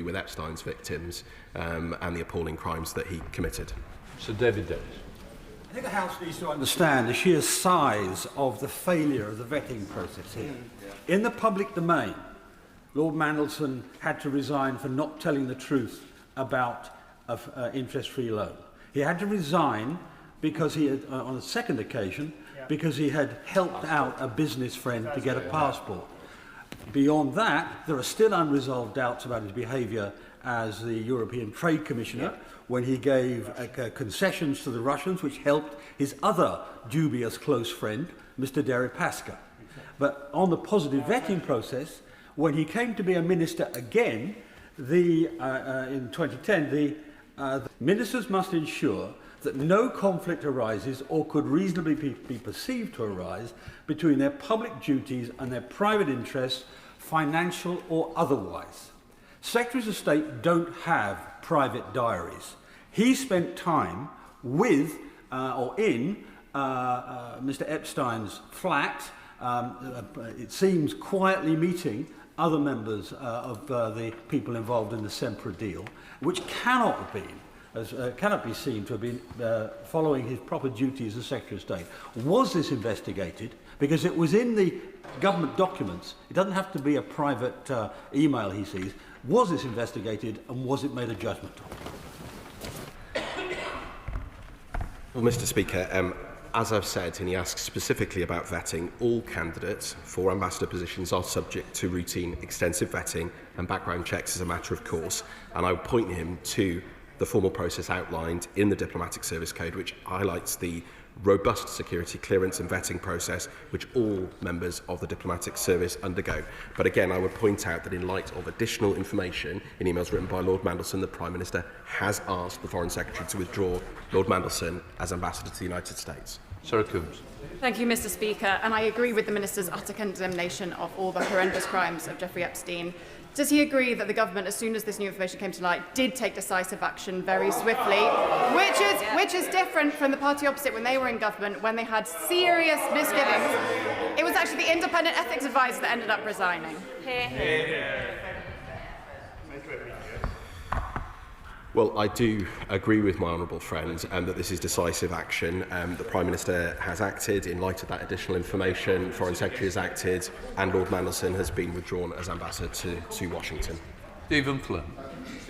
with Epstein's victims and the appalling crimes that he committed. Sir David Davis. I think the House needs to understand the sheer size of the failure of the vetting process here. In the public domain, Lord Mandelson had to resign for not telling the truth about an interest-free loan. He had to resign because he had, on a second occasion, because he had helped out a business friend to get a passport. Beyond that, there are still unresolved doubts about his behaviour as the European Trade Commissioner when he gave concessions to the Russians, which helped his other dubious close friend, Mr. Deripaska. But on the positive vetting process, when he came to be a minister again, in 2010, the ministers must ensure that no conflict arises or could reasonably be perceived to arise between their public duties and their private interests, financial or otherwise. Secretaries of State don't have private diaries. He spent time with or in Mr. Epstein's flat, it seems quietly meeting other members of the people involved in the Sempra deal, which cannot be seen to have been following his proper duties as Secretary of State. Was this investigated? Because it was in the government documents. It doesn't have to be a private email he sees. Was this investigated and was it made a judgment on? Well, Mr. Speaker, as I've said, and he asks specifically about vetting, all candidates for ambassador positions are subject to routine extensive vetting and background checks as a matter of course, and I would point him to the formal process outlined in the Diplomatic Service Code, which highlights the robust security clearance and vetting process which all members of the diplomatic service undergo. But again, I would point out that in light of additional information in emails written by Lord Mandelson, the Prime Minister has asked the Foreign Secretary to withdraw Lord Mandelson as Ambassador to the United States. Sarah Coombs. Thank you, Mr. Speaker, and I agree with the Minister's utter condemnation of all the horrendous crimes of Jeffrey Epstein. Does he agree that the government, as soon as this new information came to light, did take decisive action very swiftly, which is different from the party opposite when they were in government, when they had serious misgivings? It was actually the independent ethics advisor that ended up resigning. Well, I do agree with my honourable friend that this is decisive action. The Prime Minister has acted in light of that additional information, the Foreign Secretary has acted, and Lord Mandelson has been withdrawn as Ambassador to Washington. Stephen Flynn.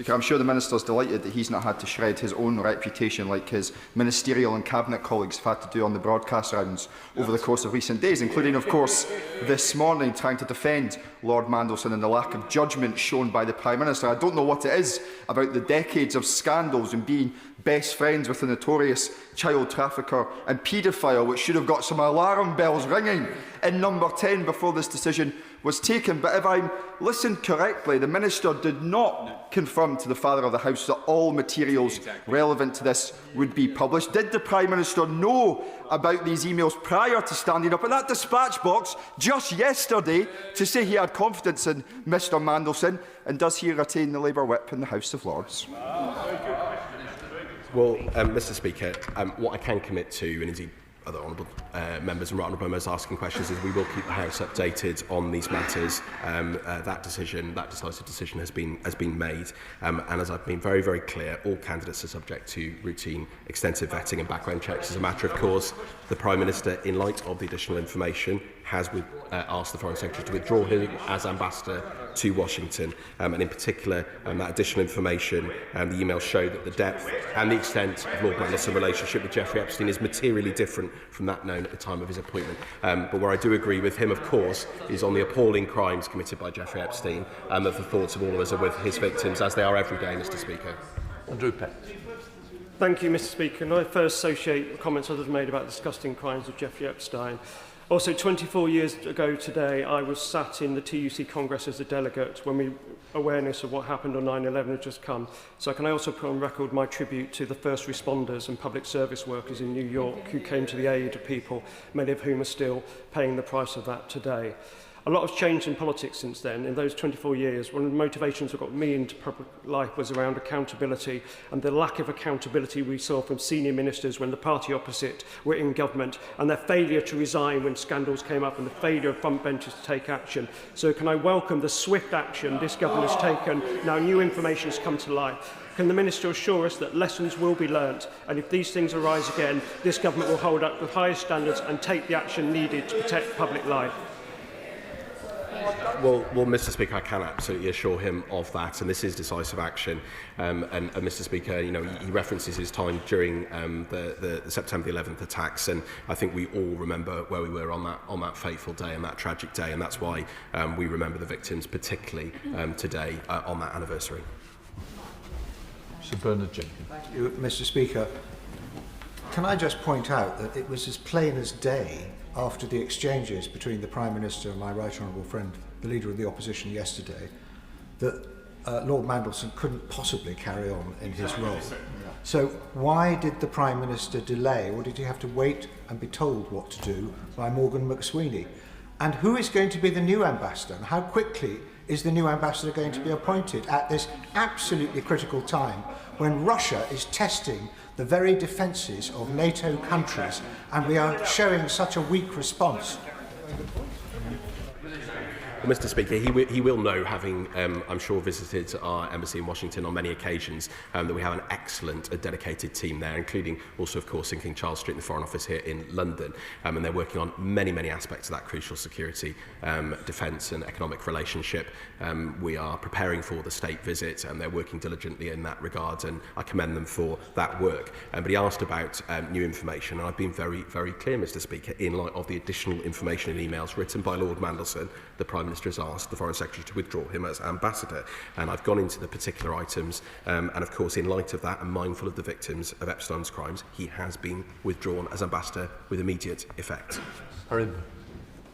I'm sure the Minister's delighted that he's not had to shred his own reputation like his ministerial and cabinet colleagues have had to do on the broadcast rounds over the course of recent days, including, of course, this morning trying to defend Lord Mandelson and the lack of judgment shown by the Prime Minister. I don't know what it is about the decades of scandals and being best friends with a notorious child trafficker and paedophile which should have got some alarm bells ringing in Number 10 before this decision was taken. But if I listened correctly, the Minister did not confirm to the Father of the House that all materials relevant to this would be published. Did the Prime Minister know about these emails prior to standing up in that dispatch box just yesterday to say he had confidence in Mr Mandelson? And does he retain the Labour whip in the House of Lords? Well, Mr. Speaker, what I can commit to, and indeed other honourable members and honourable members asking questions, is we will keep the House updated on these matters. That decisive decision has been made, and as I've been very, very clear, all candidates are subject to routine, extensive vetting and background checks as a matter of course. The Prime Minister, in light of the additional information, has asked the Foreign Secretary to withdraw him as Ambassador to Washington, and in particular, that additional information and the emails show that the depth and the extent of Lord Mandelson's relationship with Jeffrey Epstein is materially different from that known at the time of his appointment. But where I do agree with him, of course, is on the appalling crimes committed by Jeffrey Epstein, and that the thoughts of all of us are with his victims, as they are every day, Mr. Speaker. Andrew Pett. Thank you, Mr. Speaker. And I first associate the comments others made about the disgusting crimes of Jeffrey Epstein. Also, 24 years ago today, I was sat in the TUC Congress as a delegate when awareness of what happened on 9/11 had just come. So can I also put on record my tribute to the first responders and public service workers in New York who came to the aid of people, many of whom are still paying the price of that today. A lot has changed in politics since then. In those 24 years, one of the motivations that got me into public life was around accountability, and the lack of accountability we saw from senior ministers when the party opposite were in government, and their failure to resign when scandals came up, and the failure of front benchers to take action. So can I welcome the swift action this government has taken now new information has come to light? Can the Minister assure us that lessons will be learnt, and if these things arise again, this government will hold up the highest standards and take the action needed to protect public life? Well, Mr. Speaker, I can absolutely assure him of that, and this is decisive action. And Mr. Speaker, you know, he references his time during the September the 11th attacks, and I think we all remember where we were on that fateful day and that tragic day, and that's why we remember the victims, particularly today on that anniversary. Sir Bernard Jenkins. Thank you, Mr. Speaker. Can I just point out that it was as plain as day after the exchanges between the Prime Minister and my right honourable friend, the Leader of the Opposition yesterday, that Lord Mandelson couldn't possibly carry on in his role. So why did the Prime Minister delay, or did he have to wait and be told what to do by Morgan McSweeney? And who is going to be the new ambassador, and how quickly is the new ambassador going to be appointed at this absolutely critical time when Russia is testing the very defences of NATO countries and we are showing such a weak response? Well, Mr. Speaker, he will know, having, I'm sure, visited our embassy in Washington on many occasions, that we have an excellent, dedicated team there, including also, of course, in King Charles Street, in the Foreign Office here in London. And they're working on many, many aspects of that crucial security, defence and economic relationship. We are preparing for the state visit, and they're working diligently in that regard, and I commend them for that work. But he asked about new information, and I've been very, very clear, Mr. Speaker, in light of the additional information in emails written by Lord Mandelson. The Prime Minister has asked the Foreign Secretary to withdraw him as ambassador, and I've gone into the particular items, and of course, in light of that and mindful of the victims of Epstein's crimes, he has been withdrawn as ambassador with immediate effect.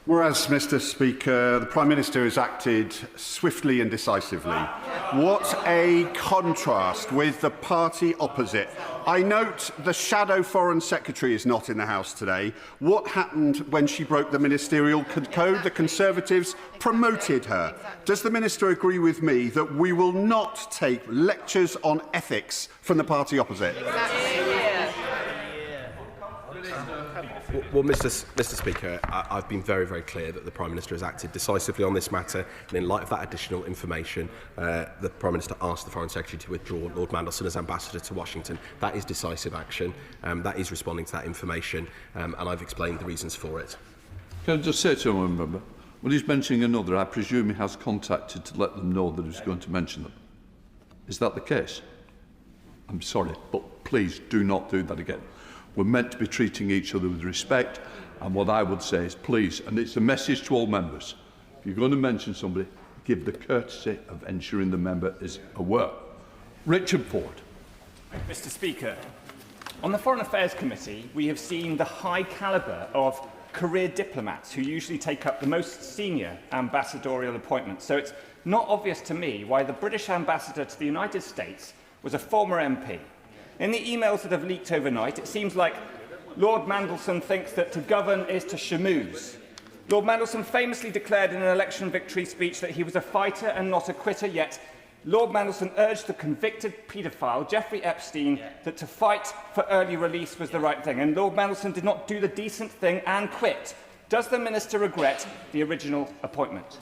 Whereas, Mr. Speaker, the Prime Minister has acted swiftly and decisively. What a contrast with the party opposite. I note the Shadow Foreign Secretary is not in the House today. What happened when she broke the ministerial code? The Conservatives promoted her. Does the Minister agree with me that we will not take lectures on ethics from the party opposite? Well, Mr. Speaker, I've been very, very clear that the Prime Minister has acted decisively on this matter, and in light of that additional information, the Prime Minister asked the Foreign Secretary to withdraw Lord Mandelson as ambassador to Washington. That is decisive action. That is responding to that information, and I've explained the reasons for it. Can I just say to one member, when he's mentioning another, I presume he has contacted to let them know that he was going to mention them. Is that the case? I'm sorry, but please do not do that again. We're meant to be treating each other with respect, and what I would say is, please, and it's a message to all members, if you're going to mention somebody, give the courtesy of ensuring the member is aware. Richard Ford. Mr. Speaker, on the Foreign Affairs Committee, we have seen the high calibre of career diplomats who usually take up the most senior ambassadorial appointments. So it's not obvious to me why the British ambassador to the United States was a former MP. In the emails that have leaked overnight, it seems like Lord Mandelson thinks that to govern is to schmooze. Lord Mandelson famously declared in an election victory speech that he was a fighter and not a quitter, yet Lord Mandelson urged the convicted paedophile, Jeffrey Epstein, that to fight for early release was the right thing, and Lord Mandelson did not do the decent thing and quit. Does the Minister regret the original appointment?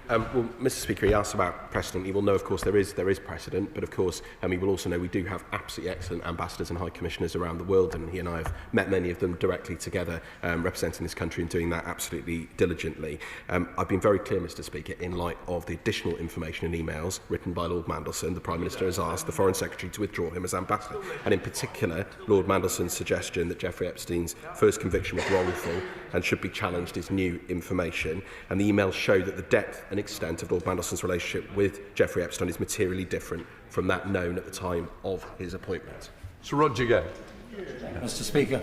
Well, Mr. Speaker, he asked about precedent. He will know, of course, there is precedent, but of course, he will also know we do have absolutely excellent ambassadors and high commissioners around the world, and he and I have met many of them directly together, representing this country and doing that absolutely diligently. I've been very clear, Mr. Speaker, in light of the additional information in emails written by Lord Mandelson. The Prime Minister has asked the Foreign Secretary to withdraw him as ambassador, and in particular, Lord Mandelson's suggestion that Jeffrey Epstein's first conviction was wrongful and should be challenged is new information, and the emails show that the depth and extent of Lord Mandelson's relationship with Jeffrey Epstein is materially different from that known at the time of his appointment. Sir Roger Gay. Mr. Speaker,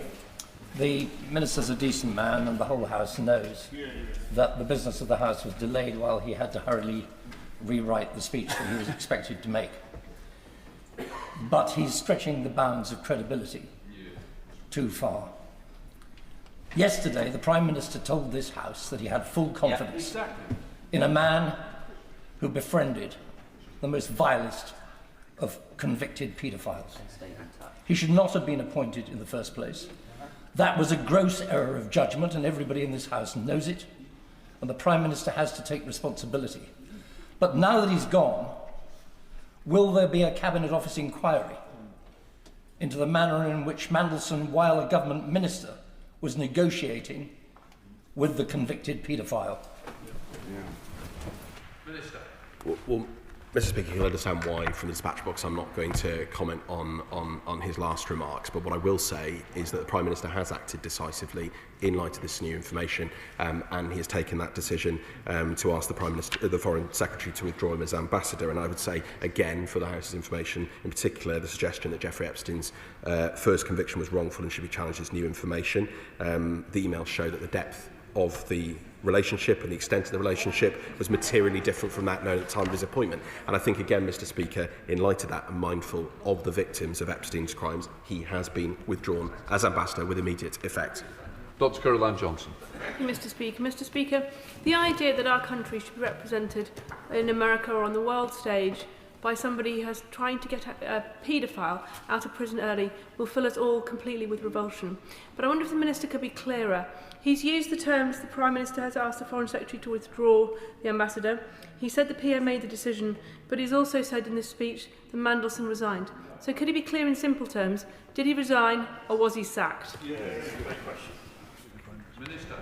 the Minister's a decent man, and the whole House knows that the business of the House was delayed while he had to hurriedly rewrite the speech that he was expected to make. But he's stretching the bounds of credibility too far. Yesterday, the Prime Minister told this House that he had full confidence in a man who befriended the most vilest of convicted paedophiles. He should not have been appointed in the first place. That was a gross error of judgment, and everybody in this House knows it, and the Prime Minister has to take responsibility. But now that he's gone, will there be a Cabinet Office inquiry into the manner in which Mandelson, while a government minister, was negotiating with the convicted paedophile? Minister. Well, Mr. Speaker, you'll understand why from the dispatch box I'm not going to comment on his last remarks, but what I will say is that the Prime Minister has acted decisively in light of this new information, and he has taken that decision to ask the Prime Minister, the Foreign Secretary, to withdraw him as ambassador. And I would say, again, for the House's information, in particular, the suggestion that Jeffrey Epstein's first conviction was wrongful and should be challenged as new information. The emails show that the depth of the relationship and the extent of the relationship was materially different from that known at the time of his appointment. And I think, again, Mr. Speaker, in light of that and mindful of the victims of Epstein's crimes, he has been withdrawn as ambassador with immediate effect. Dr. Caroline Johnson. Thank you, Mr. Speaker. Mr. Speaker, the idea that our country should be represented in America or on the world stage by somebody who is trying to get a paedophile out of prison early will fill us all completely with revulsion. But I wonder if the Minister could be clearer. He's used the terms the Prime Minister has asked the Foreign Secretary to withdraw the ambassador. He said the PM made the decision, but he's also said in this speech that Mandelson resigned. So could he be clear in simple terms? Did he resign or was he sacked? Minister.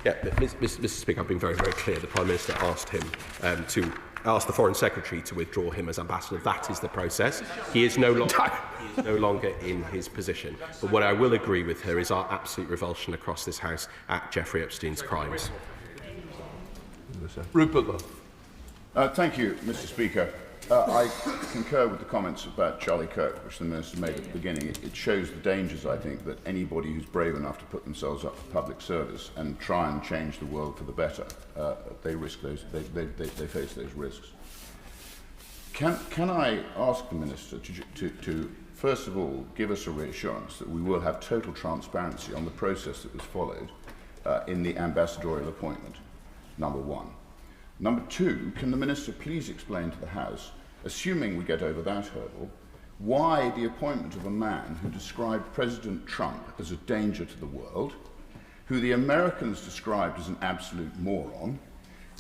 Yeah, Mr. Speaker, I've been very, very clear. The Prime Minister asked him to ask the Foreign Secretary to withdraw him as ambassador. That is the process. He is no longer in his position. But what I will agree with her is our absolute revulsion across this House at Jeffrey Epstein's crimes. Rupert. Thank you, Mr. Speaker. I concur with the comments about Charlie Kirk, which the Minister made at the beginning. It shows the dangers, I think, that anybody who's brave enough to put themselves up for public service and try and change the world for the better, they risk those. They face those risks. Can I ask the Minister to first of all give us a reassurance that we will have total transparency on the process that was followed in the ambassadorial appointment? Number one. Number two, can the Minister please explain to the House, assuming we get over that hurdle, why the appointment of a man who described President Trump as a danger to the world, who the Americans described as an absolute moron,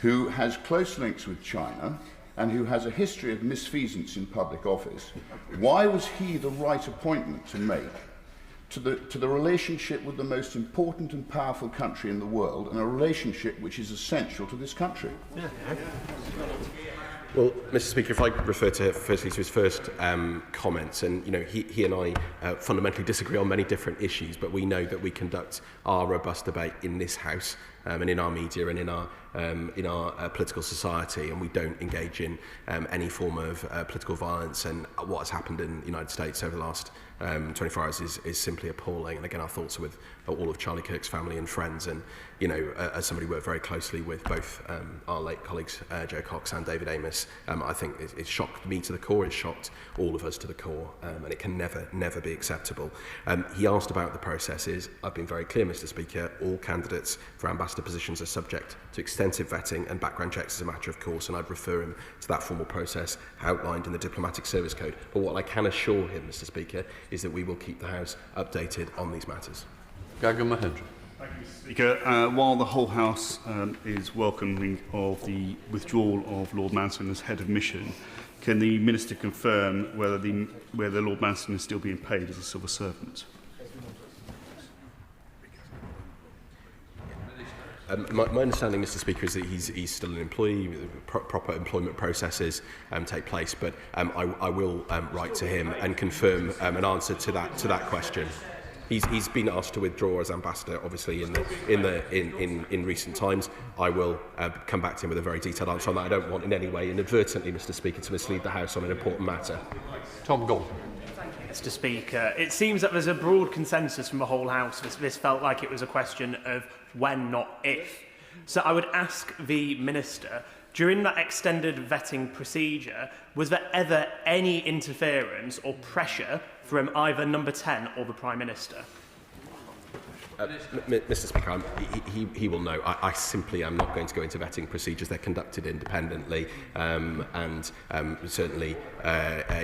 who has close links with China, and who has a history of misfeasance in public office, why was he the right appointment to make to the relationship with the most important and powerful country in the world, and a relationship which is essential to this country? Well, Mr. Speaker, if I refer firstly to his first comments, and he and I fundamentally disagree on many different issues, but we know that we conduct our robust debate in this House and in our media and in our political society, and we don't engage in any form of political violence. And what has happened in the United States over the last 24 hours is simply appalling. And again, our thoughts are with all of Charlie Kirk's family and friends. And as somebody who worked very closely with both our late colleagues Joe Cox and David Amos, I think it shocked me to the core. It shocked all of us to the core, and it can never be acceptable. He asked about the processes. I've been very clear, Mr. Speaker. All candidates for ambassador positions are subject to extensive vetting and background checks as a matter of course, and I'd refer him to that formal process outlined in the Diplomatic Service Code. But what I can assure him, Mr. Speaker, is that we will keep the House updated on these matters. Gagan Mahendra. Thank you, Mr. Speaker. While the whole House is welcoming of the withdrawal of Lord Mandelson as head of mission, can the Minister confirm whether Lord Mandelson is still being paid as a civil servant? My understanding, Mr. Speaker, is that he's still an employee. Proper employment processes take place, but I will write to him and confirm an answer to that question. He's been asked to withdraw as ambassador, obviously in recent times. I will come back to him with a very detailed answer on that. I don't want in any way, inadvertently, Mr. Speaker, to mislead the House on an important matter. Tom Gold. Mr. Speaker, it seems that there's a broad consensus from the whole House. This felt like it was a question of when, not if. So I would ask the Minister, during that extended vetting procedure, was there ever any interference or pressure from either Number 10 or the Prime Minister? Mr. Speaker, he will know. I simply am not going to go into vetting procedures. They're conducted independently, and certainly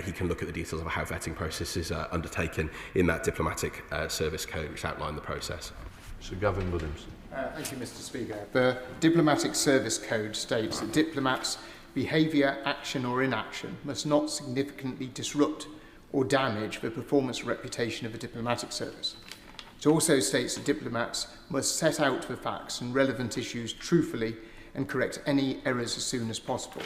he can look at the details of how vetting processes are undertaken in that diplomatic service code, which outline the process. Sir Gavin Williams. Thank you, Mr. Speaker. The Diplomatic Service Code states that diplomats' behaviour, action or inaction must not significantly disrupt or damage the performance or reputation of a diplomatic service. It also states that diplomats must set out the facts and relevant issues truthfully and correct any errors as soon as possible.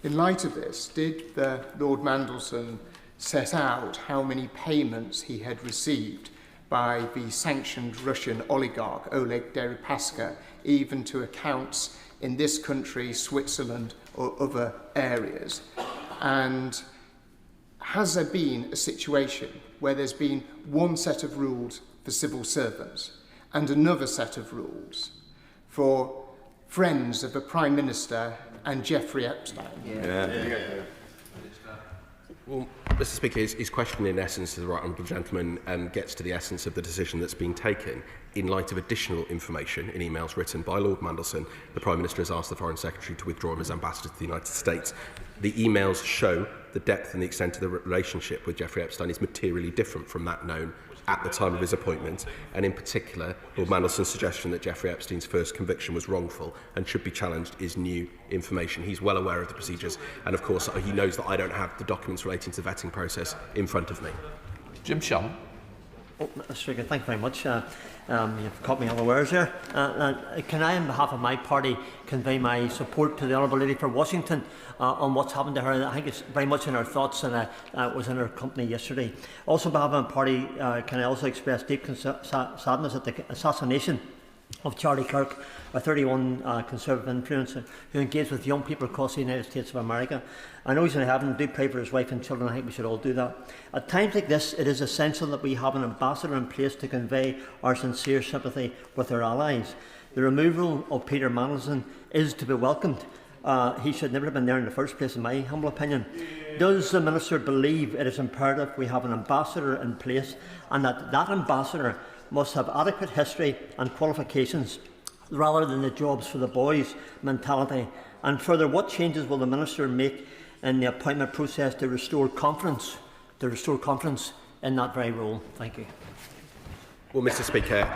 In light of this, did the Lord Mandelson set out how many payments he had received by the sanctioned Russian oligarch Oleg Deripaska, even to accounts in this country, Switzerland or other areas? And has there been a situation where there's been one set of rules for civil servants and another set of rules for friends of the Prime Minister and Jeffrey Epstein? Well, Mr. Speaker, his question in essence to the right honourable gentleman gets to the essence of the decision that's been taken in light of additional information in emails written by Lord Mandelson. The Prime Minister has asked the Foreign Secretary to withdraw him as ambassador to the United States. The emails show the depth and the extent of the relationship with Jeffrey Epstein is materially different from that known at the time of his appointment, and in particular, Lord Mandelson's suggestion that Jeffrey Epstein's first conviction was wrongful and should be challenged is new information. He's well aware of the procedures, and of course he knows that I don't have the documents relating to the vetting process in front of me. Jim Shannon. Mr. Speaker, thank you very much. You've caught me unawares there. Can I, on behalf of my party, convey my support to the Honourable Lady for Washington on what's happened to her? I think it's very much in our thoughts, and was in her company yesterday. Also, on behalf of my party, can I also express deep sadness at the assassination of Charlie Kirk, a 31 Conservative influencer who engaged with young people across the United States of America. I know he's in heaven. Do pray for his wife and children. I think we should all do that. At times like this, it is essential that we have an ambassador in place to convey our sincere sympathy with our allies. The removal of Peter Mandelson is to be welcomed. He should never have been there in the first place, in my humble opinion. Does the Minister believe it is imperative we have an ambassador in place, and that that ambassador must have adequate history and qualifications rather than the jobs for the boys mentality? And further, what changes will the Minister make in the appointment process to restore confidence in that very role? Thank you. Well, Mr. Speaker,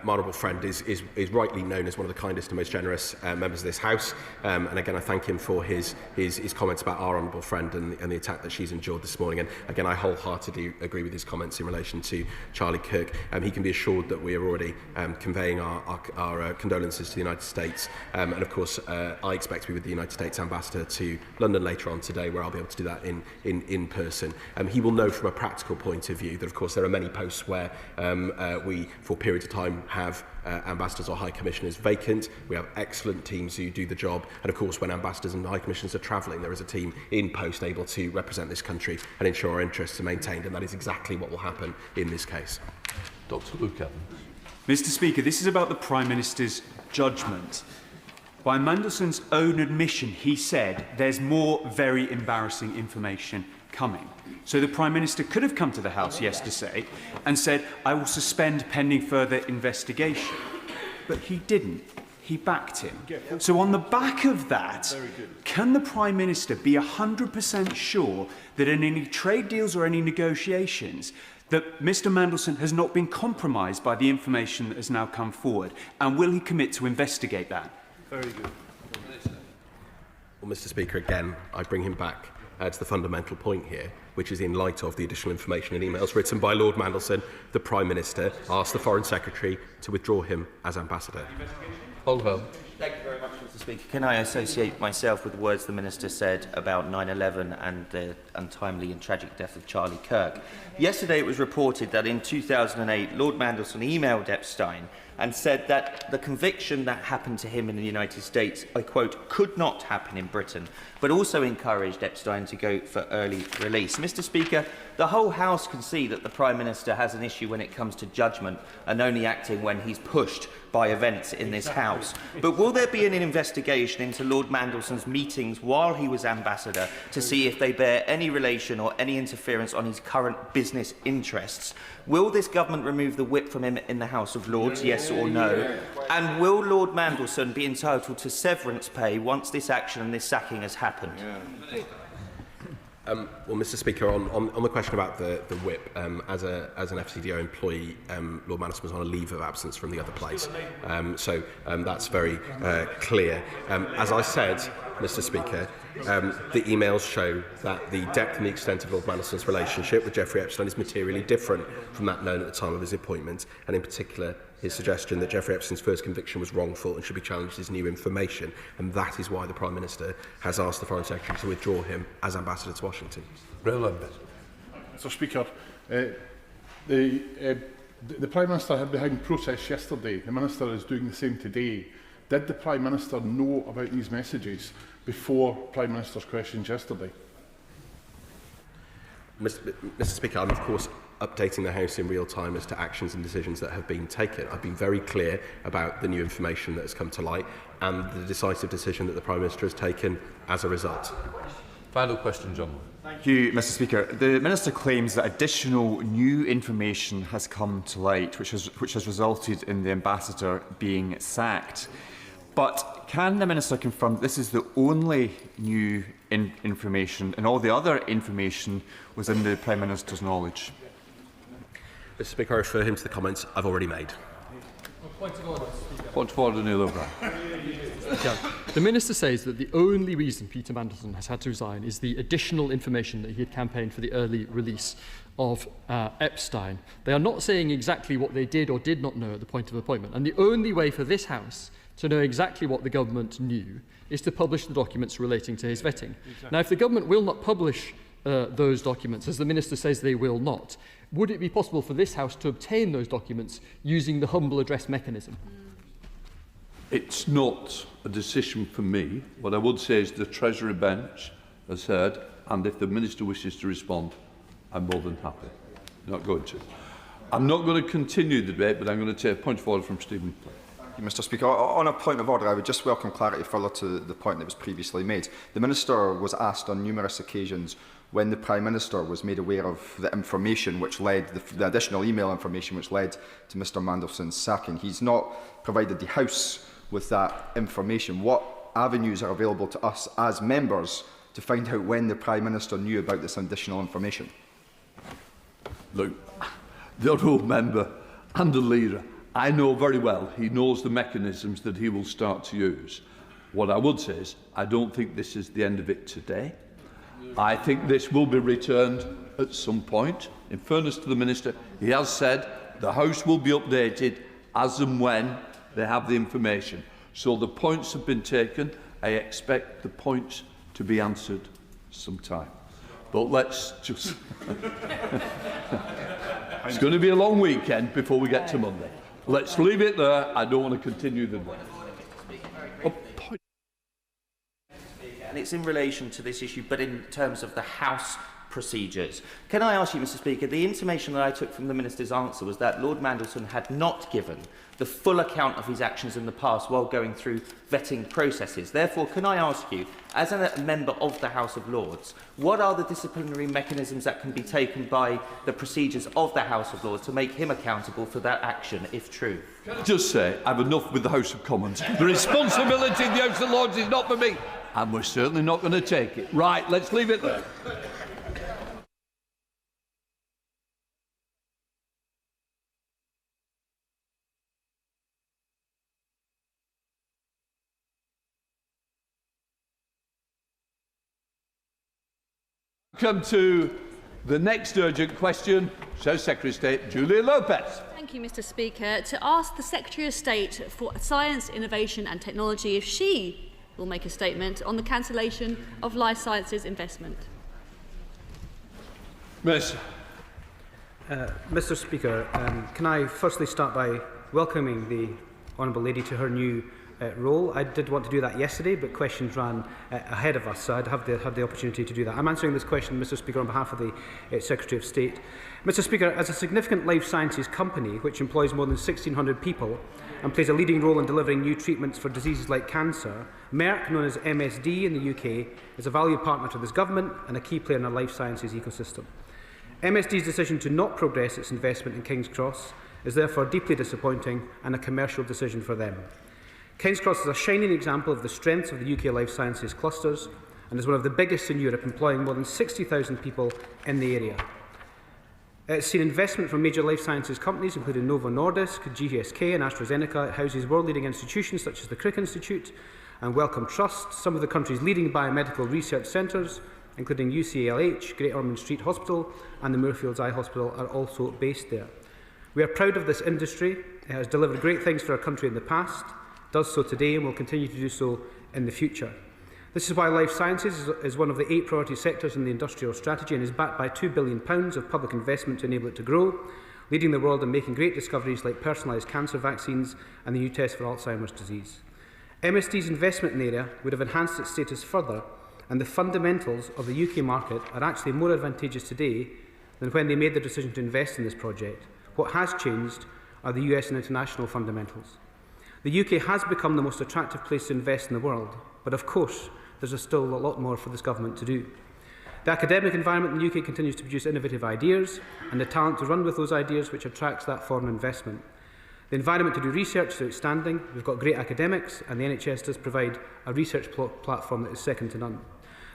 my honourable friend is rightly known as one of the kindest and most generous members of this House, and again I thank him for his comments about our honourable friend and the attack that she's endured this morning. And again, I wholeheartedly agree with his comments in relation to Charlie Kirk. He can be assured that we are already conveying our condolences to the United States, and of course I expect to be with the United States Ambassador to London later on today, where I'll be able to do that in person. He will know from a practical point of view that of course there are many posts where we, for periods of time, have ambassadors or high commissioners vacant. We have excellent teams who do the job, and of course when ambassadors and high commissioners are travelling, there is a team in post able to represent this country and ensure our interests are maintained, and that is exactly what will happen in this case. Dr. Luke Evans. Mr. Speaker, this is about the Prime Minister's judgment. By Mandelson's own admission, he said there's more very embarrassing information coming. So the Prime Minister could have come to the House yesterday and said, I will suspend pending further investigation. But he didn't. He backed him. So on the back of that, can the Prime Minister be 100% sure that in any trade deals or any negotiations that Mr. Mandelson has not been compromised by the information that has now come forward? And will he commit to investigate that? Very good. Well, Mr. Speaker, again, I bring him back to the fundamental point here, which is in light of the additional information in emails written by Lord Mandelson, the Prime Minister asked the Foreign Secretary to withdraw him as ambassador. Thank you very much, Mr. Speaker. Can I associate myself with the words the Minister said about 9/11 and the untimely and tragic death of Charlie Kirk? Yesterday it was reported that in 2008 Lord Mandelson emailed Epstein and said that the conviction that happened to him in the United States, I quote, could not happen in Britain, but also encouraged Epstein to go for early release. Mr. Speaker, the whole House can see that the Prime Minister has an issue when it comes to judgment and only acting when he's pushed by events in this House. But will there be an investigation into Lord Mandelson's meetings while he was ambassador to see if they bear any relation or any interference on his current business interests? Will this government remove the whip from him in the House of Lords, yes or no? And will Lord Mandelson be entitled to severance pay once this action and this sacking has happened? Well, Mr. Speaker, on the question about the whip, as an FCDO employee, Lord Mandelson was on a leave of absence from the other place. So that's very clear. As I said, Mr. Speaker, the emails show that the depth and the extent of Lord Mandelson's relationship with Jeffrey Epstein is materially different from that known at the time of his appointment, and in particular his suggestion that Jeffrey Epstein's first conviction was wrongful and should be challenged as new information, and that is why the Prime Minister has asked the Foreign Secretary to withdraw him as Ambassador to Washington. Mr. Speaker, the Prime Minister had behind process yesterday. The Minister is doing the same today. Did the Prime Minister know about these messages before Prime Minister's questions yesterday? Mr. Speaker, I'm of course updating the House in real time as to actions and decisions that have been taken. I've been very clear about the new information that has come to light and the decisive decision that the Prime Minister has taken as a result. Final question, John. Thank you, Mr. Speaker. The Minister claims that additional new information has come to light, which has resulted in the Ambassador being sacked. But can the Minister confirm that this is the only new information and all the other information was in the Prime Minister's knowledge? Mr. Speaker, I refer him to the comments I've already made. Point of order, Neil O'Brien. The Minister says that the only reason Peter Mandelson has had to resign is the additional information that he had campaigned for the early release of Epstein. They are not saying exactly what they did or did not know at the point of appointment, and the only way for this House to know exactly what the government knew is to publish the documents relating to his vetting. Exactly. Now, if the government will not publish those documents, as the Minister says they will not, would it be possible for this House to obtain those documents using the humble address mechanism? It's not a decision for me. What I would say is the Treasury bench has heard, and if the Minister wishes to respond, I'm more than happy. Not going to. I'm not going to continue the debate, but I'm going to take a point of order from Stephen. Thank you, Mr. Speaker. On a point of order, I would just welcome clarity further to the point that was previously made. The Minister was asked on numerous occasions when the Prime Minister was made aware of the information which led, the additional email information which led to Mr Mandelson's sacking. He's not provided the House with that information. What avenues are available to us as members to find out when the Prime Minister knew about this additional information? Look, the honourable member and the leader, I know very well he knows the mechanisms that he will start to use. What I would say is I don't think this is the end of it today. I think this will be returned at some point. In fairness to the Minister, he has said the House will be updated as and when they have the information. So the points have been taken. I expect the points to be answered sometime. But let's just... It's going to be a long weekend before we get to Monday. Let's leave it there. I don't want to continue the debate. And it's in relation to this issue, but in terms of the House procedures. Can I ask you, Mr. Speaker, the information that I took from the Minister's answer was that Lord Mandelson had not given the full account of his actions in the past while going through vetting processes. Therefore, can I ask you, as a member of the House of Lords, what are the disciplinary mechanisms that can be taken by the procedures of the House of Lords to make him accountable for that action, if true? Can I just say, I've enough with the House of Commons. The responsibility of the House of Lords is not for me, and we're certainly not going to take it. Right, let's leave it there. Come to the next urgent question. Secretary of State Julia Lopez. Thank you, Mr. Speaker. To ask the Secretary of State for Science, Innovation and Technology if she will make a statement on the cancellation of life sciences investment. Miss. Mr. Speaker, can I firstly start by welcoming the Honourable Lady to her new role. I did want to do that yesterday, but questions ran ahead of us, so I'd had the opportunity to do that. I'm answering this question, Mr. Speaker, on behalf of the Secretary of State. Mr. Speaker, as a significant life sciences company which employs more than 1,600 people and plays a leading role in delivering new treatments for diseases like cancer, Merck, known as MSD in the UK, is a valued partner to this government and a key player in our life sciences ecosystem. MSD's decision to not progress its investment in King's Cross is therefore deeply disappointing and a commercial decision for them. King's Cross is a shining example of the strengths of the UK life sciences clusters and is one of the biggest in Europe, employing more than 60,000 people in the area. It's seen investment from major life sciences companies including Novo Nordisk, GSK and AstraZeneca. It houses world-leading institutions such as the Crick Institute and Wellcome Trust, some of the country's leading biomedical research centres, including UCLH, Great Ormond Street Hospital and the Moorfields Eye Hospital, are also based there. We are proud of this industry. It has delivered great things for our country in the past, does so today and will continue to do so in the future. This is why life sciences is one of the 8 priority sectors in the industrial strategy and is backed by £2 billion of public investment to enable it to grow, leading the world in making great discoveries like personalised cancer vaccines and the new test for Alzheimer's disease. MSD's investment in the area would have enhanced its status further, and the fundamentals of the UK market are actually more advantageous today than when they made the decision to invest in this project. What has changed are the US and international fundamentals. The UK has become the most attractive place to invest in the world, but of course there's still a lot more for this government to do. The academic environment in the UK continues to produce innovative ideas and the talent to run with those ideas, which attracts that foreign investment. The environment to do research is outstanding. We've got great academics, and the NHS does provide a research platform that is second to none.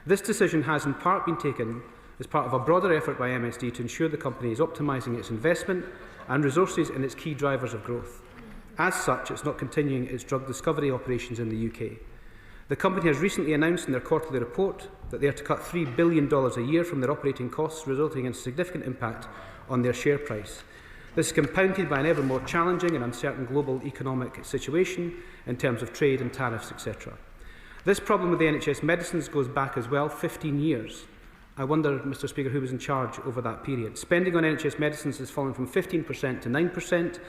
This decision has in part been taken as part of a broader effort by MSD to ensure the company is optimising its investment and resources in its key drivers of growth. As such, it's not continuing its drug discovery operations in the UK. The company has recently announced in their quarterly report that they are to cut $3 billion a year from their operating costs, resulting in significant impact on their share price. This is compounded by an ever more challenging and uncertain global economic situation in terms of trade and tariffs, etc. This problem with the NHS medicines goes back as well 15 years. I wonder, Mr. Speaker, who was in charge over that period. Spending on NHS medicines has fallen from 15% to 9%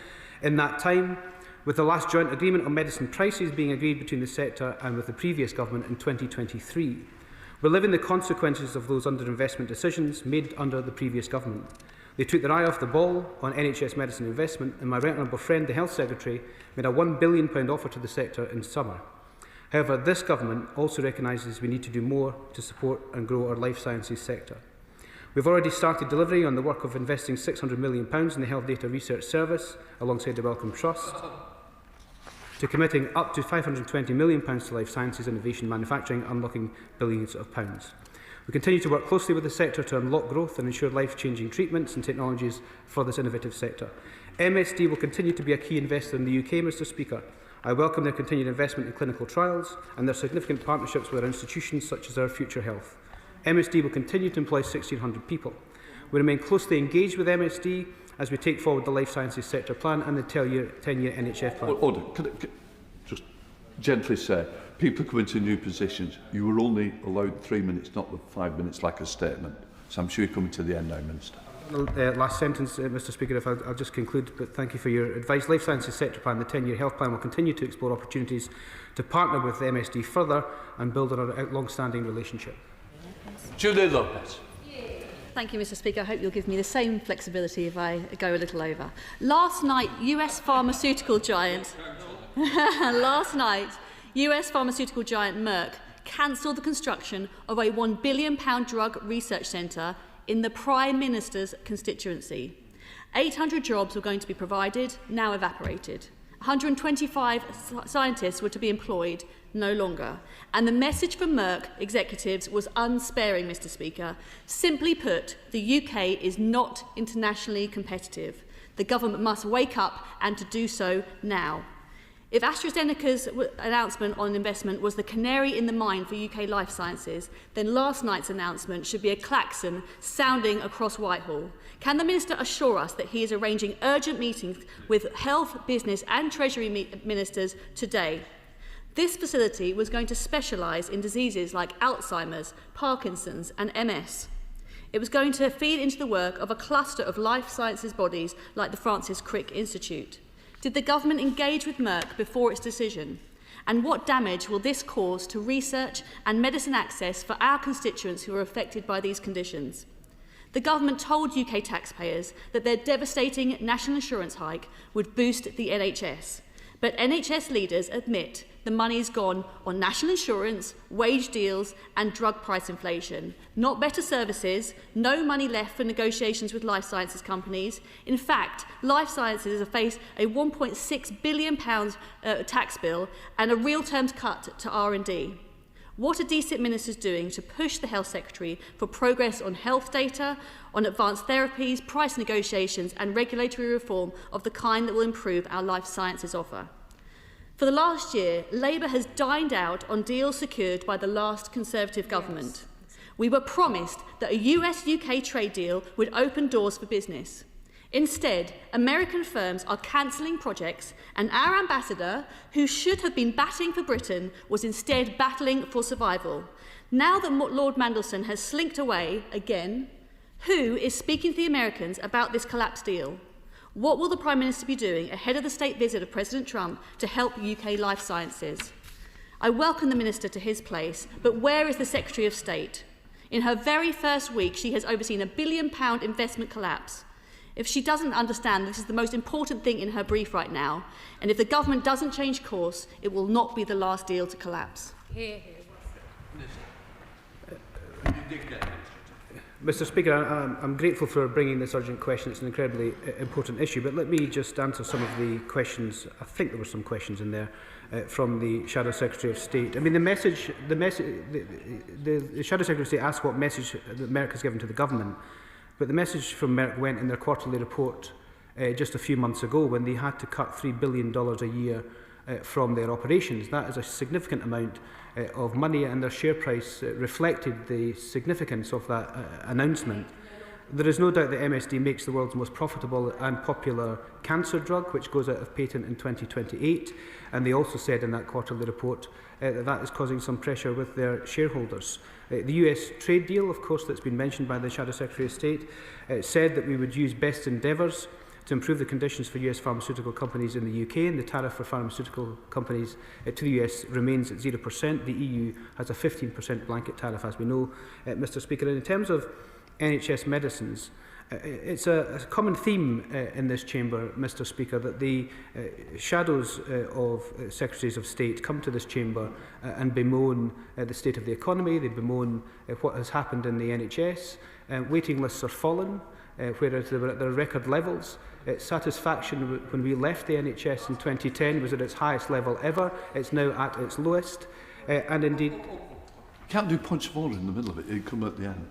in that time, with the last joint agreement on medicine prices being agreed between the sector and with the previous government in 2023. We're living the consequences of those underinvestment decisions made under the previous government. They took their eye off the ball on NHS medicine investment, and my right honourable friend, the Health Secretary, made a £1 billion offer to the sector in summer. However, this government also recognises we need to do more to support and grow our life sciences sector. We've already started delivery on the work of investing £600 million in the Health Data Research Service alongside the Wellcome Trust, to committing up to £520 million to life sciences, innovation, manufacturing, unlocking billions of pounds. We continue to work closely with the sector to unlock growth and ensure life-changing treatments and technologies for this innovative sector. MSD will continue to be a key investor in the UK, Mr. Speaker. I welcome their continued investment in clinical trials and their significant partnerships with our institutions such as Our Future Health. MSD will continue to employ 1,600 people. We remain closely engaged with MSD as we take forward the life sciences sector plan and the 10-year NHS plan. Order. Can I just gently say, people come into new positions. You were only allowed 3 minutes, not the 5 minutes like a statement. So I'm sure you're coming to the end now, Minister. Last sentence, Mr. Speaker, if I'll just conclude, but thank you for your advice. Life Sciences Sector Plan, the 10-year health plan, will continue to explore opportunities to partner with the MSD further and build on our long-standing relationship. Julia Lopez. Thank you, Mr. Speaker. I hope you'll give me the same flexibility if I go a little over. Last night, US pharmaceutical giant Merck cancelled the construction of a £1 billion drug research centre in the Prime Minister's constituency. 800 jobs were going to be provided, now evaporated. 125 scientists were to be employed, no longer. And the message from Merck executives was unsparing, Mr. Speaker. Simply put, the UK is not internationally competitive. The government must wake up, and to do so now. If AstraZeneca's announcement on investment was the canary in the mine for UK life sciences, then last night's announcement should be a klaxon sounding across Whitehall. Can the Minister assure us that he is arranging urgent meetings with health, business and treasury ministers today? This facility was going to specialise in diseases like Alzheimer's, Parkinson's and MS. It was going to feed into the work of a cluster of life sciences bodies like the Francis Crick Institute. Did the government engage with Merck before its decision? And what damage will this cause to research and medicine access for our constituents who are affected by these conditions? The government told UK taxpayers that their devastating national insurance hike would boost the NHS. But NHS leaders admit the money is gone on national insurance, wage deals and drug price inflation. Not better services, no money left for negotiations with life sciences companies. In fact, life sciences have faced a £1.6 billion tax bill and a real terms cut to R&D. What are DSIP ministers doing to push the Health Secretary for progress on health data, on advanced therapies, price negotiations and regulatory reform of the kind that will improve our life sciences offer? For the last year, Labour has dined out on deals secured by the last Conservative government. We were promised that a US-UK trade deal would open doors for business. Instead, American firms are cancelling projects, and our ambassador, who should have been batting for Britain, was instead battling for survival. Now that Lord Mandelson has slinked away again, who is speaking to the Americans about this collapsed deal? What will the Prime Minister be doing ahead of the state visit of President Trump to help UK life sciences? I welcome the Minister to his place, but where is the Secretary of State? In her very first week, she has overseen a £1 billion investment collapse. If she doesn't understand this is the most important thing in her brief right now, and if the government doesn't change course, it will not be the last deal to collapse. Hear, hear. Mr Speaker, I'm grateful for bringing this urgent question. It's an incredibly important issue, but let me just answer some of the questions. I think there were some questions in there from the Shadow Secretary of State. I mean, the Shadow Secretary of State asked what message that Merck has given to the government, but the message from Merck went in their quarterly report just a few months ago when they had to cut $3 billion a year from their operations. That is a significant amount of money, and their share price reflected the significance of that announcement. There is no doubt that MSD makes the world's most profitable and popular cancer drug, which goes out of patent in 2028, and they also said in that quarterly report that that is causing some pressure with their shareholders. The US trade deal, of course, that's been mentioned by the Shadow Secretary of State, said that we would use best endeavours to improve the conditions for US pharmaceutical companies in the UK, and the tariff for pharmaceutical companies to the US remains at 0%. The EU has a 15% blanket tariff, as we know, Mr Speaker. And in terms of NHS medicines, it's a common theme in this chamber, Mr Speaker, that the shadows of Secretaries of State come to this chamber and bemoan the state of the economy, they bemoan what has happened in the NHS. Waiting lists are fallen, whereas they were at their record levels. Satisfaction when we left the NHS in 2010 was at its highest level ever. It's now at its lowest. And indeed... You can't do punch of order in the middle of it. You come at the end.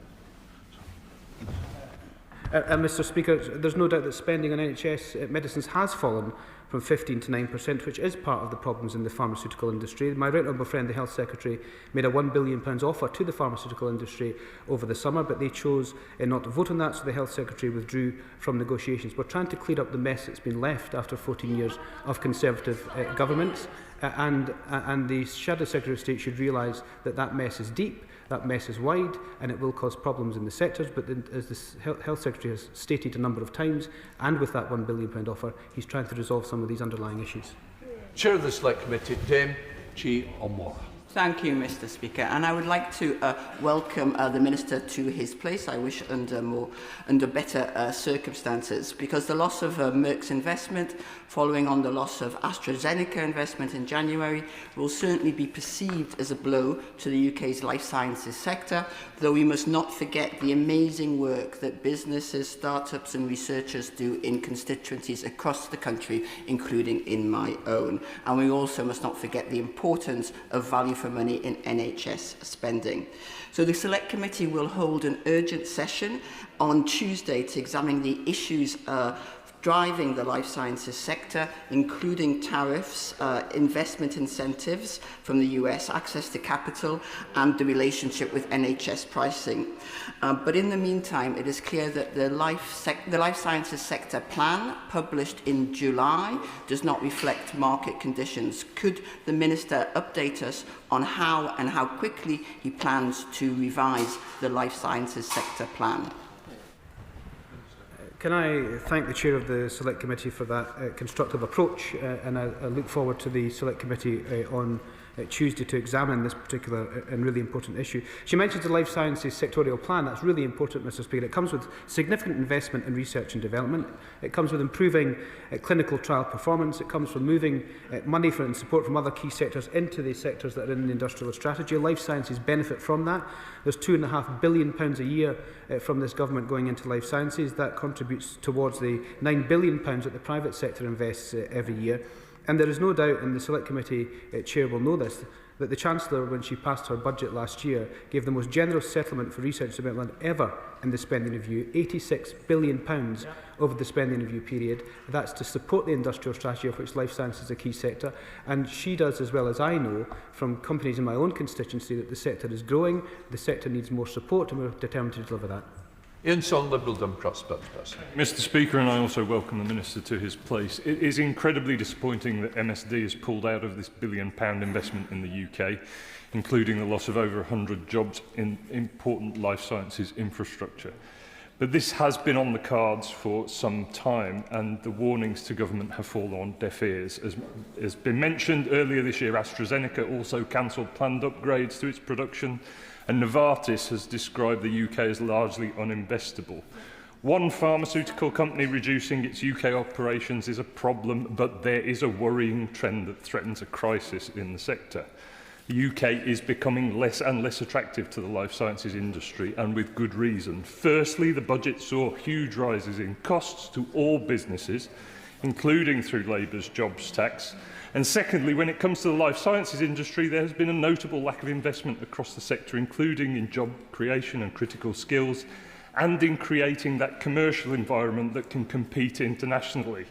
And Mr Speaker, there's no doubt that spending on NHS medicines has fallen from 15 to 9%, which is part of the problems in the pharmaceutical industry. My right honourable friend, the Health Secretary, made a £1 billion offer to the pharmaceutical industry over the summer, but they chose not to vote on that, so the Health Secretary withdrew from negotiations. We're trying to clear up the mess that's been left after 14 years of Conservative governments, and the Shadow Secretary of State should realise that that mess is deep, that mess is wide, and it will cause problems in the sectors. But as the Health Secretary has stated a number of times, and with that £1 billion offer, he's trying to resolve some of these underlying issues. Chair of the Select Committee, Dame Chi Omora. Thank you, Mr Speaker. And I would like to welcome the Minister to his place, I wish under better circumstances, because the loss of Merck's investment, following on the loss of AstraZeneca investment in January, will certainly be perceived as a blow to the UK's life sciences sector, though we must not forget the amazing work that businesses, startups and researchers do in constituencies across the country, including in my own. And we also must not forget the importance of value for money in NHS spending. So the Select Committee will hold an urgent session on Tuesday to examine the issues driving the life sciences sector, including tariffs, investment incentives from the US, access to capital, and the relationship with NHS pricing. But in the meantime, it is clear that the life sciences sector plan, published in July, does not reflect market conditions. Could the Minister update us on how and how quickly he plans to revise the life sciences sector plan? Can I thank the Chair of the Select Committee for that constructive approach, and I look forward to the Select Committee on Tuesday to examine this particular and really important issue. She mentions the Life Sciences sectorial plan. That's really important, Mr Speaker. It comes with significant investment in research and development. It comes with improving clinical trial performance. It comes from moving money and support from other key sectors into the sectors that are in the industrial strategy. Life Sciences benefit from that. There's £2.5 billion a year from this government going into life sciences. That contributes towards the £9 billion that the private sector invests every year. And there is no doubt, and the Select Committee Chair will know this, that the Chancellor, when she passed her budget last year, gave the most generous settlement for research and development ever in the spending review, £86 billion over the spending review period. That's to support the industrial strategy, of which life science is a key sector. And she does, as well as I know, from companies in my own constituency, that the sector is growing, the sector needs more support, and we're determined to deliver that. Ian Son, Liberal Democrat spokesperson. Mr Speaker, and I also welcome the Minister to his place. It is incredibly disappointing that MSD has pulled out of this £1 billion investment in the UK, including the loss of over 100 jobs in important life sciences infrastructure. But this has been on the cards for some time, and the warnings to government have fallen on deaf ears. As has been mentioned earlier this year, AstraZeneca also cancelled planned upgrades to its production, and Novartis has described the UK as largely uninvestable. One pharmaceutical company reducing its UK operations is a problem, but there is a worrying trend that threatens a crisis in the sector. The UK is becoming less and less attractive to the life sciences industry, and with good reason. Firstly, the budget saw huge rises in costs to all businesses, including through Labour's jobs tax. And secondly, when it comes to the life sciences industry, there has been a notable lack of investment across the sector, including in job creation and critical skills, and in creating that commercial environment that can compete internationally.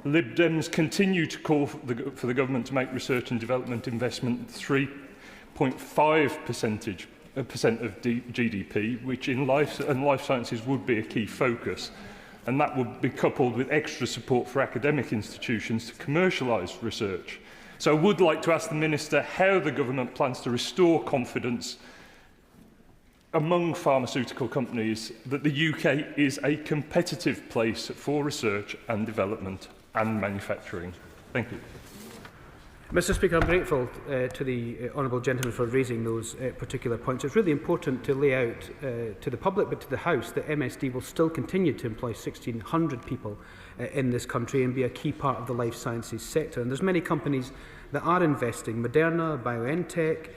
Lib Dems continue to call for the government to make research and development investment 3.5% of GDP, which in life sciences would be a key focus. And that would be coupled with extra support for academic institutions to commercialise research. So I would like to ask the Minister how the government plans to restore confidence among pharmaceutical companies that the UK is a competitive place for research and development and manufacturing. Thank you. Mr Speaker, I'm grateful to the honourable gentleman for raising those particular points. It's really important to lay out to the public but to the House that MSD will still continue to employ 1,600 people in this country and be a key part of the life sciences sector. And there's many companies that are investing. Moderna, BioNTech,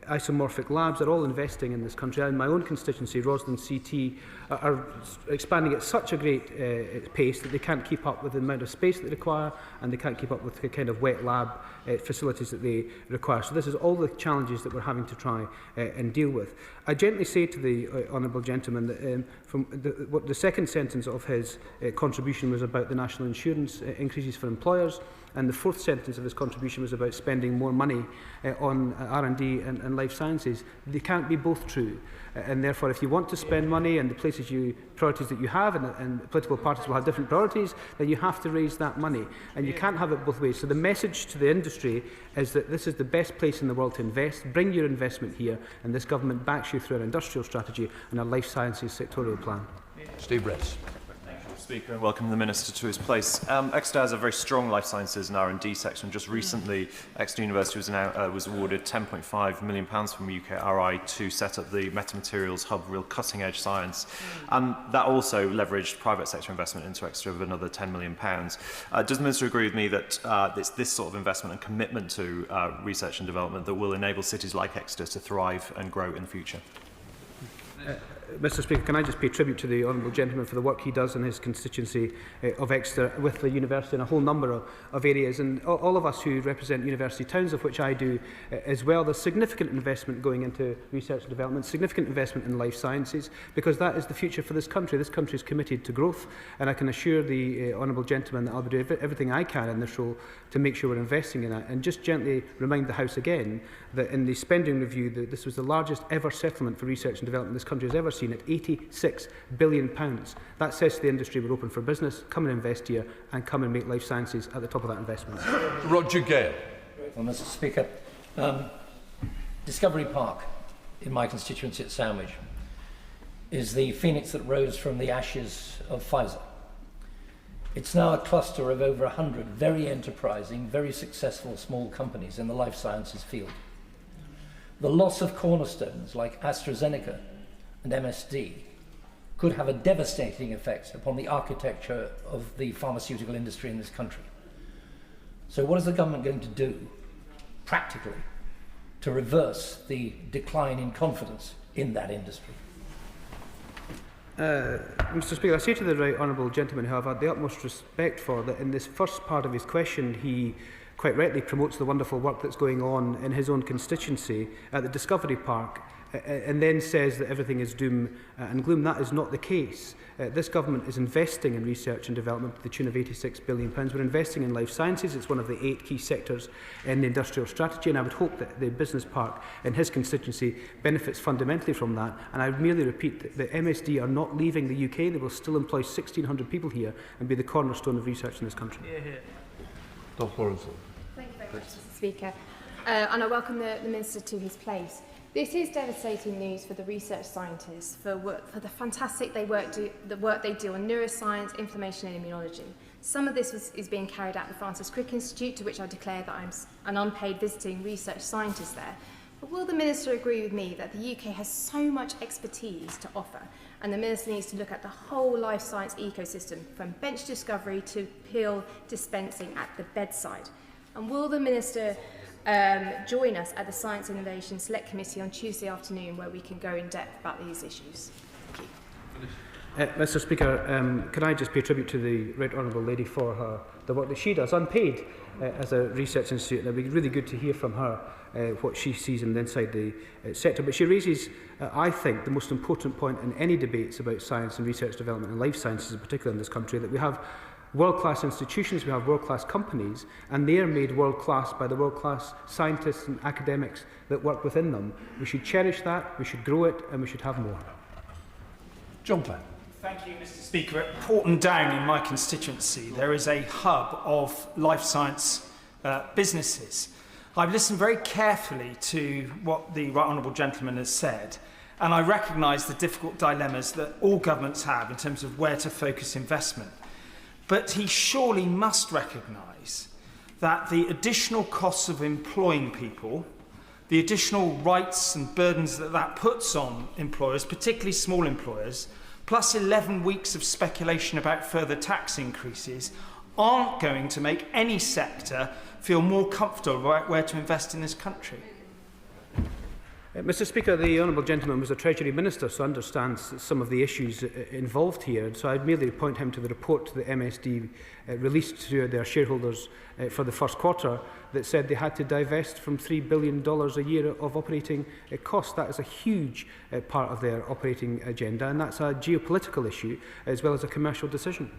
Isomorphic Labs are all investing in this country. In my own constituency, Roslyn CT are expanding at such a great pace that they can't keep up with the amount of space that they require, and they can't keep up with the kind of wet lab facilities that they require. So this is all the challenges that we're having to try and deal with. I gently say to the honourable gentleman that what the second sentence of his contribution was about the national insurance increases for employers, and the fourth sentence of his contribution was about spending more money on R&D and life sciences. They can't be both true. And therefore, if you want to spend money and the priorities that you have, and political parties will have different priorities, then you have to raise that money. And you can't have it both ways. So the message to the industry is that this is the best place in the world to invest. Bring your investment here, and this government backs you through our industrial strategy and our life sciences sectorial plan. Steve Reds. Speaker, and welcome the Minister to his place. Exeter has a very strong life sciences and R&D sector, and just recently Exeter University was awarded £10.5 million from UKRI to set up the metamaterials hub, real cutting-edge science. That also leveraged private sector investment into Exeter of another £10 million. Does the Minister agree with me that it's this sort of investment and commitment to research and development that will enable cities like Exeter to thrive and grow in the future? Mr Speaker, can I just pay tribute to the honourable gentleman for the work he does in his constituency of Exeter with the university in a whole number of areas, and all of us who represent university towns, of which I do as well. There's significant investment going into research and development, significant investment in life sciences, because that is the future for this country. This country is committed to growth, and I can assure the honourable gentleman that I'll be doing everything I can in this role to make sure we're investing in that. And just gently remind the House again that in the spending review, this was the largest ever settlement for research and development this country has ever seen, at £86 billion. That says to the industry we're open for business, come and invest here, and come and make life sciences at the top of that investment. Roger Gale. Well, Mr Speaker, Discovery Park in my constituency at Sandwich is the phoenix that rose from the ashes of Pfizer. It's now a cluster of over 100 very enterprising, very successful small companies in the life sciences field. The loss of cornerstones like AstraZeneca and MSD could have a devastating effect upon the architecture of the pharmaceutical industry in this country. So what is the government going to do, practically, to reverse the decline in confidence in that industry? Mr. Speaker, I say to the right honourable gentleman who I've had the utmost respect for, that in this first part of his question he quite rightly promotes the wonderful work that's going on in his own constituency at the Discovery Park, and then says that everything is doom and gloom. That is not the case. This government is investing in research and development to the tune of £86 billion. We're investing in life sciences. It's one of the 8 key sectors in the industrial strategy, and I would hope that the business park in his constituency benefits fundamentally from that. And I would merely repeat that the MSD are not leaving the UK. They will still employ 1,600 people here and be the cornerstone of research in this country. Thank you very much, Mr. Speaker, and I welcome the Minister to his place. This is devastating news for the research scientists, for the fantastic the work they do on neuroscience, inflammation and immunology. Some of this is being carried out at the Francis Crick Institute, to which I declare that I'm an unpaid visiting research scientist there. But will the Minister agree with me that the UK has so much expertise to offer, and the Minister needs to look at the whole life science ecosystem, from bench discovery to pill dispensing at the bedside? And will the Minister join us at the Science Innovation Select Committee on Tuesday afternoon, where we can go in depth about these issues? Mr. Speaker, can I just pay tribute to the Right Honourable Lady for the work that she does, unpaid, as a research institute. And it would be really good to hear from her what she sees inside the sector. But she raises, I think, the most important point in any debates about science and research development and life sciences in particular in this country, that we have world-class institutions, we have world-class companies, and they are made world-class by the world-class scientists and academics that work within them. We should cherish that, we should grow it, and we should have more. John Platt. Thank you, Mr. Speaker. At Porton Down in my constituency, there is a hub of life science businesses. I've listened very carefully to what the Right Honourable Gentleman has said, and I recognise the difficult dilemmas that all governments have in terms of where to focus investment. But he surely must recognise that the additional costs of employing people, the additional rights and burdens that puts on employers, particularly small employers, plus 11 weeks of speculation about further tax increases, aren't going to make any sector feel more comfortable about where to invest in this country. Mr. Speaker, the Honourable Gentleman was a Treasury Minister, so understands some of the issues involved here. So I'd merely point him to the report that the MSD released to their shareholders for the first quarter that said they had to divest from $3 billion a year of operating costs. That is a huge part of their operating agenda, and that's a geopolitical issue as well as a commercial decision.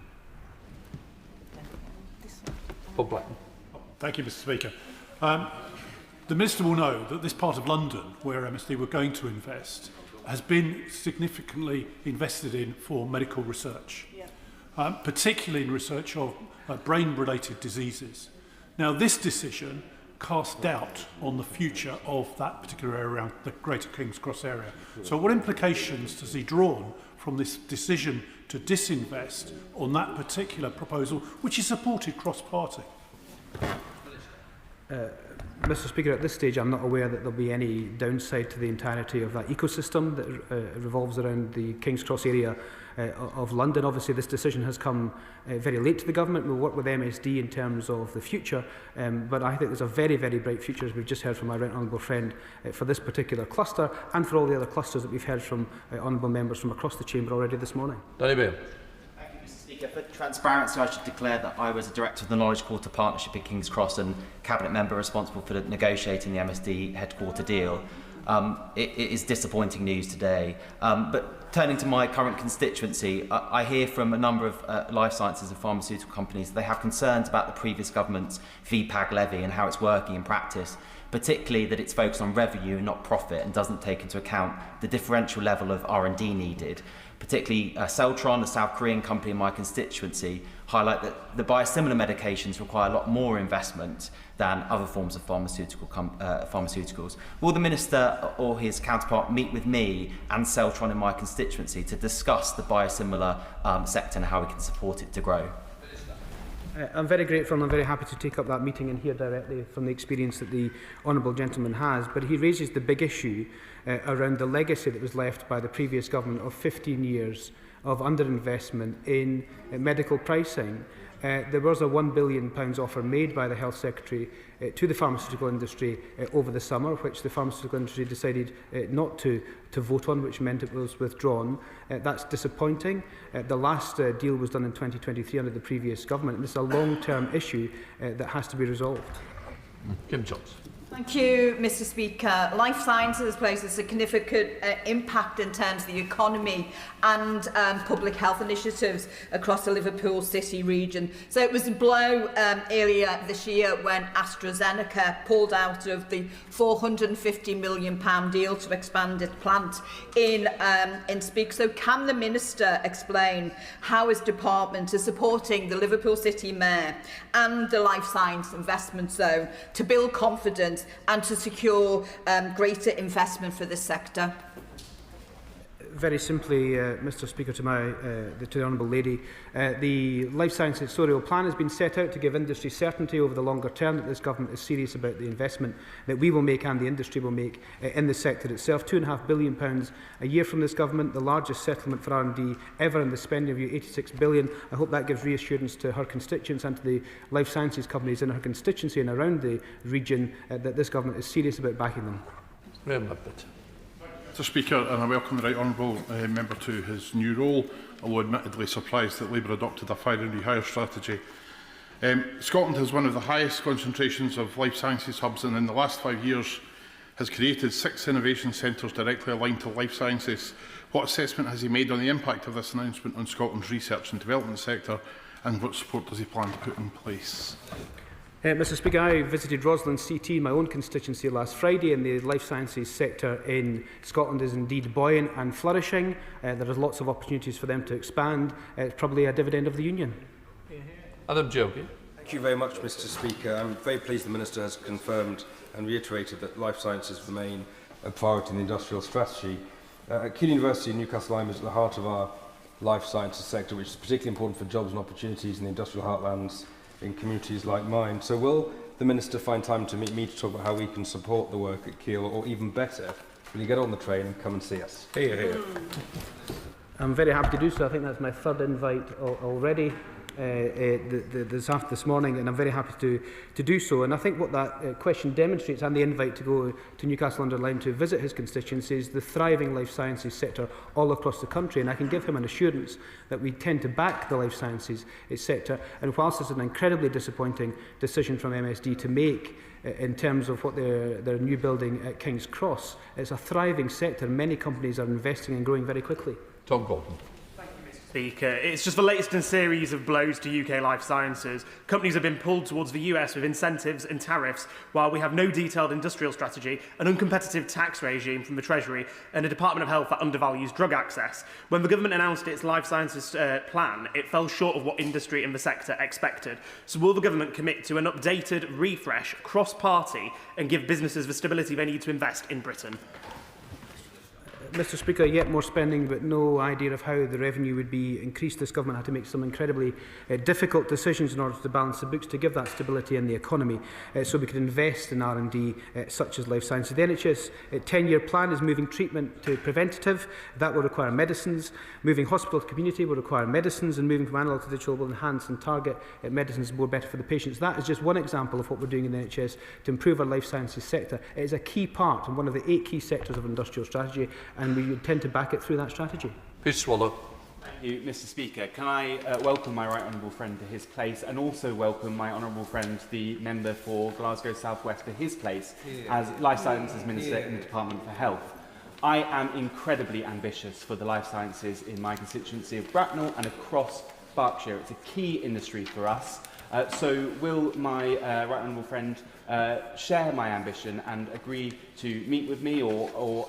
Bob Blackman. Thank you, Mr. Speaker. The Minister will know that this part of London, where MSD were going to invest, has been significantly invested in for medical research, particularly in research of brain-related diseases. Now, this decision casts doubt on the future of that particular area around the Greater King's Cross area. So what implications does he draw from this decision to disinvest on that particular proposal, which is supported cross-party? Mr. Speaker, at this stage I'm not aware that there'll be any downside to the entirety of that ecosystem that revolves around the King's Cross area of London. Obviously this decision has come very late to the government. We'll work with MSD in terms of the future, but I think there's a very, very bright future, as we've just heard from my right honourable friend, for this particular cluster and for all the other clusters that we've heard from honourable members from across the chamber already this morning. Danny Beale. For transparency, I should declare that I was a director of the Knowledge Quarter Partnership at King's Cross and cabinet member responsible for negotiating the MSD headquarter deal. It is disappointing news today. But turning to my current constituency, I hear from a number of life sciences and pharmaceutical companies that they have concerns about the previous government's VPAG levy and how it's working in practice, particularly that it's focused on revenue and not profit and doesn't take into account the differential level of R&D needed. Particularly Celtron, a South Korean company in my constituency, highlight that the biosimilar medications require a lot more investment than other forms of pharmaceuticals. Will the Minister or his counterpart meet with me and Celtron in my constituency to discuss the biosimilar sector and how we can support it to grow? I'm very grateful and I'm very happy to take up that meeting and hear directly from the experience that the honourable gentleman has. But he raises the big issue around the legacy that was left by the previous government of 15 years of underinvestment in medical pricing. There was a £1 billion offer made by the Health Secretary to the pharmaceutical industry over the summer, which the pharmaceutical industry decided not to vote on, which meant it was withdrawn. That's disappointing. The last deal was done in 2023 under the previous government, and this is a long-term issue that has to be resolved. Kim Jones. Thank you, Mr. Speaker. Life sciences plays a significant impact in terms of the economy and public health initiatives across the Liverpool City region. So it was a blow earlier this year when AstraZeneca pulled out of the £450 million deal to expand its plant in Speak. So can the Minister explain how his department is supporting the Liverpool City Mayor and the Life Science Investment Zone to build confidence and to secure greater investment for this sector? Very simply, Mr. Speaker, to the Honourable Lady, the Life Science Sectorial Plan has been set out to give industry certainty over the longer term that this government is serious about the investment that we will make and the industry will make in the sector itself. £2.5 billion a year from this government, the largest settlement for R&D ever in the spending review, £86 billion. I hope that gives reassurance to her constituents and to the life sciences companies in her constituency and around the region that this government is serious about backing them. Mr. Speaker, and I welcome the right honourable member to his new role, although admittedly surprised that Labour adopted a fire and rehire strategy. Scotland has one of the highest concentrations of life sciences hubs, and in the last 5 years has created 6 innovation centres directly aligned to life sciences. What assessment has he made on the impact of this announcement on Scotland's research and development sector, and what support does he plan to put in place? Mr. Speaker, I visited Roslin CT, my own constituency, last Friday, and the life sciences sector in Scotland is indeed buoyant and flourishing. There are lots of opportunities for them to expand. It's probably a dividend of the union. Adam Jogi. Thank you very much, Mr. Speaker. I'm very pleased the Minister has confirmed and reiterated that life sciences remain a priority in the industrial strategy. Keele University in Newcastle is at the heart of our life sciences sector, which is particularly important for jobs and opportunities in the industrial heartlands in communities like mine. So will the Minister find time to meet me to talk about how we can support the work at Keele, or even better, will you get on the train and come and see us? Here, here. I'm very happy to do so. I think that's my third invite already this morning, and I'm very happy to do so. And I think what that question demonstrates, and the invite to go to Newcastle-under-Lyme to visit his constituencies, the thriving life sciences sector all across the country. And I can give him an assurance that we tend to back the life sciences sector. And whilst it's an incredibly disappointing decision from MSD to make in terms of what their new building at King's Cross, it's a thriving sector. Many companies are investing and growing very quickly. Tom Gordon. Speaker. It's just the latest in a series of blows to UK life sciences. Companies have been pulled towards the US with incentives and tariffs, while we have no detailed industrial strategy, an uncompetitive tax regime from the Treasury, and a Department of Health that undervalues drug access. When the government announced its life sciences plan, it fell short of what industry and the sector expected. So will the government commit to an updated, refresh, cross-party, and give businesses the stability they need to invest in Britain? Mr. Speaker, yet more spending, but no idea of how the revenue would be increased. This government had to make some incredibly difficult decisions in order to balance the books to give that stability in the economy, so we could invest in R&D such as life sciences. The NHS 10-year plan is moving treatment to preventative. That will require medicines. Moving hospital to community will require medicines, and moving from analogue to digital will enhance and target medicines more better for the patients. That is just one example of what we're doing in the NHS to improve our life sciences sector. It is a key part and one of the 8 key sectors of industrial strategy, and we intend to back it through that strategy. Peter Swallow. Thank you, Mr. Speaker. Can I welcome my right honourable friend to his place, and also welcome my honourable friend, the member for Glasgow South West, to his place as Life Sciences Minister in the Department for Health. I am incredibly ambitious for the life sciences in my constituency of Bracknell and across Berkshire. It's a key industry for us. So will my right honourable friend share my ambition and agree to meet with me, or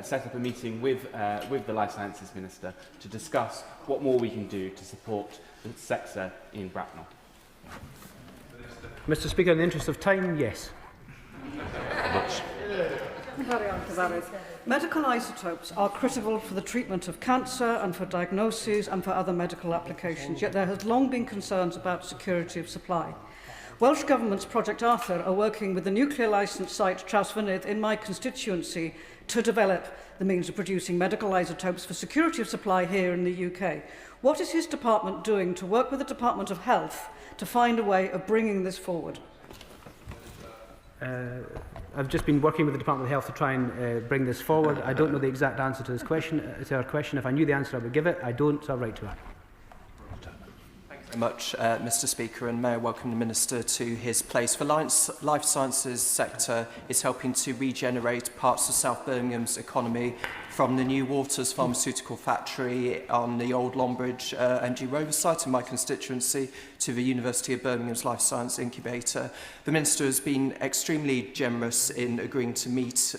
set up a meeting with the Life Sciences Minister to discuss what more we can do to support the sector in Bracknell? Mr. Speaker, in the interest of time, yes. Medical isotopes are critical for the treatment of cancer and for diagnoses and for other medical applications, yet there has long been concerns about security of supply. Welsh Government's Project Arthur are working with the nuclear licensed site Trawsfynydd in my constituency to develop the means of producing medical isotopes for security of supply here in the UK. What is his department doing to work with the Department of Health to find a way of bringing this forward? I've just been working with the Department of Health to try and bring this forward. I don't know the exact answer to this question. To our question. If I knew the answer, I would give it. I don't, so I'll write to it. Thank you very much, Mr. Speaker, and may I welcome the Minister to his place. The life sciences sector is helping to regenerate parts of South Birmingham's economy, from the New Waters pharmaceutical factory on the old Longbridge MG Rover site in my constituency to the University of Birmingham's Life Science Incubator. The Minister has been extremely generous in agreeing to meet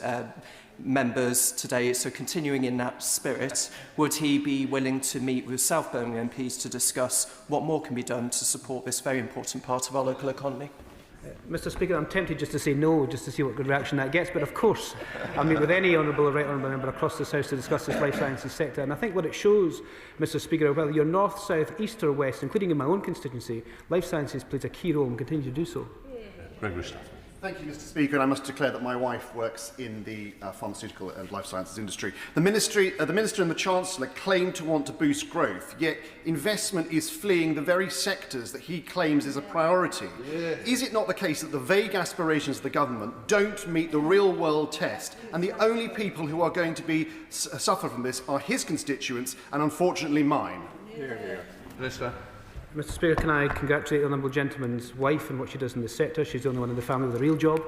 members today, so continuing in that spirit, would he be willing to meet with South Birmingham MPs to discuss what more can be done to support this very important part of our local economy? Mr. Speaker, I'm tempted just to say no, just to see what good reaction that gets, but of course I'll meet with any honourable or right honourable member across this House to discuss this life sciences sector. And I think what it shows, Mr. Speaker, whether you're north, south, east or west, including in my own constituency, life sciences plays a key role and continue to do so. Thank you, Mr. Speaker, and I must declare that my wife works in the pharmaceutical and life sciences industry. The Minister and the Chancellor claim to want to boost growth, yet investment is fleeing the very sectors that he claims is a priority. Yeah. Is it not the case that the vague aspirations of the government don't meet the real-world test, and the only people who are going to suffer from this are his constituents and, unfortunately, mine? Minister. Mr. Speaker, can I congratulate the honourable gentleman's wife and what she does in the sector? She's the only one in the family with a real job.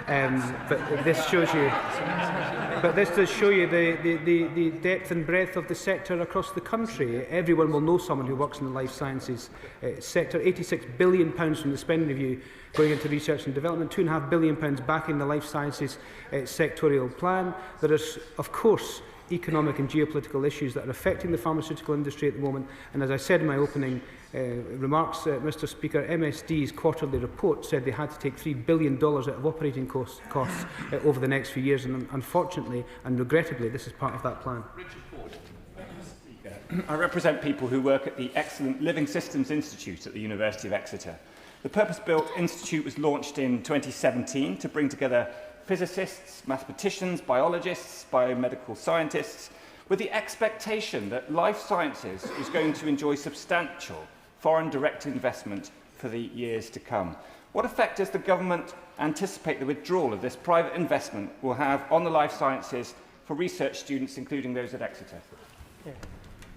But this shows you, this does show you the depth and breadth of the sector across the country. Everyone will know someone who works in the life sciences sector. £86 billion from the spending review going into research and development, £2.5 billion backing the life sciences sectorial plan. There is, of course, economic and geopolitical issues that are affecting the pharmaceutical industry at the moment. And as I said in my opening remarks, Mr. Speaker, MSD's quarterly report said they had to take $3 billion out of operating costs over the next few years. And unfortunately and regrettably, this is part of that plan. I represent people who work at the Excellent Living Systems Institute at the University of Exeter. The purpose-built institute was launched in 2017 to bring together physicists, mathematicians, biologists, biomedical scientists, with the expectation that life sciences is going to enjoy substantial foreign direct investment for the years to come. What effect does the government anticipate the withdrawal of this private investment will have on the life sciences for research students, including those at Exeter?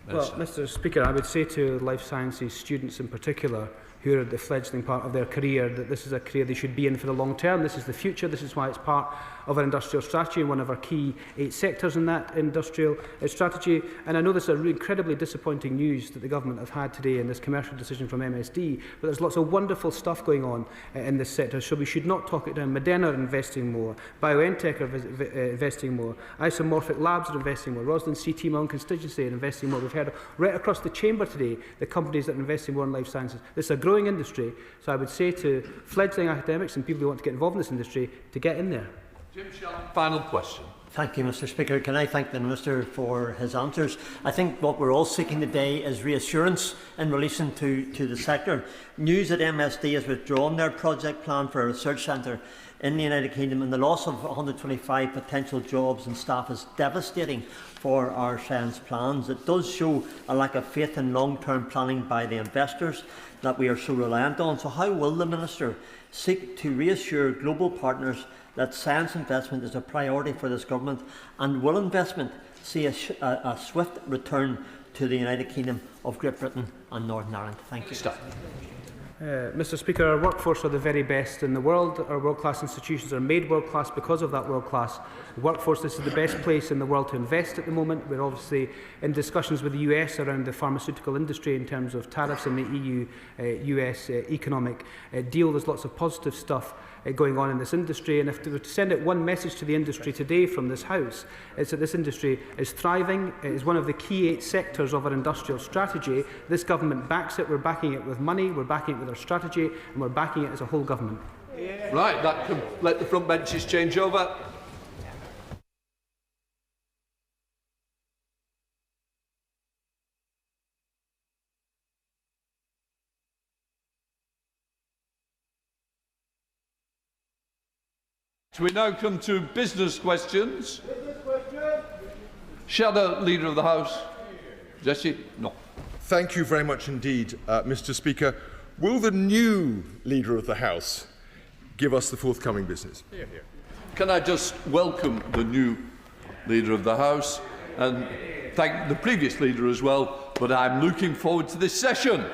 Well, Mr. Speaker, I would say to life sciences students in particular, who are at the fledgling part of their career, that this is a career they should be in for the long term. This is the future. This is why it's part of our industrial strategy and one of our key 8 sectors in that industrial strategy. And I know this is incredibly disappointing news that the government have had today in this commercial decision from MSD, but there's lots of wonderful stuff going on in this sector, so we should not talk it down. Moderna are investing more, BioNTech are investing more, Isomorphic Labs are investing more, Roslin CT, my own constituency, are investing more. We've heard right across the chamber today the companies that are investing more in life sciences. This is a growing industry, so I would say to fledgling academics and people who want to get involved in this industry to get in there. Jim Shelley, final question. Thank you, Mr. Speaker. Can I thank the Minister for his answers? I think what we're all seeking today is reassurance in relation to the sector. News that MSD has withdrawn their project plan for a research centre in the United Kingdom, and the loss of 125 potential jobs and staff is devastating for our science plans. It does show a lack of faith in long-term planning by the investors that we are so reliant on. So how will the Minister seek to reassure global partners that science investment is a priority for this government, and will investment see a swift return to the United Kingdom of Great Britain and Northern Ireland? Thank you. Mr. Speaker, our workforce are the very best in the world. Our world-class institutions are made world-class because of that world-class workforce. This is the best place in the world to invest at the moment. We're obviously in discussions with the US around the pharmaceutical industry in terms of tariffs and the EU-US economic deal. There's lots of positive stuff going on in this industry, and if we were to send out one message to the industry today from this House, it's that this industry is thriving. It is one of the key 8 sectors of our industrial strategy. This government backs it. We're backing it with money, we're backing it with our strategy, and we're backing it as a whole government. Right, that can let the front benches change over. So we now come to business questions. Shadow Leader of the House. Jesse? No. Thank you very much indeed, Mr. Speaker. Will the new Leader of the House give us the forthcoming business? Here, here. Can I just welcome the new Leader of the House and thank the previous Leader as well, but I'm looking forward to this session.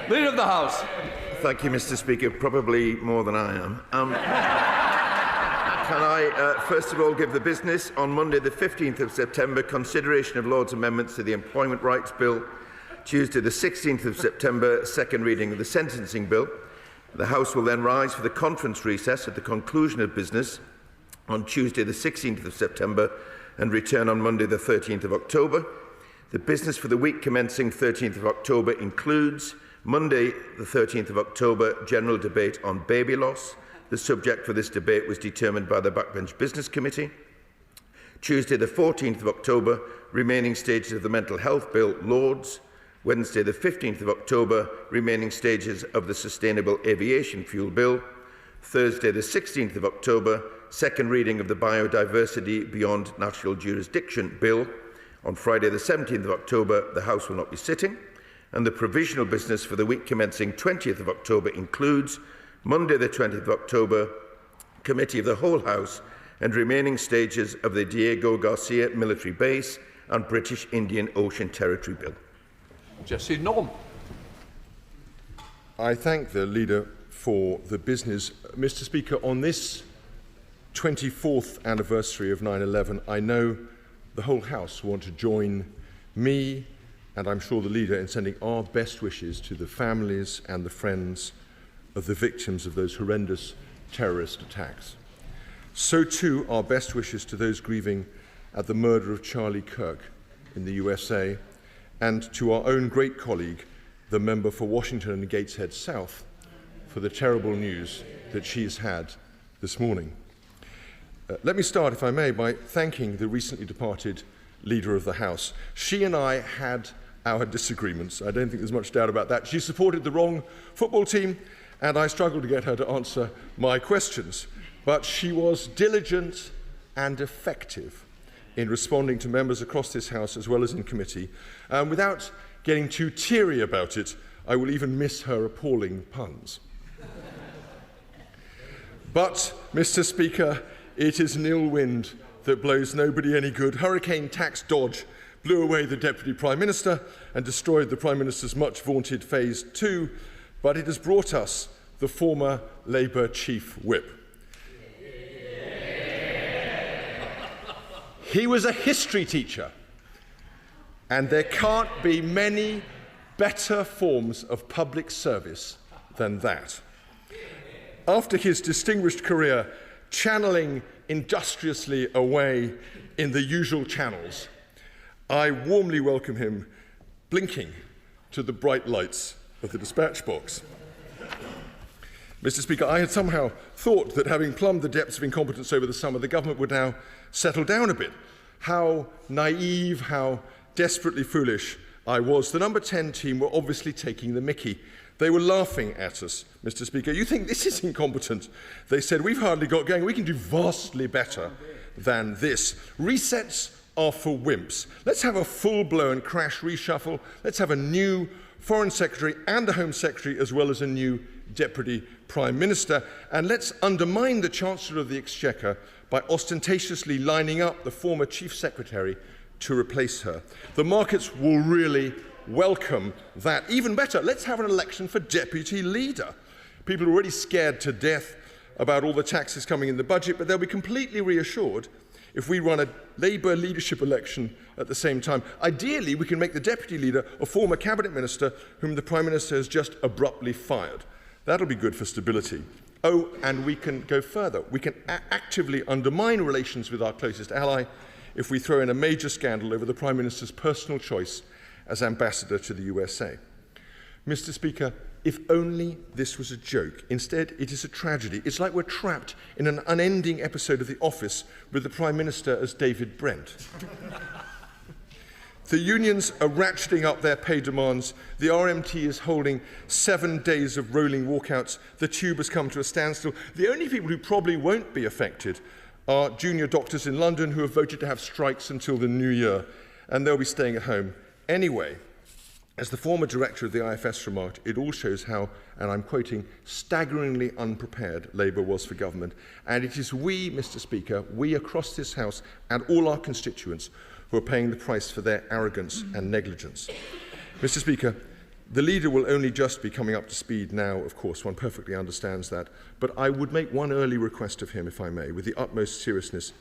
Leader of the House. Thank you, Mr. Speaker. Probably more than I am. Can I, first of all, give the business? On Monday, the 15th of September, consideration of Lord's amendments to the Employment Rights Bill. Tuesday, the 16th of September, second reading of the Sentencing Bill. The House will then rise for the conference recess at the conclusion of business on Tuesday, the 16th of September, and return on Monday, the 13th of October. The business for the week commencing 13th of October includes Monday, the 13th of October, general debate on baby loss. The subject for this debate was determined by the Backbench Business Committee. Tuesday, the 14th of October, remaining stages of the Mental Health Bill, Lords. Wednesday, the 15th of October, remaining stages of the Sustainable Aviation Fuel Bill. Thursday, the 16th of October, second reading of the Biodiversity Beyond Natural Jurisdiction Bill. On Friday, the 17th of October, the House will not be sitting. And the provisional business for the week commencing 20th of October includes Monday, the 20th of October, Committee of the Whole House and remaining stages of the Diego Garcia Military Base and British Indian Ocean Territory Bill. Jesse Norm. I thank the Leader for the business. Mr. Speaker, on this 24th anniversary of 9/11, I know the whole House want to join me and I'm sure the Leader in sending our best wishes to the families and the friends of the victims of those horrendous terrorist attacks. So too our best wishes to those grieving at the murder of Charlie Kirk in the USA and to our own great colleague, the member for Washington and Gateshead South, for the terrible news that she has had this morning. Let me start, if I may, by thanking the recently departed Leader of the House. She and I had our disagreements. I don't think there's much doubt about that. She supported the wrong football team, and I struggled to get her to answer my questions. But she was diligent and effective in responding to members across this House as well as in committee. Without getting too teary about it, I will even miss her appalling puns. But, Mr. Speaker, it is an ill wind that blows nobody any good. Hurricane Tax Dodge blew away the Deputy Prime Minister and destroyed the Prime Minister's much vaunted Phase 2, but it has brought us the former Labour Chief Whip. He was a history teacher, and there can't be many better forms of public service than that. After his distinguished career channeling industriously away in the usual channels, I warmly welcome him blinking to the bright lights of the dispatch box. Mr. Speaker, I had somehow thought that having plumbed the depths of incompetence over the summer, the government would now settle down a bit. How naive, how desperately foolish I was. The number 10 team were obviously taking the mickey. They were laughing at us, Mr. Speaker. You think this is incompetent? They said, we've hardly got going. We can do vastly better than this. Resets are for wimps. Let's have a full-blown crash reshuffle. Let's have a new Foreign Secretary and a Home Secretary as well as a new Deputy Prime Minister. And let's undermine the Chancellor of the Exchequer by ostentatiously lining up the former Chief Secretary to replace her. The markets will really welcome that. Even better, let's have an election for Deputy Leader. People are already scared to death about all the taxes coming in the budget, but they'll be completely reassured if we run a Labour leadership election at the same time. Ideally, we can make the Deputy Leader a former Cabinet Minister whom the Prime Minister has just abruptly fired. That'll be good for stability. Oh, and we can go further. We can actively undermine relations with our closest ally if we throw in a major scandal over the Prime Minister's personal choice as ambassador to the USA. Mr. Speaker, if only this was a joke. Instead, it is a tragedy. It's like we're trapped in an unending episode of The Office with the Prime Minister as David Brent. The unions are ratcheting up their pay demands. The RMT is holding 7 days of rolling walkouts. The tube has come to a standstill. The only people who probably won't be affected are junior doctors in London who have voted to have strikes until the new year, and they'll be staying at home anyway. As the former director of the IFS remarked, it all shows how, and I'm quoting, staggeringly unprepared Labour was for government. And it is we, Mr. Speaker, we across this House and all our constituents who are paying the price for their arrogance and negligence. Mr. Speaker, the leader will only just be coming up to speed now, of course, one perfectly understands that, but I would make one early request of him, if I may, with the utmost seriousness.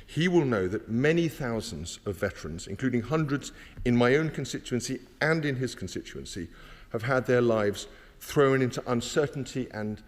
He will know that many thousands of veterans, including hundreds in my own constituency and in his constituency, have had their lives thrown into uncertainty and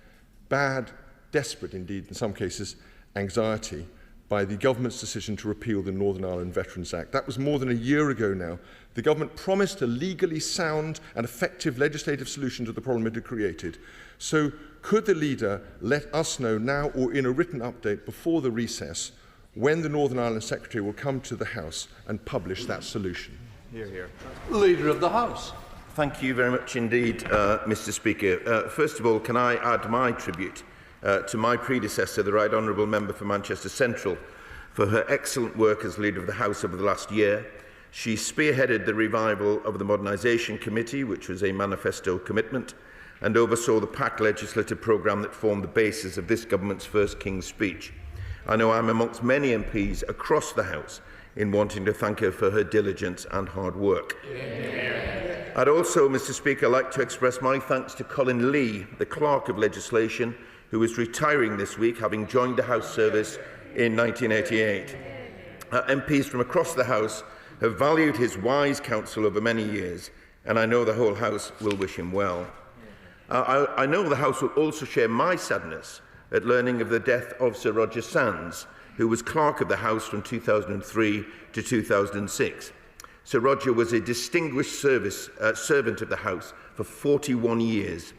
bad, desperate indeed in some cases, anxiety by the government's decision to repeal the Northern Ireland Veterans Act. That was more than a year ago now. The government promised a legally sound and effective legislative solution to the problem it had created. So could the leader let us know now or in a written update before the recess when the Northern Ireland Secretary will come to the House and publish that solution? Hear, hear. Leader of the House. Thank you very much indeed, Mr. Speaker. First of all, can I add my tribute to my predecessor, the Right Honourable Member for Manchester Central, for her excellent work as Leader of the House over the last year. She spearheaded the revival of the Modernisation Committee, which was a manifesto commitment, and oversaw the PAC legislative programme that formed the basis of this government's first King's Speech. I know I'm amongst many MPs across the House in wanting to thank her for her diligence and hard work. Yeah. I'd also, Mr. Speaker, like to express my thanks to Colin Lee, the Clerk of Legislation, who is retiring this week, having joined the House service in 1988. MPs from across the House have valued his wise counsel over many years, and I know the whole House will wish him well. I know the House will also share my sadness at learning of the death of Sir Roger Sands, who was Clerk of the House from 2003 to 2006. Sir Roger was a distinguished servant of the House for 41 years,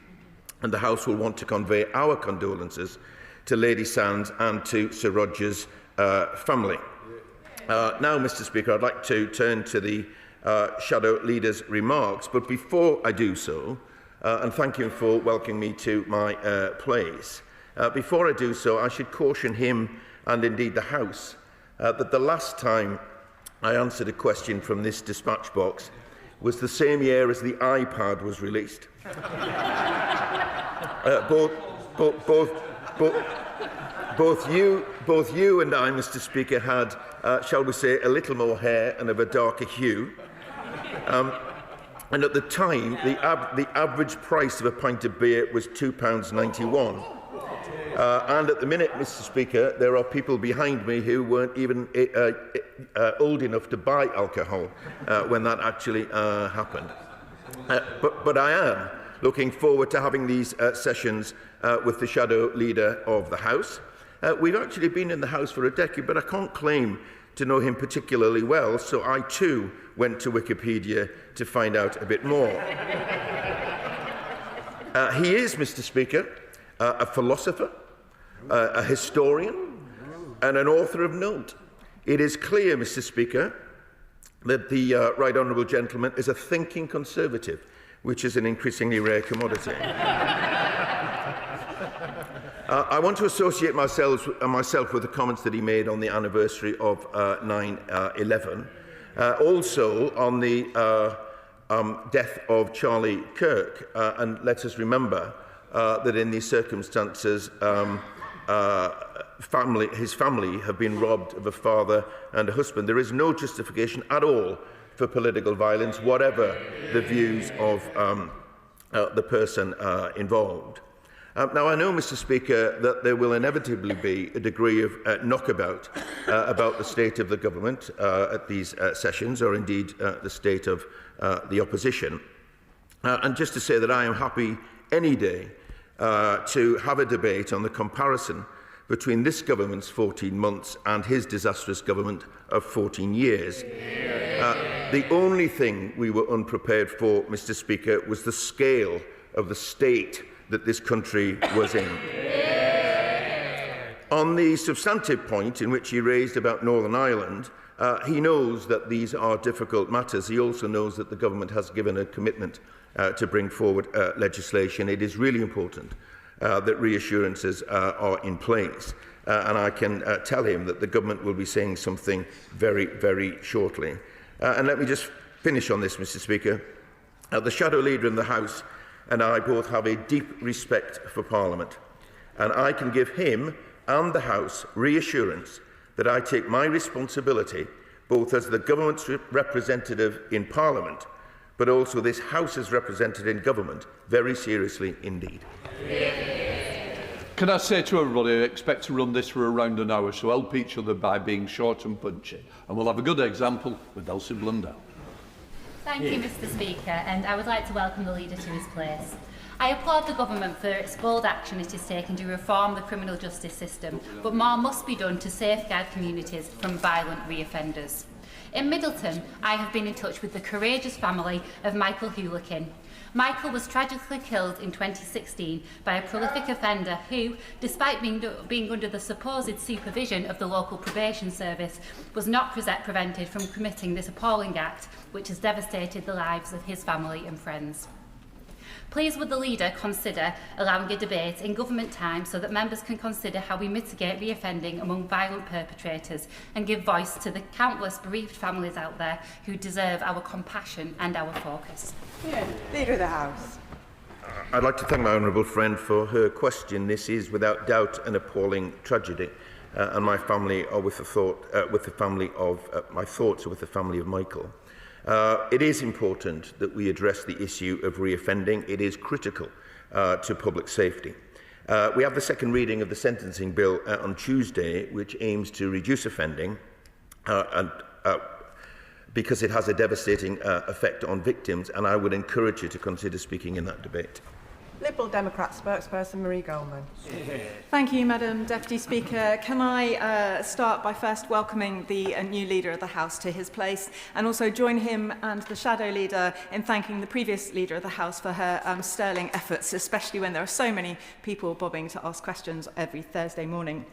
and the House will want to convey our condolences to Lady Sands and to Sir Roger's family. Now, Mr. Speaker, I'd like to turn to the Shadow Leader's remarks, but before I do so, and thank you for welcoming me to my place, before I do so, I should caution him and indeed the House that the last time I answered a question from this dispatch box was the same year as the iPad was released. Both you and I, Mr. Speaker, had, shall we say, a little more hair and of a darker hue. And at the time, the average price of a pint of beer was £2.91. And at the minute, Mr. Speaker, there are people behind me who weren't even old enough to buy alcohol when that actually happened. But I am looking forward to having these sessions with the Shadow Leader of the House. We've actually been in the House for a decade, but I can't claim to know him particularly well, so I too went to Wikipedia to find out a bit more. He is, Mr. Speaker, a philosopher, a historian, and an author of note. It is clear, Mr. Speaker, that the Right Honourable Gentleman is a thinking Conservative, which is an increasingly rare commodity. I want to associate myself with the comments that he made on the anniversary of 9/11, also on the death of Charlie Kirk, and let us remember that in these circumstances, his family have been robbed of a father and a husband. There is no justification at all for political violence, whatever the views of the person involved. Now, I know, Mr. Speaker, that there will inevitably be a degree of knockabout about the state of the government at these sessions, or indeed the state of the opposition. And just to say that I am happy any day to have a debate on the comparison between this government's 14 months and his disastrous government of 14 years. The only thing we were unprepared for, Mr. Speaker, was the scale of the state that this country was in. On the substantive point in which he raised about Northern Ireland, He knows that these are difficult matters. He also knows that the government has given a commitment to bring forward legislation. It is really important that reassurances are in place. And I can tell him that the government will be saying something very, very shortly. And let me just finish on this, Mr. Speaker. The Shadow Leader in the House and I both have a deep respect for Parliament. And I can give him and the House reassurance that I take my responsibility, both as the government's representative in Parliament, but also this House's representative in government, very seriously indeed. Can I say to everybody, I expect to run this for around an hour, so help each other by being short and punchy. And we'll have a good example with Elsie Blundell. Thank you, Mr. Speaker, and I would like to welcome the Leader to his place. I applaud the Government for its bold action it is taking to reform the criminal justice system, but more must be done to safeguard communities from violent reoffenders. In Middleton, I have been in touch with the courageous family of Michael Houlihan. Michael was tragically killed in 2016 by a prolific offender who, despite being under the supposed supervision of the local probation service, was not prevented from committing this appalling act which has devastated the lives of his family and friends. Please would the Leader consider allowing a debate in government time so that members can consider how we mitigate reoffending among violent perpetrators and give voice to the countless bereaved families out there who deserve our compassion and our focus. Leader of the House. I'd like to thank my honourable friend for her question. This is without doubt an appalling tragedy, and my family are my thoughts are with the family of Michael. It is important that we address the issue of reoffending. It is critical to public safety. We have the second reading of the sentencing bill on Tuesday, which aims to reduce offending because it has a devastating effect on victims, and I would encourage you to consider speaking in that debate. Liberal Democrat spokesperson Marie Goldman. Thank you, Madam Deputy Speaker. Can I start by first welcoming the new Leader of the House to his place, and also join him and the Shadow Leader in thanking the previous Leader of the House for her sterling efforts, especially when there are so many people bobbing to ask questions every Thursday morning.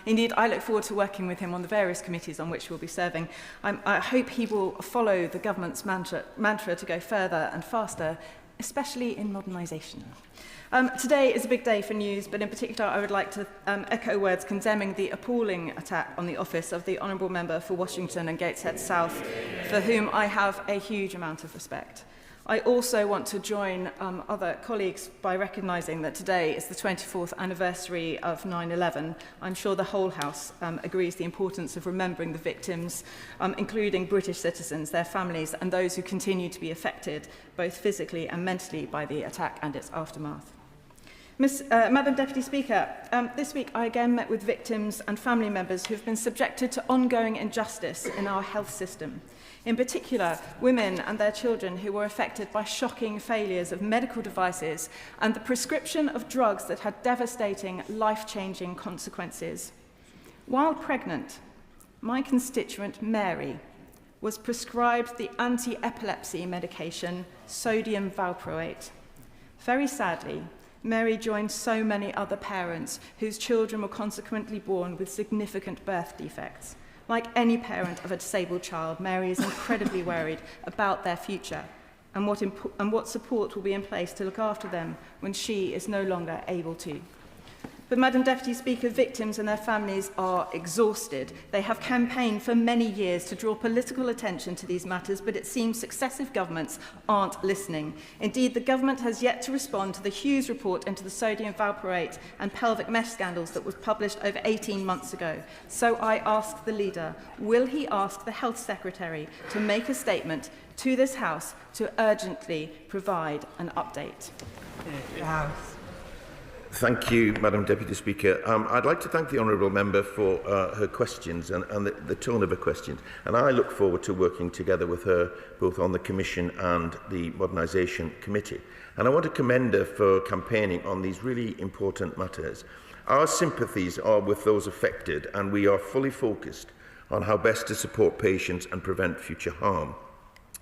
Indeed, I look forward to working with him on the various committees on which we'll be serving. I hope he will follow the government's mantra to go further and faster, especially in modernisation. Today is a big day for news, but in particular I would like to echo words condemning the appalling attack on the office of the Honourable Member for Washington and Gateshead South, for whom I have a huge amount of respect. I also want to join other colleagues by recognising that today is the 24th anniversary of 9/11. I'm sure the whole House agrees the importance of remembering the victims, including British citizens, their families, and those who continue to be affected, both physically and mentally, by the attack and its aftermath. Madam Deputy Speaker, this week I again met with victims and family members who have been subjected to ongoing injustice in our health system. In particular, women and their children who were affected by shocking failures of medical devices and the prescription of drugs that had devastating, life-changing consequences. While pregnant, my constituent Mary was prescribed the anti-epilepsy medication sodium valproate. Very sadly, Mary joined so many other parents whose children were consequently born with significant birth defects. Like any parent of a disabled child, Mary is incredibly worried about their future and what support will be in place to look after them when she is no longer able to. But, Madam Deputy Speaker, victims and their families are exhausted. They have campaigned for many years to draw political attention to these matters, but it seems successive governments aren't listening. Indeed, the government has yet to respond to the Hughes report into the sodium valproate and pelvic mesh scandals that was published over 18 months ago. So I ask the Leader, will he ask the Health Secretary to make a statement to this House to urgently provide an update? House. Thank you, Madam Deputy Speaker. I'd like to thank the Honourable Member for her questions and the tone of her questions. And I look forward to working together with her both on the Commission and the Modernisation Committee. And I want to commend her for campaigning on these really important matters. Our sympathies are with those affected, and we are fully focused on how best to support patients and prevent future harm.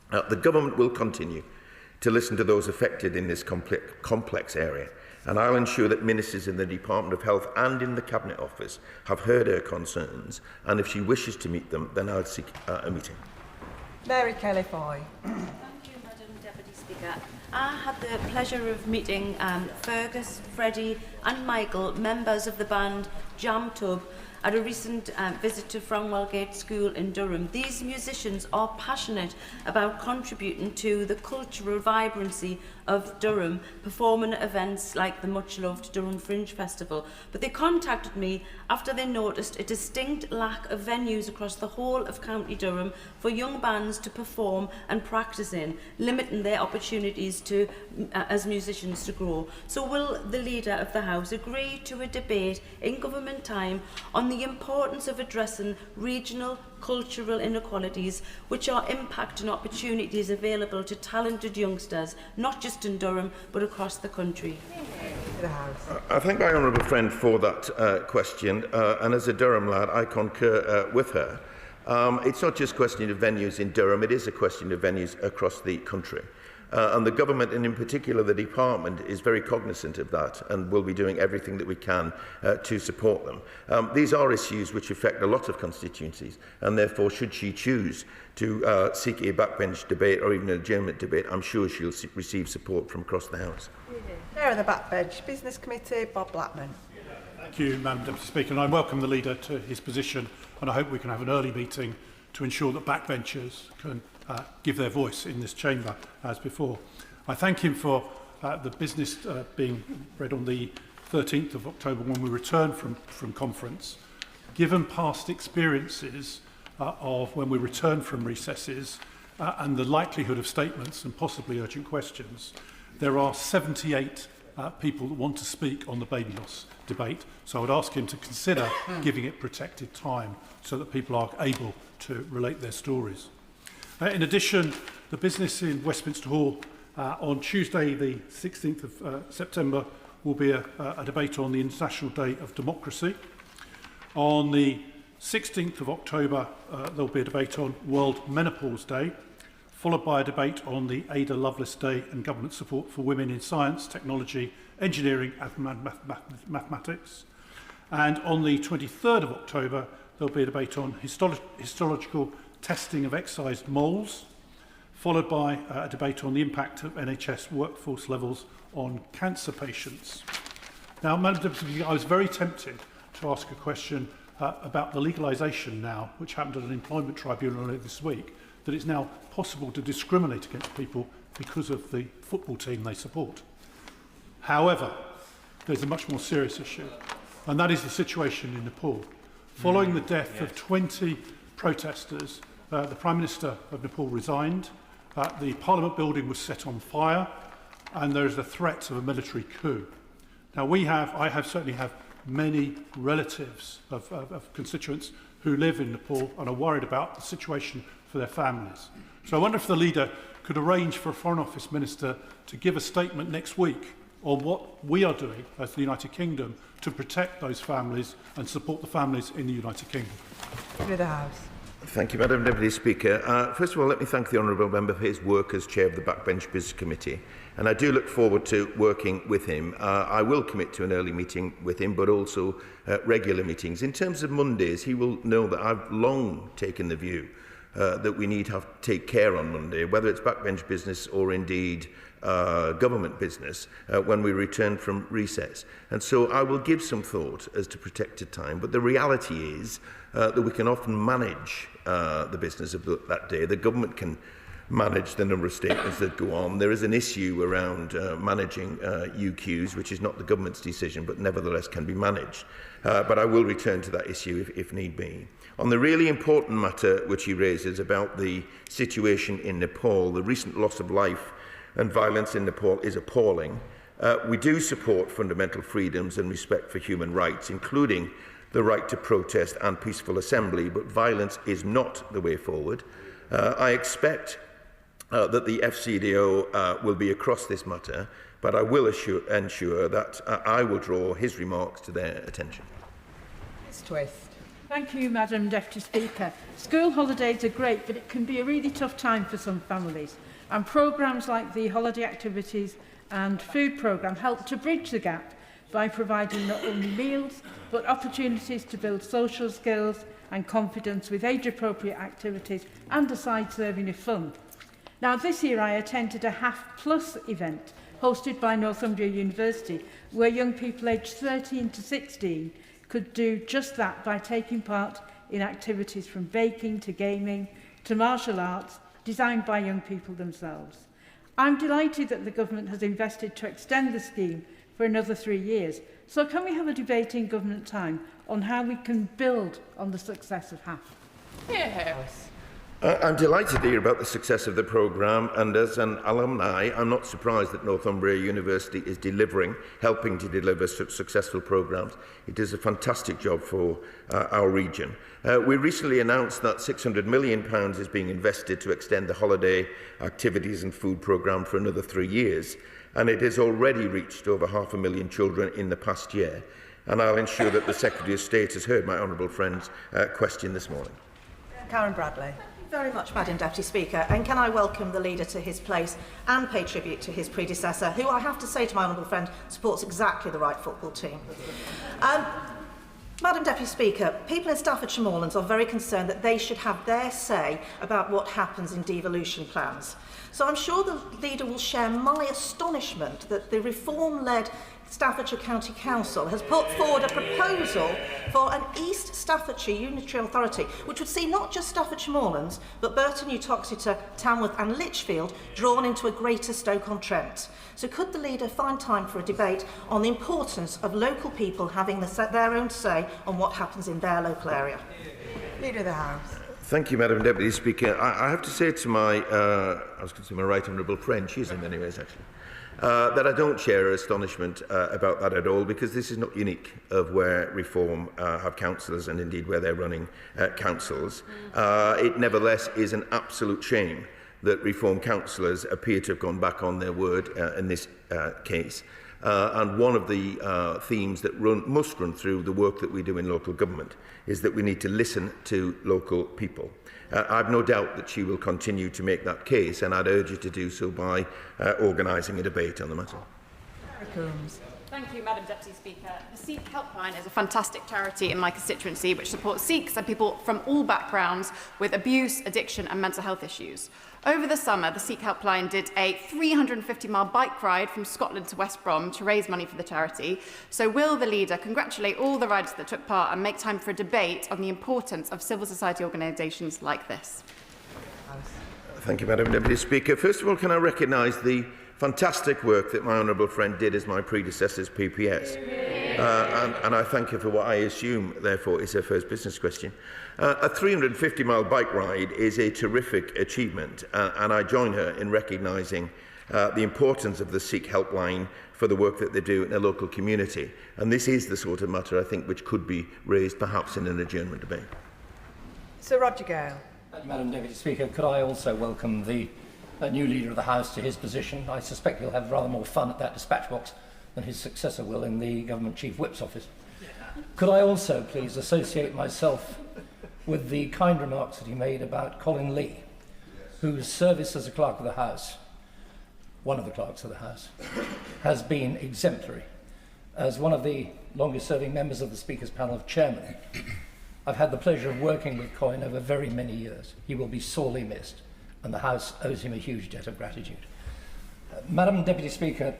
The Government will continue to listen to those affected in this complex area. and I'll ensure that ministers in the Department of Health and in the Cabinet Office have heard her concerns, and if she wishes to meet them, then I'll seek a meeting. Mary Kelly-Foy. Thank you, Madam Deputy Speaker. I had the pleasure of meeting Fergus, Freddie and Michael, members of the band Jam Tub, at a recent visit to Framwellgate School in Durham. These musicians are passionate about contributing to the cultural vibrancy of Durham, performing at events like the much-loved Durham Fringe Festival. But they contacted me after they noticed a distinct lack of venues across the whole of County Durham for young bands to perform and practice in, limiting their opportunities to, as musicians to grow. So will the Leader of the House agree to a debate in government time on the importance of addressing regional cultural inequalities which are impacting opportunities available to talented youngsters, not just in Durham but across the country? I thank my honourable friend for that question, and as a Durham lad I concur with her. It's not just a question of venues in Durham, it is a question of venues across the country. And the government, and in particular the department, is very cognizant of that and will be doing everything that we can to support them. These are issues which affect a lot of constituencies, and therefore should she choose to seek a backbench debate or even an adjournment debate, I'm sure she'll receive support from across the House. Chair of the Backbench Business Committee, Bob Blackman. Thank you, Madam Deputy Speaker, and I welcome the Leader to his position, and I hope we can have an early meeting to ensure that backbenchers can give their voice in this chamber as before. I thank him for the business being read on the 13th of October when we return from conference. Given past experiences of when we return from recesses and the likelihood of statements and possibly urgent questions, there are 78 people that want to speak on the baby loss debate. So I would ask him to consider giving it protected time so that people are able to relate their stories. In addition, the business in Westminster Hall on Tuesday, the 16th of September, will be a debate on the International Day of Democracy. On the 16th of October, there will be a debate on World Menopause Day, followed by a debate on the Ada Lovelace Day and government support for women in science, technology, engineering and mathematics. And on the 23rd of October, there will be a debate on histological testing of excised moles, followed by a debate on the impact of NHS workforce levels on cancer patients. Now, Madam Deputy, I was very tempted to ask a question about the legalisation now, which happened at an employment tribunal earlier this week, that it's now possible to discriminate against people because of the football team they support. However, there's a much more serious issue, and that is the situation in Nepal. Following the death of 20 protesters, the Prime Minister of Nepal resigned, the Parliament building was set on fire, and there is the threat of a military coup. Now, I certainly have many relatives of constituents who live in Nepal and are worried about the situation for their families. So I wonder if the Leader could arrange for a Foreign Office Minister to give a statement next week on what we are doing as the United Kingdom to protect those families and support the families in the United Kingdom. Through the House. Thank you, Madam Deputy Speaker. First of all, let me thank the Honourable Member for his work as Chair of the Backbench Business Committee, and I do look forward to working with him. I will commit to an early meeting with him, but also regular meetings. In terms of Mondays, he will know that I've long taken the view that we need to take care on Monday, whether it's backbench business or indeed government business, when we return from recess. And so I will give some thought as to protected time, but the reality is that we can often manage the business of that day. The government can manage the number of statements that go on. There is an issue around managing UQs, which is not the government's decision, but nevertheless can be managed. But I will return to that issue if need be. On the really important matter which he raises about the situation in Nepal, the recent loss of life and violence in Nepal is appalling. We do support fundamental freedoms and respect for human rights, including the right to protest and peaceful assembly, but violence is not the way forward. I expect that the FCDO will be across this matter, but I will ensure that I will draw his remarks to their attention. Ms Twist. Thank you, Madam Deputy Speaker. School holidays are great, but it can be a really tough time for some families. And programmes like the holiday activities and food programme help to bridge the gap by providing not only meals but opportunities to build social skills and confidence with age-appropriate activities and a side-serving of fun. Now, this year I attended a half-plus event hosted by Northumbria University, where young people aged 13 to 16 could do just that by taking part in activities from baking to gaming to martial arts designed by young people themselves. I'm delighted that the government has invested to extend the scheme for another 3 years. So can we have a debate in government time on how we can build on the success of HAF? Yes. I'm delighted to hear about the success of the programme, and as an alumni, I'm not surprised that Northumbria University is helping to deliver such successful programmes. It does a fantastic job for our region. We recently announced that £600 million is being invested to extend the holiday activities and food programme for another 3 years, and it has already reached over 500,000 children in the past year. And I'll ensure that the Secretary of State has heard my honourable friend's question this morning. Karen Bradley. Very much, Madam Deputy Speaker, and can I welcome the leader to his place and pay tribute to his predecessor, who I have to say to my honourable friend supports exactly the right football team. Madam Deputy Speaker, people in Staffordshire Moorlands are very concerned that they should have their say about what happens in devolution plans. So I'm sure the leader will share my astonishment that the reform-led Staffordshire County Council has put forward a proposal for an East Staffordshire Unitary Authority, which would see not just Staffordshire Moorlands, but Burton, Uttoxeter, Tamworth and Lichfield drawn into a greater Stoke-on-Trent. So could the leader find time for a debate on the importance of local people having their own say on what happens in their local area? Leader of the House. Thank you, Madam Deputy Speaker. I have to say to my, I was going to say my right honourable friend, she's in many ways actually, that I don't share her astonishment about that at all, because this is not unique of where Reform have councillors and indeed where they're running councils. It nevertheless is an absolute shame that Reform councillors appear to have gone back on their word in this case. And one of the themes that must run through the work that we do in local government is that we need to listen to local people. I've no doubt that she will continue to make that case, and I'd urge her to do so by organising a debate on the matter. Thank you, Madam Deputy Speaker. The Sikh Helpline is a fantastic charity in my constituency which supports Sikhs and people from all backgrounds with abuse, addiction and mental health issues. Over the summer, the Sikh Helpline did a 350-mile bike ride from Scotland to West Brom to raise money for the charity. So will the leader congratulate all the riders that took part and make time for a debate on the importance of civil society organisations like this? Thank you, Madam Deputy Speaker. First of all, can I recognise the fantastic work that my honourable friend did as my predecessor's PPS. And I thank her for what I assume, therefore, is her first business question. A 350-mile bike ride is a terrific achievement, and I join her in recognising the importance of the Sikh Helpline for the work that they do in their local community. And this is the sort of matter, I think, which could be raised perhaps in an adjournment debate. Sir Roger Gale. Madam Deputy Speaker, could I also welcome the new Leader of the House to his position. I suspect he'll have rather more fun at that dispatch box than his successor will in the Government Chief Whip's office. Could I also please associate myself with the kind remarks that he made about Colin Lee, whose service as a clerk of the House, one of the clerks of the House, has been exemplary. As one of the longest serving members of the Speaker's panel of chairmen, I've had the pleasure of working with Colin over very many years. He will be sorely missed, and the House owes him a huge debt of gratitude. Madam Deputy Speaker,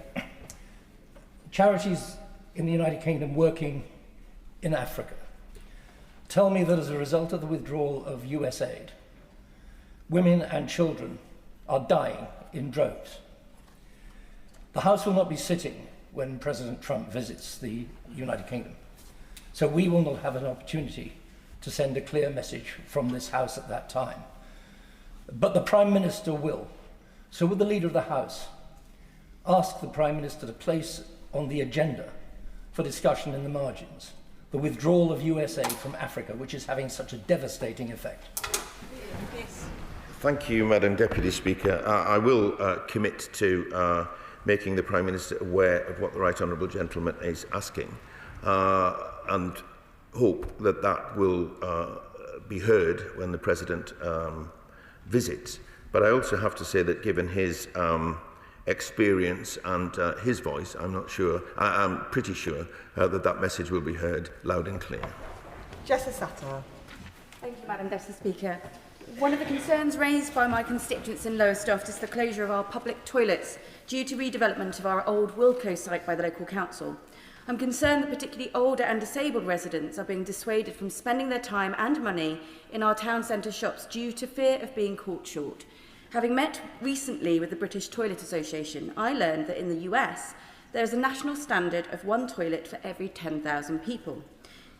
charities in the United Kingdom working in Africa tell me that as a result of the withdrawal of US aid, women and children are dying in droves. The House will not be sitting when President Trump visits the United Kingdom, so we will not have an opportunity to send a clear message from this House at that time. But the Prime Minister will. So would the Leader of the House ask the Prime Minister to place on the agenda for discussion in the margins the withdrawal of US aid from Africa, which is having such a devastating effect? Thank you, Madam Deputy Speaker. I will commit to making the Prime Minister aware of what the Right Honourable Gentleman is asking, and hope that that will be heard when the President visits. But I also have to say that given his experience and his voice, I'm not sure, I'm pretty sure that message will be heard loud and clear. Jessica Satter. Thank you, Madam Deputy Speaker. One of the concerns raised by my constituents in Lowestoft is the closure of our public toilets due to redevelopment of our old Wilco site by the local council. I'm concerned that particularly older and disabled residents are being dissuaded from spending their time and money in our town centre shops due to fear of being caught short. Having met recently with the British Toilet Association, I learned that in the US, there is a national standard of one toilet for every 10,000 people.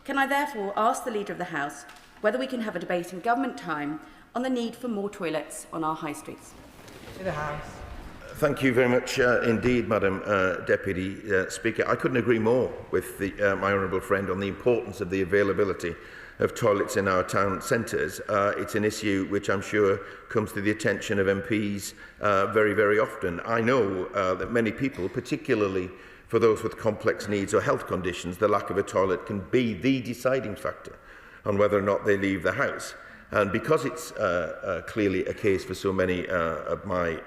Can I therefore ask the Leader of the House whether we can have a debate in government time on the need for more toilets on our high streets? To the House. Thank you very much indeed, Madam Deputy Speaker. I couldn't agree more with my honourable friend on the importance of the availability of toilets in our town centres. It's an issue which I'm sure comes to the attention of MPs very, very often. I know that many people, particularly for those with complex needs or health conditions, the lack of a toilet can be the deciding factor on whether or not they leave the house. And because it's clearly a case for so many of my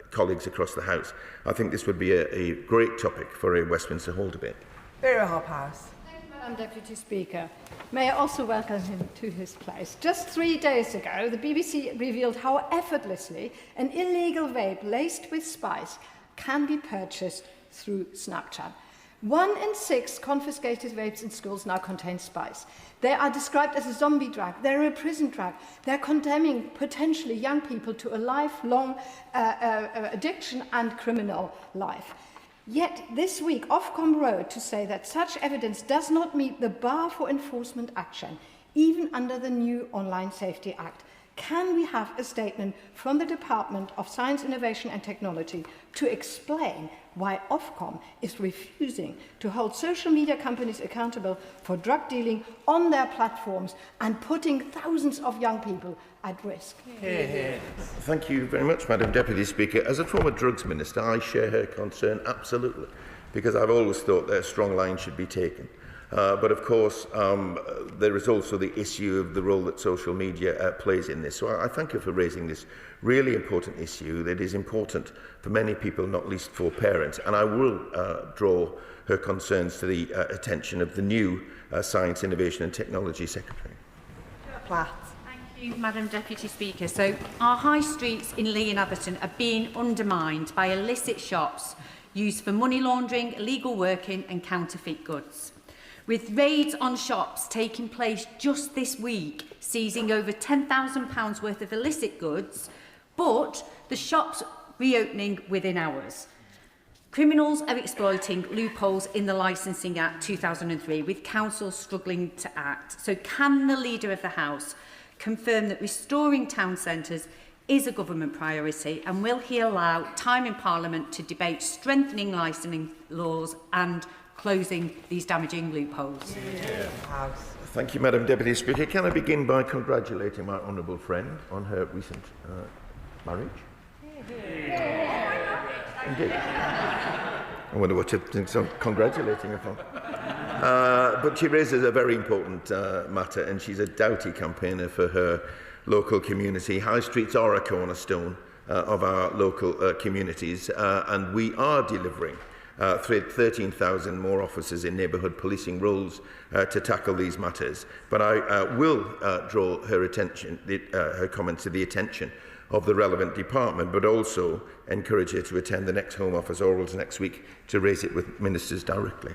colleagues across the House, I think this would be a great topic for a Westminster Hall debate. Vera Hophouse. Thank you, Madam Deputy Speaker. May I also welcome him to his place. Just 3 days ago, the BBC revealed how effortlessly an illegal vape laced with spice can be purchased through Snapchat. 1 in 6 confiscated vapes in schools now contain spice. They are described as a zombie drug. They're a prison drug. They're condemning potentially young people to a lifelong addiction and criminal life. Yet this week, Ofcom wrote to say that such evidence does not meet the bar for enforcement action, even under the new Online Safety Act. Can we have a statement from the Department of Science, Innovation and Technology to explain why Ofcom is refusing to hold social media companies accountable for drug dealing on their platforms and putting thousands of young people at risk? Thank you very much, Madam Deputy Speaker. As a former drugs minister, I share her concern absolutely, because I've always thought that a strong line should be taken. But of course, there is also the issue of the role that social media plays in this. So I thank you for raising this really important issue that is important for many people, not least for parents. And I will draw her concerns to the attention of the new Science, Innovation and Technology Secretary. Platt. Thank you, Madam Deputy Speaker. So our high streets in Lee and Atherton are being undermined by illicit shops used for money laundering, illegal working and counterfeit goods. With raids on shops taking place just this week, seizing over £10,000 worth of illicit goods, but the shops reopening within hours. Criminals are exploiting loopholes in the Licensing Act 2003, with councils struggling to act. So can the Leader of the House confirm that restoring town centres is a government priority, and will he allow time in Parliament to debate strengthening licensing laws and closing these damaging loopholes? Thank you, Madam Deputy Speaker. Can I begin by congratulating my honourable friend on her recent marriage? Indeed. I wonder what you think I'm congratulating her for. But she raises a very important matter, and she's a doughty campaigner for her local community. High streets are a cornerstone of our local communities, and we are delivering 13,000 more officers in neighbourhood policing roles to tackle these matters. But I will draw her attention, her comments to the attention of the relevant department, but also encourage her to attend the next Home Office orals next week to raise it with ministers directly.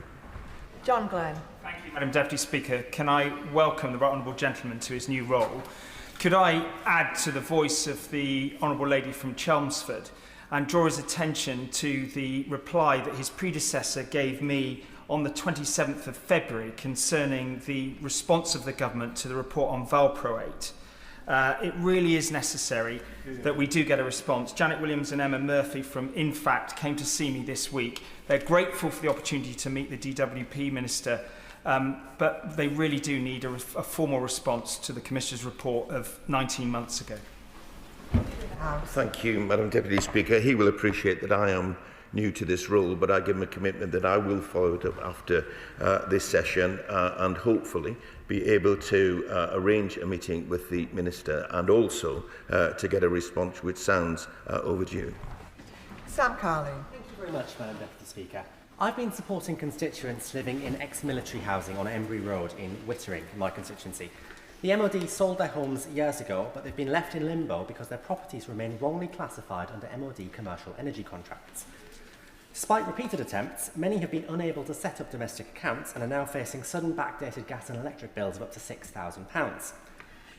John Glenn. Thank you, Madam Deputy Speaker. Can I welcome the Right Honourable Gentleman to his new role? Could I add to the voice of the Honourable Lady from Chelmsford and draw his attention to the reply that his predecessor gave me on the 27th of February concerning the response of the government to the report on valproate. It really is necessary that we do get a response. Janet Williams and Emma Murphy from InFact came to see me this week. They're grateful for the opportunity to meet the DWP Minister, but they really do need a formal response to the Commissioner's report of 19 months ago. Thank you, Madam Deputy Speaker. He will appreciate that I am new to this role, but I give him a commitment that I will follow it up after this session and hopefully be able to arrange a meeting with the Minister and also to get a response which sounds overdue. Sam Carling. Thank you very much, Madam Deputy Speaker. I've been supporting constituents living in ex-military housing on Embry Road in Wittering, my constituency. The MOD sold their homes years ago, but they've been left in limbo because their properties remain wrongly classified under MOD commercial energy contracts. Despite repeated attempts, many have been unable to set up domestic accounts and are now facing sudden backdated gas and electric bills of up to £6,000.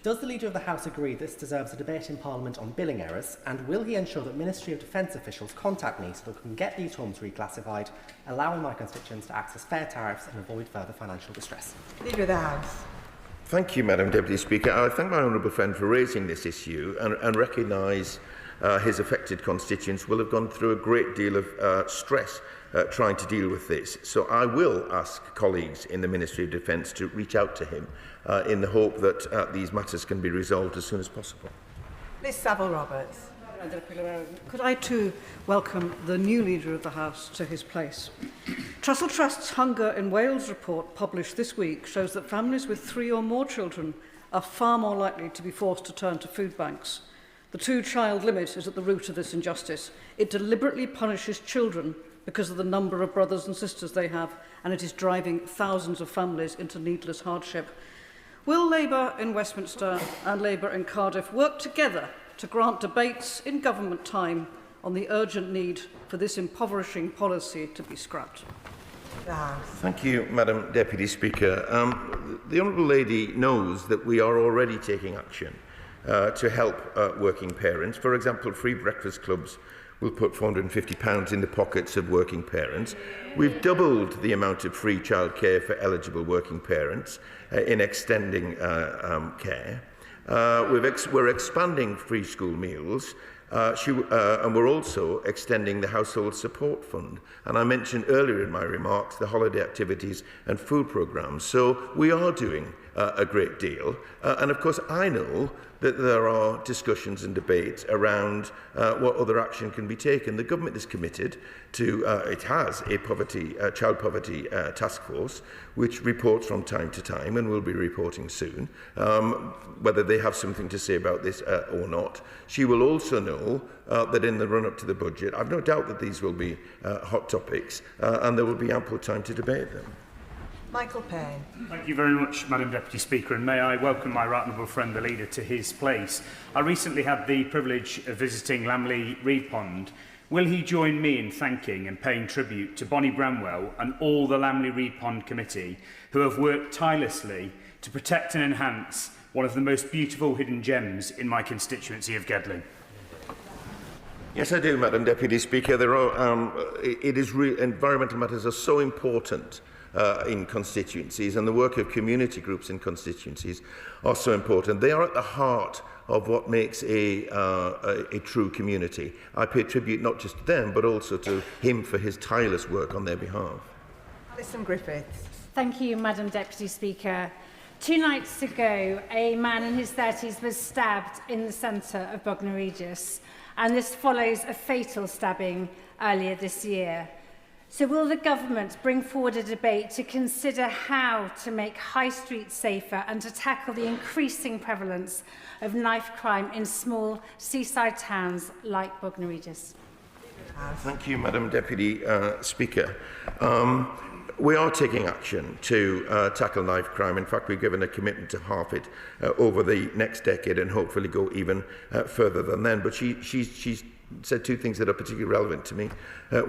Does the Leader of the House agree this deserves a debate in Parliament on billing errors, and will he ensure that Ministry of Defence officials contact me so that we can get these homes reclassified, allowing my constituents to access fair tariffs and avoid further financial distress? Leader of the House. Thank you, Madam Deputy Speaker. I thank my honourable friend for raising this issue and recognise his affected constituents will have gone through a great deal of stress trying to deal with this. So I will ask colleagues in the Ministry of Defence to reach out to him in the hope that these matters can be resolved as soon as possible. Liz Saville-Roberts. Could I too welcome the new Leader of the House to his place? Trussell Trust's Hunger in Wales report published this week shows that families with 3 or more children are far more likely to be forced to turn to food banks. The 2-child limit is at the root of this injustice. It deliberately punishes children because of the number of brothers and sisters they have, and it is driving thousands of families into needless hardship. Will Labour in Westminster and Labour in Cardiff work together to grant debates in government time on the urgent need for this impoverishing policy to be scrapped? Thank you, Madam Deputy Speaker. The Honourable Lady knows that we are already taking action to help working parents. For example, free breakfast clubs will put £450 in the pockets of working parents. We've doubled the amount of free childcare for eligible working parents in extending care. We're expanding free school meals, and we're also extending the Household Support Fund. And I mentioned earlier in my remarks the holiday activities and food programmes. So we are doing a great deal. And of course, I know that there are discussions and debates around what other action can be taken. The government is committed to, it has a child poverty task force, which reports from time to time and will be reporting soon, whether they have something to say about this or not. She will also know that in the run-up to the budget, I've no doubt that these will be hot topics, and there will be ample time to debate them. Michael Payne. Thank you very much, Madam Deputy Speaker, and may I welcome my right honourable friend, the Leader, to his place. I recently had the privilege of visiting Lamley Reed Pond. Will he join me in thanking and paying tribute to Bonnie Bramwell and all the Lamley Reed Pond Committee who have worked tirelessly to protect and enhance one of the most beautiful hidden gems in my constituency of Gedling? Yes, I do, Madam Deputy Speaker. Environmental matters are so important in constituencies, and the work of community groups in constituencies are so important. They are at the heart of what makes a true community. I pay tribute not just to them, but also to him for his tireless work on their behalf. Alison Griffiths. Thank you, Madam Deputy Speaker. 2 nights ago, a man in his 30s was stabbed in the centre of Bognor Regis, and this follows a fatal stabbing earlier this year. So will the government bring forward a debate to consider how to make high streets safer and to tackle the increasing prevalence of knife crime in small seaside towns like Bognor Regis? Thank you, Madam Deputy Speaker. We are taking action to tackle knife crime. In fact, we've given a commitment to halve it over the next decade and hopefully go even further than then. But she's said 2 things that are particularly relevant to me.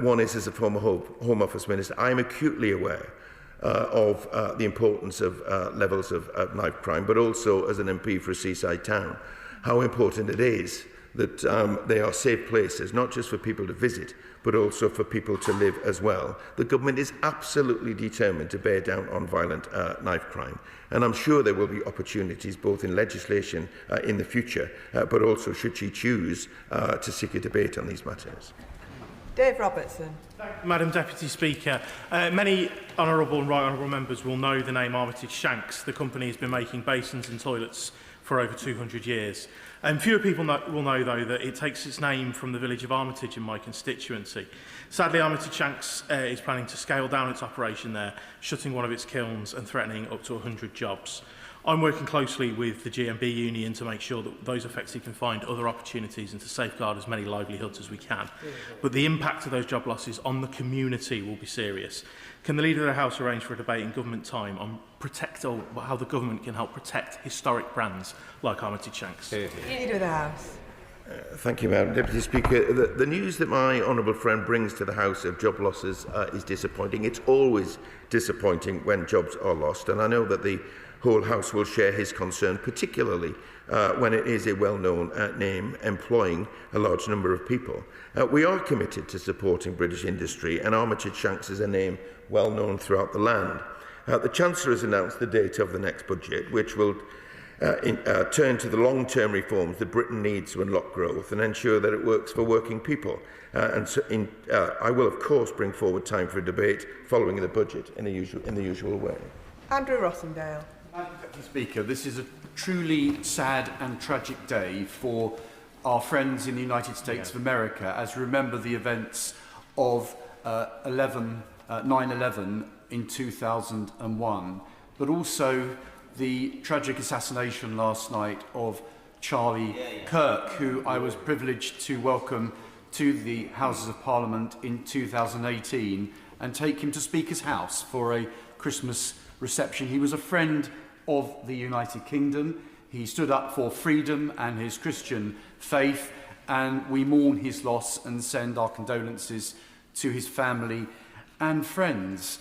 One is, as a former Home Office Minister, I am acutely aware of the importance of levels of knife crime, but also as an MP for a seaside town, how important it is that they are safe places, not just for people to visit, but also for people to live as well. The government is absolutely determined to bear down on violent knife crime. And I'm sure there will be opportunities both in legislation in the future, but also should she choose to seek a debate on these matters. Dave Robertson. Madam Deputy Speaker, many honourable and right honourable members will know the name Armitage Shanks. The company has been making basins and toilets for over 200 years. Fewer people will know, though, that it takes its name from the village of Armitage in my constituency. Sadly, Armitage Shanks is planning to scale down its operation there, shutting one of its kilns and threatening up to 100 jobs. I'm working closely with the GMB union to make sure that those affected can find other opportunities and to safeguard as many livelihoods as we can. But the impact of those job losses on the community will be serious. Can the Leader of the House arrange for a debate in government time on how the government can help protect historic brands like Armitage Shanks? Leader of the House. Thank you, Madam Deputy Speaker. The news that my honourable friend brings to the House of job losses is disappointing. It's always disappointing when jobs are lost, and I know that the whole House will share his concern, particularly when it is a well-known name employing a large number of people. We are committed to supporting British industry, and Armitage Shanks is a name well known throughout the land. The Chancellor has announced the date of the next budget, which will turn to the long-term reforms that Britain needs to unlock growth and ensure that it works for working people. I will, of course, bring forward time for a debate following the budget in the usual way. Andrew Rossendale. Madam Deputy Speaker, this is a truly sad and tragic day for our friends in the United States of America as we remember the events of 9/11 in 2001, but also the tragic assassination last night of Charlie Kirk, who I was privileged to welcome to the Houses of Parliament in 2018 and take him to Speaker's House for a Christmas reception. He was a friend of the United Kingdom. He stood up for freedom and his Christian faith, and we mourn his loss and send our condolences to his family and friends.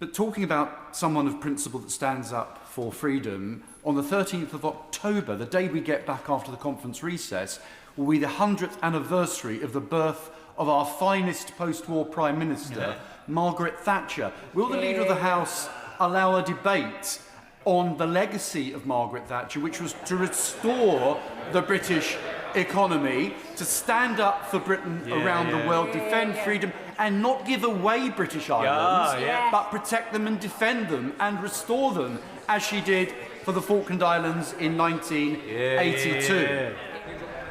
But talking about someone of principle that stands up for freedom, on the 13th of October, the day we get back after the conference recess, will be the 100th anniversary of the birth of our finest post-war Prime Minister, Margaret Thatcher. Will the Leader of the House allow a debate on the legacy of Margaret Thatcher, which was to restore the British economy, to stand up for Britain around the world, defend freedom, and not give away British islands, but protect them and defend them and restore them, as she did for the Falkland Islands in 1982.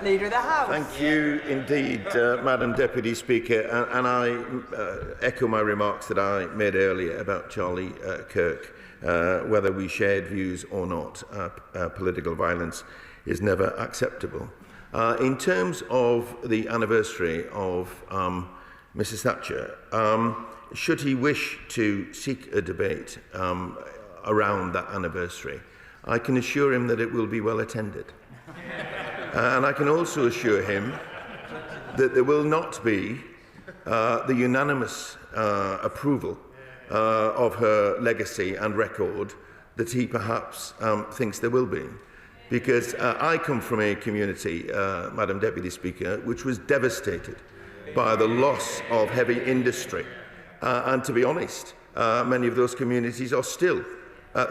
Leader of the House. Thank you indeed, Madam Deputy Speaker, and I echo my remarks that I made earlier about Charlie Kirk. Whether we shared views or not, political violence is never acceptable. In terms of the anniversary of Mrs Thatcher, should he wish to seek a debate around that anniversary, I can assure him that it will be well attended. And I can also assure him that there will not be the unanimous approval of her legacy and record that he perhaps thinks there will be. Because I come from a community, Madam Deputy Speaker, which was devastated by the loss of heavy industry. And to be honest, many of those communities are still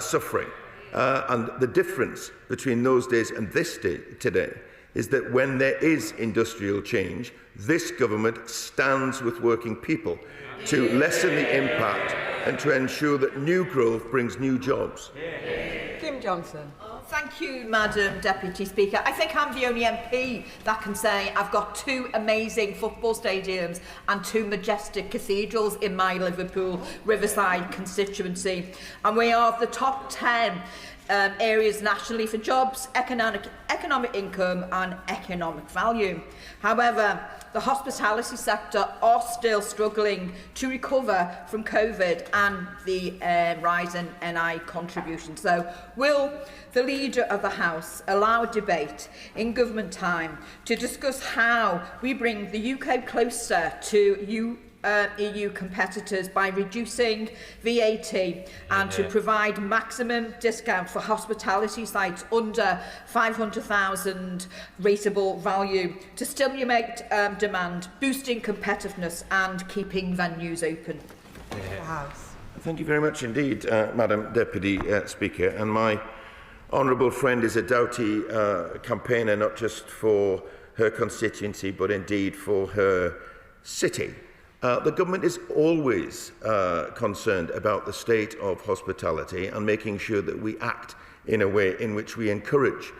suffering. And the difference between those days and this day today is that when there is industrial change, this government stands with working people to lessen the impact and to ensure that new growth brings new jobs. Kim Johnson. Thank you, Madam Deputy Speaker. I think I'm the only MP that can say I've got 2 amazing football stadiums and 2 majestic cathedrals in my Liverpool Riverside constituency. And we are the top 10 areas nationally for jobs, economic income and economic value. However, the hospitality sector are still struggling to recover from COVID and the rise in NI contribution. So will the Leader of the House allow a debate in government time to discuss how we bring the UK closer to EU competitors by reducing VAT and to provide maximum discount for hospitality sites under 500,000 rateable value to stimulate demand, boosting competitiveness and keeping venues open? Thank you very much indeed, Madam Deputy Speaker. And my honourable friend is a doughty campaigner, not just for her constituency, but indeed for her city. The government is always concerned about the state of hospitality and making sure that we act in a way in which we encourage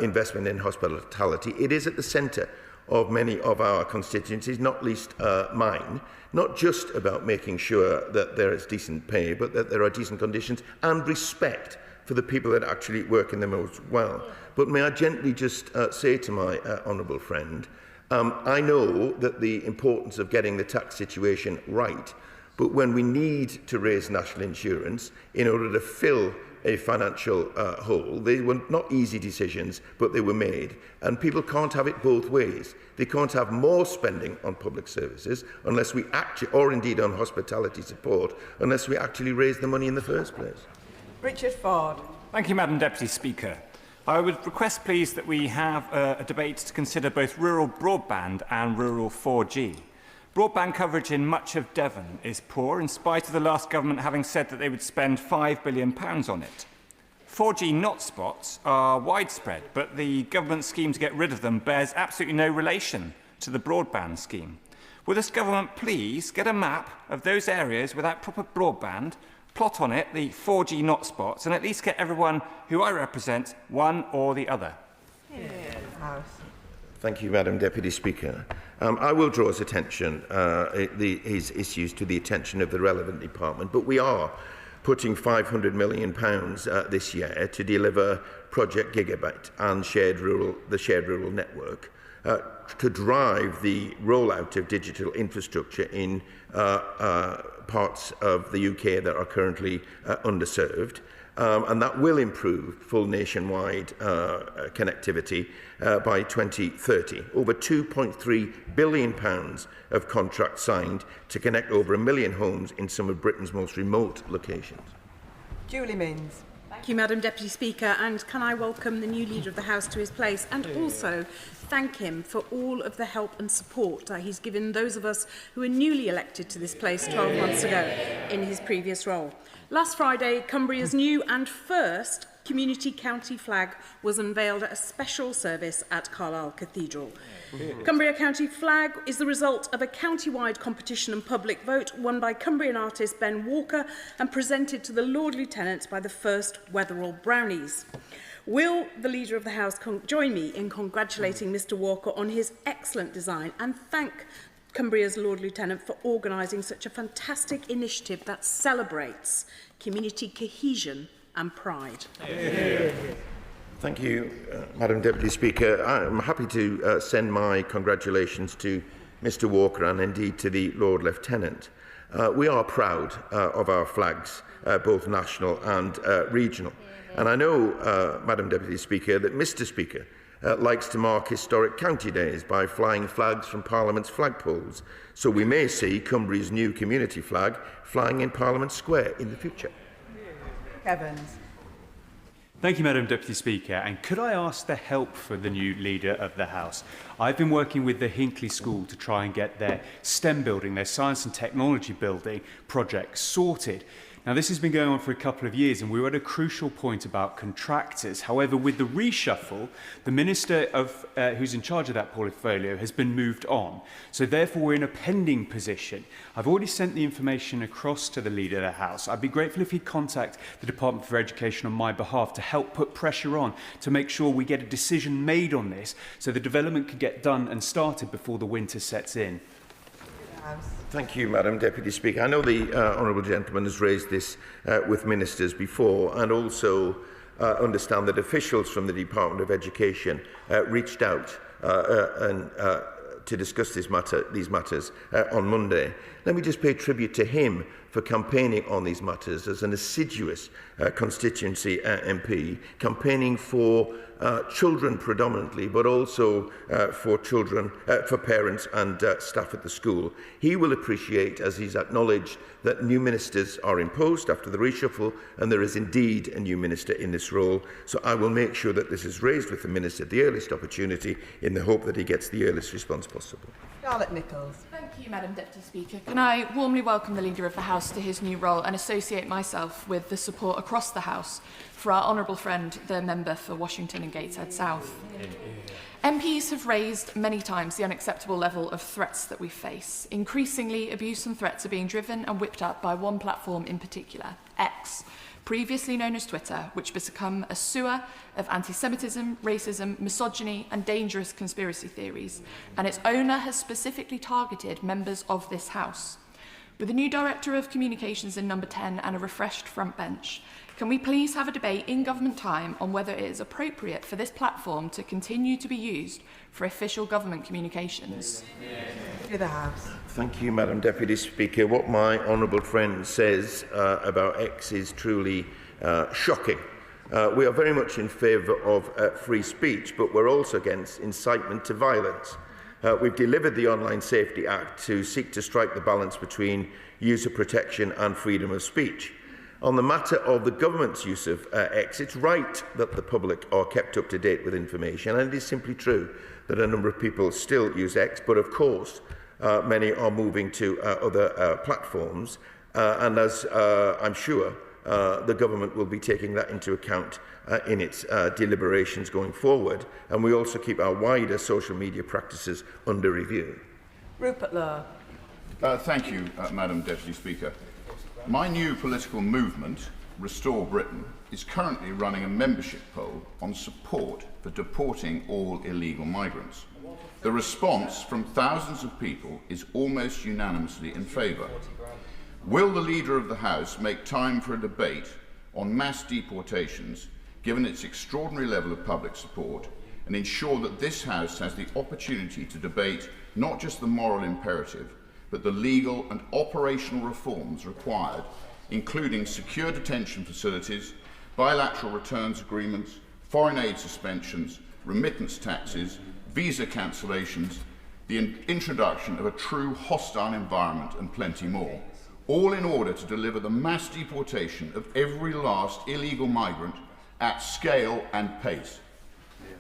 investment in hospitality. It is at the centre of many of our constituencies, not least mine, not just about making sure that there is decent pay, but that there are decent conditions and respect for the people that actually work in them as well. But may I gently just say to my honourable friend, I know that the importance of getting the tax situation right, but when we need to raise national insurance in order to fill a financial hole, they were not easy decisions, but they were made. And people can't have it both ways. They can't have more spending on public services unless we actually, or indeed on hospitality support, unless we actually raise the money in the first place. Richard Ford. Thank you, Madam Deputy Speaker. I would request, please, that we have a debate to consider both rural broadband and rural 4G. Broadband coverage in much of Devon is poor, in spite of the last government having said that they would spend £5 billion on it. 4G not spots are widespread, but the government scheme to get rid of them bears absolutely no relation to the broadband scheme. Will this government please get a map of those areas without proper broadband, plot on it the 4G not spots, and at least get everyone who I represent one or the other? Thank you, Madam Deputy Speaker. I will draw his attention, his issues to the attention of the relevant department, but we are putting £500 million this year to deliver Project Gigabyte and the shared rural network to drive the rollout of digital infrastructure in parts of the UK that are currently underserved. And that will improve full nationwide connectivity by 2030. Over £2.3 billion of contracts signed to connect over 1 million homes in some of Britain's most remote locations. Julie Minns. Thank you, Madam Deputy Speaker, and can I welcome the new Leader of the House to his place and also thank him for all of the help and support he's given those of us who were newly elected to this place 12 months ago in his previous role. Last Friday, Cumbria's new and first community county flag was unveiled at a special service at Carlisle Cathedral. Cumbria County flag is the result of a county-wide competition and public vote won by Cumbrian artist Ben Walker and presented to the Lord Lieutenant by the first Wetherall Brownies. Will the Leader of the House join me in congratulating Mr Walker on his excellent design and thank Cumbria's Lord Lieutenant for organising such a fantastic initiative that celebrates community cohesion and pride? Thank you, Madam Deputy Speaker. I'm happy to send my congratulations to Mr Walker and indeed to the Lord Lieutenant. We are proud of our flags, both national and regional. And I know, Madam Deputy Speaker, that Mr Speaker likes to mark historic county days by flying flags from Parliament's flagpoles. So we may see Cumbria's new community flag flying in Parliament Square in the future. Evans. Thank you, Madam Deputy Speaker. And could I ask the help for the new Leader of the House? I've been working with the Hinckley School to try and get their STEM building, their science and technology building project sorted. Now, this has been going on for a couple of years, and we were at a crucial point about contractors. However, with the reshuffle, the Minister who's in charge of that portfolio has been moved on. So therefore, we're in a pending position. I've already sent the information across to the Leader of the House. I'd be grateful if he'd contact the Department for Education on my behalf to help put pressure on to make sure we get a decision made on this so the development can get done and started before the winter sets in. Thank you, Madam Deputy Speaker. I know the honourable gentleman has raised this with ministers before and also understand that officials from the Department of Education reached out to discuss these matters on Monday. Let me just pay tribute to him for campaigning on these matters as an assiduous constituency MP, campaigning for children predominantly, but also for parents and staff at the school. He will appreciate, as he's acknowledged, that new ministers are imposed after the reshuffle, and there is indeed a new minister in this role. So I will make sure that this is raised with the minister at the earliest opportunity in the hope that he gets the earliest response possible. Charlotte Nichols. Thank you, Madam Deputy Speaker. Can I warmly welcome the Leader of the House to his new role and associate myself with the support across the House for our honourable friend, the member for Washington and Gateshead South. MPs have raised many times the unacceptable level of threats that we face. Increasingly, abuse and threats are being driven and whipped up by one platform in particular, X, previously known as Twitter, which has become a sewer of anti-Semitism, racism, misogyny and dangerous conspiracy theories, and its owner has specifically targeted members of this House. With a new Director of Communications in number 10 and a refreshed front bench, can we please have a debate in government time on whether it is appropriate for this platform to continue to be used for official government communications? To the House. Thank you, Madam Deputy Speaker. What my honourable friend says about X is truly shocking. We are very much in favour of free speech, but we're also against incitement to violence. We've delivered the Online Safety Act to seek to strike the balance between user protection and freedom of speech. On the matter of the government's use of X, it's right that the public are kept up to date with information, and it is simply true that a number of people still use X, but of course many are moving to other platforms, and as I'm sure the government will be taking that into account in its deliberations going forward, and we also keep our wider social media practices under review. Rupert Law. Thank you, Madam Deputy Speaker. My new political movement, Restore Britain, is currently running a membership poll on support for deporting all illegal migrants. The response from thousands of people is almost unanimously in favour. Will the Leader of the House make time for a debate on mass deportations, given its extraordinary level of public support, and ensure that this House has the opportunity to debate not just the moral imperative, but the legal and operational reforms required, including secure detention facilities, bilateral returns agreements, foreign aid suspensions, remittance taxes, visa cancellations, the introduction of a true hostile environment, and plenty more, all in order to deliver the mass deportation of every last illegal migrant at scale and pace.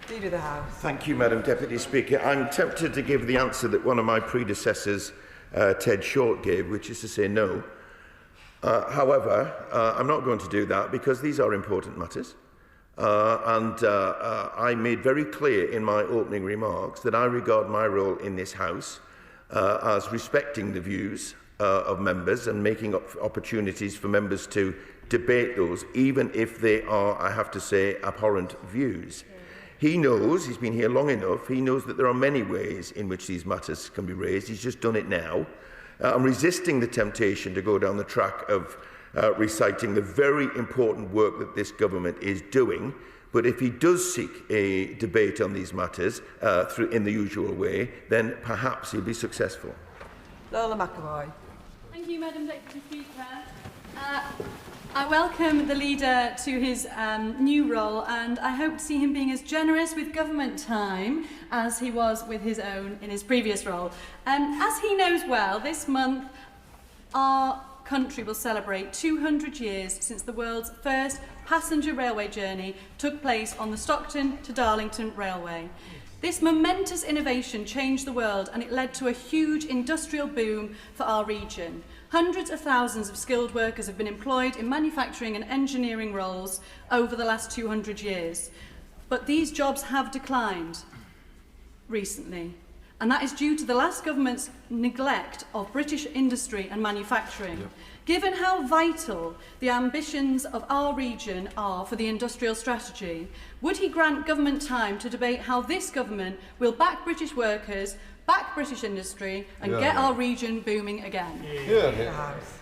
Leader of the House. Thank you, Madam Deputy Speaker. I'm tempted to give the answer that one of my predecessors, Ted Short, gave, which is to say no. However, I'm not going to do that because these are important matters. I made very clear in my opening remarks that I regard my role in this House as respecting the views of members and making up opportunities for members to debate those, even if they are, I have to say, abhorrent views. He knows, he's been here long enough, he knows that there are many ways in which these matters can be raised. He's just done it now. I'm resisting the temptation to go down the track of reciting the very important work that this government is doing. But if he does seek a debate on these matters in the usual way, then perhaps he'll be successful. Lola McAvoy. Thank you, Madam Deputy Speaker. I welcome the Leader to his new role, and I hope to see him being as generous with government time as he was with his own in his previous role. As he knows well, this month our country will celebrate 200 years since the world's first passenger railway journey took place on the Stockton to Darlington Railway. This momentous innovation changed the world, and it led to a huge industrial boom for our region. Hundreds of thousands of skilled workers have been employed in manufacturing and engineering roles over the last 200 years. But these jobs have declined recently, and that is due to the last government's neglect of British industry and manufacturing. Yep. Given how vital the ambitions of our region are for the industrial strategy, would he grant government time to debate how this government will back British workers, back British industry, and get our region booming again?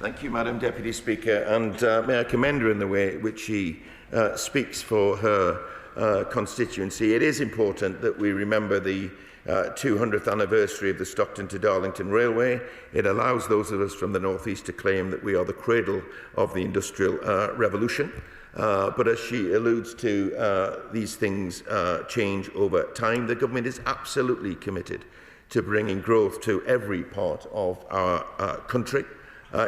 Thank you, Madam Deputy Speaker, and may I commend her in the way in which she speaks for her constituency. It is important that we remember the 200th anniversary of the Stockton to Darlington Railway. It allows those of us from the North East to claim that we are the cradle of the Industrial Revolution. But as she alludes to, these things change over time. The government is absolutely committed to bringing growth to every part of our country,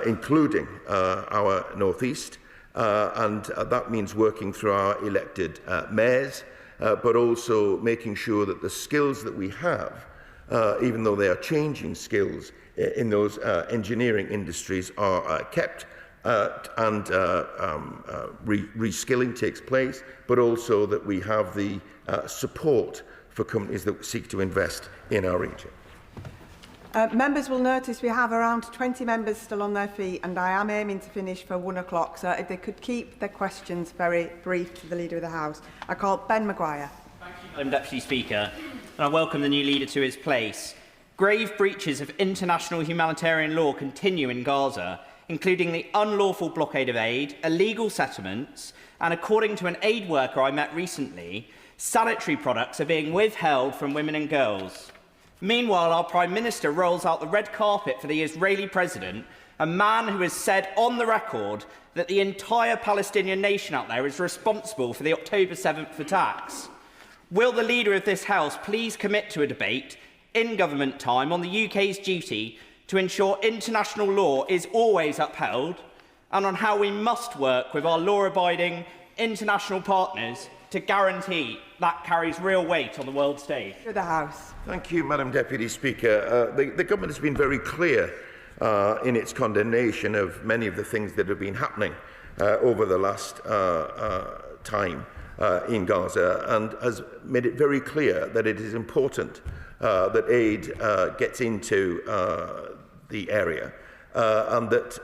including our North East. And that means working through our elected mayors, but also making sure that the skills that we have, even though they are changing skills in those engineering industries, are kept and reskilling takes place, but also that we have the support for companies that seek to invest in our region. Members will notice we have around 20 members still on their feet, and I am aiming to finish for 1 o'clock, so if they could keep their questions very brief to the Leader of the House. I call Ben Maguire. Thank you, Madam Deputy Speaker, and I welcome the new Leader to his place. Grave breaches of international humanitarian law continue in Gaza, including the unlawful blockade of aid, illegal settlements, and according to an aid worker I met recently, sanitary products are being withheld from women and girls. Meanwhile, our Prime Minister rolls out the red carpet for the Israeli president, a man who has said on the record that the entire Palestinian nation out there is responsible for the October 7th attacks. Will the leader of this House please commit to a debate in government time on the UK's duty to ensure international law is always upheld, and on how we must work with our law-abiding international partners to guarantee that carries real weight on the world stage? To the House. Thank you, Madam Deputy Speaker. The government has been very clear in its condemnation of many of the things that have been happening over the last time in Gaza, and has made it very clear that it is important that aid gets into the area, and that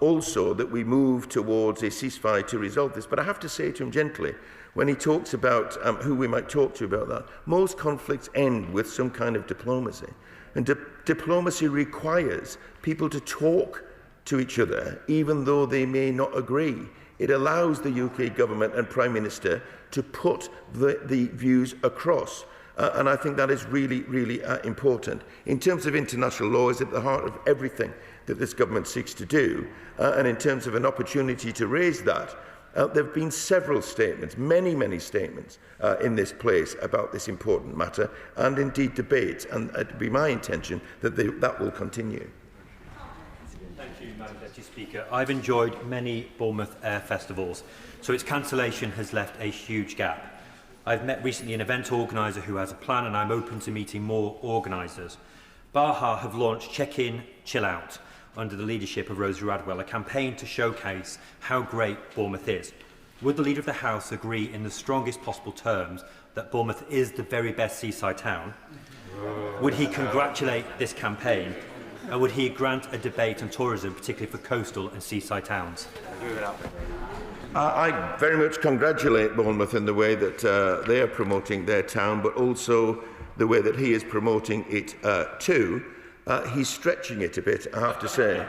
also that we move towards a ceasefire to resolve this. But I have to say to him gently, when he talks about who we might talk to about that, most conflicts end with some kind of diplomacy. And diplomacy requires people to talk to each other, even though they may not agree. It allows the UK government and Prime Minister to put the views across. And I think that is really, really important. In terms of international law, it's at the heart of everything that this government seeks to do. And in terms of an opportunity to raise that, there have been several statements, many statements in this place about this important matter, and indeed debates. And it would be my intention that that will continue. Thank you, Madam Deputy Speaker. I've enjoyed many Bournemouth Air Festivals, so its cancellation has left a huge gap. I've met recently an event organiser who has a plan, and I'm open to meeting more organisers. Baha have launched Check In, Chill Out under the leadership of Rosie Radwell, a campaign to showcase how great Bournemouth is. Would the Leader of the House agree in the strongest possible terms that Bournemouth is the very best seaside town? Would he congratulate this campaign? And would he grant a debate on tourism, particularly for coastal and seaside towns? I very much congratulate Bournemouth in the way that they are promoting their town, but also the way that he is promoting it too. He's stretching it a bit, I have to say,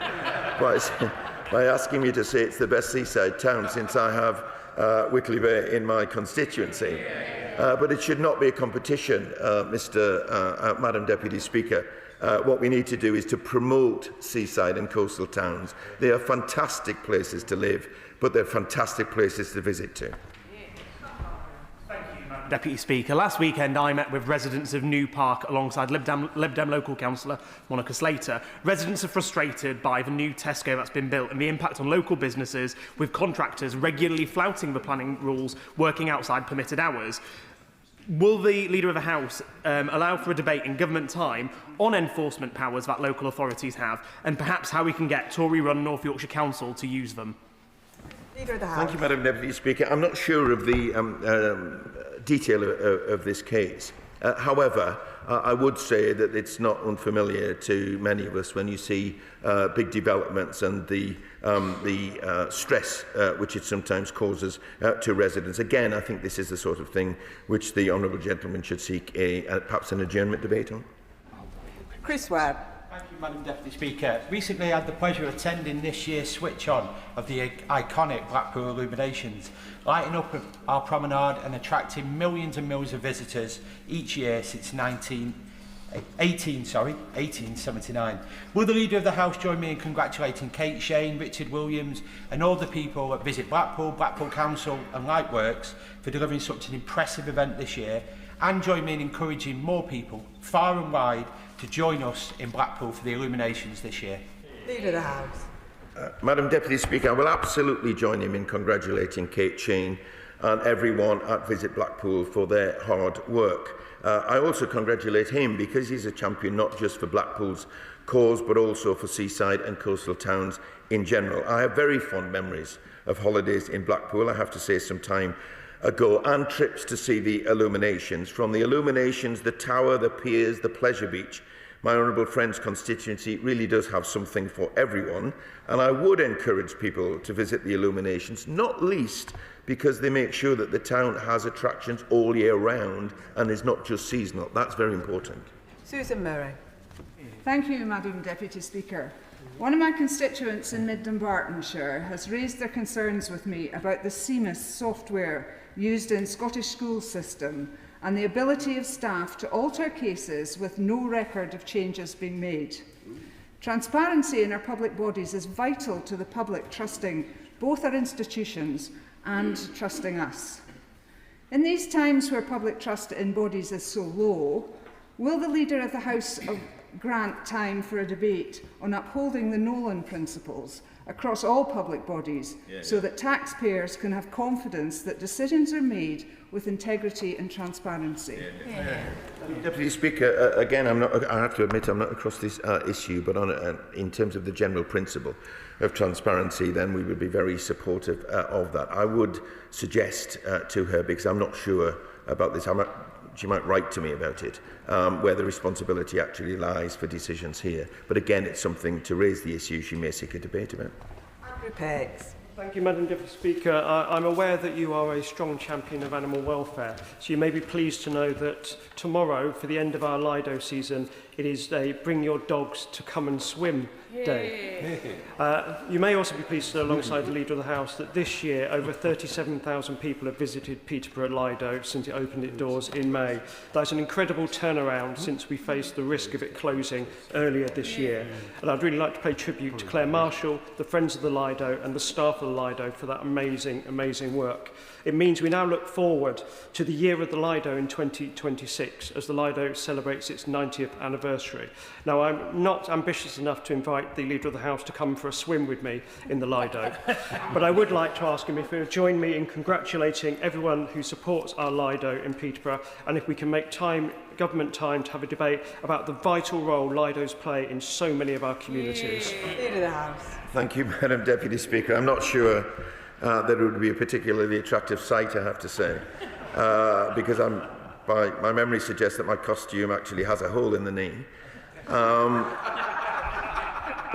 by asking me to say it's the best seaside town, since I have Whitley Bay in my constituency. But it should not be a competition, Madam Deputy Speaker. What we need to do is to promote seaside and coastal towns. They are fantastic places to live, but they're fantastic places to visit too. Deputy Speaker, last weekend I met with residents of New Park alongside Lib Dem local councillor Monica Slater. Residents are frustrated by the new Tesco that's been built and the impact on local businesses, with contractors regularly flouting the planning rules, working outside permitted hours. Will the Leader of the House allow for a debate in government time on enforcement powers that local authorities have, and perhaps how we can get Tory-run North Yorkshire Council to use them? Leader of the House. Thank you, Madam Deputy Speaker. I'm not sure of the detail of this case. However, I would say that it's not unfamiliar to many of us when you see big developments and the stress which it sometimes causes to residents. Again, I think this is the sort of thing which the honourable gentleman should seek perhaps an adjournment debate on. Chris Webb. Thank you, Madam Deputy Speaker. Recently I had the pleasure of attending this year's switch-on of the iconic Blackpool illuminations, lighting up our promenade and attracting millions and millions of visitors each year since 1879. Will the Leader of the House join me in congratulating Kate Shane, Richard Williams and all the people that visit Blackpool, Blackpool Council and Lightworks for delivering such an impressive event this year, and join me in encouraging more people, far and wide, to join us in Blackpool for the illuminations this year? Leader of the House. Madam Deputy Speaker, I will absolutely join him in congratulating Kate Shane and everyone at Visit Blackpool for their hard work. I also congratulate him because he's a champion not just for Blackpool's cause but also for seaside and coastal towns in general. I have very fond memories of holidays in Blackpool, I have to say, some time ago, and trips to see the illuminations. From the illuminations, the tower, the piers, the pleasure beach, my honourable friend's constituency really does have something for everyone, and I would encourage people to visit the illuminations, not least because they make sure that the town has attractions all year round and is not just seasonal. That's very important. Susan Murray. Thank you, Madam Deputy Speaker. One of my constituents in Mid-Dumbartonshire has raised their concerns with me about the CMIS software used in Scottish school system and the ability of staff to alter cases with no record of changes being made. Transparency in our public bodies is vital to the public trusting both our institutions and trusting us. In these times where public trust in bodies is so low, will the Leader of the House grant time for a debate on upholding the Nolan principles across all public bodies so that taxpayers can have confidence that decisions are made with integrity and transparency? Deputy Speaker, again, I have to admit I'm not across this issue, but in terms of the general principle of transparency, then we would be very supportive of that. I would suggest to her, because I'm not sure about this, she might write to me about it, where the responsibility actually lies for decisions here. But again, it's something to raise the issue she may seek a debate about. Andrew Pegs. Thank you, Madam Deputy Speaker. I'm aware that you are a strong champion of animal welfare, so you may be pleased to know that tomorrow, for the end of our Lido season, it is a Bring Your Dogs to Come and Swim Day. You may also be pleased to know, alongside the Leader of the House, that this year over 37,000 people have visited Peterborough Lido since it opened its doors in May. That's an incredible turnaround since we faced the risk of it closing earlier this year. And I'd really like to pay tribute to Claire Marshall, the Friends of the Lido and the staff of the Lido for that amazing, amazing work. It means we now look forward to the year of the Lido in 2026 as the Lido celebrates its 90th anniversary. Now, I'm not ambitious enough to invite the Leader of the House to come for a swim with me in the Lido, but I would like to ask him if he would join me in congratulating everyone who supports our Lido in Peterborough, and if we can make time, government time, to have a debate about the vital role Lidos play in so many of our communities. Leader of the House. Thank you, Madam Deputy Speaker. I'm not sure that it would be a particularly attractive sight, I have to say, because my memory suggests that my costume actually has a hole in the knee.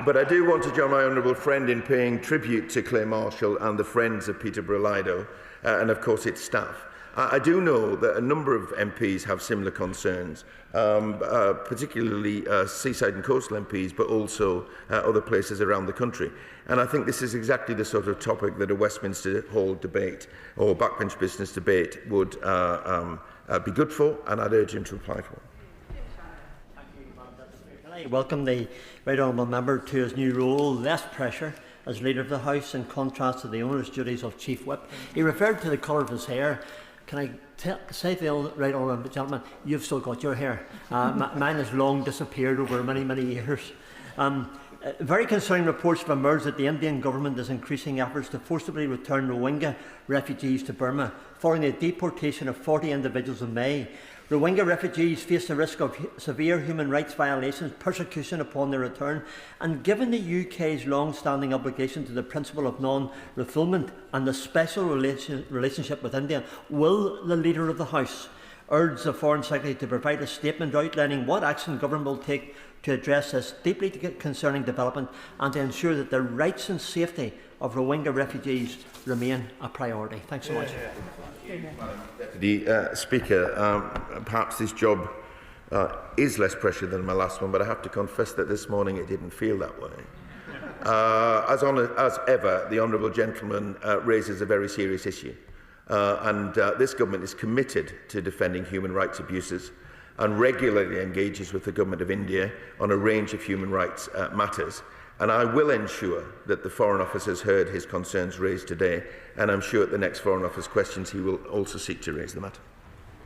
But I do want to join my honourable friend in paying tribute to Claire Marshall and the Friends of Peterborough Lido, and of course its staff. I do know that a number of MPs have similar concerns, particularly seaside and coastal MPs, but also other places around the country. And I think this is exactly the sort of topic that a Westminster Hall debate or backbench business debate would be good for, and I'd urge him to apply for. I welcome the Right Honourable Member to his new role, less pressure as Leader of the House in contrast to the onerous duties of Chief Whip. He referred to the colour of his hair. Can I say to the Right Honourable Gentleman, you've still got your hair. Mine has long disappeared over many, many years. Very concerning reports have emerged that the Indian government is increasing efforts to forcibly return Rohingya refugees to Burma, following the deportation of 40 individuals in May. Rohingya refugees face the risk of severe human rights violations, persecution upon their return, and given the UK's long-standing obligation to the principle of non-refoulement and the special relationship with India, will the Leader of the House urge the Foreign Secretary to provide a statement outlining what action government will take to address this deeply concerning development and to ensure that the rights and safety of Rohingya refugees remain a priority? Thanks so much. Deputy Speaker, perhaps this job is less pressure than my last one, but I have to confess that this morning it didn't feel that way. As ever, the Honourable Gentleman raises a very serious issue, and this government is committed to defending human rights abuses and regularly engages with the Government of India on a range of human rights matters. And I will ensure that the Foreign Office has heard his concerns raised today, and I'm sure at the next Foreign Office questions he will also seek to raise the matter.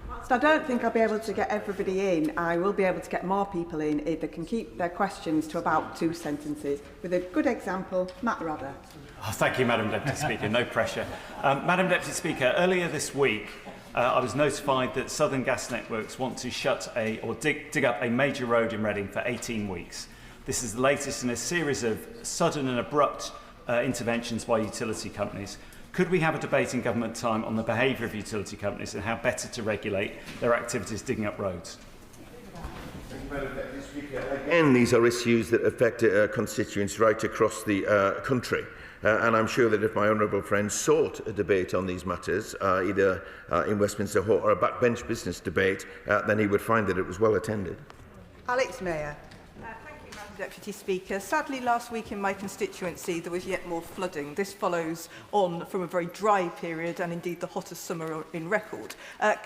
Whilst I don't think I'll be able to get everybody in, I will be able to get more people in if they can keep their questions to about 2 sentences. With a good example, Matt Rather. Oh, thank you, Madam Deputy Speaker. No pressure. Madam Deputy Speaker, earlier this week, I was notified that Southern Gas Networks want to dig up a major road in Reading for 18 weeks. This is the latest in a series of sudden and abrupt interventions by utility companies. Could we have a debate in government time on the behaviour of utility companies and how better to regulate their activities digging up roads? Again, these are issues that affect constituents right across the country. And I'm sure that if my honourable friend sought a debate on these matters, either in Westminster Hall or a backbench business debate, then he would find that it was well attended. Alex Mayer. Deputy Speaker. Sadly, last week in my constituency there was yet more flooding. This follows on from a very dry period and indeed the hottest summer in record.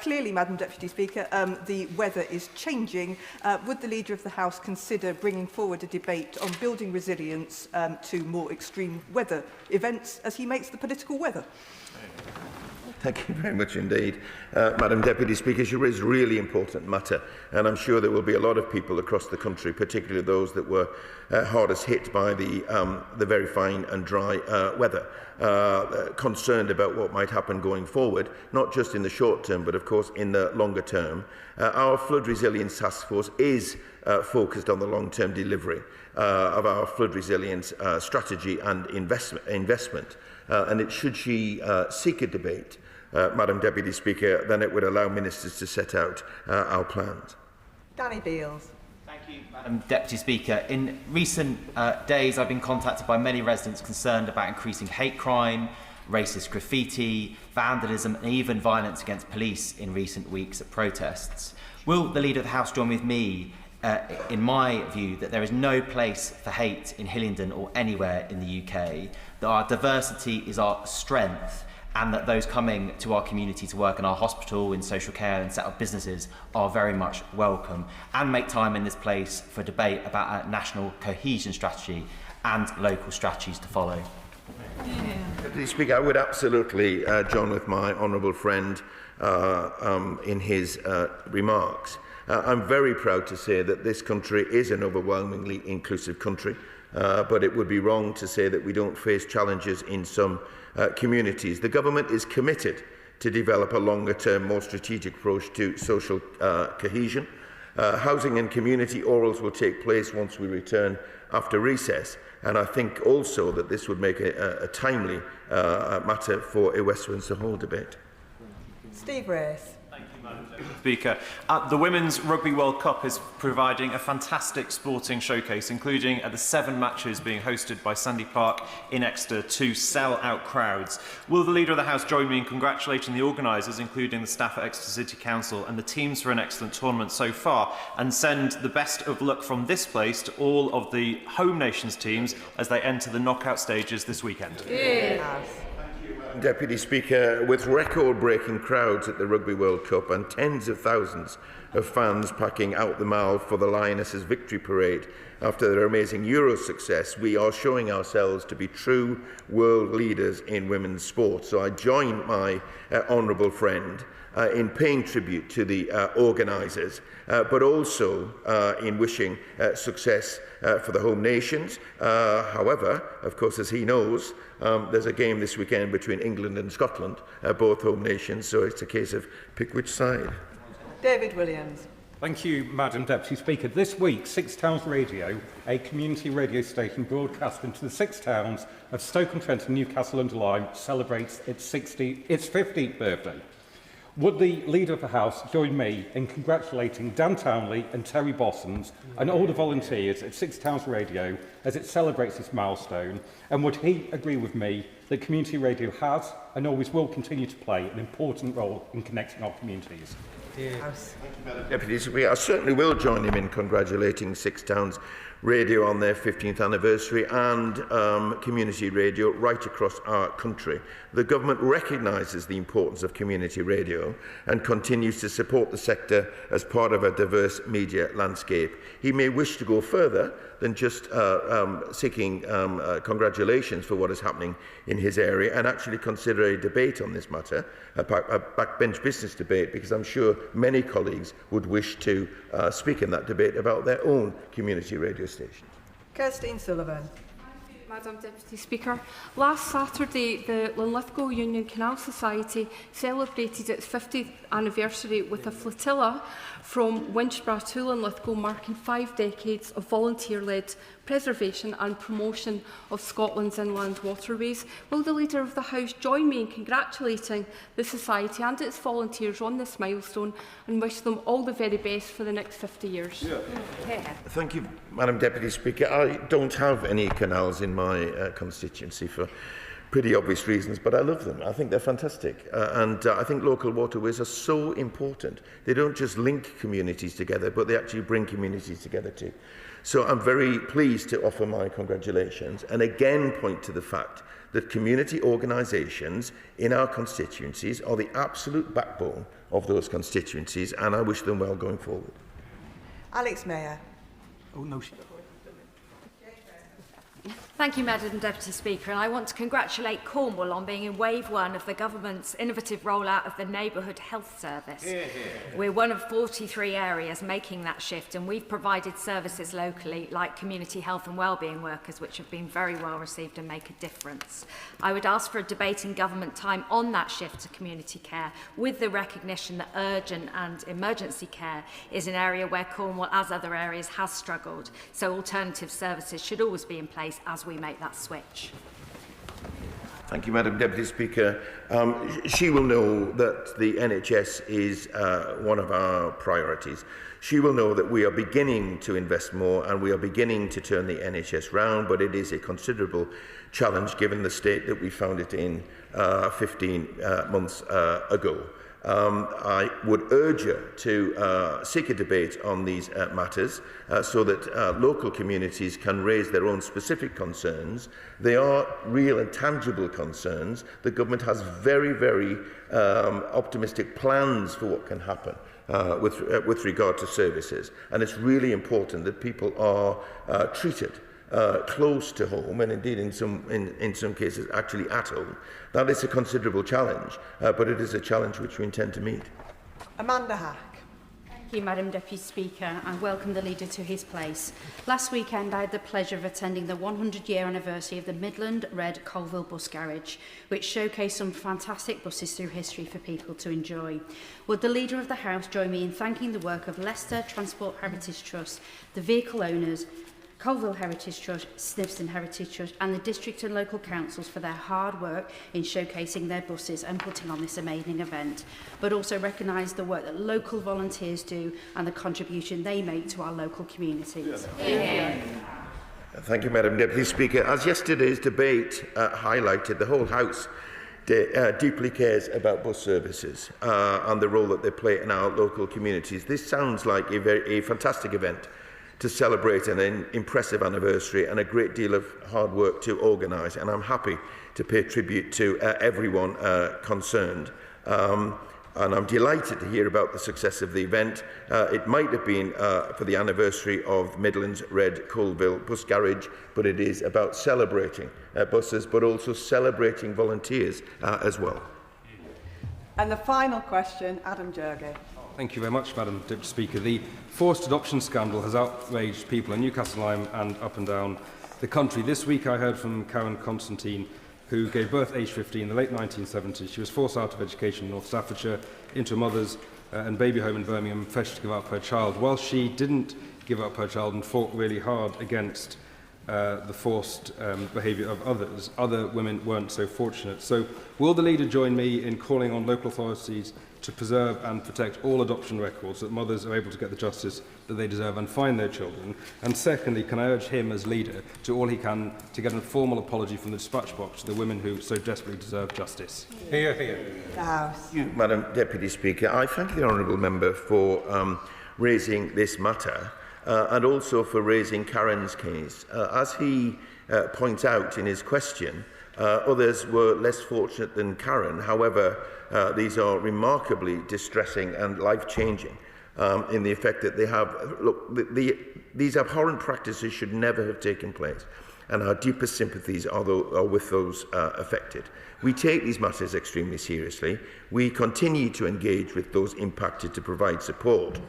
Clearly, Madam Deputy Speaker, the weather is changing. Would the Leader of the House consider bringing forward a debate on building resilience to more extreme weather events as he makes the political weather? Thank you very much indeed. Madam Deputy Speaker, you raise a really important matter, and I'm sure there will be a lot of people across the country, particularly those that were hardest hit by the very fine and dry weather, concerned about what might happen going forward, not just in the short term, but of course in the longer term. Our Flood Resilience Task Force is focused on the long-term delivery of our flood resilience strategy and investment. And should she seek a debate, Madam Deputy Speaker, then it would allow ministers to set out our plans. Danny Beales. Thank you, Madam Deputy Speaker. In recent days, I've been contacted by many residents concerned about increasing hate crime, racist graffiti, vandalism and even violence against police in recent weeks at protests. Will the Leader of the House join with me in my view that there is no place for hate in Hillingdon or anywhere in the UK, that our diversity is our strength, and that those coming to our community to work in our hospital, in social care and set up businesses are very much welcome, and make time in this place for debate about a national cohesion strategy and local strategies to follow? Deputy Speaker, I would absolutely join with my honourable friend in his remarks. I'm very proud to say that this country is an overwhelmingly inclusive country, but it would be wrong to say that we don't face challenges in some communities. The government is committed to develop a longer-term, more strategic approach to social cohesion. Housing and community orals will take place once we return after recess, and I think also that this would make a timely matter for a Westminster Hall debate. Steve Race. Speaker. The Women's Rugby World Cup is providing a fantastic sporting showcase, including the 7 matches being hosted by Sandy Park in Exeter to sell-out crowds. Will the Leader of the House join me in congratulating the organisers, including the staff at Exeter City Council and the teams for an excellent tournament so far, and send the best of luck from this place to all of the home nations teams as they enter the knockout stages this weekend? Yes. Deputy Speaker, with record-breaking crowds at the Rugby World Cup and tens of thousands of fans packing out the Mall for the Lionesses' victory parade after their amazing Euro success, we are showing ourselves to be true world leaders in women's sport. So I join my honourable friend in paying tribute to the organisers, but also in wishing success for the home nations. However, of course, as he knows, there's a game this weekend between England and Scotland, both home nations, so it's a case of pick which side. David Williams. Thank you, Madam Deputy Speaker. This week, Six Towns Radio, a community radio station broadcasting to the 6 towns of Stoke-on-Trent and Newcastle-under-Lyme, celebrates its 15th birthday. Would the Leader of the House join me in congratulating Dan Townley and Terry Bossons and all the volunteers at Six Towns Radio as it celebrates this milestone? And would he agree with me that community radio has and always will continue to play an important role in connecting our communities? Deputy Speaker, I certainly will join him in congratulating Six Towns Radio on their 15th anniversary and community radio right across our country. The government recognises the importance of community radio and continues to support the sector as part of a diverse media landscape. He may wish to go further than just seeking congratulations for what is happening in his area and actually consider a debate on this matter, a backbench business debate, because I'm sure many colleagues would wish to speak in that debate about their own community radio stations. Kirstine Sullivan. Madam Deputy Speaker. Last Saturday, the Linlithgow Union Canal Society celebrated its 50th anniversary with a flotilla from Winchborough to Linlithgow, marking 5 decades of volunteer-led preservation and promotion of Scotland's inland waterways. Will the Leader of the House join me in congratulating the Society and its volunteers on this milestone and wish them all the very best for the next 50 years? Thank you, Madam Deputy Speaker. I don't have any canals in my constituency for pretty obvious reasons, but I love them. I think they're fantastic. And I think local waterways are so important. They don't just link communities together, but they actually bring communities together too. So I'm very pleased to offer my congratulations and again point to the fact that community organisations in our constituencies are the absolute backbone of those constituencies, and I wish them well going forward. Alex Mayer. Oh, no. Thank you, Madam Deputy Speaker, and I want to congratulate Cornwall on being in wave one of the government's innovative rollout of the Neighbourhood Health Service. Yeah, yeah. We're one of 43 areas making that shift, and we've provided services locally like community health and wellbeing workers, which have been very well received and make a difference. I would ask for a debate in government time on that shift to community care, with the recognition that urgent and emergency care is an area where Cornwall, as other areas, has struggled. So alternative services should always be in place as we make that switch. Thank you, Madam Deputy Speaker. She will know that the NHS is one of our priorities. She will know that we are beginning to invest more and we are beginning to turn the NHS round, but it is a considerable challenge given the state that we found it in 15 months ago. I would urge her to seek a debate on these matters so that local communities can raise their own specific concerns. They are real and tangible concerns. The government has very, very optimistic plans for what can happen with regard to services. And it's really important that people are treated close to home, and indeed in some cases actually at home. That is a considerable challenge, but it is a challenge which we intend to meet. Amanda Hack. Thank you, Madam Deputy Speaker, and welcome the leader to his place. Last weekend I had the pleasure of attending the 100-year anniversary of the Midland Red Colville Bus Garage, which showcased some fantastic buses through history for people to enjoy. Would the Leader of the House join me in thanking the work of Leicester Transport Heritage Trust, the vehicle owners, Colville Heritage Trust, Snibston Heritage Trust and the district and local councils for their hard work in showcasing their buses and putting on this amazing event, but also recognise the work that local volunteers do and the contribution they make to our local communities. Yeah. Thank you, Madam Deputy Speaker. As yesterday's debate highlighted, the whole House deeply cares about bus services and the role that they play in our local communities. This sounds like a fantastic event to celebrate an impressive anniversary and a great deal of hard work to organise, and I'm happy to pay tribute to everyone concerned. And I'm delighted to hear about the success of the event. It might have been for the anniversary of Midland's Red Colville Bus Garage, but it is about celebrating buses, but also celebrating volunteers as well. And the final question, Adam Jurgey. Thank you very much, Madam Deputy Speaker. The forced adoption scandal has outraged people in Newcastle-Lyme and up and down the country. This week I heard from Karen Constantine, who gave birth aged 15 in the late 1970s. She was forced out of education in North Staffordshire into a mother's and baby home in Birmingham, pressured to give up her child. While she didn't give up her child and fought really hard against the forced behaviour of others, other women weren't so fortunate. So will the leader join me in calling on local authorities to preserve and protect all adoption records so that mothers are able to get the justice that they deserve and find their children? And secondly, can I urge him as leader to do all he can to get a formal apology from the dispatch box to the women who so desperately deserve justice? Hear, hear. The House. Thank you, Madam Deputy Speaker. I thank the honourable member for raising this matter and also for raising Karen's case. As he points out in his question, others were less fortunate than Karen. However, these are remarkably distressing and life-changing in the effect that they have. Look, these abhorrent practices should never have taken place, and our deepest sympathies are with those affected. We take these matters extremely seriously. We continue to engage with those impacted to provide support.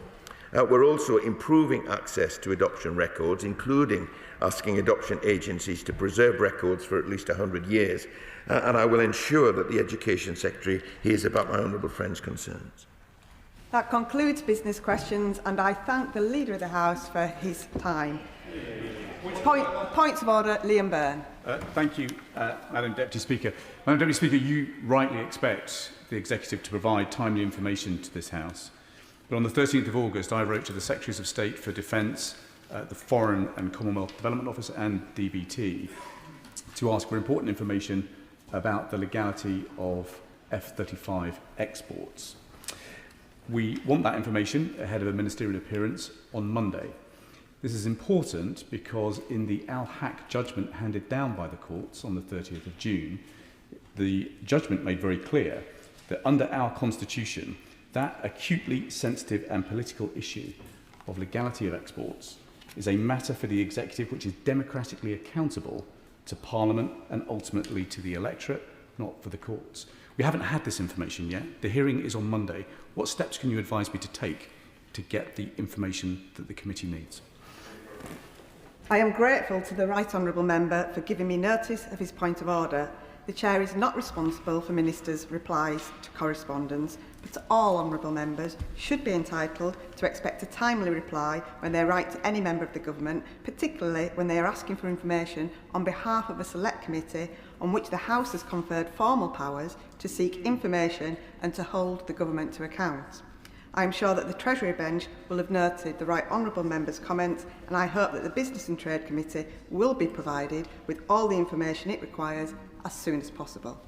We're also improving access to adoption records, including asking adoption agencies to preserve records for at least 100 years. And I will ensure that the Education Secretary hears about my honourable friend's concerns. That concludes business questions, and I thank the Leader of the House for his time. Points of order, Liam Byrne. Thank you, Madam Deputy Speaker. Madam Deputy Speaker, you rightly expect the Executive to provide timely information to this House. But on the 13th of August, I wrote to the Secretaries of State for Defence, the Foreign and Commonwealth Development Office and DBT to ask for important information about the legality of F-35 exports. We want that information ahead of a ministerial appearance on Monday. This is important because in the Al-Haq judgment handed down by the courts on the 30th of June, the judgment made very clear that under our constitution, that acutely sensitive and political issue of legality of exports is a matter for the executive which is democratically accountable to Parliament and ultimately to the electorate, not for the courts. We haven't had this information yet. The hearing is on Monday. What steps can you advise me to take to get the information that the committee needs? I am grateful to the Right Honourable Member for giving me notice of his point of order. The Chair is not responsible for Ministers' replies to correspondence, but all Honourable Members should be entitled to expect a timely reply when they write to any member of the Government, particularly when they are asking for information on behalf of a select committee on which the House has conferred formal powers to seek information and to hold the Government to account. I am sure that the Treasury Bench will have noted the Right Honourable Member's comments, and I hope that the Business and Trade Committee will be provided with all the information it requires as soon as possible.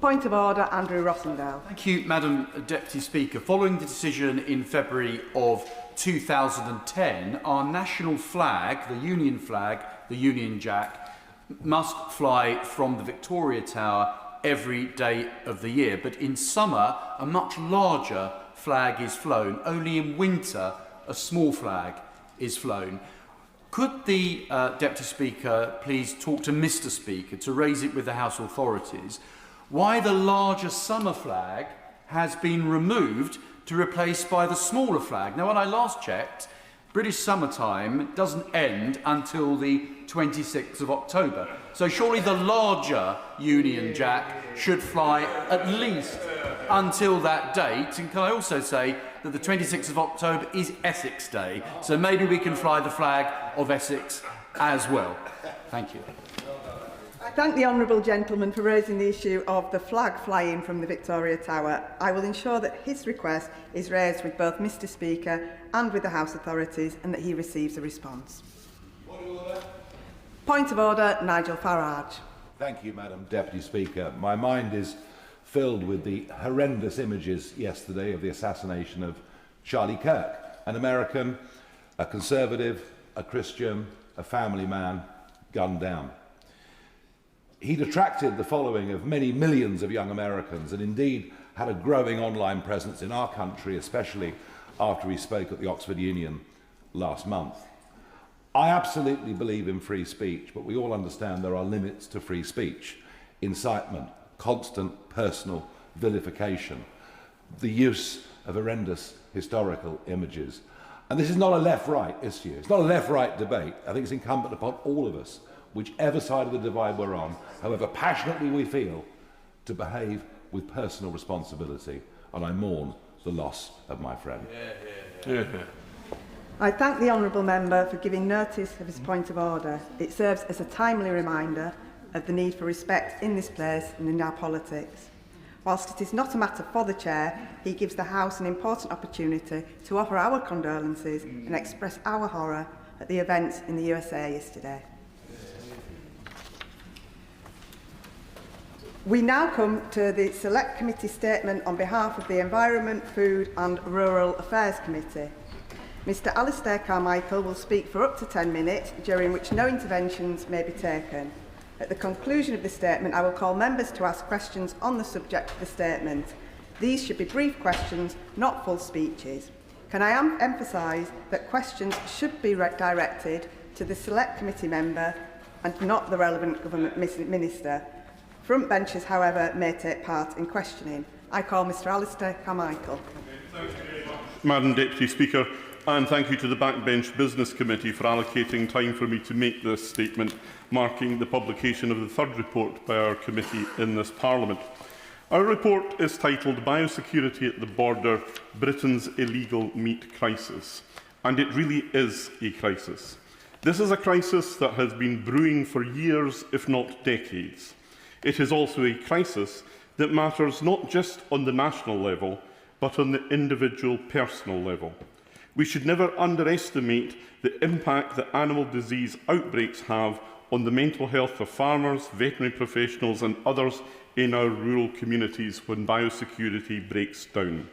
Point of order, Andrew Rossendale. Thank you, Madam Deputy Speaker. Following the decision in February of 2010, our national flag, the Union Jack, must fly from the Victoria Tower every day of the year. But in summer, a much larger flag is flown. Only in winter, a small flag is flown. Could the Deputy Speaker please talk to Mr. Speaker to raise it with the House authorities why the larger summer flag has been removed to replace by the smaller flag? Now, when I last checked, British summertime doesn't end until the 26th of October. So surely the larger Union Jack should fly at least until that date. And can I also say that the 26th of October is Essex Day, so maybe we can fly the flag of Essex as well. Thank you. I thank the Honourable Gentleman for raising the issue of the flag flying from the Victoria Tower. I will ensure that his request is raised with both Mr. Speaker and with the House authorities and that he receives a response. Point of order, Nigel Farage. Thank you, Madam Deputy Speaker. My mind is filled with the horrendous images yesterday of the assassination of Charlie Kirk, an American, a Conservative, a Christian, a family man, gunned down. He'd attracted the following of many millions of young Americans and indeed had a growing online presence in our country, especially after he spoke at the Oxford Union last month. I absolutely believe in free speech, but we all understand there are limits to free speech. Incitement, constant personal vilification, the use of horrendous historical images. And this is not a left-right issue. It's not a left-right debate. I think it's incumbent upon all of us, whichever side of the divide we're on, however passionately we feel, to behave with personal responsibility. And I mourn the loss of my friend. I thank the Honourable Member for giving notice of his point of order. It serves as a timely reminder of the need for respect in this place and in our politics. Whilst it is not a matter for the Chair, he gives the House an important opportunity to offer our condolences and express our horror at the events in the USA yesterday. We now come to the Select Committee statement on behalf of the Environment, Food and Rural Affairs Committee. Mr Alistair Carmichael will speak for up to 10 minutes, during which no interventions may be taken. At the conclusion of the statement, I will call members to ask questions on the subject of the statement. These should be brief questions, not full speeches. Can I emphasise that questions should be directed to the Select Committee member and not the relevant government minister? Front benchers, however, may take part in questioning. I call Mr Alistair Carmichael. Madam Deputy Speaker, and thank you to the Backbench Business Committee for allocating time for me to make this statement, marking the publication of the third report by our committee in this Parliament. Our report is titled Biosecurity at the Border, Britain's Illegal Meat Crisis. And it really is a crisis. This is a crisis that has been brewing for years, if not decades. It is also a crisis that matters not just on the national level, but on the individual personal level. We should never underestimate the impact that animal disease outbreaks have on the mental health of farmers, veterinary professionals and others in our rural communities when biosecurity breaks down.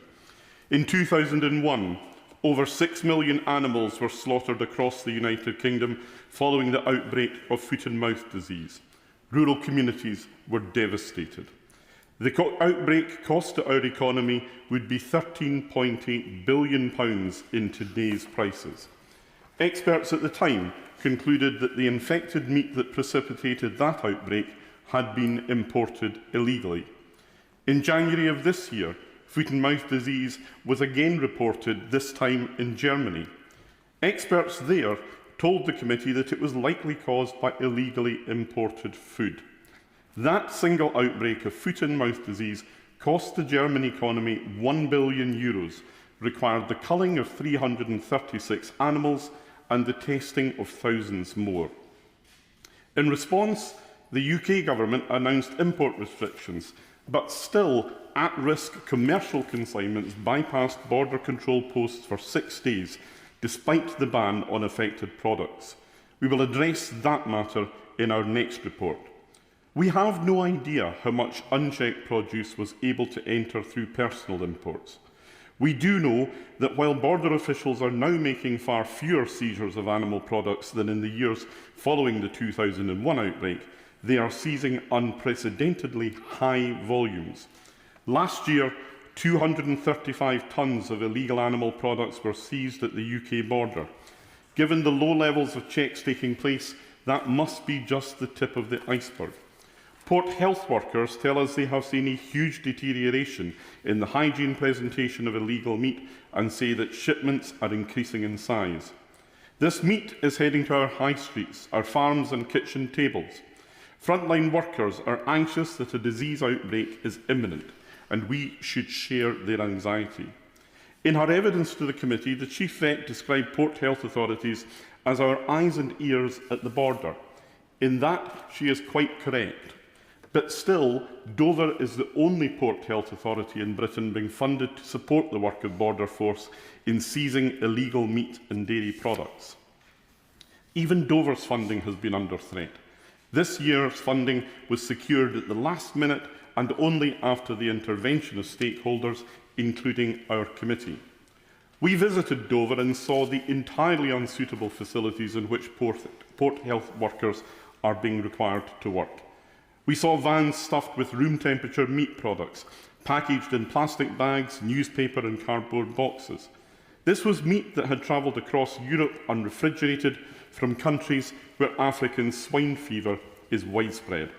In 2001, over 6 million animals were slaughtered across the United Kingdom following the outbreak of foot and mouth disease. Rural communities were devastated. The outbreak cost to our economy would be £13.8 billion in today's prices. Experts at the time concluded that the infected meat that precipitated that outbreak had been imported illegally. In January of this year, foot and mouth disease was again reported, this time in Germany. Experts there told the committee that it was likely caused by illegally imported food. That single outbreak of foot and mouth disease cost the German economy €1 billion, required the culling of 336 animals and the testing of thousands more. In response, the UK government announced import restrictions, but still at-risk commercial consignments bypassed border control posts for 6 days, despite the ban on affected products. We will address that matter in our next report. We have no idea how much unchecked produce was able to enter through personal imports. We do know that while border officials are now making far fewer seizures of animal products than in the years following the 2001 outbreak, they are seizing unprecedentedly high volumes. Last year, 235 tonnes of illegal animal products were seized at the UK border. Given the low levels of checks taking place, that must be just the tip of the iceberg. Port health workers tell us they have seen a huge deterioration in the hygiene presentation of illegal meat and say that shipments are increasing in size. This meat is heading to our high streets, our farms and kitchen tables. Frontline workers are anxious that a disease outbreak is imminent, and we should share their anxiety. In her evidence to the committee, the Chief Vet described port health authorities as our eyes and ears at the border. In that, she is quite correct. But still, Dover is the only port health authority in Britain being funded to support the work of Border Force in seizing illegal meat and dairy products. Even Dover's funding has been under threat. This year's funding was secured at the last minute and only after the intervention of stakeholders, including our committee. We visited Dover and saw the entirely unsuitable facilities in which port health workers are being required to work. We saw vans stuffed with room temperature meat products, packaged in plastic bags, newspaper and cardboard boxes. This was meat that had travelled across Europe unrefrigerated from countries where African swine fever is widespread.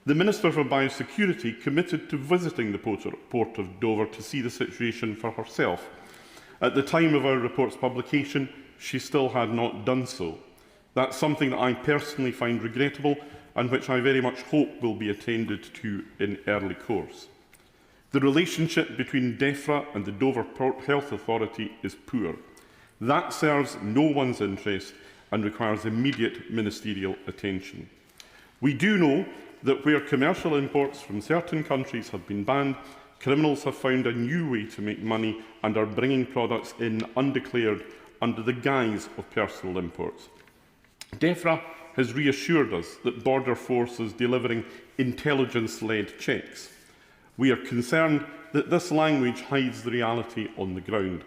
The Minister for Biosecurity committed to visiting the port of Dover to see the situation for herself. At the time of our report's publication, she still had not done so. That's something that I personally find regrettable and which I very much hope will be attended to in early course. The relationship between DEFRA and the Dover Port Health Authority is poor. That serves no one's interest and requires immediate ministerial attention. We do know that where commercial imports from certain countries have been banned, criminals have found a new way to make money and are bringing products in undeclared under the guise of personal imports. DEFRA has reassured us that Border Force is delivering intelligence-led checks. We are concerned that this language hides the reality on the ground.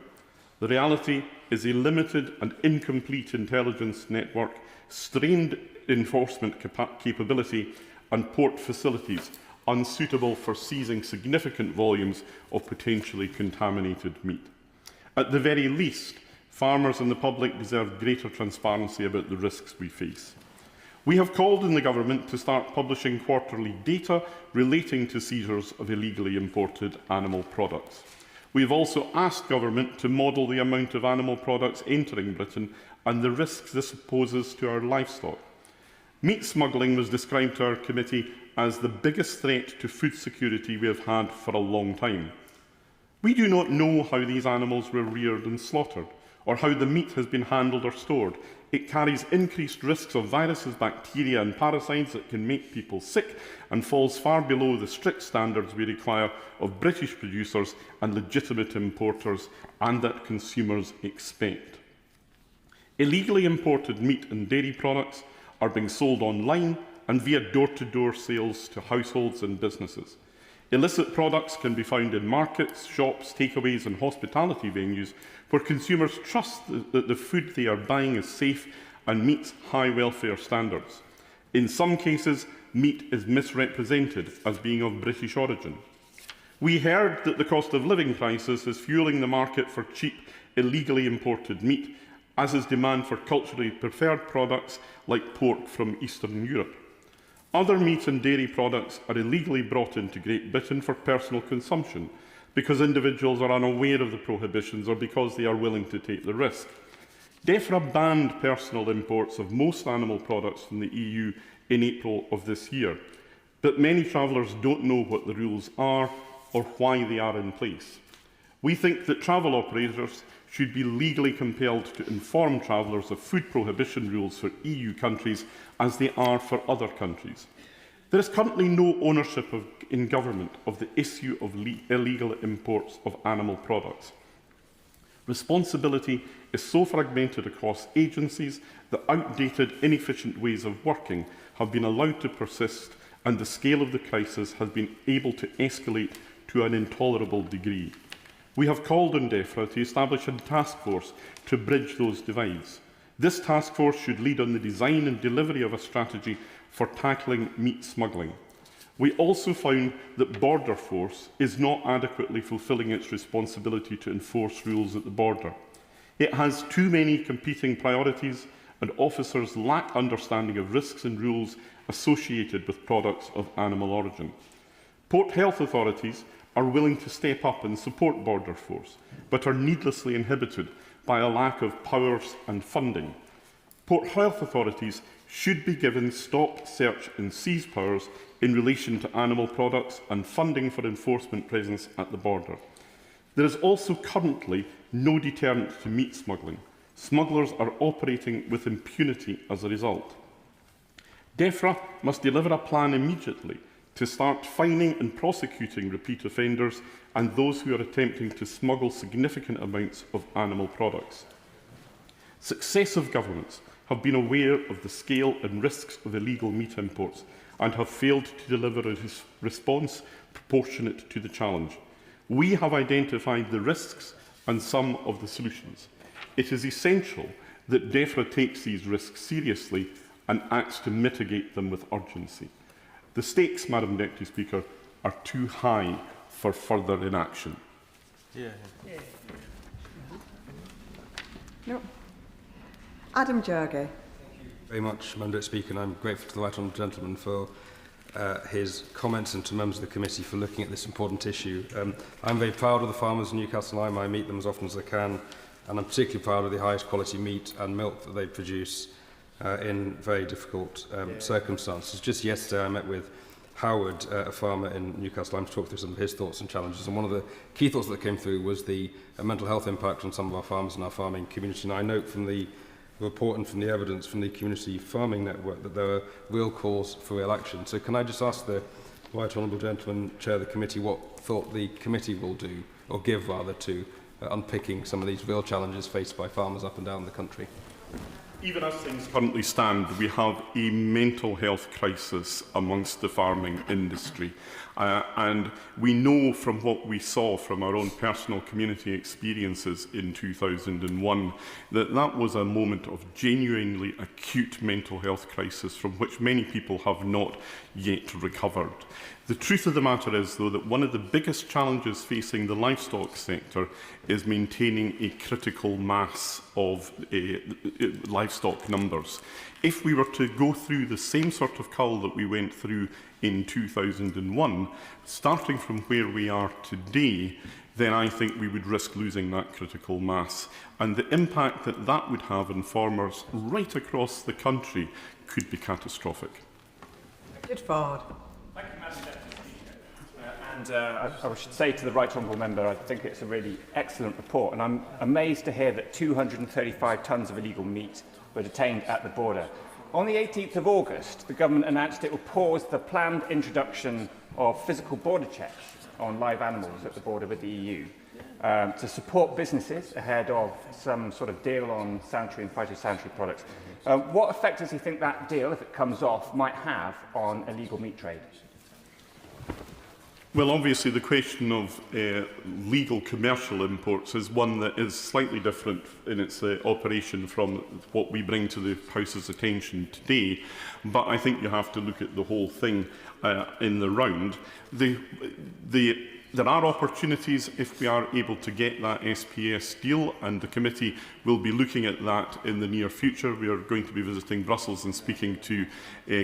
The reality is a limited and incomplete intelligence network, strained enforcement capability and port facilities unsuitable for seizing significant volumes of potentially contaminated meat. At the very least, farmers and the public deserve greater transparency about the risks we face. We have called on the government to start publishing quarterly data relating to seizures of illegally imported animal products. We have also asked government to model the amount of animal products entering Britain and the risks this poses to our livestock. Meat smuggling was described to our committee as the biggest threat to food security we have had for a long time. We do not know how these animals were reared and slaughtered, or how the meat has been handled or stored. It carries increased risks of viruses, bacteria and parasites that can make people sick and falls far below the strict standards we require of British producers and legitimate importers and that consumers expect. Illegally imported meat and dairy products are being sold online and via door-to-door sales to households and businesses. Illicit products can be found in markets, shops, takeaways and hospitality venues where consumers trust that the food they are buying is safe and meets high welfare standards. In some cases, meat is misrepresented as being of British origin. We heard that the cost of living crisis is fuelling the market for cheap, illegally imported meat, as is demand for culturally preferred products like pork from Eastern Europe. Other meat and dairy products are illegally brought into Great Britain for personal consumption because individuals are unaware of the prohibitions or because they are willing to take the risk. DEFRA banned personal imports of most animal products from the EU in April of this year, but many travellers don't know what the rules are or why they are in place. We think that travel operators should be legally compelled to inform travellers of food prohibition rules for EU countries as they are for other countries. There is currently no ownership in government of the issue of illegal imports of animal products. Responsibility is so fragmented across agencies that outdated, inefficient ways of working have been allowed to persist, and the scale of the crisis has been able to escalate to an intolerable degree. We have called on DEFRA to establish a task force to bridge those divides. This task force should lead on the design and delivery of a strategy for tackling meat smuggling. We also found that Border Force is not adequately fulfilling its responsibility to enforce rules at the border. It has too many competing priorities, and officers lack understanding of risks and rules associated with products of animal origin. Port health authorities are willing to step up and support Border Force, but are needlessly inhibited by a lack of powers and funding. Port health authorities should be given stop, search and seize powers in relation to animal products and funding for enforcement presence at the border. There is also currently no deterrent to meat smuggling. Smugglers are operating with impunity as a result. DEFRA must deliver a plan immediately to start fining and prosecuting repeat offenders and those who are attempting to smuggle significant amounts of animal products. Successive governments have been aware of the scale and risks of illegal meat imports and have failed to deliver a response proportionate to the challenge. We have identified the risks and some of the solutions. It is essential that DEFRA takes these risks seriously and acts to mitigate them with urgency. The stakes, Madam Deputy Speaker, are too high for further inaction. No. Adam Jurgey. Very much, Madam Deputy Speaker, and I'm grateful to the right honourable gentleman for his comments and to members of the committee for looking at this important issue. I'm very proud of the farmers in Newcastle Lyme. I meet them as often as I can, and I'm particularly proud of the highest quality meat and milk that they produce in very difficult circumstances. Just yesterday I met with Howard, a farmer in Newcastle, to talk through some of his thoughts and challenges, and one of the key thoughts that came through was the mental health impact on some of our farmers and our farming community. And I note from the report and from the evidence from the Community Farming Network that there are real calls for real action. So can I just ask the right honourable gentleman, Chair of the committee, what thought the committee will do, or give rather, to unpicking some of these real challenges faced by farmers up and down the country? Even as things currently stand, we have a mental health crisis amongst the farming industry. And we know from what we saw from our own personal community experiences in 2001 that that was a moment of genuinely acute mental health crisis from which many people have not yet recovered. The truth of the matter is, though, that one of the biggest challenges facing the livestock sector is maintaining a critical mass of livestock numbers. If we were to go through the same sort of cull that we went through in 2001, starting from where we are today, then I think we would risk losing that critical mass. And the impact that that would have on farmers right across the country could be catastrophic. Richard Ford. Thank you, Madam Deputy Speaker. And I should say to the right honourable member, I think it's a really excellent report, and I'm amazed to hear that 235 tonnes of illegal meat were detained at the border. On the 18th of August, the government announced it will pause the planned introduction of physical border checks on live animals at the border with the EU. to support businesses ahead of some sort of deal on sanitary and phytosanitary products. What effect does he think that deal, if it comes off, might have on illegal meat trade? Well, obviously, the question of legal commercial imports is one that is slightly different in its operation from what we bring to the House's attention today. But I think you have to look at the whole thing in the round. There are opportunities if we are able to get that SPS deal, and the committee will be looking at that in the near future. We are going to be visiting Brussels and speaking to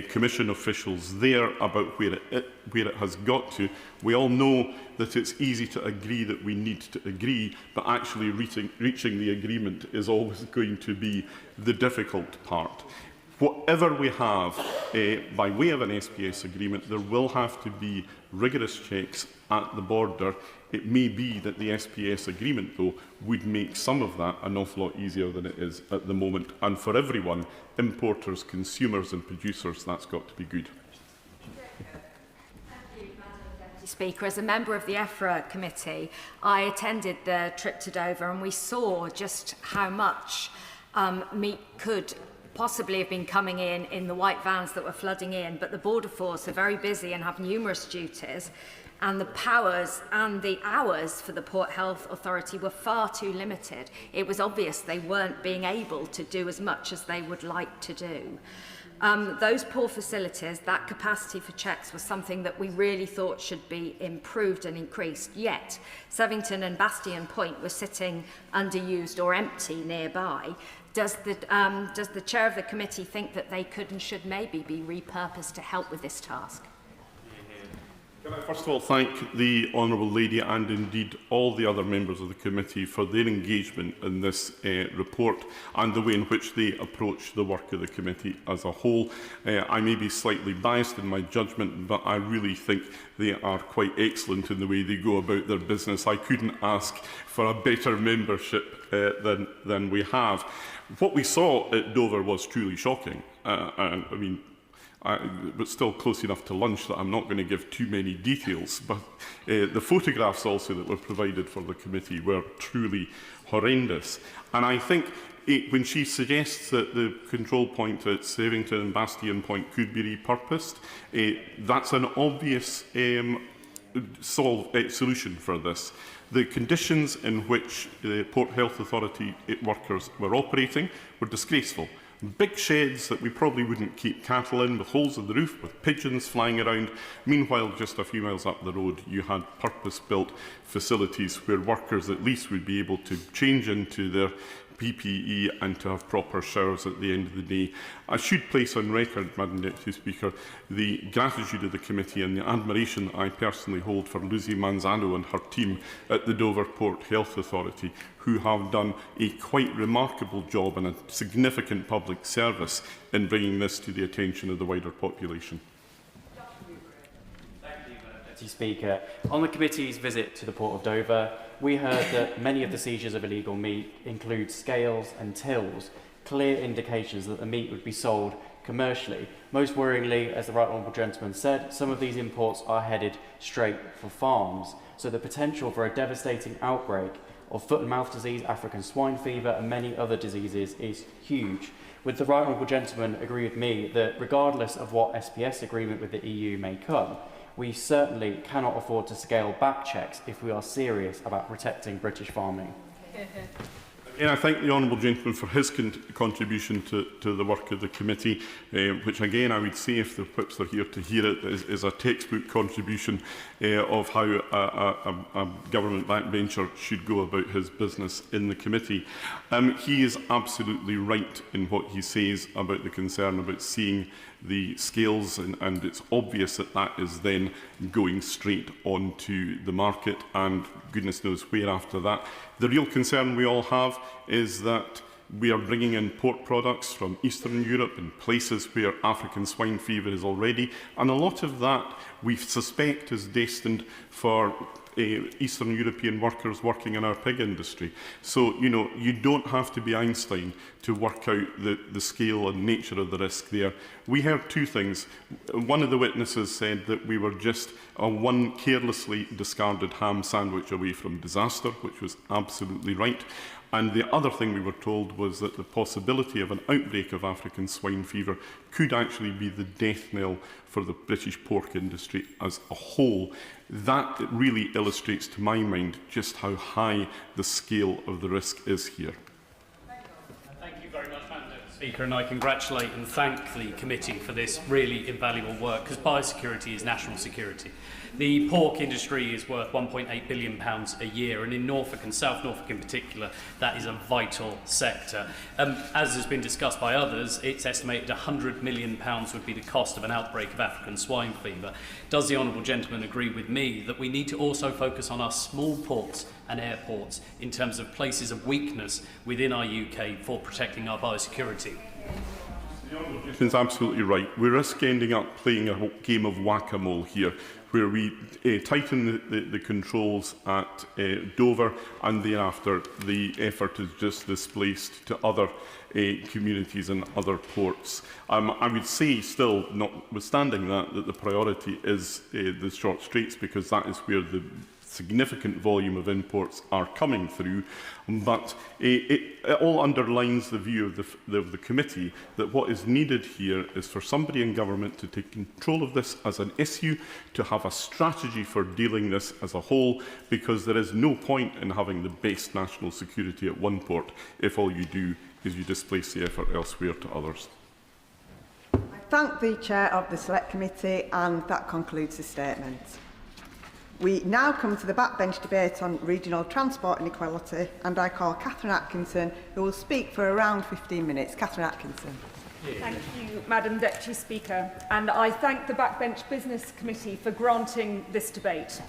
Commission officials there about where it has got to. We all know that it's easy to agree that we need to agree, but actually reaching the agreement is always going to be the difficult part. Whatever we have by way of an SPS agreement, there will have to be rigorous checks at the border. It may be that the SPS agreement, though, would make some of that an awful lot easier than it is at the moment. And for everyone, importers, consumers and producers, that's got to be good. Speaker, as a member of the EFRA committee, I attended the trip to Dover and we saw just how much meat could possibly have been coming in the white vans that were flooding in, but the Border Force are very busy and have numerous duties, and the powers and the hours for the Port Health Authority were far too limited. It was obvious they weren't being able to do as much as they would like to do. Those poor facilities, that capacity for checks was something that we really thought should be improved and increased, yet Sevington and Bastion Point were sitting underused or empty nearby. Does the chair of the committee think that they could and should maybe be repurposed to help with this task? Can I first of all thank the Honourable Lady and indeed all the other members of the committee for their engagement in this report and the way in which they approach the work of the committee as a whole. I may be slightly biased in my judgment, but I really think they are quite excellent in the way they go about their business. I couldn't ask for a better membership than we have. What we saw at Dover was truly shocking. And I mean, but still close enough to lunch that I'm not going to give too many details. But the photographs also that were provided for the committee were truly horrendous. And I think when she suggests that the control point at Sevington and Bastion Point could be repurposed, that's an obvious solution for this. The conditions in which the Port Health Authority workers were operating were disgraceful. Big sheds that we probably wouldn't keep cattle in, with holes in the roof, with pigeons flying around. Meanwhile, just a few miles up the road, you had purpose-built facilities where workers at least would be able to change into their PPE and to have proper showers at the end of the day. I should place on record, Madam Deputy Speaker, the gratitude of the committee and the admiration that I personally hold for Lucy Manzano and her team at the Dover Port Health Authority, who have done a quite remarkable job and a significant public service in bringing this to the attention of the wider population. Deputy Speaker, on the committee's visit to the Port of Dover, we heard that many of the seizures of illegal meat include scales and tills, clear indications that the meat would be sold commercially. Most worryingly, as the Right Honourable Gentleman said, some of these imports are headed straight for farms, so the potential for a devastating outbreak of foot and mouth disease, African swine fever and many other diseases is huge. Would the Right Honourable Gentleman agree with me that regardless of what SPS agreement with the EU may come, we certainly cannot afford to scale back checks if we are serious about protecting British farming? And I thank the Honourable Gentleman for his contribution to the work of the committee, which again I would say, if the whips are here to hear it, is a textbook contribution of how a government backbencher should go about his business in the committee. He is absolutely right in what he says about the concern about seeing the scales, and it's obvious that that is then going straight onto the market and goodness knows where after that. The real concern we all have is that We are bringing in pork products from Eastern Europe and places where African swine fever is already, and a lot of that we suspect is destined for Eastern European workers working in our pig industry. So, you know, you don't have to be Einstein to work out the scale and nature of the risk there. We heard two things. One of the witnesses said that we were just one carelessly discarded ham sandwich away from disaster, which was absolutely right. And the other thing we were told was that the possibility of an outbreak of African swine fever could actually be the death knell for the British pork industry as a whole. That really illustrates, to my mind, just how high the scale of the risk is here. Thank you very much, Madam Speaker, and I congratulate and thank the committee for this really invaluable work, because biosecurity is national security. The pork industry is worth £1.8 billion a year, and in Norfolk and South Norfolk in particular, that is a vital sector. As has been discussed by others, it's estimated £100 million would be the cost of an outbreak of African swine fever. Does the honourable gentleman agree with me that we need to also focus on our small ports and airports in terms of places of weakness within our UK for protecting our biosecurity? It's absolutely right. We risk ending up playing a game of whack-a-mole here, where we tighten the controls at Dover, and thereafter the effort is just displaced to other communities and other ports. I would say still, notwithstanding that the priority is the short straits, because that is where the significant volume of imports are coming through, but it all underlines the view of the committee that what is needed here is for somebody in government to take control of this as an issue, to have a strategy for dealing this as a whole, because there is no point in having the best national security at one port if all you do is you displace the effort elsewhere to others. I thank the Chair of the Select Committee, and that concludes the statement. We now come to the backbench debate on regional transport inequality, and I call Catherine Atkinson, who will speak for around 15 minutes. Catherine Atkinson. Thank you, Madam Deputy Speaker, and I thank the Backbench Business Committee for granting this debate.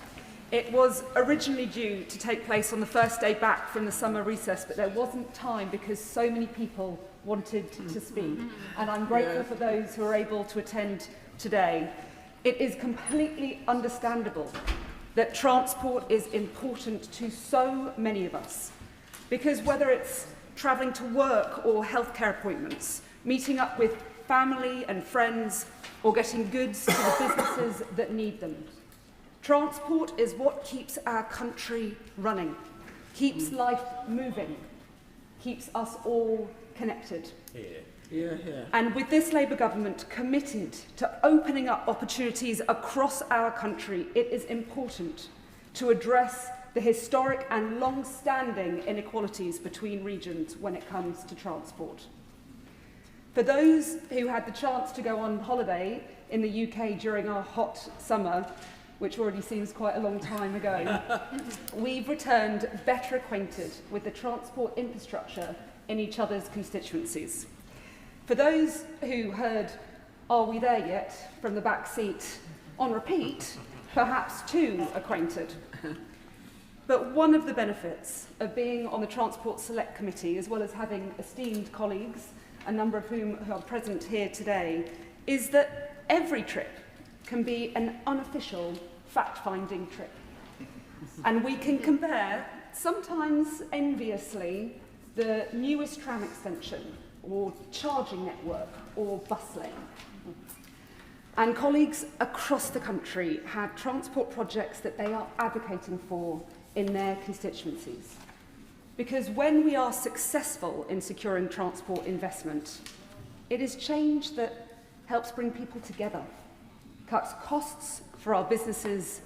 It was originally due to take place on the first day back from the summer recess, but there wasn't time because so many people wanted to speak, and I'm grateful for those who are able to attend today. It is completely understandable that transport is important to so many of us, because whether it's travelling to work or healthcare appointments, meeting up with family and friends, or getting goods to the businesses that need them, transport is what keeps our country running, keeps life moving, keeps us all connected. And with this Labour government committed to opening up opportunities across our country, it is important to address the historic and long-standing inequalities between regions when it comes to transport. For those who had the chance to go on holiday in the UK during our hot summer, which already seems quite a long time ago, we've returned better acquainted with the transport infrastructure in each other's constituencies. For those who heard "Are we there yet?" from the back seat on repeat, perhaps too acquainted. But one of the benefits of being on the Transport Select Committee, as well as having esteemed colleagues, a number of whom are present here today, is that every trip can be an unofficial fact-finding trip. And we can compare, sometimes enviously, the newest tram extension, or charging network, or bus lane. And colleagues across the country have transport projects that they are advocating for in their constituencies. Because when we are successful in securing transport investment, it is change that helps bring people together, cuts costs for our businesses,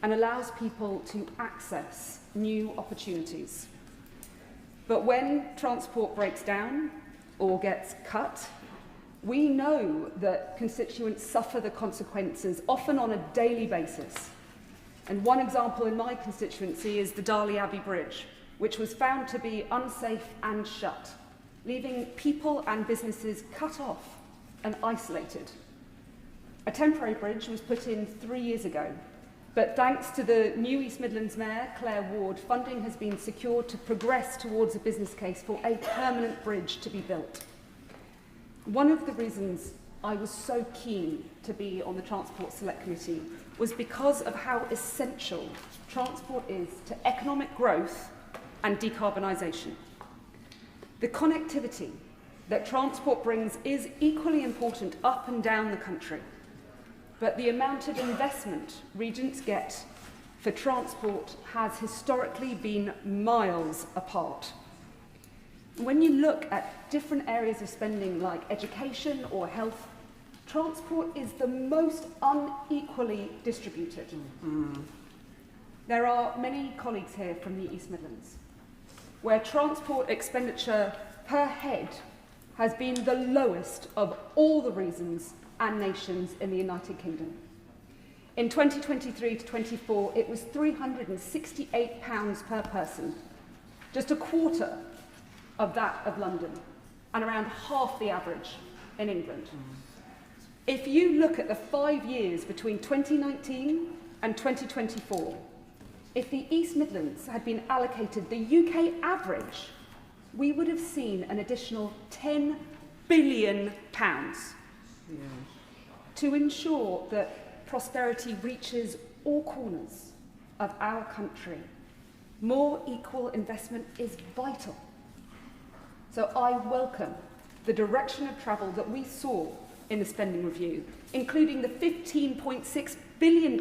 and allows people to access new opportunities. But when transport breaks down or gets cut, we know that constituents suffer the consequences, often on a daily basis. And one example in my constituency is the Darley Abbey Bridge, which was found to be unsafe and shut, leaving people and businesses cut off and isolated. A temporary bridge was put in 3 years ago, But thanks to the new East Midlands Mayor, Claire Ward, funding has been secured to progress towards a business case for a permanent bridge to be built. One of the reasons I was so keen to be on the Transport Select Committee was because of how essential transport is to economic growth and decarbonisation. The connectivity that transport brings is equally important up and down the country, but the amount of investment regions get for transport has historically been miles apart. When you look at different areas of spending like education or health, transport is the most unequally distributed. There are many colleagues here from the East Midlands where transport expenditure per head has been the lowest of all the regions and nations in the United Kingdom. In 2023 to 24, it was £368 per person, just a quarter of that of London, and around half the average in England. If you look at the 5 years between 2019 and 2024, if the East Midlands had been allocated the UK average, we would have seen an additional £10 billion to ensure that prosperity reaches all corners of our country. More equal investment is vital. So I welcome the direction of travel that we saw in the spending review, including the £15.6 billion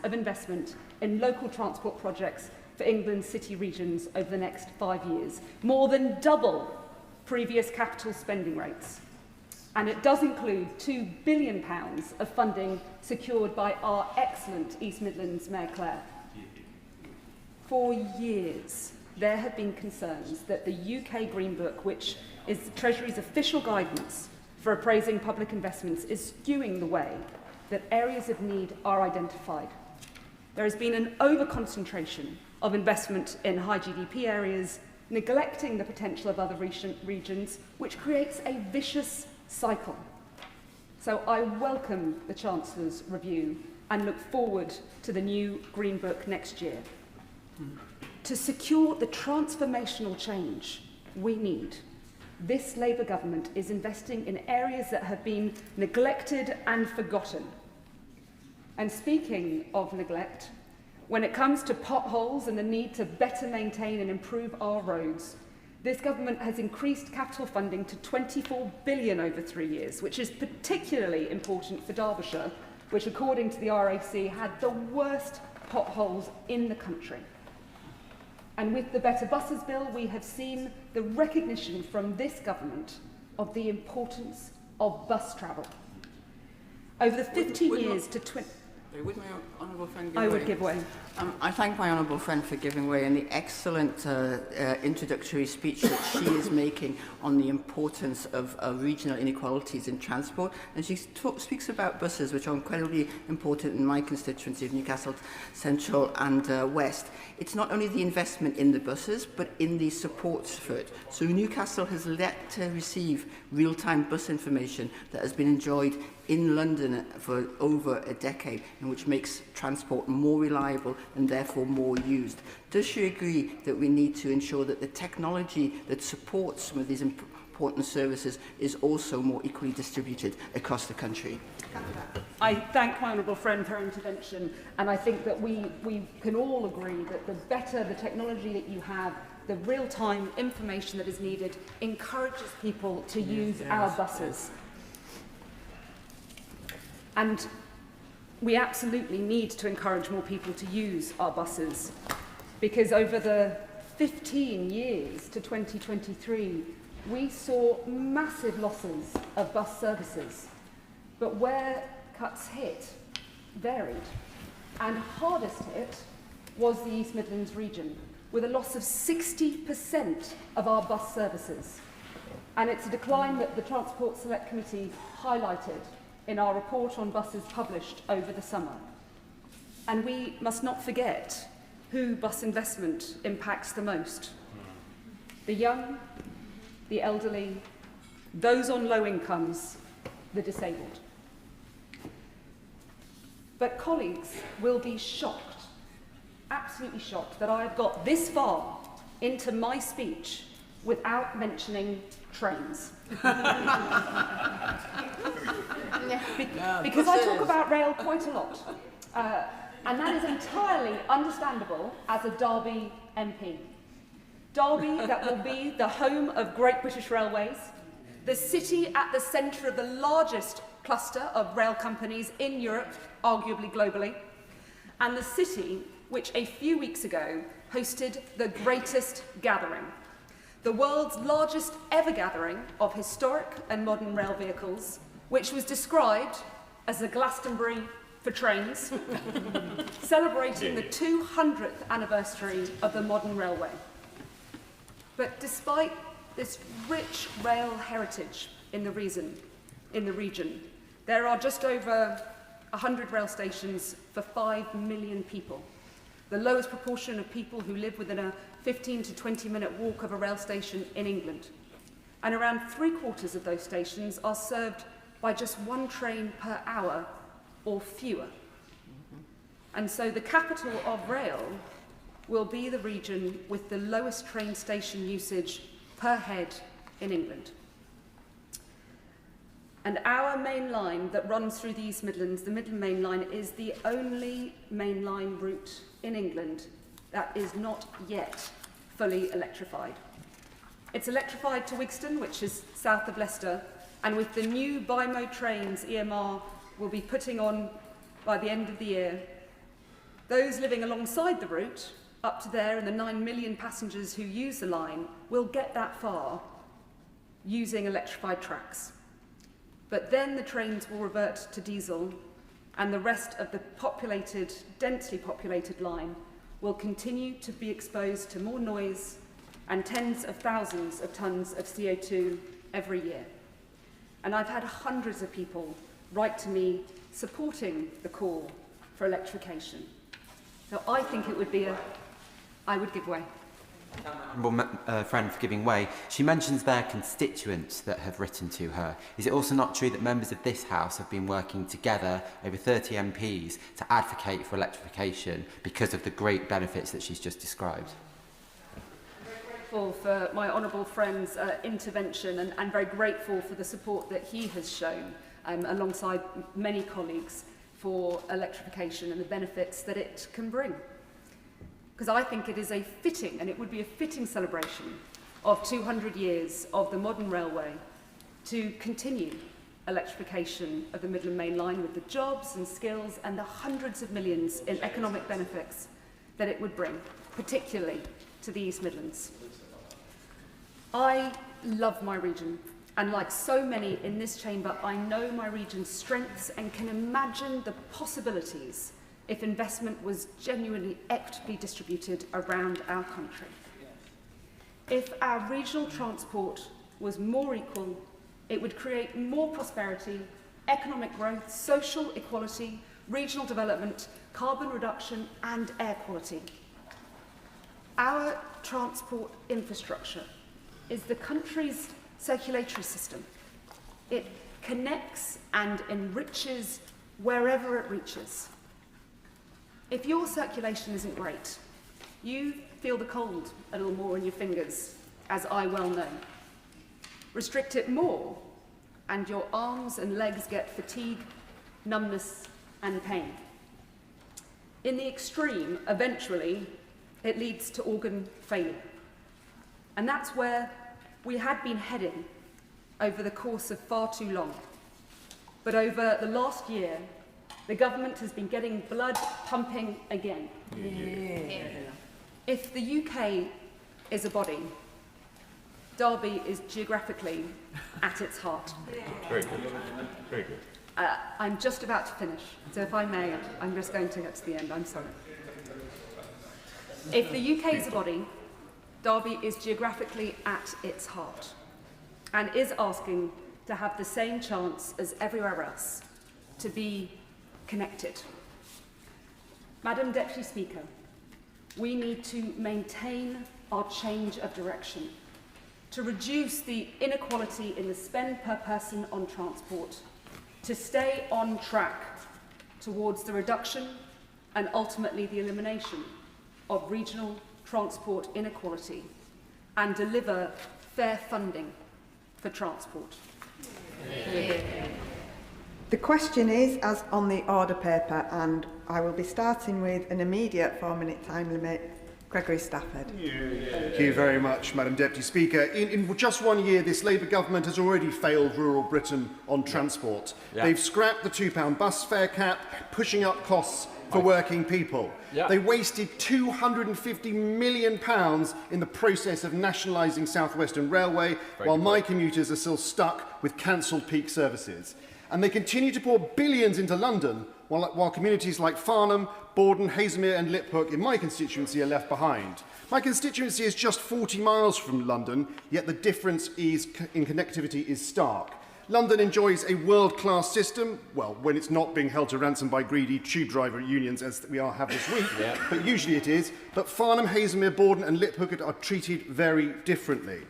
of investment in local transport projects for England's city regions over the next 5 years, more than double previous capital spending rates. And it does include £2 billion of funding secured by our excellent East Midlands Mayor Claire. For years, there have been concerns that the UK Green Book, which is the Treasury's official guidance for appraising public investments, is skewing the way that areas of need are identified. There has been an over-concentration of investment in high GDP areas, neglecting the potential of other regions, which creates a vicious cycle. So I welcome the Chancellor's review and look forward to the new Green Book next year. To secure the transformational change we need, this Labour government is investing in areas that have been neglected and forgotten. And speaking of neglect, when it comes to potholes and the need to better maintain and improve our roads, this government has increased capital funding to £24 billion over 3 years, which is particularly important for Derbyshire, which, according to the RAC, had the worst potholes in the country. And with the Better Buses Bill, we have seen the recognition from this government of the importance of bus travel. Over the 15 years to 20... Would my honourable friend give way? I would give way. I thank my honourable friend for giving way and the excellent introductory speech that she is making on the importance of regional inequalities in transport. And she speaks about buses, which are incredibly important in my constituency of Newcastle Central and West. It's not only the investment in the buses, but in the supports for it. So Newcastle has let to receive real-time bus information that has been enjoyed in London for over a decade, and which makes transport more reliable and therefore more used. Does she agree that we need to ensure that the technology that supports some of these important services is also more equally distributed across the country? I thank my honourable friend for her intervention, and I think that we can all agree that the better the technology that you have, the real-time information that is needed encourages people to use our buses. And we absolutely need to encourage more people to use our buses, because over the 15 years to 2023, we saw massive losses of bus services. But where cuts hit varied, and hardest hit was the East Midlands region, with a loss of 60% of our bus services. And it's a decline that the Transport Select Committee highlighted in our report on buses published over the summer. And we must not forget who bus investment impacts the most. The young, the elderly, those on low incomes, the disabled. but colleagues will be shocked, absolutely shocked, that I have got this far into my speech without mentioning trains. Because I talk about rail quite a lot. And that is entirely understandable as a Derby MP. Derby, that will be the home of Great British Railways, the city at the centre of the largest cluster of rail companies in Europe, arguably globally, and the city which a few weeks ago hosted the greatest gathering, the world's largest ever gathering of historic and modern rail vehicles, which was described as the Glastonbury for trains, celebrating the 200th anniversary of the modern railway. But despite this rich rail heritage in the region, there are just over 100 rail stations for 5 million people, the lowest proportion of people who live within a 15 to 20-minute walk of a rail station in England. And around 3/4 of those stations are served by just one train per hour or fewer. And so the capital of rail will be the region with the lowest train station usage per head in England. And our main line that runs through the East Midlands, the Midland Main Line, is the only main line route in England that is not yet fully electrified. It's electrified to Wigston, which is south of Leicester, and with the new bi-mode trains EMR will be putting on by the end of the year, those living alongside the route, up to there and the 9 million passengers who use the line, will get that far using electrified tracks. But then the trains will revert to diesel, and the rest of the populated, densely populated line will continue to be exposed to more noise and tens of thousands of tonnes of CO2 every year. And I've had hundreds of people write to me supporting the call for electrification. So I think it would be I would give way. Friend for giving way. She mentions their constituents that have written to her. Is it also not true that members of this House have been working together, over 30 MPs, to advocate for electrification because of the great benefits that she's just described? For my honourable friend's intervention and very grateful for the support that he has shown alongside many colleagues for electrification and the benefits that it can bring. Because I think it is a fitting, and it would be a fitting celebration of 200 years of the modern railway to continue electrification of the Midland Main Line with the jobs and skills and the hundreds of millions in economic benefits that it would bring, particularly to the East Midlands. I love my region, and like so many in this chamber, I know my region's strengths and can imagine the possibilities if investment was genuinely equitably distributed around our country. If our regional transport was more equal, it would create more prosperity, economic growth, social equality, regional development, carbon reduction, and air quality. Our transport infrastructure is the country's circulatory system. It connects and enriches wherever it reaches. If your circulation isn't great, you feel the cold a little more in your fingers, as I well know. Restrict it more, and your arms and legs get fatigue, numbness, and pain. In the extreme, eventually, it leads to organ failure. And that's where we had been heading over the course of far too long. But over the last year, the government has been getting blood pumping again. Yeah. If the UK is a body, Derby is geographically at its heart. Very good. Very good. I'm just about to finish, so if I may, I'm just going to get to the end. I'm sorry. If the UK is a body, Derby is geographically at its heart and is asking to have the same chance as everywhere else to be connected. Madam Deputy Speaker, we need to maintain our change of direction, to reduce the inequality in the spend per person on transport, to stay on track towards the reduction and ultimately the elimination of regional transport inequality and deliver fair funding for transport? The question is as on the order paper, and I will be starting with an immediate 4-minute time limit. Gregory Stafford. Thank you very much, Madam Deputy Speaker. In just 1 year, this Labour government has already failed rural Britain on transport. They've scrapped the £2 bus fare cap, pushing up costs for working people. They wasted £250 million in the process of nationalising South Western Railway, while my commuters are still stuck with cancelled peak services. And they continue to pour billions into London, while communities like Farnham, Borden, Haslemere and Liphook in my constituency are left behind. My constituency is just 40 miles from London, yet the difference in connectivity is stark. London enjoys a world-class system, well, when it's not being held to ransom by greedy tube driver unions as we have this week, but usually it is. But Farnham, Haslemere, Borden and Liphook are treated very differently.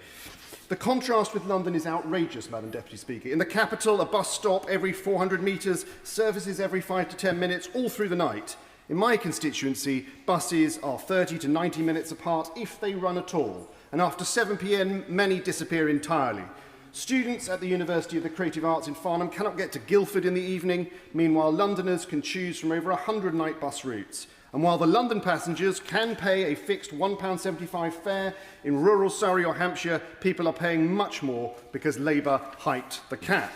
The contrast with London is outrageous, Madam Deputy Speaker. In the capital, a bus stop every 400 metres, services every 5 to 10 minutes, all through the night. In my constituency, buses are 30 to 90 minutes apart if they run at all, and after 7 p.m, many disappear entirely. Students at the University of the Creative Arts in Farnham cannot get to Guildford in the evening. Meanwhile, Londoners can choose from over 100 night bus routes. And while the London passengers can pay a fixed £1.75 fare, in rural Surrey or Hampshire, people are paying much more because Labour hiked the cap.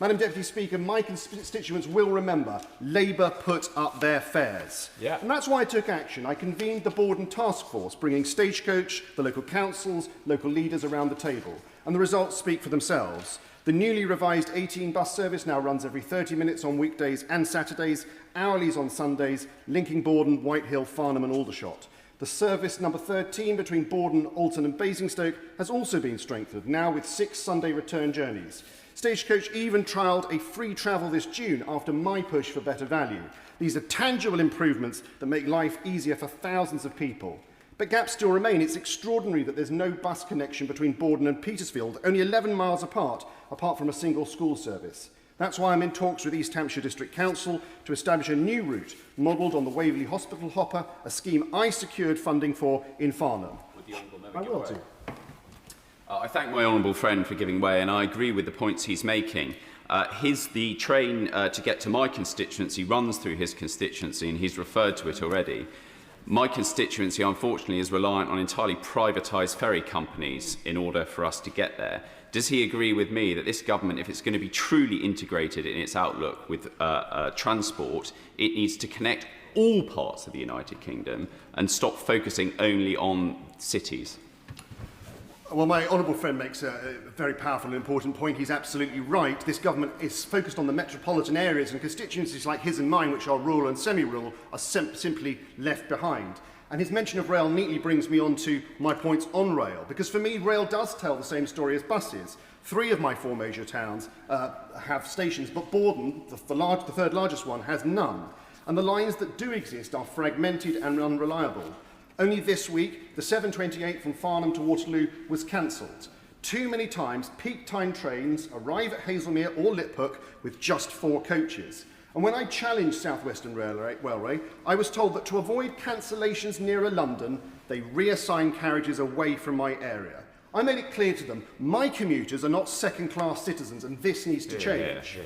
Madam Deputy Speaker, my constituents will remember Labour put up their fares. And that's why I took action. I convened the Borden Task Force, bringing Stagecoach, the local councils, local leaders around the table. And the results speak for themselves. The newly revised 18 bus service now runs every 30 minutes on weekdays and Saturdays, hourlies on Sundays, linking Borden, Whitehill, Farnham and Aldershot. The service number 13 between Borden, Alton and Basingstoke has also been strengthened, now with 6 Sunday return journeys. Stagecoach even trialled a free travel this June after my push for better value. These are tangible improvements that make life easier for thousands of people. But gaps still remain. It's extraordinary that there's no bus connection between Borden and Petersfield, only 11 miles apart from a single school service. That's why I'm in talks with East Hampshire District Council to establish a new route modelled on the Waverley Hospital Hopper, a scheme I secured funding for in Farnham. I will do. I thank my honourable friend for giving way, and I agree with the points he's making. The train to get to my constituency runs through his constituency, and he's referred to it already. My constituency, unfortunately, is reliant on entirely privatised ferry companies in order for us to get there. Does he agree with me that this government, if it's going to be truly integrated in its outlook with transport, it needs to connect all parts of the United Kingdom and stop focusing only on cities? Well, my honourable friend makes a very powerful and important point. He's absolutely right. This government is focused on the metropolitan areas, and constituencies like his and mine, which are rural and semi-rural, are simply left behind. And his mention of rail neatly brings me on to my points on rail, because for me, rail does tell the same story as buses. 3 of my 4 major towns have stations, but Borden, the third largest one, has none. And the lines that do exist are fragmented and unreliable. Only this week, the 728 from Farnham to Waterloo was cancelled. Too many times, peak time trains arrive at Haslemere or Liphook with just 4 coaches. And when I challenged South Western Railway, I was told that to avoid cancellations nearer London, they reassign carriages away from my area. I made it clear to them, my commuters are not second-class citizens, and this needs to change.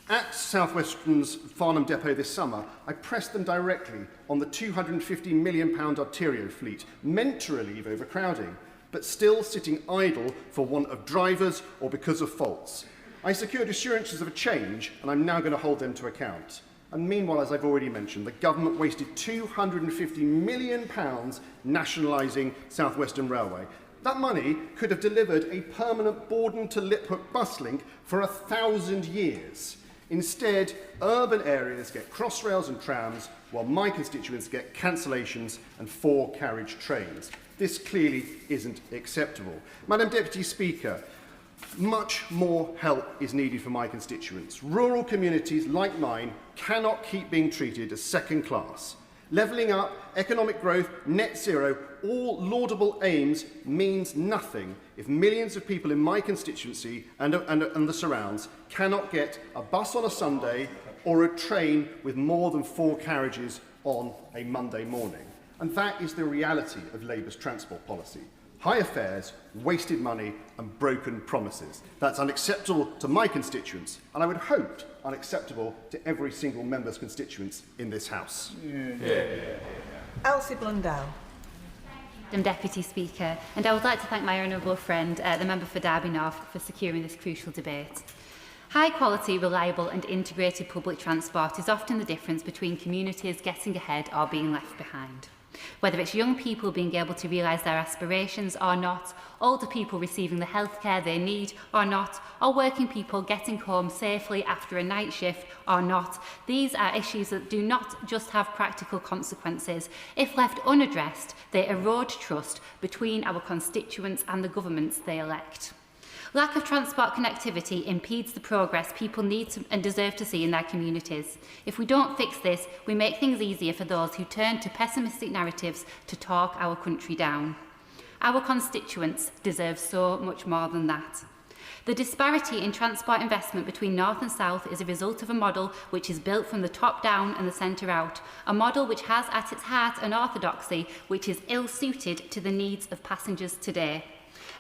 At South Western's Farnham depot this summer, I pressed them directly on the £250 million Arterio fleet, meant to relieve overcrowding, but still sitting idle for want of drivers or because of faults. I secured assurances of a change, and I'm now going to hold them to account. And meanwhile, as I've already mentioned, the government wasted £250 million nationalising South Western Railway. That money could have delivered a permanent Borden to Liphook bus link for 1,000 years. Instead, urban areas get crossrails and trams, while my constituents get cancellations and 4-carriage trains. This clearly isn't acceptable. Madam Deputy Speaker, much more help is needed for my constituents. Rural communities like mine cannot keep being treated as second class. Levelling up, economic growth, net zero, all laudable aims means nothing if millions of people in my constituency and the surrounds cannot get a bus on a Sunday, or a train with more than 4 carriages on a Monday morning. And that is the reality of Labour's transport policy. Higher fares, wasted money and broken promises. That's unacceptable to my constituents, and I would hope unacceptable to every single member's constituents in this House. Elsie Blundell. Madam Deputy Speaker, and I would like to thank my honourable friend, the member for Derby North, for securing this crucial debate. High quality, reliable and integrated public transport is often the difference between communities getting ahead or being left behind. Whether it's young people being able to realise their aspirations or not, older people receiving the healthcare they need or not, or working people getting home safely after a night shift or not, these are issues that do not just have practical consequences. If left unaddressed, they erode trust between our constituents and the governments they elect. Lack of transport connectivity impedes the progress people need and deserve to see in their communities. If we don't fix this, we make things easier for those who turn to pessimistic narratives to talk our country down. Our constituents deserve so much more than that. The disparity in transport investment between North and South is a result of a model which is built from the top down and the centre out, a model which has at its heart an orthodoxy which is ill-suited to the needs of passengers today.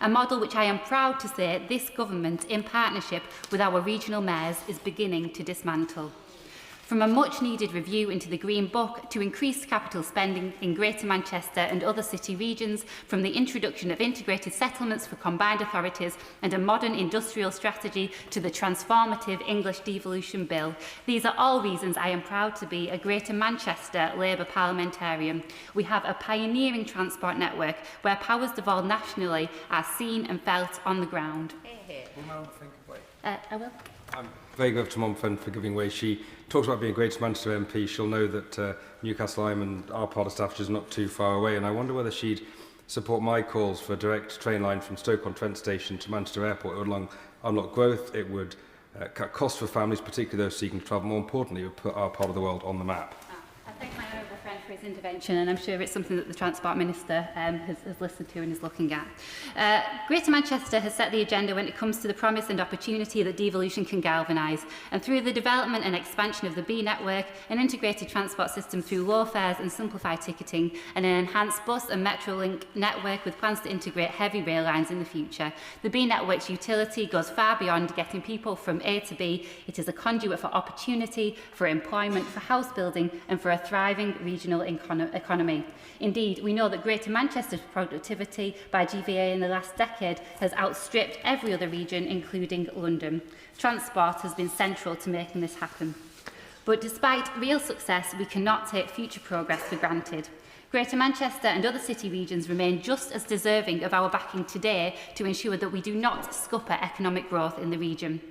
A model which I am proud to say this government, in partnership with our regional mayors, is beginning to dismantle. From a much-needed review into the Green Book to increased capital spending in Greater Manchester and other city regions, from the introduction of integrated settlements for combined authorities and a modern industrial strategy to the transformative English devolution bill, these are all reasons I am proud to be a Greater Manchester Labour parliamentarian. We have a pioneering transport network where powers devolved nationally are seen and felt on the ground. I will. I'm very grateful to Mum for giving way. She talks about being a Greater Manchester MP. She'll know that Newcastle Lyme and our part of Staffordshire is not too far away, and I wonder whether she'd support my calls for a direct train line from Stoke-on-Trent station to Manchester Airport. It would unlock growth, it would cut costs for families, particularly those seeking to travel. More importantly, it would put our part of the world on the map. I thank my honourable friend for his intervention, and I'm sure it's something that the Transport Minister has listened to and is looking at. Greater Manchester has set the agenda when it comes to the promise and opportunity that devolution can galvanise, and through the development and expansion of the B network, an integrated transport system through low fares and simplified ticketing, and an enhanced bus and Metrolink network with plans to integrate heavy rail lines in the future. The B network's utility goes far beyond getting people from A to B. It is a conduit for opportunity, for employment, for house building and for a thriving regional economy. Indeed, we know that Greater Manchester's productivity by GVA in the last decade has outstripped every other region, including London. Transport has been central to making this happen. But despite real success, we cannot take future progress for granted. Greater Manchester and other city regions remain just as deserving of our backing today to ensure that we do not scupper economic growth in the region.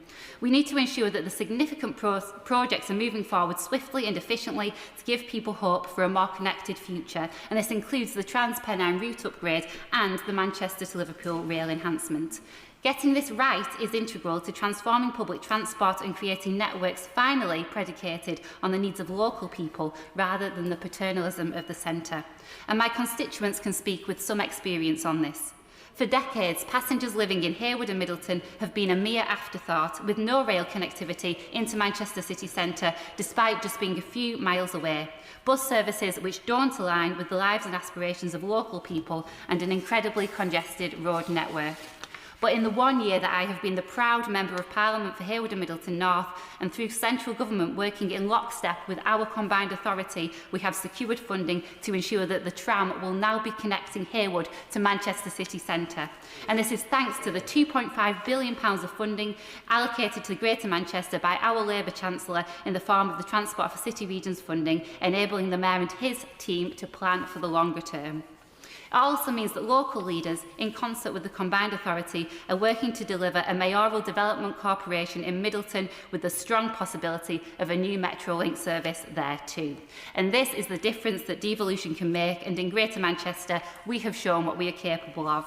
We need to ensure that the significant projects are moving forward swiftly and efficiently to give people hope for a more connected future, and this includes the Trans-Pennine route upgrade and the Manchester to Liverpool rail enhancement. Getting this right is integral to transforming public transport and creating networks finally predicated on the needs of local people rather than the paternalism of the centre. And my constituents can speak with some experience on this. For decades, passengers living in Harewood and Middleton have been a mere afterthought, with no rail connectivity into Manchester city centre, despite just being a few miles away. Bus services which don't align with the lives and aspirations of local people, and an incredibly congested road network. But in the 1 year that I have been the proud Member of Parliament for Harewood and Middleton North, and through central government working in lockstep with our combined authority, we have secured funding to ensure that the tram will now be connecting Harewood to Manchester city centre. And this is thanks to the £2.5 billion of funding allocated to Greater Manchester by our Labour Chancellor in the form of the Transport for City Regions funding, enabling the Mayor and his team to plan for the longer term. It also means that local leaders, in concert with the combined authority, are working to deliver a mayoral development corporation in Middleton with the strong possibility of a new Metrolink service there too. And this is the difference that devolution can make, and in Greater Manchester we have shown what we are capable of.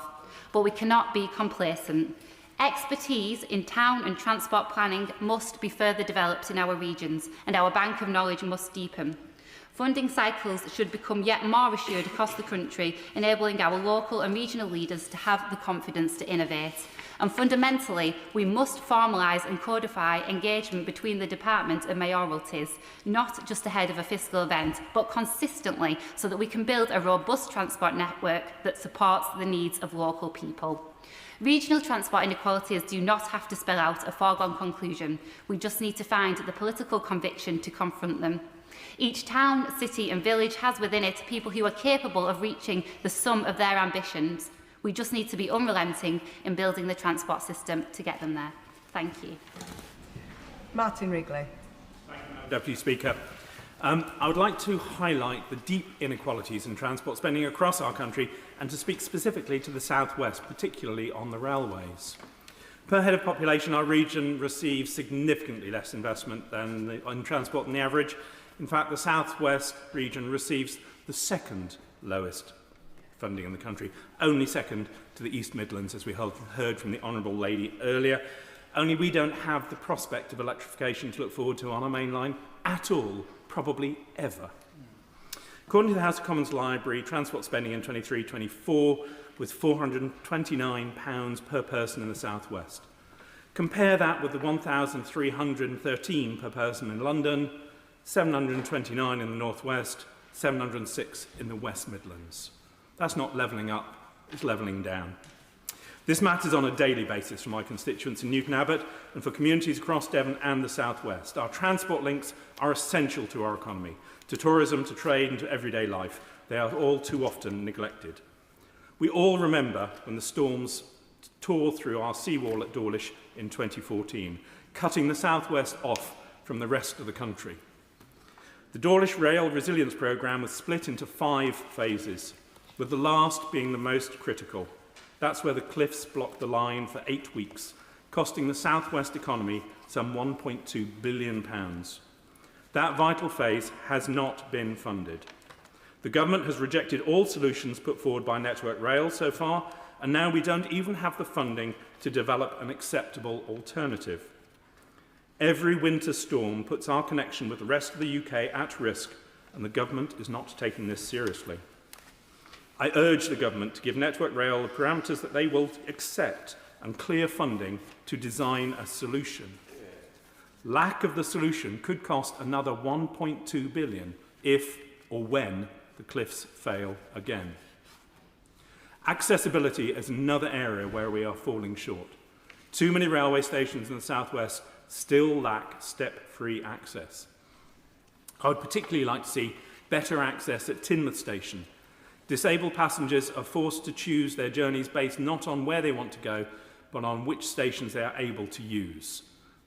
But we cannot be complacent. Expertise in town and transport planning must be further developed in our regions, and our bank of knowledge must deepen. Funding cycles should become yet more assured across the country, enabling our local and regional leaders to have the confidence to innovate. And fundamentally, we must formalise and codify engagement between the department and mayoralties, not just ahead of a fiscal event, but consistently, so that we can build a robust transport network that supports the needs of local people. Regional transport inequalities do not have to spell out a foregone conclusion. We just need to find the political conviction to confront them. Each town, city and village has within it people who are capable of reaching the sum of their ambitions. We just need to be unrelenting in building the transport system to get them there. Thank you. Martin Wrigley. Thank you, Madam Deputy Speaker. I would like to highlight the deep inequalities in transport spending across our country and to speak specifically to the South West, particularly on the railways. Per head of population, our region receives significantly less investment in transport than the average. In fact, the South West region receives the second lowest funding in the country, only second to the East Midlands, as we heard from the Honourable Lady earlier. Only we don't have the prospect of electrification to look forward to on our main line at all, probably ever. According to the House of Commons Library, transport spending in 23-24 was £429 per person in the South West. Compare that with the £1,313 per person in London, £729 in the North West, £706 in the West Midlands. That's not levelling up, it's levelling down. This matters on a daily basis for my constituents in Newton Abbot and for communities across Devon and the South West. Our transport links are essential to our economy, to tourism, to trade and to everyday life. They are all too often neglected. We all remember when the storms tore through our seawall at Dawlish in 2014, cutting the South West off from the rest of the country. The Dawlish Rail Resilience Programme was split into 5 phases, with the last being the most critical. That's where the cliffs blocked the line for 8 weeks, costing the South West economy some £1.2 billion. That vital phase has not been funded. The government has rejected all solutions put forward by Network Rail so far, and now we don't even have the funding to develop an acceptable alternative. Every winter storm puts our connection with the rest of the UK at risk, and the government is not taking this seriously. I urge the government to give Network Rail the parameters that they will accept and clear funding to design a solution. Lack of the solution could cost another £1.2 billion if or when the cliffs fail again. Accessibility is another area where we are falling short. Too many railway stations in the South West still lack step-free access. I would particularly like to see better access at Teignmouth Station. Disabled passengers are forced to choose their journeys based not on where they want to go, but on which stations they are able to use.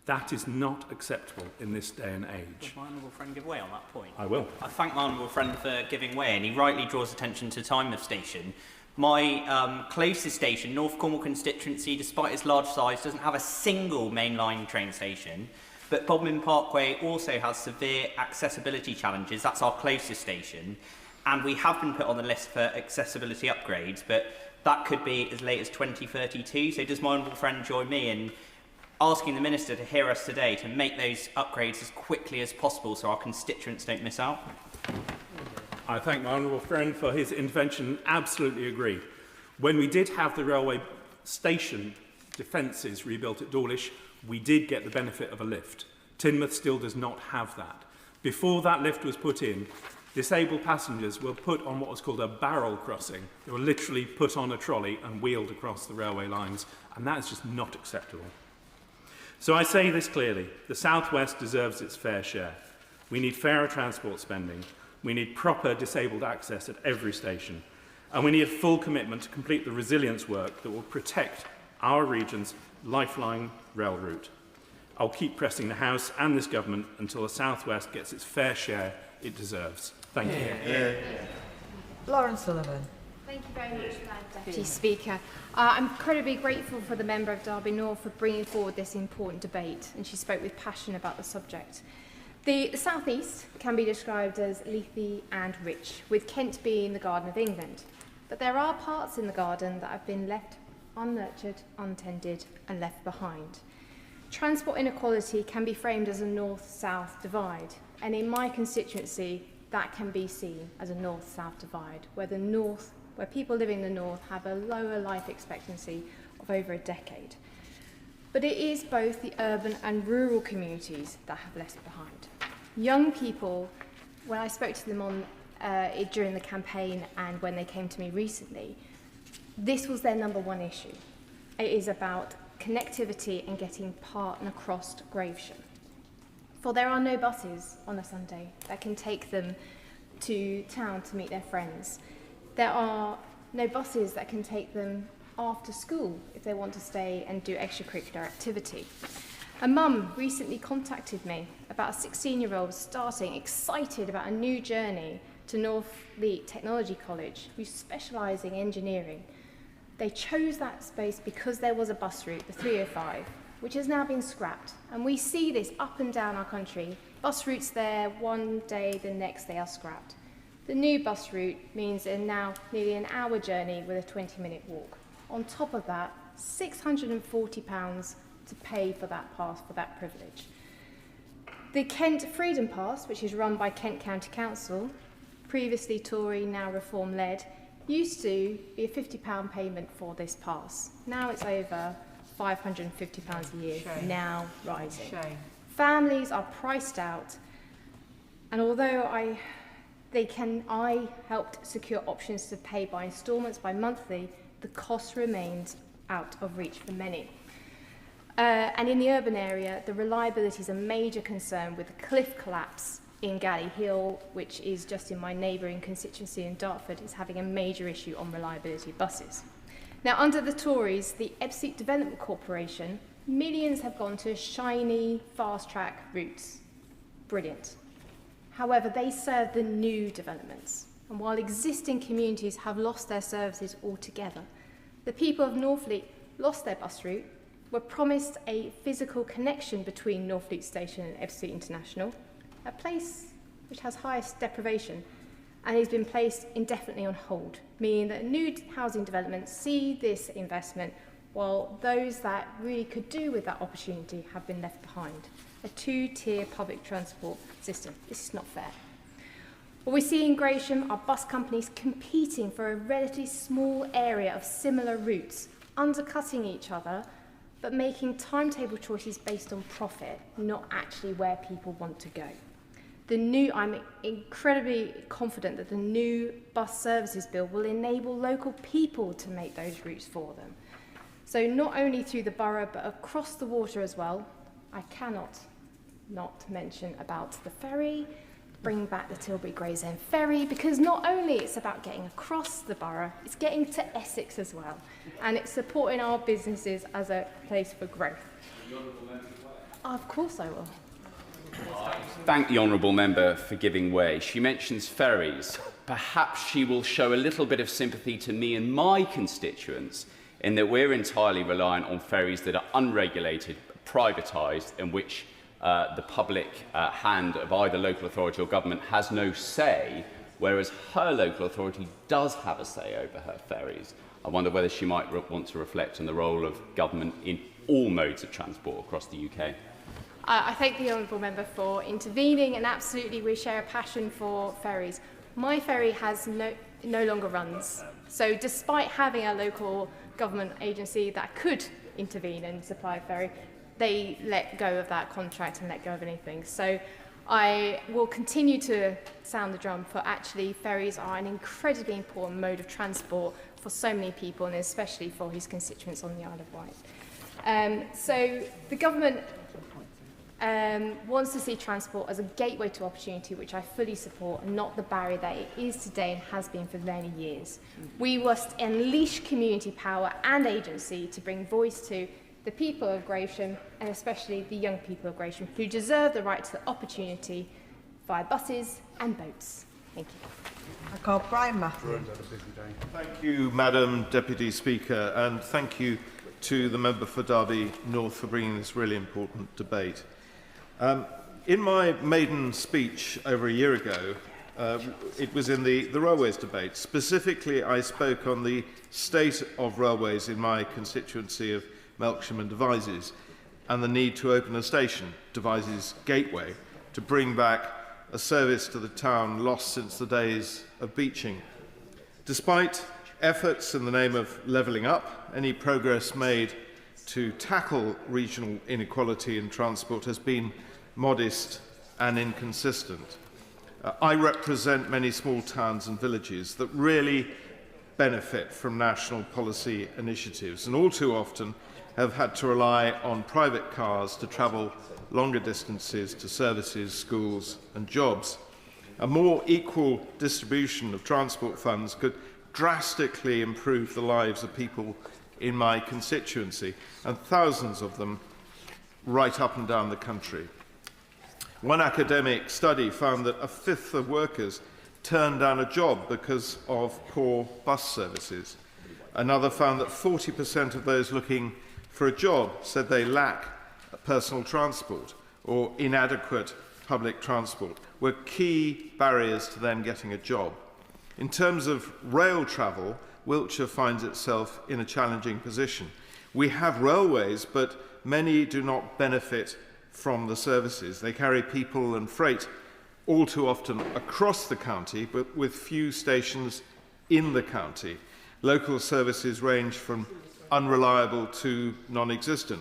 That is not acceptable in this day and age. Will my honourable friend give way on that point? I will. I thank my honourable friend for giving way, and he rightly draws attention to Teignmouth Station. My closest station, North Cornwall constituency, despite its large size, doesn't have a single mainline train station. But Bodmin Parkway also has severe accessibility challenges. That's our closest station. And we have been put on the list for accessibility upgrades, but that could be as late as 2032. So does my honourable friend join me in asking the Minister to hear us today to make those upgrades as quickly as possible so our constituents don't miss out? I thank my honourable friend for his intervention. Absolutely agree. When we did have the railway station defences rebuilt at Dawlish, we did get the benefit of a lift. Teignmouth still does not have that. Before that lift was put in, disabled passengers were put on what was called a barrel crossing. They were literally put on a trolley and wheeled across the railway lines, and that is just not acceptable. So I say this clearly, the South West deserves its fair share. We need fairer transport spending, we need proper disabled access at every station, and we need a full commitment to complete the resilience work that will protect our region's lifeline rail route. I'll keep pressing the House and this government until the South West gets its fair share it deserves. Thank you. Lauren Sullivan. Thank you very much, Madam Deputy Speaker. I'm incredibly grateful for the member of Derby North for bringing forward this important debate, and she spoke with passion about the subject. The South East can be described as leafy and rich, with Kent being the Garden of England. But there are parts in the garden that have been left unnurtured, untended, and left behind. Transport inequality can be framed as a north-south divide, and in my constituency, that can be seen as a north-south divide, where people living in the north have a lower life expectancy of over a decade. But it is both the urban and rural communities that have left behind. Young people, when I spoke to them during the campaign and when they came to me recently, this was their number one issue. It is about connectivity and getting part and across Gravesham. For there are no buses on a Sunday that can take them to town to meet their friends. There are no buses that can take them after school if they want to stay and do extracurricular activity. A mum recently contacted me about a 16-year-old starting excited about a new journey to Northfleet Technology College who's specialising in engineering. They chose that space because there was a bus route, the 305, which has now been scrapped. And we see this up and down our country. Bus routes there, one day, the next they are scrapped. The new bus route means they're now nearly an hour journey with a 20-minute walk. On top of that, £640 to pay for that pass, for that privilege. The Kent Freedom Pass, which is run by Kent County Council, previously Tory, now Reform-led, used to be a £50 payment for this pass. Now it's over £550 a year, now rising. Families are priced out, and although I helped secure options to pay by instalments, by monthly, the cost remains out of reach for many. And in the urban area, the reliability is a major concern with the cliff collapse in Galley Hill, which is just in my neighbouring constituency in Dartford, is having a major issue on reliability of buses. Now, under the Tories, the Epstein Development Corporation, millions have gone to shiny, fast-track routes. Brilliant. However, they serve the new developments. And while existing communities have lost their services altogether, the people of Northfleet lost their bus route, were promised a physical connection between Northfleet Station and Epstein International, a place which has highest deprivation, and has been placed indefinitely on hold, meaning that new housing developments see this investment while those that really could do with that opportunity have been left behind. A two-tier public transport system. This is not fair. What we see in Gravesham are bus companies competing for a relatively small area of similar routes, undercutting each other, but making timetable choices based on profit, not actually where people want to go. I'm incredibly confident that the new bus services bill will enable local people to make those routes for them. So not only through the borough, but across the water as well. I cannot not mention about the ferry, bring back the Tilbury Gravesend ferry, because not only it's about getting across the borough, it's getting to Essex as well, and it's supporting our businesses as a place for growth. Of course I will. Thank the honourable member for giving way. She mentions ferries. Perhaps she will show a little bit of sympathy to me and my constituents in that we're entirely reliant on ferries that are unregulated, privatised, in which the public hand of either local authority or government has no say, whereas her local authority does have a say over her ferries. I wonder whether she might want to reflect on the role of government in all modes of transport across the UK. I thank the honourable member for intervening, and absolutely we share a passion for ferries. My ferry has no longer runs, so despite having a local government agency that could intervene and supply a ferry, they let go of that contract and let go of anything. So I will continue to sound the drum for actually ferries are an incredibly important mode of transport for so many people, and especially for his constituents on the Isle of Wight. So the government wants to see transport as a gateway to opportunity, which I fully support, and not the barrier that it is today and has been for many years. We must unleash community power and agency to bring voice to the people of Gravesham, and especially the young people of Gravesham, who deserve the right to the opportunity via buses and boats. Thank you. I call Brian Matthew. Thank you, Madam Deputy Speaker, and thank you to the member for Derby North for bringing this really important debate. In my maiden speech over a year ago, it was in the railways debate. Specifically, I spoke on the state of railways in my constituency of Melksham and Devizes, and the need to open a station, Devizes Gateway, to bring back a service to the town lost since the days of beaching. Despite efforts in the name of levelling up, any progress made to tackle regional inequality in transport has been modest and inconsistent. I represent many small towns and villages that really benefit from national policy initiatives and all too often have had to rely on private cars to travel longer distances to services, schools and jobs. A more equal distribution of transport funds could drastically improve the lives of people in my constituency, and thousands of them right up and down the country. One academic study found that a fifth of workers turned down a job because of poor bus services. Another found that 40% of those looking for a job said they lack personal transport or inadequate public transport were key barriers to them getting a job. In terms of rail travel, Wiltshire finds itself in a challenging position. We have railways, but many do not benefit from the services. They carry people and freight all too often across the county, but with few stations in the county. Local services range from unreliable to non-existent.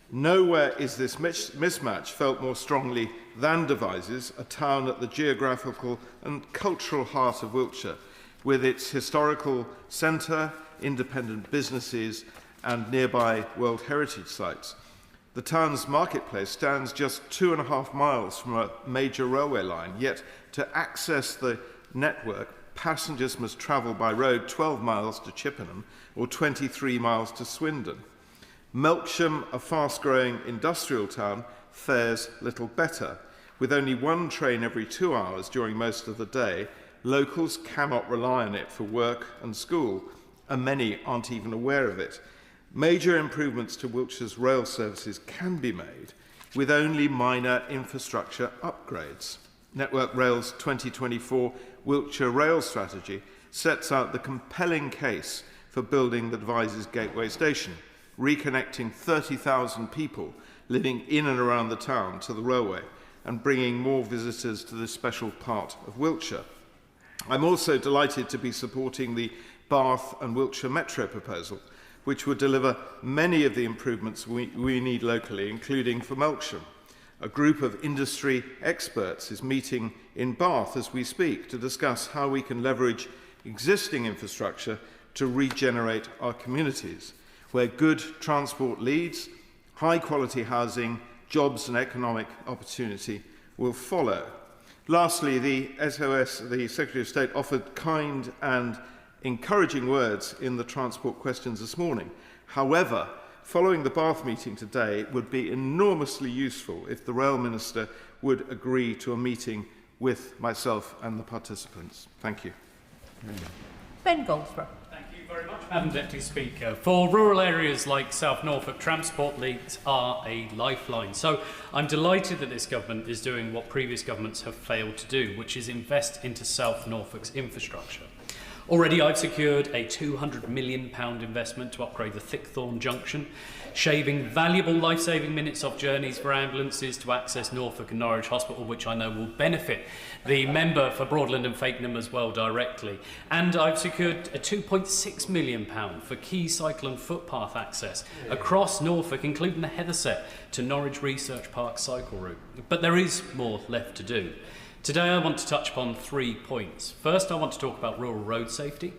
Nowhere is this mismatch felt more strongly than Devizes, a town at the geographical and cultural heart of Wiltshire, with its historical centre, independent businesses and nearby World Heritage sites. The town's marketplace stands just 2.5 miles from a major railway line, yet to access the network, passengers must travel by road 12 miles to Chippenham or 23 miles to Swindon. Melksham, a fast-growing industrial town, fares little better. With only one train every 2 hours during most of the day, locals cannot rely on it for work and school, and many aren't even aware of it. Major improvements to Wiltshire's rail services can be made with only minor infrastructure upgrades. Network Rail's 2024 Wiltshire Rail Strategy sets out the compelling case for building the Devizes Gateway Station, reconnecting 30,000 people living in and around the town to the railway and bringing more visitors to this special part of Wiltshire. I'm also delighted to be supporting the Bath and Wiltshire Metro proposal, which would deliver many of the improvements we need locally, including for Melksham. A group of industry experts is meeting in Bath as we speak to discuss how we can leverage existing infrastructure to regenerate our communities, where good transport leads, high-quality housing, jobs and economic opportunity will follow. Lastly, the SOS, the Secretary of State, offered kind and encouraging words in the transport questions this morning. However, following the Bath meeting today, it would be enormously useful if the Rail Minister would agree to a meeting with myself and the participants. Thank you. Ben Goldsborough. Thank you very much, Madam Deputy Speaker. For rural areas like South Norfolk, transport links are a lifeline. So I'm delighted that this government is doing what previous governments have failed to do, which is invest into South Norfolk's infrastructure. Already I've secured a £200 million investment to upgrade the Thickthorne junction, shaving valuable life-saving minutes off journeys for ambulances to access Norfolk and Norwich Hospital, which I know will benefit the member for Broadland and Fakenham as well directly. And I've secured a £2.6 million for key cycle and footpath access across Norfolk, including the Heatherset to Norwich Research Park cycle route. But there is more left to do. Today I want to touch upon 3 points. First, I want to talk about rural road safety.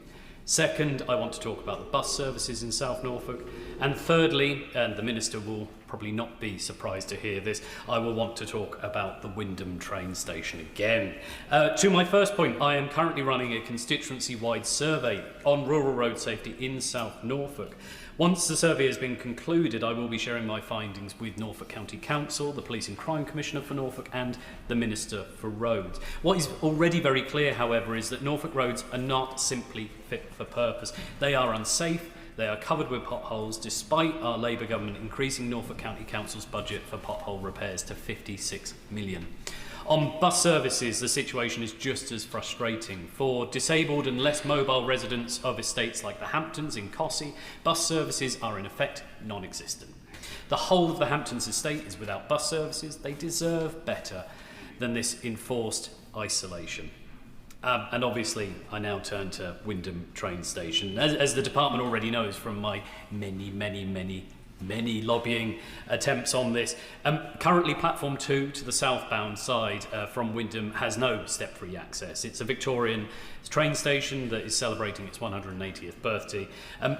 Second, I want to talk about the bus services in South Norfolk. And thirdly, and the Minister will probably not be surprised to hear this, I will want to talk about the Wyndham train station again. To my first point, I am currently running a constituency-wide survey on rural road safety in South Norfolk. Once the survey has been concluded, I will be sharing my findings with Norfolk County Council, the Police and Crime Commissioner for Norfolk and the Minister for Roads. What is already very clear, however, is that Norfolk roads are not simply fit for purpose. They are unsafe, they are covered with potholes, despite our Labour government increasing Norfolk County Council's budget for pothole repairs to £56 million. On bus services, the situation is just as frustrating. For disabled and less mobile residents of estates like the Hamptons in Cossey, bus services are in effect non-existent. The whole of the Hamptons estate is without bus services. They deserve better. than this enforced isolation. And obviously, I now turn to Wymondham train station. As the department already knows from my many lobbying attempts on this. Currently, platform 2 to the southbound side from Wymondham has no step-free access. It's a Victorian train station that is celebrating its 180th birthday.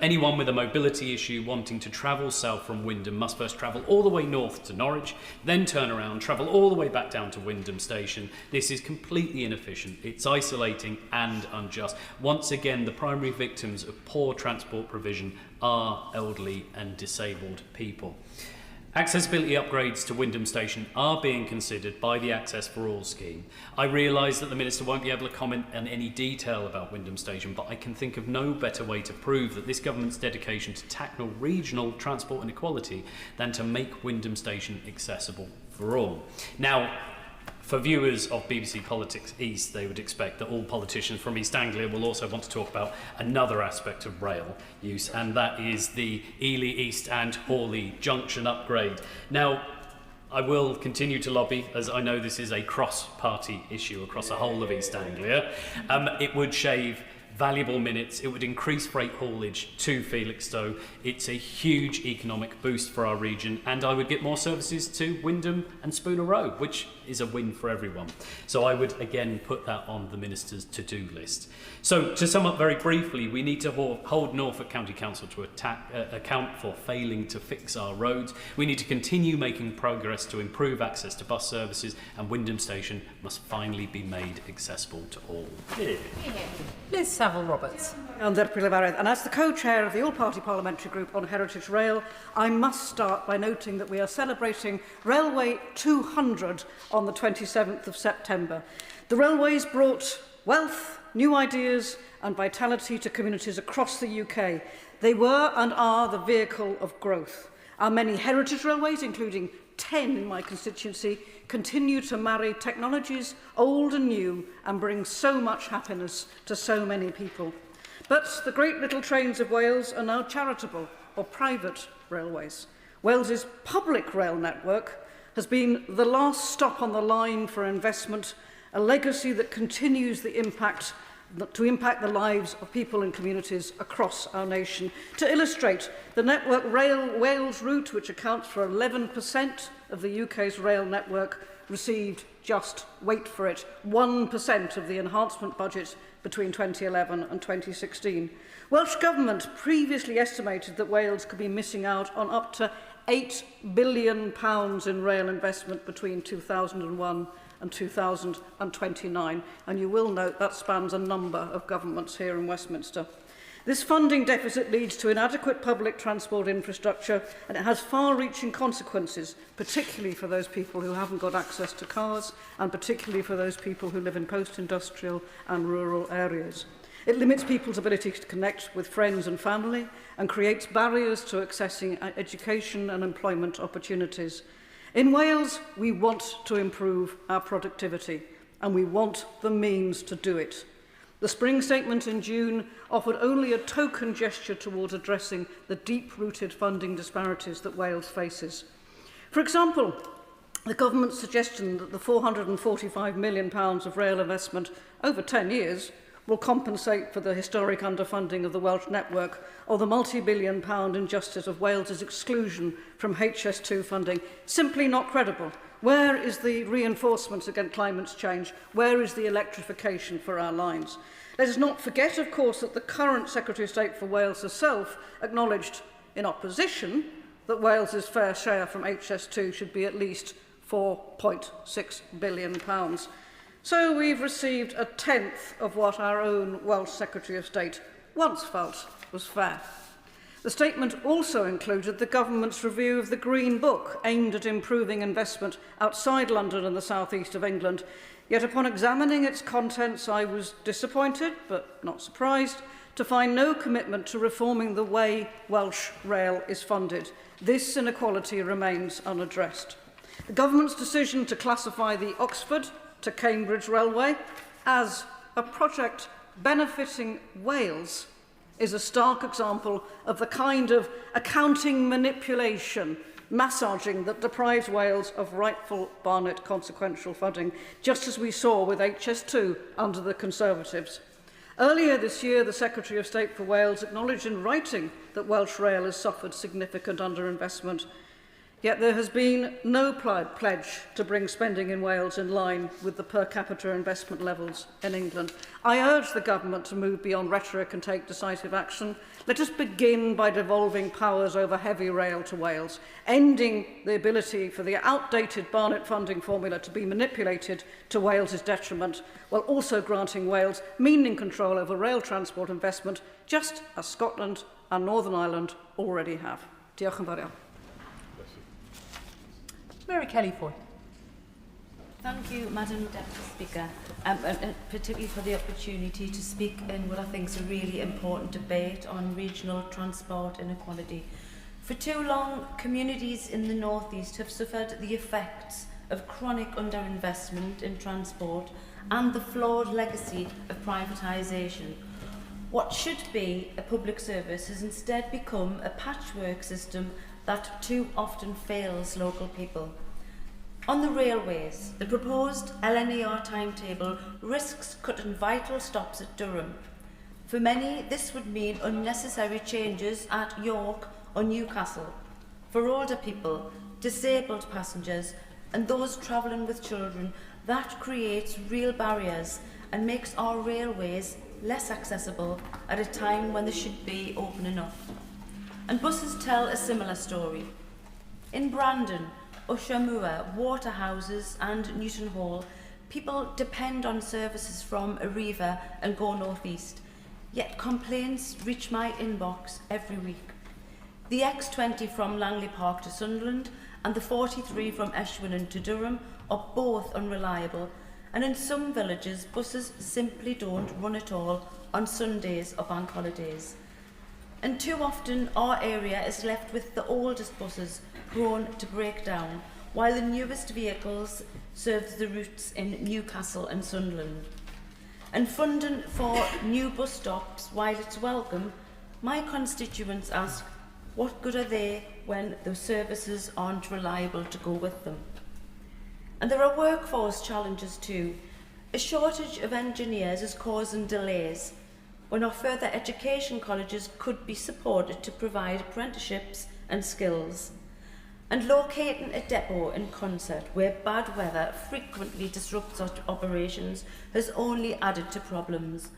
Anyone with a mobility issue wanting to travel south from Wymondham must first travel all the way north to Norwich, then turn around, travel all the way back down to Wymondham station. This is completely inefficient. It's isolating and unjust. Once again, the primary victims of poor transport provision are elderly and disabled people. Accessibility upgrades to Wymondham Station are being considered by the Access for All scheme. I realise that the Minister won't be able to comment on any detail about Wymondham Station, but I can think of no better way to prove that this government's dedication to tackle regional transport inequality than to make Wymondham Station accessible for all. Now, for viewers of BBC Politics East, they would expect that all politicians from East Anglia will also want to talk about another aspect of rail use, and that is the Ely East and Hawley junction upgrade. Now, I will continue to lobby, as I know this is a cross-party issue across the whole of East Anglia. It would shave valuable minutes, it would increase freight haulage to Felixstowe. It's a huge economic boost for our region, and I would get more services to Wymondham and Spooner Road, which is a win for everyone. So I would again put that on the Minister's to-do list. So to sum up very briefly, we need to hold Norfolk County Council to account for failing to fix our roads. We need to continue making progress to improve access to bus services, and Wymondham Station must finally be made accessible to all. Liz Saville-Roberts. And as the co-chair of the All-Party Parliamentary Group on Heritage Rail, I must start by noting that we are celebrating Railway 200 on the 27th of September. The railways brought wealth, new ideas and vitality to communities across the UK. They were and are the vehicle of growth. Our many heritage railways, including 10 in my constituency, continue to marry technologies old and new and bring so much happiness to so many people. But the great little trains of Wales are now charitable or private railways. Wales's public rail network has been the last stop on the line for investment, a legacy that continues to impact the lives of people and communities across our nation. To illustrate, the Network Rail Wales route, which accounts for 11% of the UK's rail network, received just, wait for it, 1% of the enhancement budget between 2011 and 2016. Welsh Government previously estimated that Wales could be missing out on up to £8 billion in rail investment between 2001 and 2029, and you will note that spans a number of governments here in Westminster. This funding deficit leads to inadequate public transport infrastructure, and it has far-reaching consequences, particularly for those people who haven't got access to cars, and particularly for those people who live in post-industrial and rural areas. It limits people's ability to connect with friends and family, and creates barriers to accessing education and employment opportunities. In Wales, we want to improve our productivity, and we want the means to do it. The Spring Statement in June offered only a token gesture towards addressing the deep-rooted funding disparities that Wales faces. For example, the government's suggestion that the £445 million of rail investment over 10 years will compensate for the historic underfunding of the Welsh network, or the multi-billion pound injustice of Wales's exclusion from HS2 funding, simply not credible. Where is the reinforcement against climate change? Where is the electrification for our lines? Let us not forget, of course, that the current Secretary of State for Wales herself acknowledged in opposition that Wales's fair share from HS2 should be at least £4.6 billion. So we've received a tenth of what our own Welsh Secretary of State once felt was fair. The statement also included the government's review of the Green Book, aimed at improving investment outside London and the southeast of England. Yet upon examining its contents, I was disappointed, but not surprised, to find no commitment to reforming the way Welsh rail is funded. This inequality remains unaddressed. The government's decision to classify the Oxford to Cambridge Railway as a project benefiting Wales is a stark example of the kind of accounting manipulation massaging that deprives Wales of rightful Barnet consequential funding, just as we saw with HS2 under the Conservatives. Earlier this year, the Secretary of State for Wales acknowledged in writing that Welsh Rail has suffered significant underinvestment. Yet there has been no pledge to bring spending in Wales in line with the per capita investment levels in England. I urge the government to move beyond rhetoric and take decisive action. Let us begin by devolving powers over heavy rail to Wales, ending the ability for the outdated Barnet funding formula to be manipulated to Wales's detriment, while also granting Wales meaning control over rail transport investment, just as Scotland and Northern Ireland already have. Diolch yn fawr iawn. Mary Kelly-Foy. Thank you, Madam Deputy Speaker, and particularly for the opportunity to speak in what I think is a really important debate on regional transport inequality. For too long, communities in the North East have suffered the effects of chronic underinvestment in transport and the flawed legacy of privatisation. What should be a public service has instead become a patchwork system that too often fails local people. On the railways, the proposed LNER timetable risks cutting vital stops at Durham. For many, this would mean unnecessary changes at York or Newcastle. For older people, disabled passengers, and those travelling with children, that creates real barriers and makes our railways less accessible at a time when they should be open enough. And buses tell a similar story. In Brandon, Ushamoor, Waterhouses and Newton Hall, people depend on services from Arriva and Go North East, yet complaints reach my inbox every week. The X20 from Langley Park to Sunderland and the 43 from Eschwinen to Durham are both unreliable, and in some villages buses simply don't run at all on Sundays or bank holidays. And too often our area is left with the oldest buses prone to break down, while the newest vehicles serve the routes in Newcastle and Sunderland. And funding for new bus stops, while it's welcome, my constituents ask, what good are they when the services aren't reliable to go with them? And there are workforce challenges too. A shortage of engineers is causing delays, when our further education colleges could be supported to provide apprenticeships and skills. And locating a depot in Concert, where bad weather frequently disrupts our operations, has only added to problems.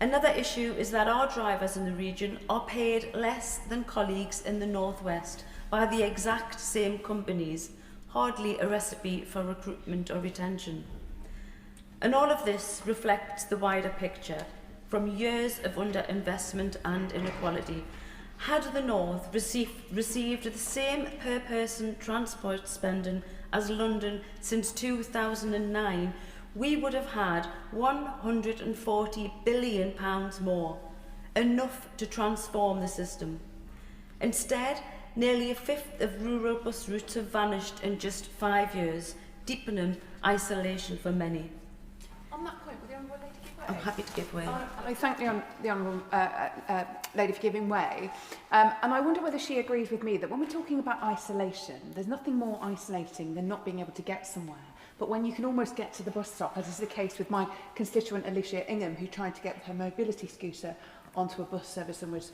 Another issue is that our drivers in the region are paid less than colleagues in the Northwest by the exact same companies, hardly a recipe for recruitment or retention. And all of this reflects the wider picture. From years of underinvestment and inequality, had the North received the same per-person transport spending as London since 2009, we would have had £140 billion more, enough to transform the system. Instead, nearly a fifth of rural bus routes have vanished in just 5 years, deepening isolation for many. On that point, would the Honourable Lady give way? I'm happy to give way. I thank the Honourable Lady for giving way. And I wonder whether she agrees with me that when we're talking about isolation, there's nothing more isolating than not being able to get somewhere. But when you can almost get to the bus stop, as is the case with my constituent Alicia Ingham, who tried to get her mobility scooter onto a bus service and was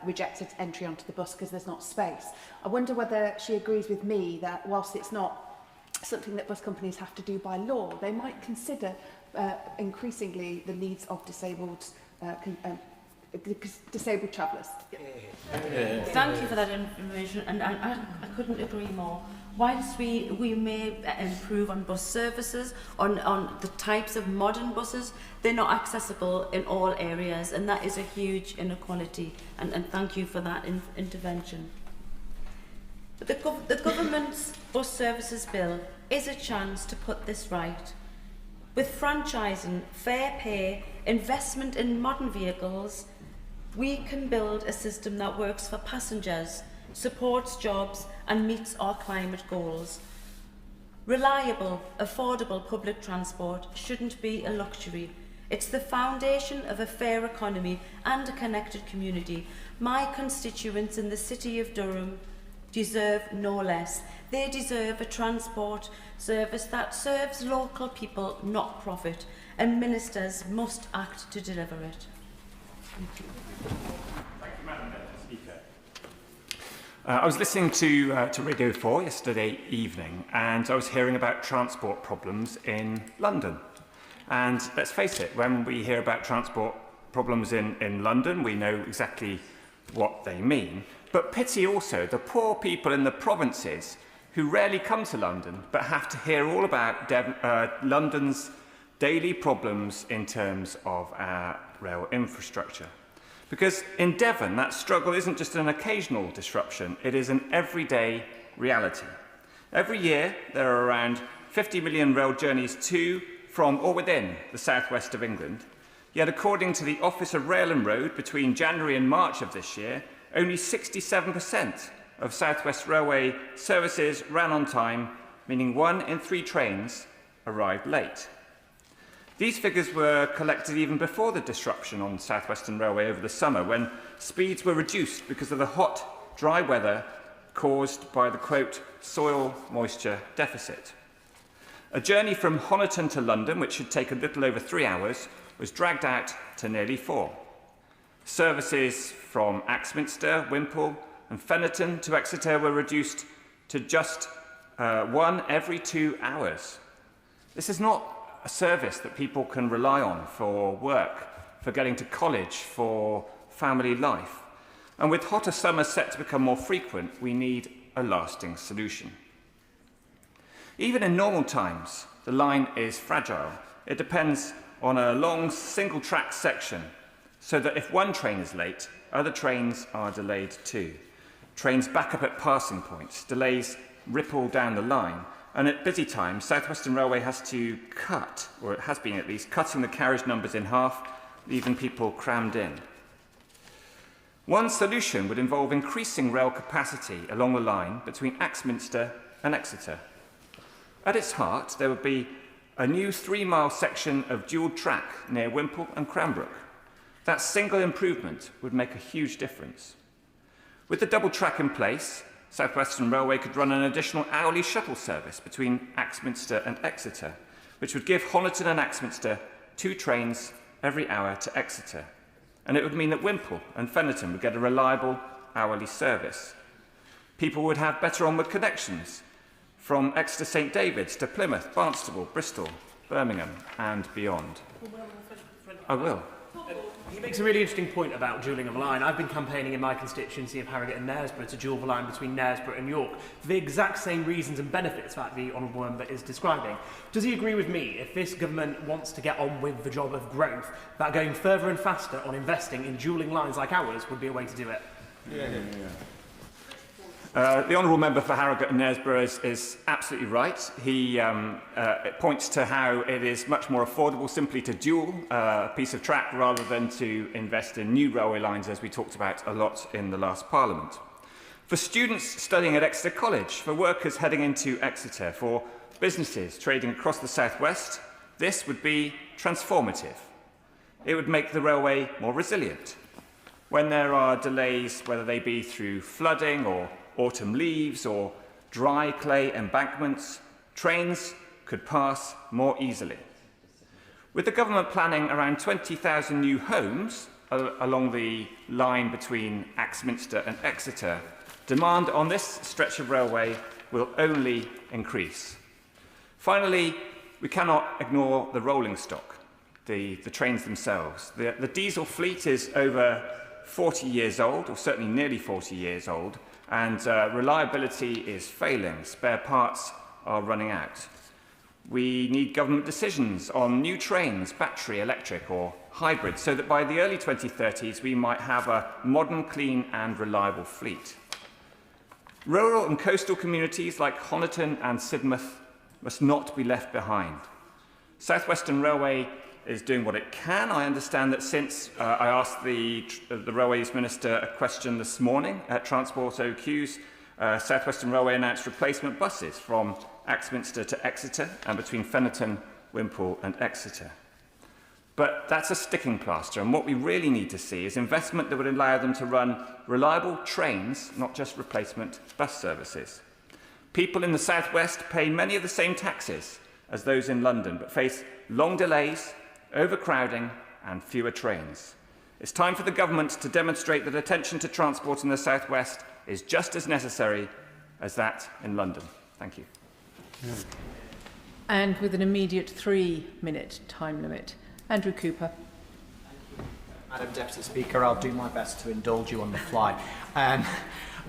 rejected entry onto the bus because there's not space. I wonder whether she agrees with me that whilst it's not something that bus companies have to do by law, they might consider increasingly the needs of disabled travellers. Thank you for that information, and I couldn't agree more. Whilst we may improve on bus services, on the types of modern buses, they're not accessible in all areas, and that is a huge inequality, and thank you for that intervention. But the government's bus services bill is a chance to put this right. With franchising, fair pay, investment in modern vehicles, we can build a system that works for passengers, supports jobs and meets our climate goals. Reliable, affordable public transport shouldn't be a luxury. It's the foundation of a fair economy and a connected community. My constituents in the city of Durham deserve no less. They deserve a transport service that serves local people, not profit, and ministers must act to deliver it. Thank you. Thank you, Madam Speaker. I was listening to Radio 4 yesterday evening, and I was hearing about transport problems in London. And let's face it, when we hear about transport problems in London, we know exactly what they mean. But pity also the poor people in the provinces who rarely come to London but have to hear all about London's daily problems in terms of our rail infrastructure. Because in Devon, that struggle isn't just an occasional disruption, it is an everyday reality. Every year, there are around 50 million rail journeys to, from or within the southwest of England. Yet according to the Office of Rail and Road, between January and March of this year, only 67% of South West Railway services ran on time, meaning 1 in 3 trains arrived late. These figures were collected even before the disruption on South Western Railway over the summer, when speeds were reduced because of the hot, dry weather caused by the, quote, soil moisture deficit. A journey from Honiton to London, which should take a little over 3 hours, was dragged out to nearly 4. Services from Axminster, Wimpole and Fennerton to Exeter were reduced to just 1 every 2 hours. This is not a service that people can rely on for work, for getting to college, for family life. And with hotter summers set to become more frequent, we need a lasting solution. Even in normal times, the line is fragile. It depends on a long single-track section, so that if one train is late, other trains are delayed too. Trains back up at passing points, delays ripple down the line, and at busy times, South Western Railway has to cut, or it has been at least, cutting the carriage numbers in half, leaving people crammed in. One solution would involve increasing rail capacity along the line between Axminster and Exeter. At its heart, there would be a new 3-mile section of dual track near Wimpole and Cranbrook. That single improvement would make a huge difference. With the double track in place, South Western Railway could run an additional hourly shuttle service between Axminster and Exeter, which would give Honiton and Axminster 2 trains every hour to Exeter. And it would mean that Wimpole and Fennerton would get a reliable hourly service. People would have better onward connections from Exeter St David's to Plymouth, Barnstable, Bristol, Birmingham and beyond. I will. He makes a really interesting point about dualling of a line. I've been campaigning in my constituency of Harrogate and Knaresborough to dual the line between Knaresborough and York for the exact same reasons and benefits that the Honourable Member is describing. Does he agree with me, if this government wants to get on with the job of growth, that going further and faster on investing in dualling lines like ours would be a way to do it? Yeah. The Honourable Member for Harrogate and Knaresborough is absolutely right. He points to how it is much more affordable simply to dual a piece of track rather than to invest in new railway lines, as we talked about a lot in the last Parliament. For students studying at Exeter College, for workers heading into Exeter, for businesses trading across the southwest, this would be transformative. It would make the railway more resilient. When there are delays, whether they be through flooding or autumn leaves or dry clay embankments, trains could pass more easily. With the government planning around 20,000 new homes along the line between Axminster and Exeter, demand on this stretch of railway will only increase. Finally, we cannot ignore the rolling stock, the trains themselves. The diesel fleet is over 40 years old, or certainly nearly 40 years old, and reliability is failing. Spare parts are running out. We need government decisions on new trains, battery, electric or hybrid, so that by the early 2030s we might have a modern, clean and reliable fleet. Rural and coastal communities like Honiton and Sidmouth must not be left behind. South Western Railway is doing what it can. I understand that since I asked the Railways Minister a question this morning at Transport OQs, South Western Railway announced replacement buses from Axminster to Exeter and between Fennerton, Wimpole and Exeter. But that's a sticking plaster, and what we really need to see is investment that would allow them to run reliable trains, not just replacement bus services. People in the South West pay many of the same taxes as those in London, but face long delays, overcrowding and fewer trains. It's time for the government to demonstrate that attention to transport in the South West is just as necessary as that in London. Thank you. And with an immediate 3-minute time limit. Andrew Cooper. Madam Deputy Speaker, I'll do my best to indulge you on the fly.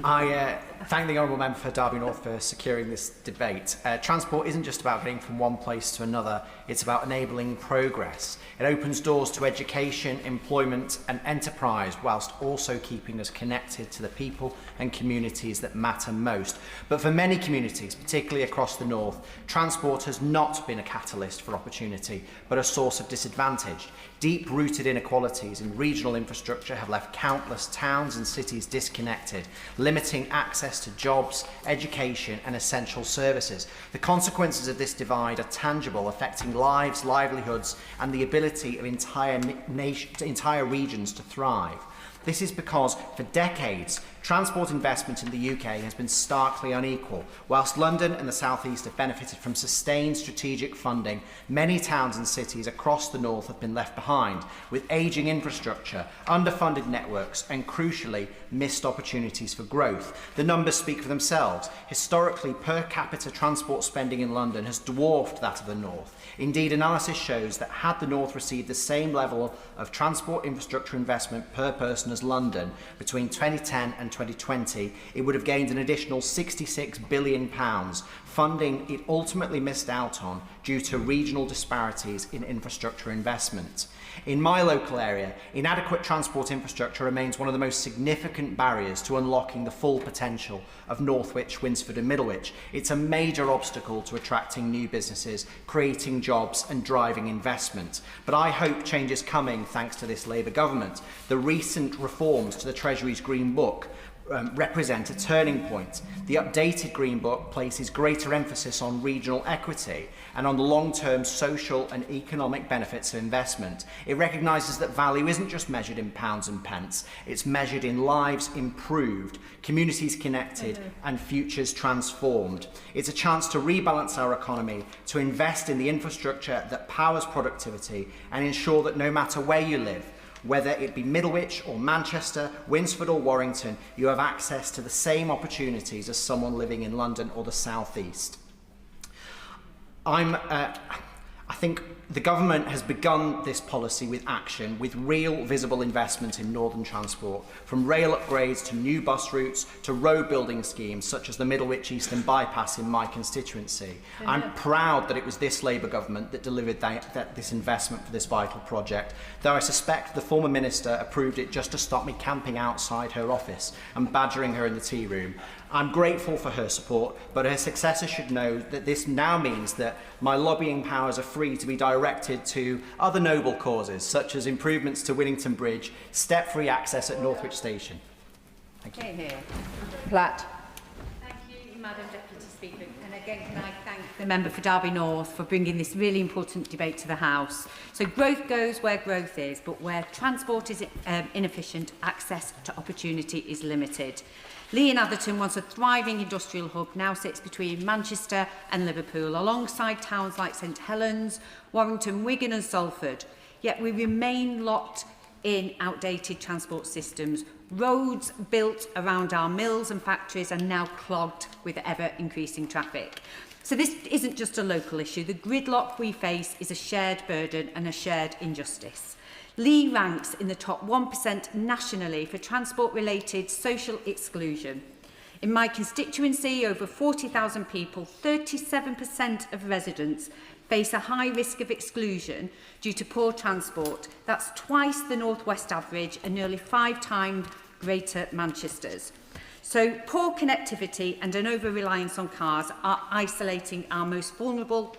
I thank the Honourable Member for Derby North for securing this debate. Transport isn't just about getting from one place to another, it's about enabling progress. It opens doors to education, employment and enterprise, whilst also keeping us connected to the people and communities that matter most. But for many communities, particularly across the north, transport has not been a catalyst for opportunity, but a source of disadvantage. Deep-rooted inequalities in regional infrastructure have left countless towns and cities disconnected, limiting access to jobs, education and essential services. The consequences of this divide are tangible, affecting lives, livelihoods and the ability of entire regions to thrive. This is because, for decades, transport investment in the UK has been starkly unequal. Whilst London and the South East have benefited from sustained strategic funding, many towns and cities across the north have been left behind, with ageing infrastructure, underfunded networks and, crucially, missed opportunities for growth. The numbers speak for themselves. Historically, per capita transport spending in London has dwarfed that of the north. Indeed, analysis shows that had the north received the same level of transport infrastructure investment per person as London between 2010 and 2020, it would have gained an additional £66 billion, funding it ultimately missed out on due to regional disparities in infrastructure investment. In my local area, inadequate transport infrastructure remains one of the most significant barriers to unlocking the full potential of Northwich, Winsford and Middlewich. It's a major obstacle to attracting new businesses, creating jobs and driving investment. But I hope change is coming thanks to this Labour government. The recent reforms to the Treasury's Green Book represent a turning point. The updated Green Book places greater emphasis on regional equity and on the long-term social and economic benefits of investment. It recognises that value isn't just measured in pounds and pence, it's measured in lives improved, communities connected and futures transformed. It's a chance to rebalance our economy, to invest in the infrastructure that powers productivity and ensure that no matter where you live, whether it be Middlewich or Manchester, Winsford or Warrington, you have access to the same opportunities as someone living in London or the South East. I think the government has begun this policy with action, with real visible investment in northern transport, from rail upgrades to new bus routes to road building schemes such as the Middlewich Eastern Bypass in my constituency. I'm proud that it was this Labour government that delivered this investment for this vital project, though I suspect the former minister approved it just to stop me camping outside her office and badgering her in the tea room. I'm grateful for her support, but her successor should know that this now means that my lobbying powers are free to be directed to other noble causes, such as improvements to Winnington Bridge, step-free access at Northwich Station. Thank you. Here. Platt. Thank you, Madam Deputy Speaker. And again, can I thank the member for Derby North for bringing this really important debate to the House. So growth goes where growth is, but where transport is inefficient, access to opportunity is limited. Lee in Atherton, once a thriving industrial hub, now sits between Manchester and Liverpool, alongside towns like St Helens, Warrington, Wigan and Salford. Yet we remain locked in outdated transport systems. Roads built around our mills and factories are now clogged with ever-increasing traffic. So this isn't just a local issue. The gridlock we face is a shared burden and a shared injustice. Lee ranks in the top 1% nationally for transport-related social exclusion. In my constituency, over 40,000 people, 37% of residents face a high risk of exclusion due to poor transport. That's twice the North West average and nearly 5 times Greater Manchester's. So poor connectivity and an over-reliance on cars are isolating our most vulnerable,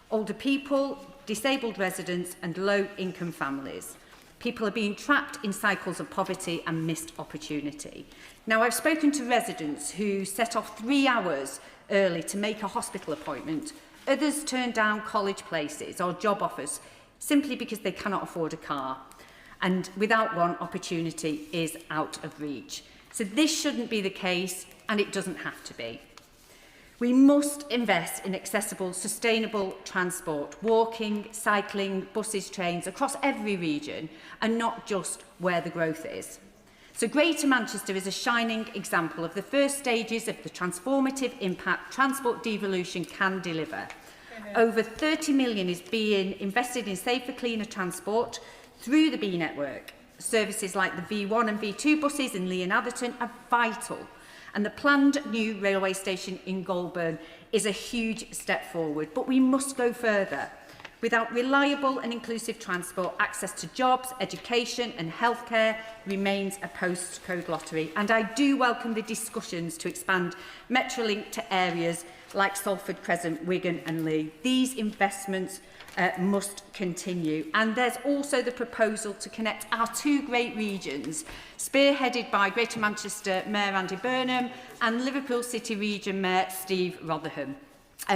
older people, disabled residents and low-income families. People are being trapped in cycles of poverty and missed opportunity. Now, I've spoken to residents who set off 3 hours early to make a hospital appointment. Others turn down college places or job offers, simply because they cannot afford a car. And without one, opportunity is out of reach. So this shouldn't be the case, and it doesn't have to be. We must invest in accessible, sustainable transport, walking, cycling, buses, trains, across every region, and not just where the growth is. So Greater Manchester is a shining example of the first stages of the transformative impact transport devolution can deliver. Over 30 million is being invested in safer, cleaner transport through the B network. Services like the V1 and V2 buses in Lee and Atherton are vital. And the planned new railway station in Goulburn is a huge step forward, but we must go further. Without reliable and inclusive transport, access to jobs, education and healthcare remains a postcode lottery. And I do welcome the discussions to expand Metrolink to areas like Salford Crescent, Wigan and Lee. These investments must continue. And there's also the proposal to connect our two great regions, spearheaded by Greater Manchester Mayor Andy Burnham and Liverpool City Region Mayor Steve Rotherham.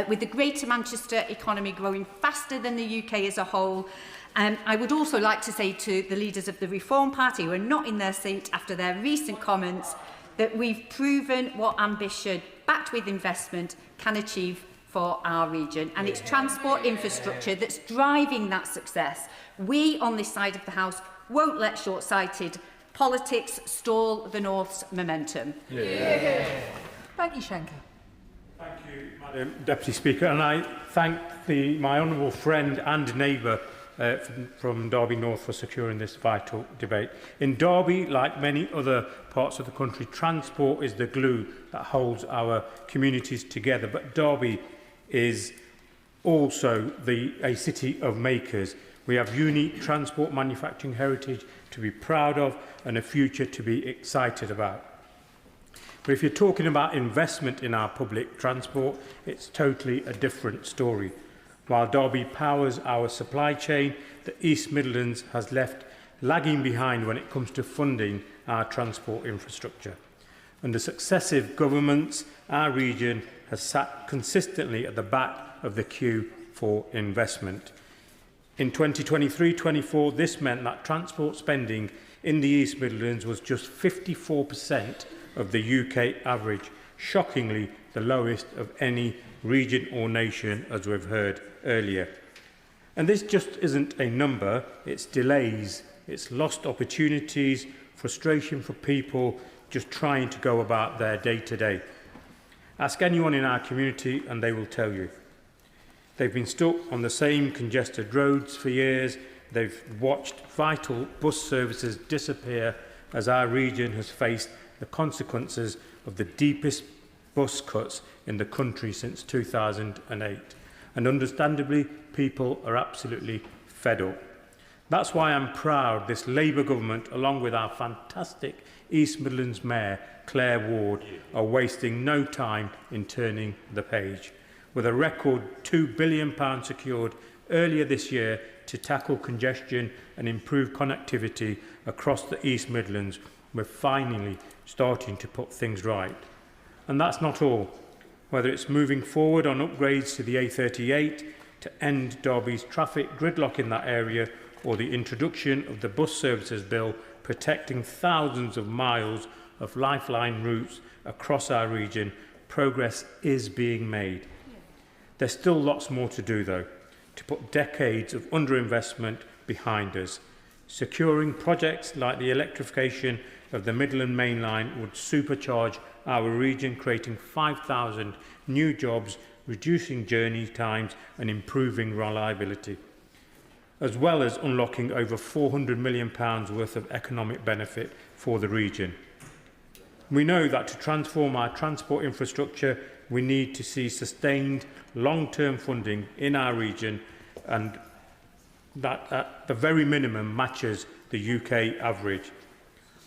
With the Greater Manchester economy growing faster than the UK as a whole, I would also like to say to the leaders of the Reform Party who are not in their seat after their recent comments that we've proven what ambition, backed with investment, can achieve for our region, and it's transport infrastructure that's driving that success. We on this side of the House won't let short-sighted politics stall the North's momentum. Thank you, Shanker. Thank you, Madam Deputy Speaker, and I thank my honourable friend and neighbour from Derby North for securing this vital debate. In Derby, like many other parts of the country, transport is the glue that holds our communities together, but Derby is also a city of makers. We have unique transport manufacturing heritage to be proud of and a future to be excited about. But if you're talking about investment in our public transport, it's totally a different story. While Derby powers our supply chain, the East Midlands has left lagging behind when it comes to funding our transport infrastructure. Under successive governments, our region has sat consistently at the back of the queue for investment. In 2023-24, this meant that transport spending in the East Midlands was just 54% of the UK average, shockingly the lowest of any region or nation, as we've heard earlier. And this just isn't a number, it's delays, it's lost opportunities, frustration for people just trying to go about their day-to-day. Ask anyone in our community and they will tell you. They've been stuck on the same congested roads for years. They've watched vital bus services disappear as our region has faced the consequences of the deepest bus cuts in the country since 2008. And understandably, people are absolutely fed up. That's why I'm proud this Labour government, along with our fantastic East Midlands Mayor, Claire Ward, are wasting no time in turning the page. With a record £2 billion secured earlier this year to tackle congestion and improve connectivity across the East Midlands, we're finally starting to put things right. And that's not all. Whether it's moving forward on upgrades to the A38 to end Derby's traffic gridlock in that area, or the introduction of the bus services bill protecting thousands of miles of lifeline routes across our region, progress is being made. There's still lots more to do, though, to put decades of underinvestment behind us. Securing projects like the electrification of the Midland Main Line would supercharge our region, creating 5,000 new jobs, reducing journey times and improving reliability, as well as unlocking over £400 million worth of economic benefit for the region. We know that to transform our transport infrastructure, we need to see sustained long-term funding in our region, and that at the very minimum matches the UK average.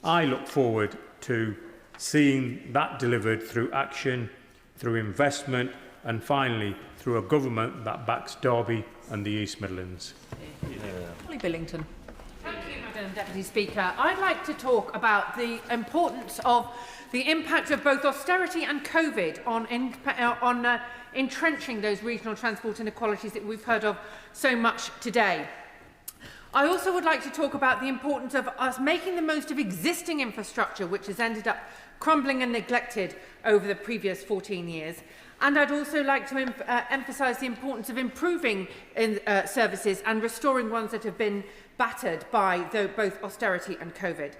I look forward to seeing that delivered through action, through investment, and finally through a government that backs Derby and the East Midlands. Holly Billington. Thank you, Madam Deputy Speaker. I'd like to talk about the importance of the impact of both austerity and COVID on entrenching those regional transport inequalities that we've heard of so much today. I also would like to talk about the importance of us making the most of existing infrastructure, which has ended up crumbling and neglected over the previous 14 years. And I'd also like to emphasise the importance of improving services and restoring ones that have been battered by both austerity and COVID.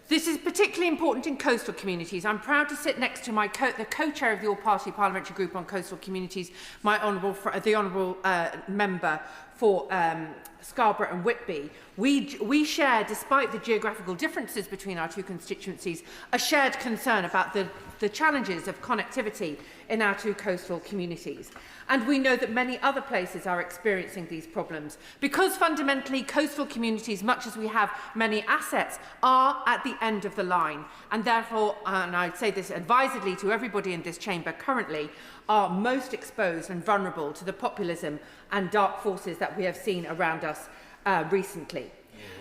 This is particularly important in coastal communities. I'm proud to sit next to the co-chair of the All-Party Parliamentary Group on Coastal Communities, the Honourable Member for Scarborough and Whitby. We share, despite the geographical differences between our two constituencies, a shared concern about the challenges of connectivity in our two coastal communities. And we know that many other places are experiencing these problems because fundamentally coastal communities, much as we have many assets, are at the end of the line. And therefore, and I'd say this advisedly to everybody in this chamber currently, are most exposed and vulnerable to the populism and dark forces that we have seen around us recently.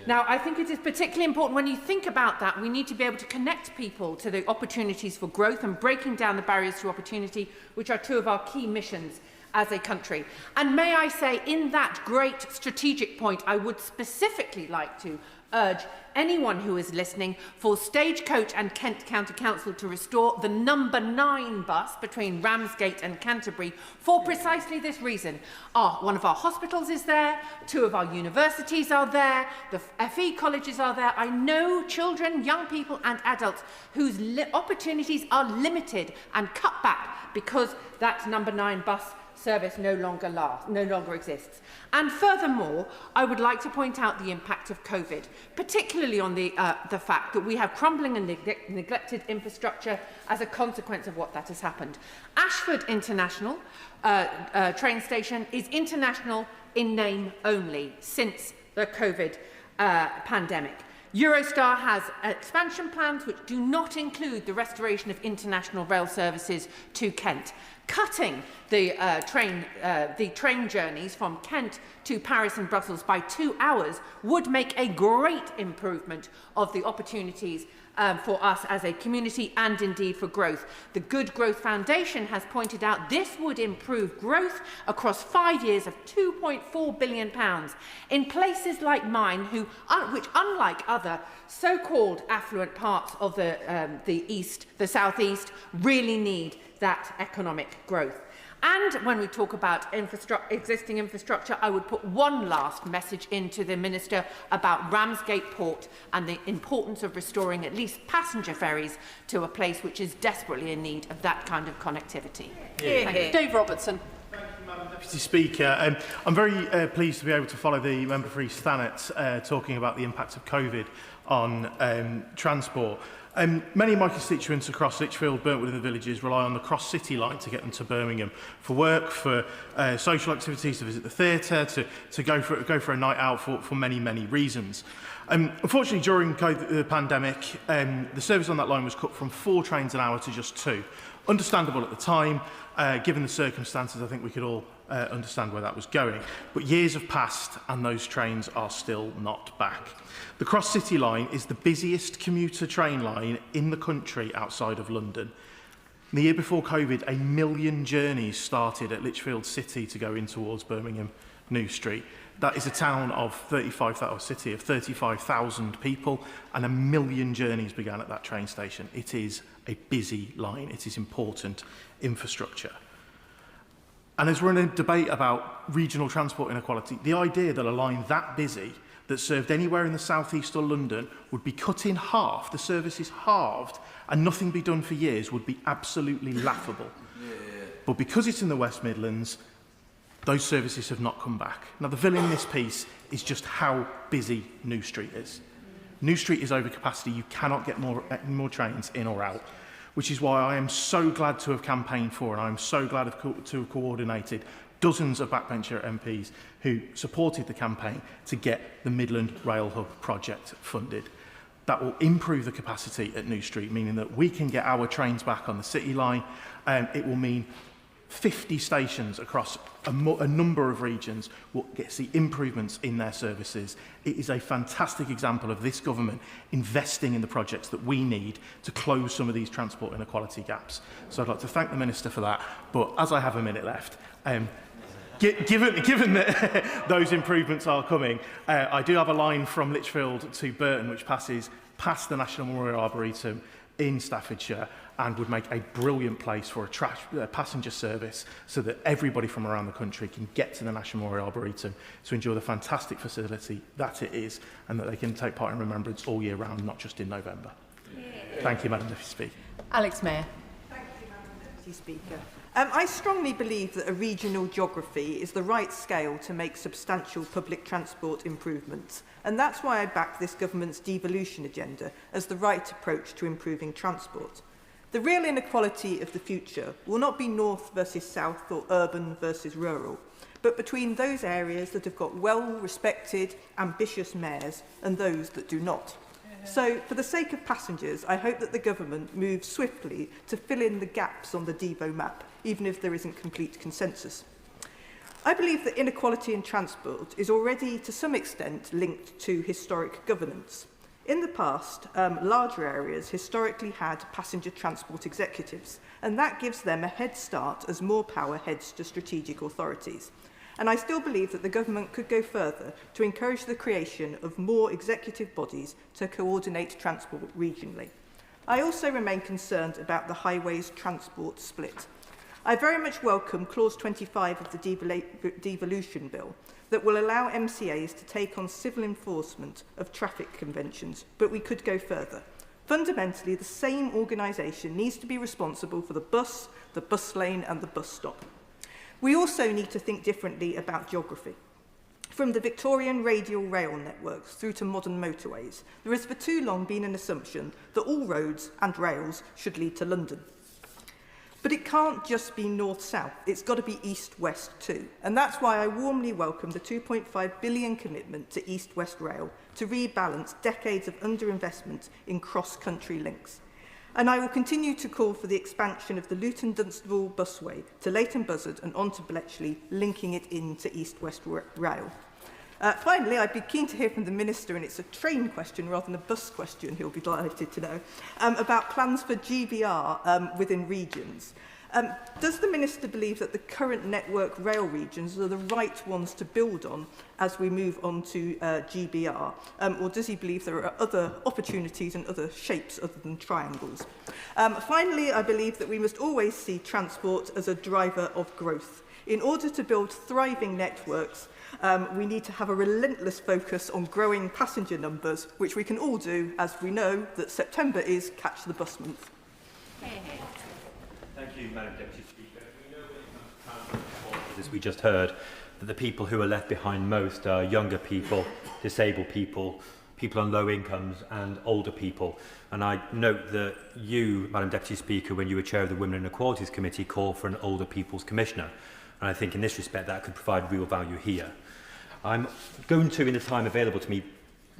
Now, I think it is particularly important when you think about that, we need to be able to connect people to the opportunities for growth and breaking down the barriers to opportunity, which are two of our key missions as a country. And may I say, in that great strategic point, I would specifically like to urge anyone who is listening for Stagecoach and Kent County Council to restore the number 9 bus between Ramsgate and Canterbury for precisely this reason. One of our hospitals is there, 2 of our universities are there, the FE colleges are there. I know children, young people and adults whose opportunities are limited and cut back because that number 9 bus service no longer exists. And furthermore, I would like to point out the impact of COVID, particularly on the fact that we have crumbling and neglected infrastructure as a consequence of what that has happened. Ashford International train station is international in name only since the COVID pandemic. Eurostar has expansion plans which do not include the restoration of international rail services to Kent. Cutting the train journeys from Kent to Paris and Brussels by 2 hours would make a great improvement of the opportunities for us as a community and indeed for growth. The Good Growth Foundation has pointed out this would improve growth across 5 years of £2.4 billion in places like mine, which unlike other so-called affluent parts of the southeast, really need that economic growth. And when we talk about existing infrastructure, I would put one last message into the Minister about Ramsgate Port and the importance of restoring at least passenger ferries to a place which is desperately in need of that kind of connectivity. Dave Robertson. Deputy Speaker, I'm very pleased to be able to follow the member for East Thanet talking about the impact of COVID on transport. Many of my constituents across Lichfield, Burntwood and the villages rely on the cross-city line to get them to Birmingham for work, for social activities, to visit the theatre, to go for a night out for many, many reasons. Unfortunately, during the pandemic, the service on that line was cut from 4 trains an hour to just 2. Understandable at the time, given the circumstances. I think we could all understand where that was going. But years have passed and those trains are still not back. The Cross-City line is the busiest commuter train line in the country outside of London. The year before COVID, 1 million journeys started at Lichfield City to go in towards Birmingham New Street. That is a town of 35,000 people, and 1 million journeys began at that train station. It is a busy line. It is important infrastructure. And as we're in a debate about regional transport inequality, the idea that a line that busy that served anywhere in the southeast or London would be cut in half, the service is halved, and nothing be done for years would be absolutely laughable. But because it's in the West Midlands, those services have not come back. Now, the villain in this piece is just how busy New Street is. New Street is over capacity. You cannot get more trains in or out, which is why I am so glad to have campaigned for, and I am so glad to have coordinated dozens of backbencher MPs who supported the campaign to get the Midland Rail Hub project funded. That will improve the capacity at New Street, meaning that we can get our trains back on the City line. It will mean 50 stations across a number of regions will get to see improvements in their services. It is a fantastic example of this government investing in the projects that we need to close some of these transport inequality gaps. So I'd like to thank the Minister for that, but as I have a minute left, given that those improvements are coming, I do have a line from Lichfield to Burton which passes past the National Memorial Arboretum in Staffordshire and would make a brilliant place for a passenger service so that everybody from around the country can get to the National Memorial Arboretum to enjoy the fantastic facility that it is, and that they can take part in remembrance all year round, not just in November. Thank you, Madam Deputy Speaker. Alex Mayer. Thank you, Madam Deputy Speaker. I strongly believe that a regional geography is the right scale to make substantial public transport improvements, and that's why I back this government's devolution agenda as the right approach to improving transport. The real inequality of the future will not be north versus south or urban versus rural, but between those areas that have got well-respected, ambitious mayors and those that do not. So, for the sake of passengers, I hope that the government moves swiftly to fill in the gaps on the Devo map, even if there isn't complete consensus. I believe that inequality in transport is already, to some extent, linked to historic governance. In the past, larger areas historically had passenger transport executives, and that gives them a head start as more power heads to strategic authorities. And I still believe that the government could go further to encourage the creation of more executive bodies to coordinate transport regionally. I also remain concerned about the highways transport split. I very much welcome Clause 25 of the devolution bill that will allow MCAs to take on civil enforcement of traffic conventions, but we could go further. Fundamentally, the same organisation needs to be responsible for the bus lane and the bus stop. We also need to think differently about geography. From the Victorian radial rail networks through to modern motorways, there has for too long been an assumption that all roads and rails should lead to London. But it can't just be north-south, it's got to be east-west too. And that's why I warmly welcome the £2.5 billion commitment to east-west rail to rebalance decades of underinvestment in cross-country links. And I will continue to call for the expansion of the Luton-Dunstable busway to Leighton Buzzard and on to Bletchley, linking it into east-west rail. Finally, I'd be keen to hear from the Minister, and it's a train question rather than a bus question, he'll be delighted to know, about plans for GBR within regions. Does the Minister believe that the current network rail regions are the right ones to build on as we move on to GBR? Or does he believe there are other opportunities and other shapes other than triangles? Finally, I believe that we must always see transport as a driver of growth. In order to build thriving networks, we need to have a relentless focus on growing passenger numbers, which we can all do, as we know that September is Catch the Bus Month. Thank you, Madam Deputy Speaker. We know when it comes to transport, as we just heard, that the people who are left behind most are younger people, disabled people, people on low incomes and older people. And I note that you, Madam Deputy Speaker, when you were chair of the Women and Equalities Committee, called for an Older People's Commissioner. And I think in this respect that could provide real value here. I'm going to, in the time available to me,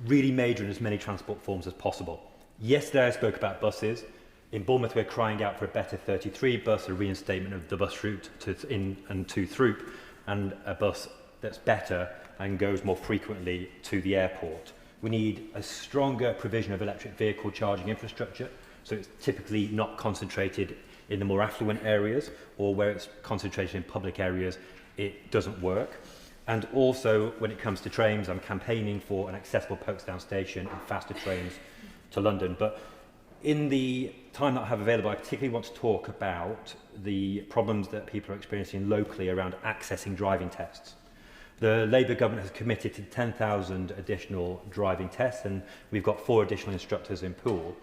really major in as many transport forms as possible. Yesterday I spoke about buses. In Bournemouth we're crying out for a better 33 bus, a reinstatement of the bus route to in and to Throop, and a bus that's better and goes more frequently to the airport. We need a stronger provision of electric vehicle charging infrastructure, so it's typically not concentrated in the more affluent areas, or where it's concentrated in public areas, it doesn't work. And also, when it comes to trains, I'm campaigning for an accessible Folkestone station and faster trains to London. But in the time that I have available, I particularly want to talk about the problems that people are experiencing locally around accessing driving tests. The Labour government has committed to 10,000 additional driving tests, and we've got 4 additional instructors in Poole.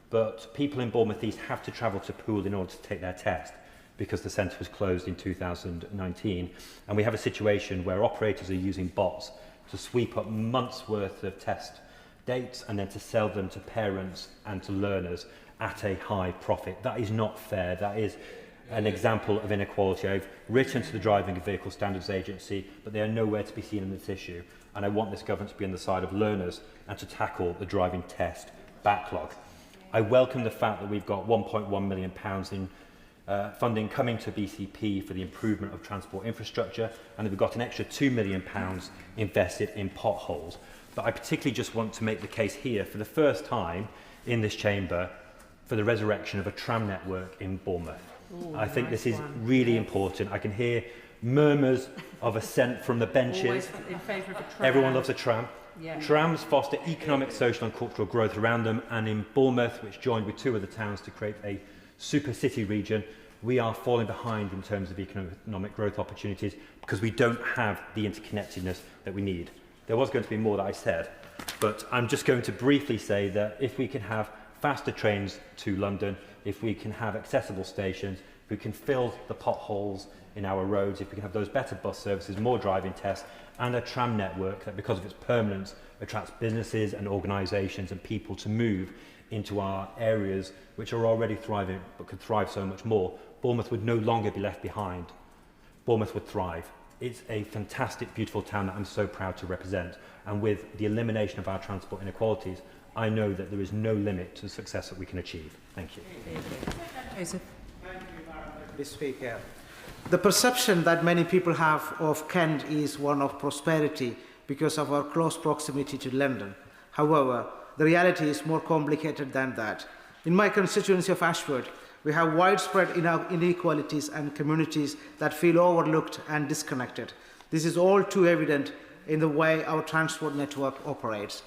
But people in Bournemouth East have to travel to Poole in order to take their test, because the centre was closed in 2019. And we have a situation where operators are using bots to sweep up months' worth of test dates and then to sell them to parents and to learners at a high profit. That is not fair. That is an example of inequality. I've written to the Driving Vehicle Standards Agency, but they are nowhere to be seen in this issue. And I want this government to be on the side of learners and to tackle the driving test backlog. I welcome the fact that we've got £1.1 million in funding coming to BCP for the improvement of transport infrastructure, and we've got an extra £2 million invested in potholes. But I particularly just want to make the case here, for the first time in this chamber, for the resurrection of a tram network in Bournemouth. Ooh, I think this is really important. I can hear murmurs of assent from the benches. Always in favour of a tram. Everyone loves a tram. Yeah. Trams foster economic, social and cultural growth around them, and in Bournemouth, which joined with 2 other towns to create a super city region, we are falling behind in terms of economic growth opportunities because we don't have the interconnectedness that we need. There was going to be more that I said, but I'm just going to briefly say that if we can have faster trains to London, if we can have accessible stations, if we can fill the potholes in our roads, if we can have those better bus services, more driving tests, and a tram network that, because of its permanence, attracts businesses and organisations and people to move into our areas which are already thriving but could thrive so much more, Bournemouth would no longer be left behind. Bournemouth would thrive. It's a fantastic, beautiful town that I'm so proud to represent, and with the elimination of our transport inequalities, I know that there is no limit to the success that we can achieve. Thank you. Joseph. Mr. Speaker. The perception that many people have of Kent is one of prosperity because of our close proximity to London. However, the reality is more complicated than that. In my constituency of Ashford, we have widespread inequalities and communities that feel overlooked and disconnected. This is all too evident in the way our transport network operates.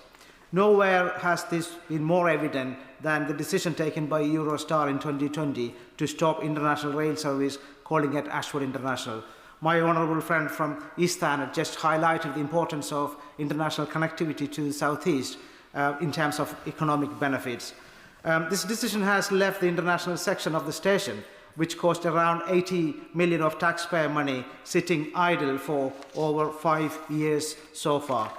Nowhere has this been more evident than the decision taken by Eurostar in 2020 to stop international rail service, calling it Ashford International. My honourable friend from East Stand just highlighted the importance of international connectivity to the South East in terms of economic benefits. This decision has left the international section of the station, which cost around 80 million of taxpayer money, sitting idle for over 5 years so far.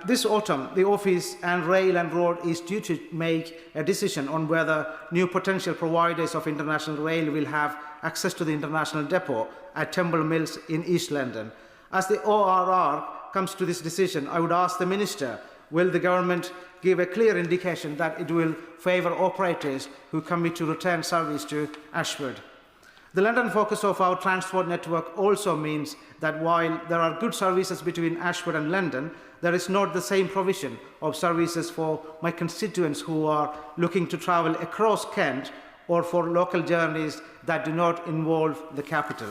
This autumn, the Office and Rail and Road is due to make a decision on whether new potential providers of international rail will have access to the international depot at Temple Mills in East London. As the ORR comes to this decision, I would ask the Minister, will the government give a clear indication that it will favour operators who commit to return service to Ashford? The London focus of our transport network also means that while there are good services between Ashford and London, there is not the same provision of services for my constituents who are looking to travel across Kent or for local journeys that do not involve the capital.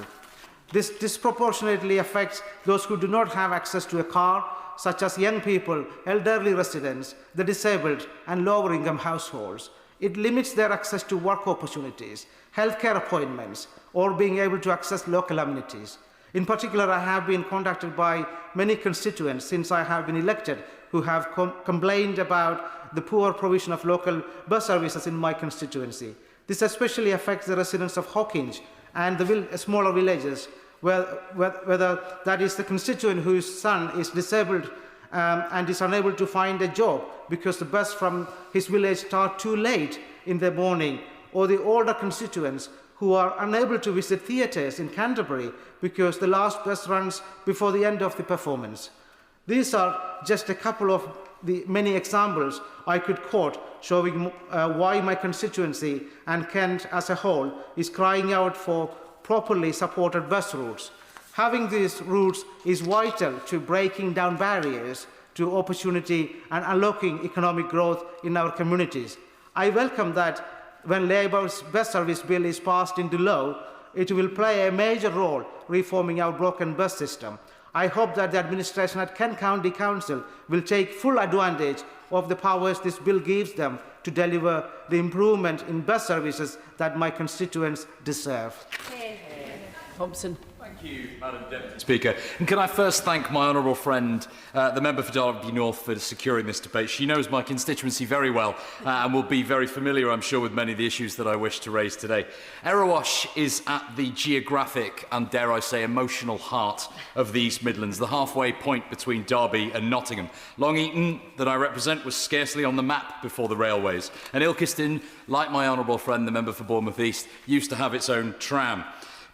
This disproportionately affects those who do not have access to a car, such as young people, elderly residents, the disabled and lower income households. It limits their access to work opportunities, healthcare appointments, or being able to access local amenities. In particular, I have been contacted by many constituents since I have been elected who have complained about the poor provision of local bus services in my constituency. This especially affects the residents of Hawkinge and the smaller villages, whether that is the constituent whose son is disabled and is unable to find a job because the bus from his village starts too late in the morning, or the older constituents who are unable to visit theatres in Canterbury because the last bus runs before the end of the performance. These are just a couple of the many examples I could quote showing why my constituency and Kent as a whole is crying out for properly supported bus routes. Having these routes is vital to breaking down barriers to opportunity and unlocking economic growth in our communities. I welcome that when Labour's bus service bill is passed into law, it will play a major role reforming our broken bus system. I hope that the administration at Kent County Council will take full advantage of the powers this bill gives them to deliver the improvement in bus services that my constituents deserve. Thompson. Thank you, Madam Deputy Speaker. And can I first thank my honourable friend, the member for Derby North, for securing this debate. She knows my constituency very well and will be very familiar, I'm sure, with many of the issues that I wish to raise today. Erewash is at the geographic and, dare I say, emotional heart of the East Midlands, the halfway point between Derby and Nottingham. Long Eaton, that I represent, was scarcely on the map before the railways. And Ilkeston, like my honourable friend, the member for Bournemouth East, used to have its own tram.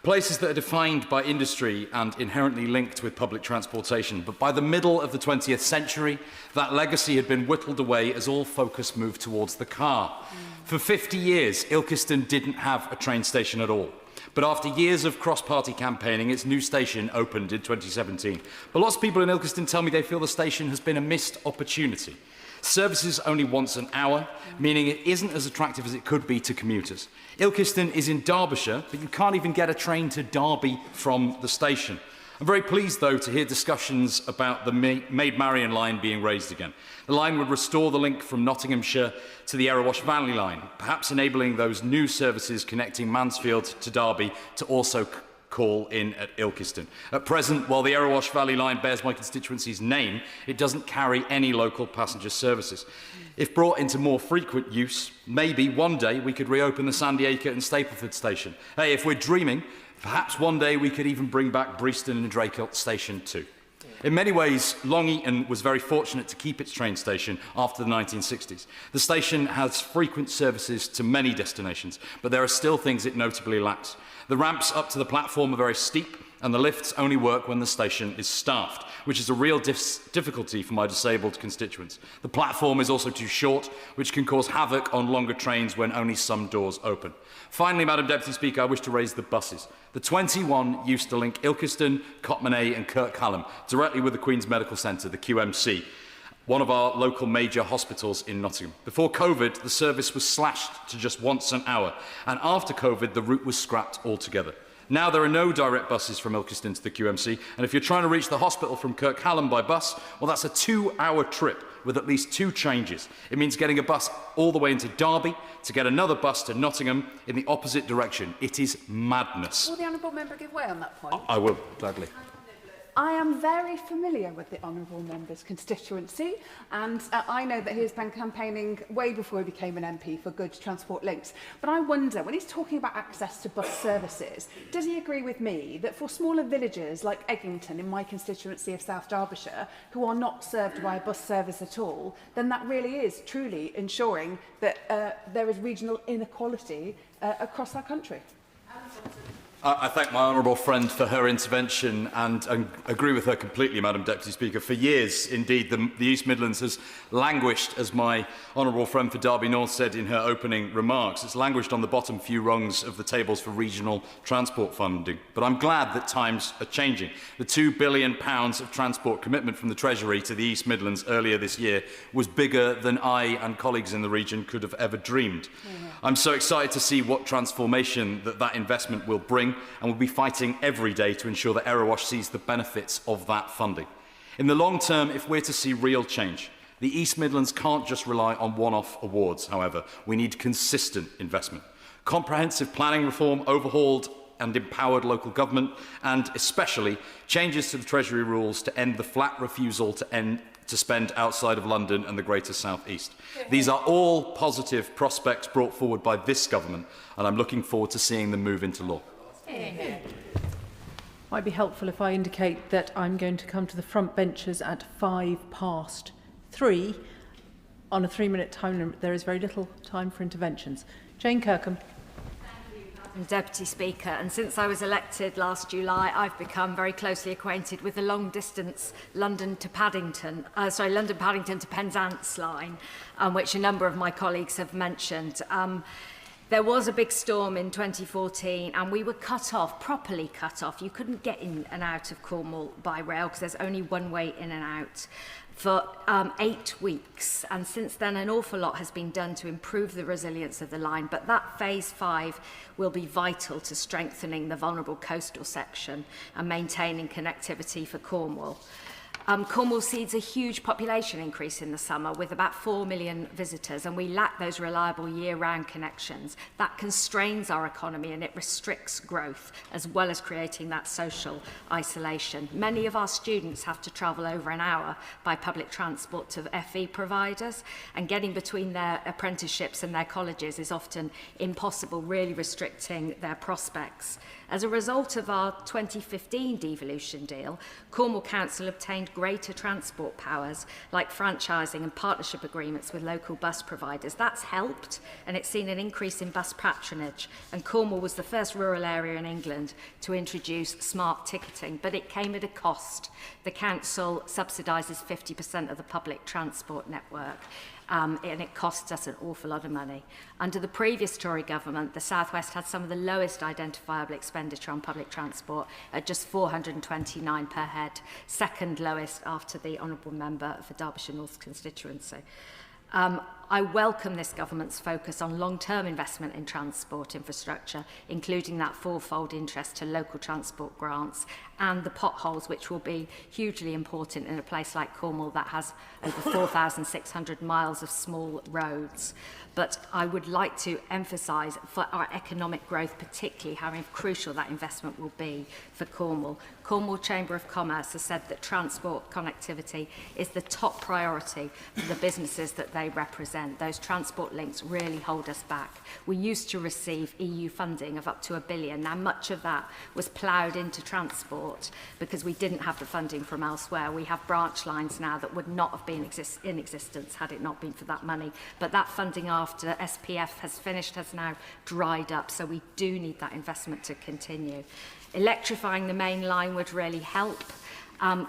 Places that are defined by industry and inherently linked with public transportation. But by the middle of the 20th century, that legacy had been whittled away as all focus moved towards the car. For 50 years, Ilkeston didn't have a train station at all. But after years of cross-party campaigning, its new station opened in 2017. But lots of people in Ilkeston tell me they feel the station has been a missed opportunity. Services only once an hour, meaning it isn't as attractive as it could be to commuters. Ilkeston is in Derbyshire, but you can't even get a train to Derby from the station. I'm very pleased, though, to hear discussions about the Maid Marian line being raised again. The line would restore the link from Nottinghamshire to the Erewash Valley line, perhaps enabling those new services connecting Mansfield to Derby to also call in at Ilkeston. At present, while the Erewash Valley line bears my constituency's name, it doesn't carry any local passenger services. If brought into more frequent use, maybe one day we could reopen the Sandy Acre and Stapleford station. Hey, if we're dreaming, perhaps one day we could even bring back Breaston and Draycote Station too. In many ways, Long Eaton was very fortunate to keep its train station after the 1960s. The station has frequent services to many destinations, but there are still things it notably lacks. The ramps up to the platform are very steep, and the lifts only work when the station is staffed, which is a real difficulty for my disabled constituents. The platform is also too short, which can cause havoc on longer trains when only some doors open. Finally, Madam Deputy Speaker, I wish to raise the buses. The 21 used to link Ilkeston, Cotmanay and Kirkcallam directly with the Queen's Medical Centre, the QMC, one of our local major hospitals in Nottingham. Before COVID, the service was slashed to just once an hour, and after COVID, the route was scrapped altogether. Now there are no direct buses from Ilkeston to the QMC, and if you're trying to reach the hospital from Kirkcallam by bus, well, that's a 2-hour trip with at least 2 changes. It means getting a bus all the way into Derby to get another bus to Nottingham in the opposite direction. It is madness. Will the honourable member give way on that point? I will, gladly. I am very familiar with the honourable member's constituency, and I know that he has been campaigning way before he became an MP for good transport links. But I wonder, when he's talking about access to bus services, does he agree with me that for smaller villages like Eggington in my constituency of South Derbyshire, who are not served by a bus service at all, then that really is truly ensuring that there is regional inequality across our country? I thank my honourable friend for her intervention and agree with her completely, Madam Deputy Speaker. For years, indeed, the East Midlands has languished, as my honourable friend for Derby North said in her opening remarks. It's languished on the bottom few rungs of the tables for regional transport funding. But I'm glad that times are changing. The £2 billion of transport commitment from the Treasury to the East Midlands earlier this year was bigger than I and colleagues in the region could have ever dreamed. I'm so excited to see what transformation that investment will bring, and we'll be fighting every day to ensure that Erewash sees the benefits of that funding. In the long term, if we're to see real change, the East Midlands can't just rely on one-off awards, however. We need consistent investment. Comprehensive planning reform, overhauled and empowered local government, and especially changes to the Treasury rules to end the flat refusal to spend outside of London and the Greater South East. These are all positive prospects brought forward by this government, and I'm looking forward to seeing them move into law. Might be helpful if I indicate that I'm going to come to the front benches at 3:05. On a 3-minute time limit, there is very little time for interventions. Jane Kirkham. Deputy Speaker, and since I was elected last July, I've become very closely acquainted with the long-distance London Paddington to Penzance line, which a number of my colleagues have mentioned. There was a big storm in 2014 and we were cut off, properly cut off. You couldn't get in and out of Cornwall by rail because there's only one way in and out for 8 weeks. And since then, an awful lot has been done to improve the resilience of the line. But that phase 5 will be vital to strengthening the vulnerable coastal section and maintaining connectivity for Cornwall. Cornwall sees a huge population increase in the summer with about 4 million visitors, and we lack those reliable year-round connections. That constrains our economy and it restricts growth, as well as creating that social isolation. Many of our students have to travel over an hour by public transport to FE providers, and getting between their apprenticeships and their colleges is often impossible, really restricting their prospects. As a result of our 2015 devolution deal, Cornwall Council obtained greater transport powers like franchising and partnership agreements with local bus providers. That's helped, and it's seen an increase in bus patronage, and Cornwall was the first rural area in England to introduce smart ticketing, but it came at a cost. The council subsidises 50% of the public transport network. and it costs us an awful lot of money. Under the previous Tory government, the South West had some of the lowest identifiable expenditure on public transport at just £429 per head, second lowest after the Honourable Member for Derbyshire North constituency. I welcome this government's focus on long-term investment in transport infrastructure, including that fourfold interest to local transport grants and the potholes, which will be hugely important in a place like Cornwall that has over 4,600 miles of small roads. But I would like to emphasise for our economic growth, particularly how crucial that investment will be for Cornwall. Cornwall Chamber of Commerce has said that transport connectivity is the top priority for the businesses that they represent. Those transport links really hold us back. We used to receive EU funding of up to £1 billion. Now, much of that was ploughed into transport because we didn't have the funding from elsewhere. We have branch lines now that would not have been in existence had it not been for that money. But that funding after SPF has finished has now dried up, so we do need that investment to continue. Electrifying the main line would really help.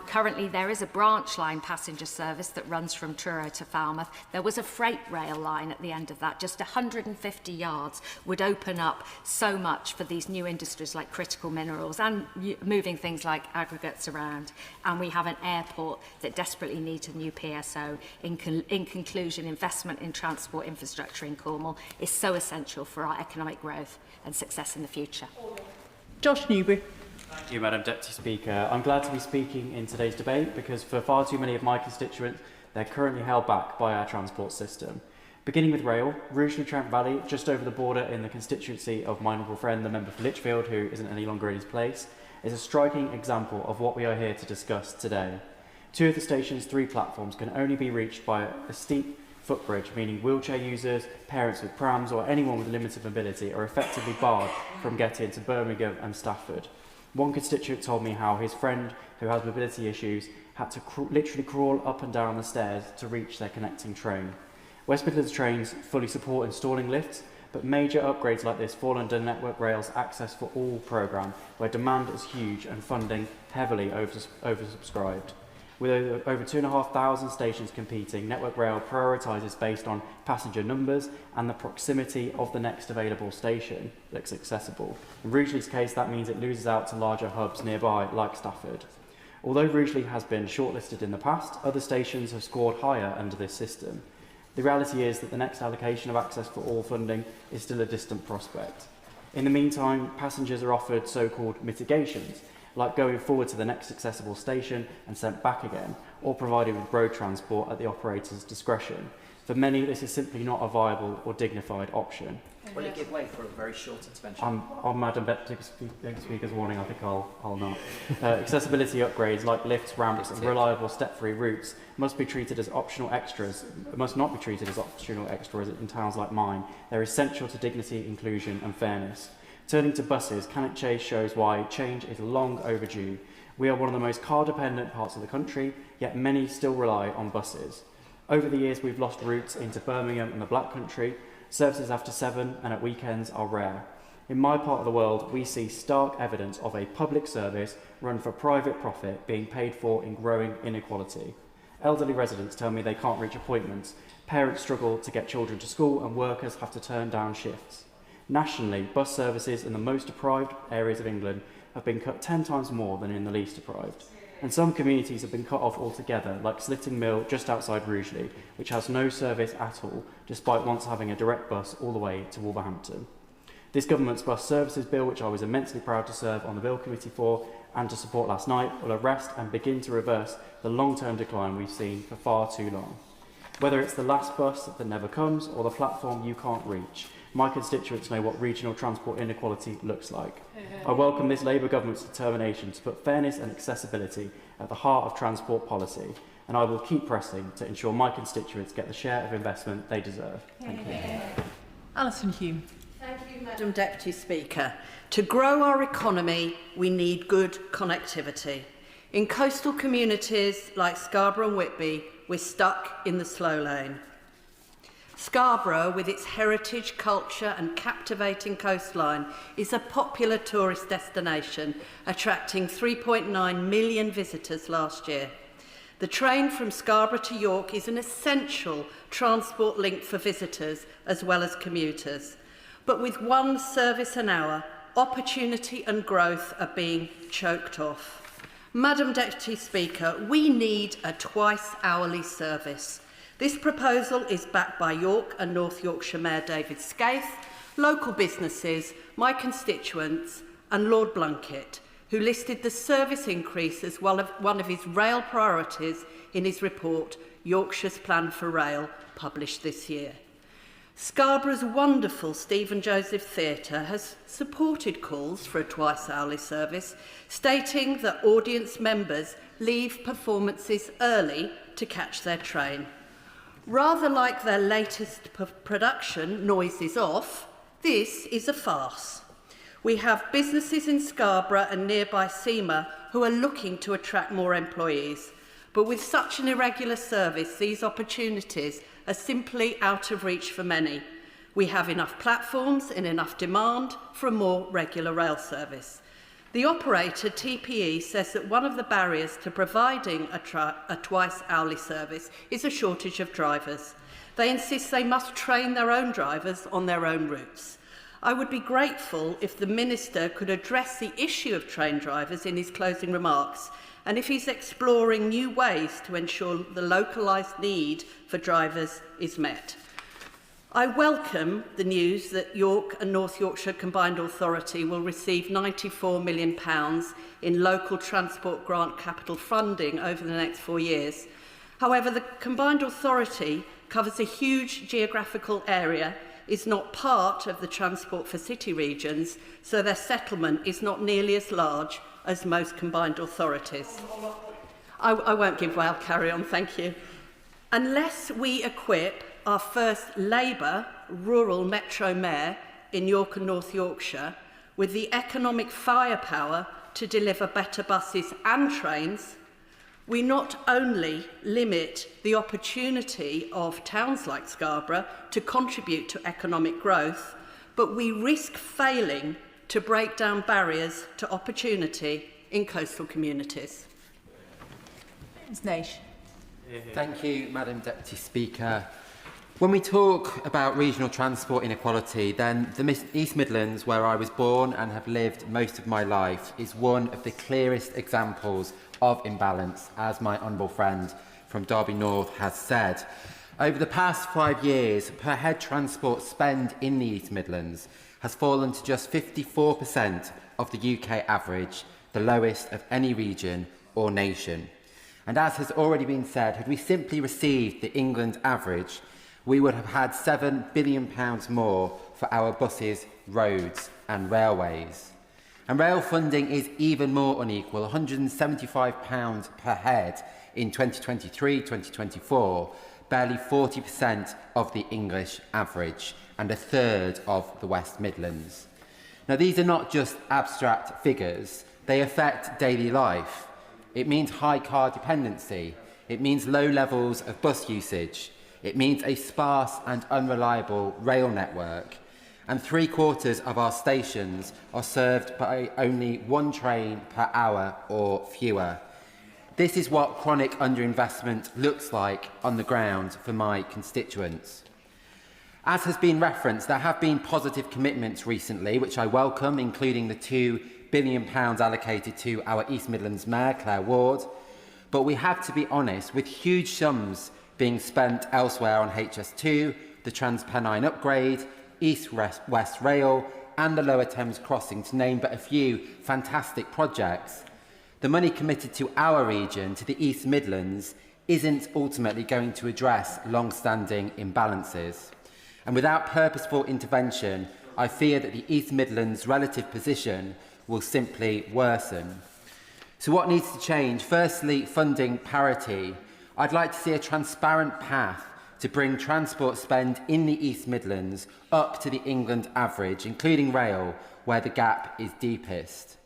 Currently, there is a branch line passenger service that runs from Truro to Falmouth. There was a freight rail line at the end of that. Just 150 yards would open up so much for these new industries like critical minerals and moving things like aggregates around. And we have an airport that desperately needs a new PSO. In conclusion, investment in transport infrastructure in Cornwall is so essential for our economic growth and success in the future. Josh Newbury. Thank you, Madam Deputy Speaker. I'm glad to be speaking in today's debate because for far too many of my constituents, they're currently held back by our transport system. Beginning with rail, Rugeley-Trent Valley, just over the border in the constituency of my honourable friend, the member for Lichfield, who isn't any longer in his place, is a striking example of what we are here to discuss today. Two of the station's 3 platforms can only be reached by a steep footbridge, meaning wheelchair users, parents with prams or anyone with limited mobility are effectively barred from getting to Birmingham and Stafford. One constituent told me how his friend, who has mobility issues, had to literally crawl up and down the stairs to reach their connecting train. West Midlands Trains fully support installing lifts, but major upgrades like this fall under Network Rail's Access for All programme, where demand is huge and funding heavily oversubscribed. With over 2,500 stations competing, Network Rail prioritises based on passenger numbers and the proximity of the next available station that's accessible. In Rugeley's case, that means it loses out to larger hubs nearby, like Stafford. Although Rugeley has been shortlisted in the past, other stations have scored higher under this system. The reality is that the next allocation of Access for All funding is still a distant prospect. In the meantime, passengers are offered so-called mitigations, like going forward to the next accessible station and sent back again, or provided with road transport at the operator's discretion. For many, this is simply not a viable or dignified option. Will it give way for a very short intervention? On Madam Deputy Speaker's warning, I think I'll not. Accessibility upgrades like lifts, ramps and reliable step-free routes must be treated as optional extras, must not be treated as optional extras in towns like mine. They're essential to dignity, inclusion and fairness. Turning to buses, Cannock Chase shows why change is long overdue. We are one of the most car-dependent parts of the country, yet many still rely on buses. Over the years, we've lost routes into Birmingham and the Black Country. Services after 7 and at weekends are rare. In my part of the world, we see stark evidence of a public service run for private profit being paid for in growing inequality. Elderly residents tell me they can't reach appointments, parents struggle to get children to school and workers have to turn down shifts. Nationally, bus services in the most deprived areas of England have been cut 10 times more than in the least deprived. And some communities have been cut off altogether, like Slitting Mill just outside Rugeley, which has no service at all, despite once having a direct bus all the way to Wolverhampton. This government's bus services bill, which I was immensely proud to serve on the Bill Committee for and to support last night, will arrest and begin to reverse the long-term decline we've seen for far too long. Whether it's the last bus that never comes or the platform you can't reach, my constituents know what regional transport inequality looks like. I welcome this Labour government's determination to put fairness and accessibility at the heart of transport policy, and I will keep pressing to ensure my constituents get the share of investment they deserve. Thank you. Alison Hume. Thank you, Madam Deputy Speaker. To grow our economy, we need good connectivity. In coastal communities like Scarborough and Whitby, we're stuck in the slow lane. Scarborough, with its heritage, culture and captivating coastline, is a popular tourist destination, attracting 3.9 million visitors last year. The train from Scarborough to York is an essential transport link for visitors as well as commuters. But with one service an hour, opportunity and growth are being choked off. Madam Deputy Speaker, we need a twice-hourly service. This proposal is backed by York and North Yorkshire Mayor David Scaife, local businesses, my constituents and Lord Blunkett, who listed the service increase as one of his rail priorities in his report, Yorkshire's Plan for Rail, published this year. Scarborough's wonderful Stephen Joseph Theatre has supported calls for a twice-hourly service, stating that audience members leave performances early to catch their train. Rather like their latest production, Noise is Off, this is a farce. We have businesses in Scarborough and nearby Seamer who are looking to attract more employees. But with such an irregular service, these opportunities are simply out of reach for many. We have enough platforms and enough demand for a more regular rail service. The operator, TPE, says that one of the barriers to providing a twice-hourly service is a shortage of drivers. They insist they must train their own drivers on their own routes. I would be grateful if the Minister could address the issue of train drivers in his closing remarks, and if he's exploring new ways to ensure the localised need for drivers is met. I welcome the news that York and North Yorkshire Combined Authority will receive £94 million in local transport grant capital funding over the next 4 years. However, the Combined Authority covers a huge geographical area, is not part of the Transport for City regions, so their settlement is not nearly as large as most combined authorities. I won't give way, I'll carry on, thank you. Unless we equip our first Labour rural metro mayor in York and North Yorkshire with the economic firepower to deliver better buses and trains, we not only limit the opportunity of towns like Scarborough to contribute to economic growth, but we risk failing to break down barriers to opportunity in coastal communities. Thank you, Madam Deputy Speaker. When we talk about regional transport inequality, then the East Midlands, where I was born and have lived most of my life, is one of the clearest examples of imbalance, as my honourable friend from Derby North has said. Over the past 5 years, per head transport spend in the East Midlands has fallen to just 54% of the UK average, the lowest of any region or nation. And as has already been said, had we simply received the England average, we would have had £7 billion more for our buses, roads and railways. And rail funding is even more unequal, £175 per head in 2023-2024, barely 40% of the English average and a third of the West Midlands. Now, these are not just abstract figures, they affect daily life. It means high car dependency, it means low levels of bus usage, it means a sparse and unreliable rail network, and 3/4 of our stations are served by only one train per hour or fewer. This is what chronic underinvestment looks like on the ground for my constituents. As has been referenced, there have been positive commitments recently, which I welcome, including the £2 billion allocated to our East Midlands Mayor, Claire Ward. But we have to be honest, with huge sums being spent elsewhere on HS2, the Transpennine upgrade, East-West Rail and the Lower Thames Crossing, to name but a few fantastic projects, the money committed to our region, to the East Midlands, isn't ultimately going to address long-standing imbalances. And without purposeful intervention, I fear that the East Midlands' relative position will simply worsen. So what needs to change? Firstly, funding parity. I'd like to see a transparent path to bring transport spend in the East Midlands up to the England average, including rail, where the gap is deepest.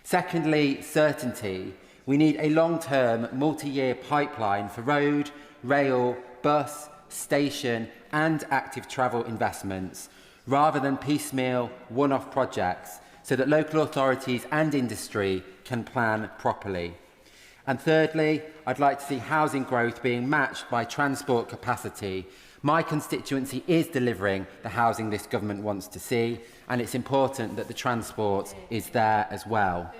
Secondly, certainty. We need a long-term, multi-year pipeline for road, rail, bus, station and active travel investments, rather than piecemeal, one-off projects, so that local authorities and industry can plan properly. And thirdly, I'd like to see housing growth being matched by transport capacity. My constituency is delivering the housing this government wants to see, and it's important that the transport is there as well.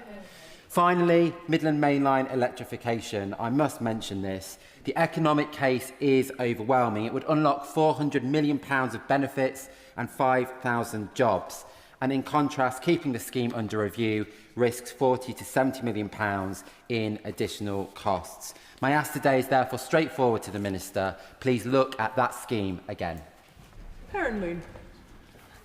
Finally, Midland Main Line electrification. I must mention this. The economic case is overwhelming. It would unlock £400 million of benefits and 5,000 jobs. And in contrast, keeping the scheme under review risks £40 to £70 million in additional costs. My ask today is therefore straightforward to the Minister. Please look at that scheme again. Perrin Moon.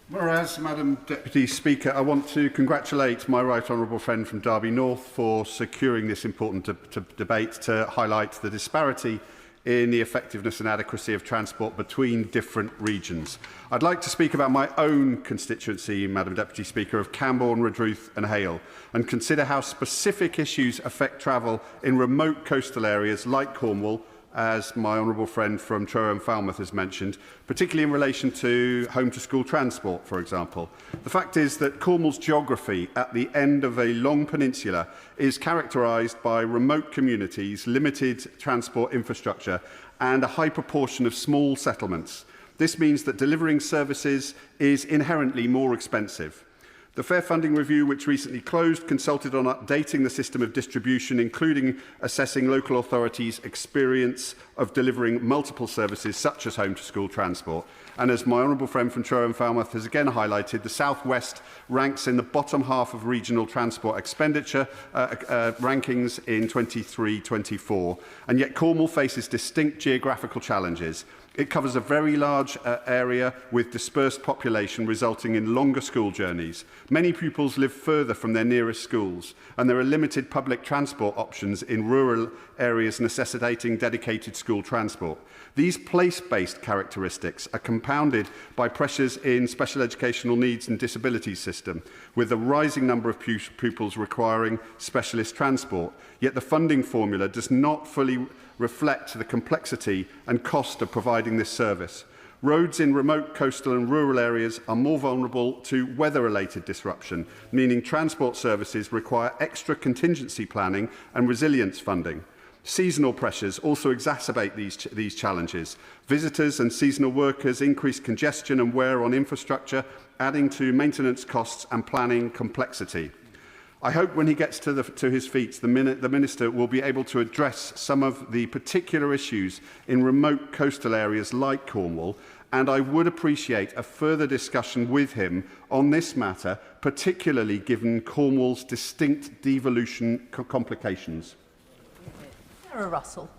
Whereas, Madam Deputy Speaker, I want to congratulate my right honourable friend from Derby North for securing this important debate to highlight the disparity in the effectiveness and adequacy of transport between different regions. I'd like to speak about my own constituency, Madam Deputy Speaker, of Camborne, Redruth and Hale, and consider how specific issues affect travel in remote coastal areas like Cornwall, as my honourable friend from Truro and Falmouth has mentioned, particularly in relation to home-to-school transport, for example. The fact is that Cornwall's geography at the end of a long peninsula is characterised by remote communities, limited transport infrastructure and a high proportion of small settlements. This means that delivering services is inherently more expensive. The Fair Funding Review, which recently closed, consulted on updating the system of distribution, including assessing local authorities' experience of delivering multiple services, such as home-to-school transport. And as my honourable friend from Truro and Falmouth has again highlighted, the South West ranks in the bottom half of regional transport expenditure rankings in 23-24. And yet Cornwall faces distinct geographical challenges. It covers a very large area with dispersed population, resulting in longer school journeys. Many pupils live further from their nearest schools, and there are limited public transport options in rural areas necessitating dedicated school transport. These place-based characteristics are compounded by pressures in special educational needs and disabilities system, with a rising number of pupils requiring specialist transport. Yet the funding formula does not fully reflect the complexity and cost of providing this service. Roads in remote coastal and rural areas are more vulnerable to weather-related disruption, meaning transport services require extra contingency planning and resilience funding. Seasonal pressures also exacerbate these challenges. Visitors and seasonal workers increase congestion and wear on infrastructure, adding to maintenance costs and planning complexity. I hope when he gets to his feet, the Minister will be able to address some of the particular issues in remote coastal areas like Cornwall, and I would appreciate a further discussion with him on this matter, particularly given Cornwall's distinct devolution complications. Sarah Russell.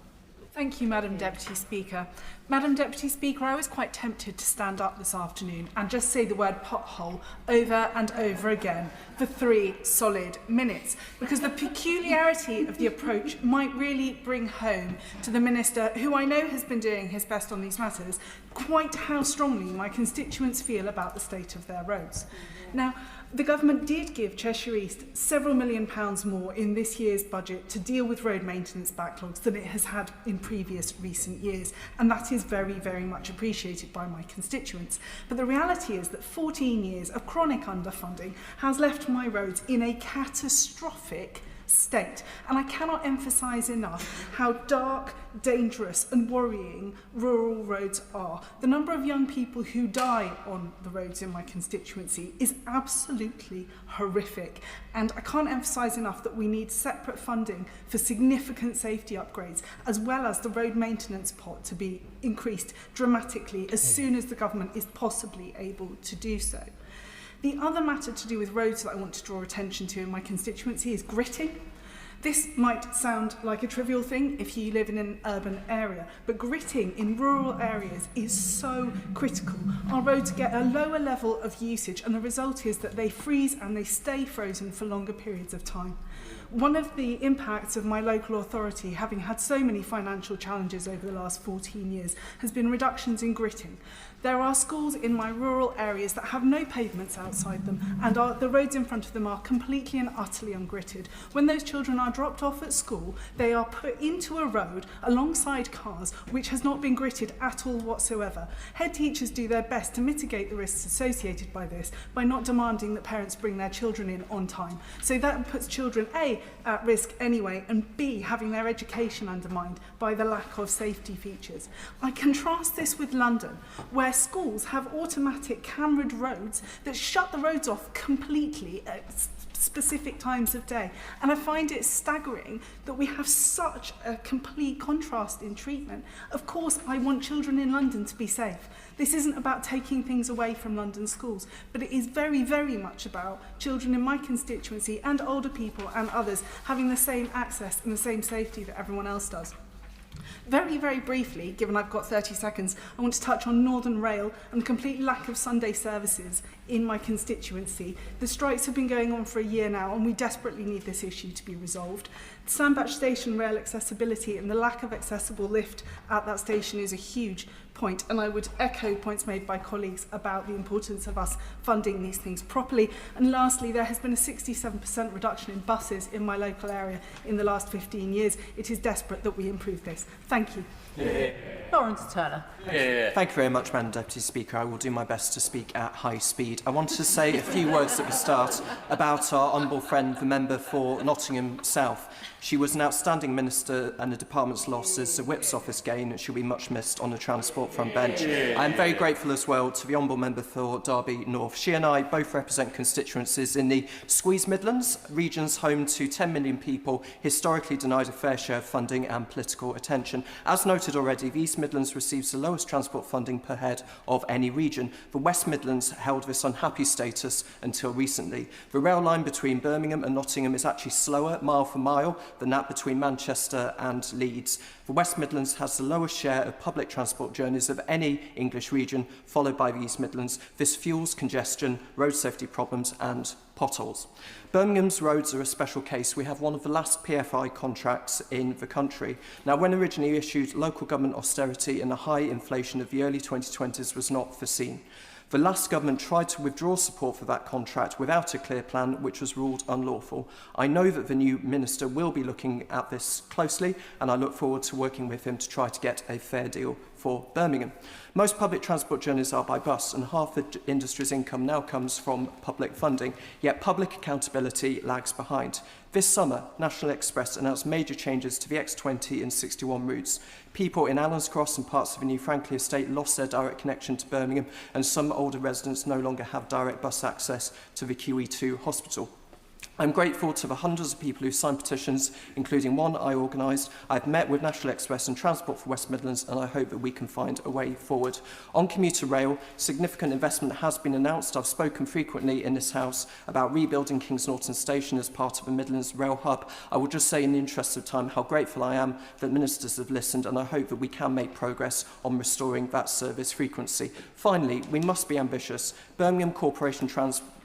Thank you, Madam Deputy Speaker. Madam Deputy Speaker, I was quite tempted to stand up this afternoon and just say the word pothole over and over again for 3 solid minutes, because the peculiarity of the approach might really bring home to the Minister, who I know has been doing his best on these matters, quite how strongly my constituents feel about the state of their roads. Now, the government did give Cheshire East several £1 million more in this year's budget to deal with road maintenance backlogs than it has had in previous recent years, and that is very, very much appreciated by my constituents. But the reality is that 14 years of chronic underfunding has left my roads in a catastrophic state, and I cannot emphasise enough how dark, dangerous and worrying rural roads are. The number of young people who die on the roads in my constituency is absolutely horrific, and I can't emphasise enough that we need separate funding for significant safety upgrades, as well as the road maintenance pot to be increased dramatically as soon as the government is possibly able to do so. The other matter to do with roads that I want to draw attention to in my constituency is gritting. This might sound like a trivial thing if you live in an urban area, but gritting in rural areas is so critical. Our roads get a lower level of usage, and the result is that they freeze and they stay frozen for longer periods of time. One of the impacts of my local authority, having had so many financial challenges over the last 14 years, has been reductions in gritting. There are schools in my rural areas that have no pavements outside them, and the roads in front of them are completely and utterly ungritted. When those children are dropped off at school, they are put into a road alongside cars which has not been gritted at all whatsoever. Head teachers do their best to mitigate the risks associated by this by not demanding that parents bring their children in on time. So that puts children, A, A, at risk anyway, and B, having their education undermined by the lack of safety features. I contrast this with London, where schools have automatic cameraed roads that shut the roads off completely at specific times of day. And I find it staggering that we have such a complete contrast in treatment. Of course, I want children in London to be safe. This isn't about taking things away from London schools, but it is very, very much about children in my constituency and older people and others having the same access and the same safety that everyone else does. Very, very briefly, given I've got 30 seconds, I want to touch on Northern Rail and the complete lack of Sunday services in my constituency. The strikes have been going on for a year now, and we desperately need this issue to be resolved. Sandbach Station rail accessibility and the lack of accessible lift at that station is a huge point, and I would echo points made by colleagues about the importance of us funding these things properly. And lastly, there has been a 67% reduction in buses in my local area in the last 15 years. It is desperate that we improve this. Thank you. Lawrence Turner. Thank you very much, Madam Deputy Speaker. I will do my best to speak at high speed. I want to say a few words at the start about our honourable friend, the member for Nottingham South. She was an outstanding minister, and the department's loss is a whip's office gain, and she'll be much missed on the transport front bench. I am very grateful as well to the honourable member for Derby North. She and I both represent constituencies in the Squeeze Midlands, regions home to 10 million people, historically denied a fair share of funding and political attention. As noted already, the East Midlands receives the lowest transport funding per head of any region. The West Midlands held this unhappy status until recently. The rail line between Birmingham and Nottingham is actually slower, mile for mile, than that between Manchester and Leeds. The West Midlands has the lowest share of public transport journeys of any English region, followed by the East Midlands. This fuels congestion, road safety problems and potholes. Birmingham's roads are a special case. We have one of the last PFI contracts in the country. Now, when originally issued, local government austerity and the high inflation of the early 2020s was not foreseen. The last government tried to withdraw support for that contract without a clear plan, which was ruled unlawful. I know that the new minister will be looking at this closely, and I look forward to working with him to try to get a fair deal for Birmingham. Most public transport journeys are by bus, and half the industry's income now comes from public funding, yet public accountability lags behind. This summer, National Express announced major changes to the X20 and 61 routes. People in Allens Cross and parts of the New Franklin estate lost their direct connection to Birmingham, and some older residents no longer have direct bus access to the QE2 hospital. I'm grateful to the hundreds of people who signed petitions, including one I organised. I've met with National Express and Transport for West Midlands, and I hope that we can find a way forward. On commuter rail, significant investment has been announced. I've spoken frequently in this House about rebuilding Kings Norton Station as part of the Midlands Rail Hub. I will just say in the interest of time how grateful I am that ministers have listened, and I hope that we can make progress on restoring that service frequency. Finally, we must be ambitious. Birmingham Corporation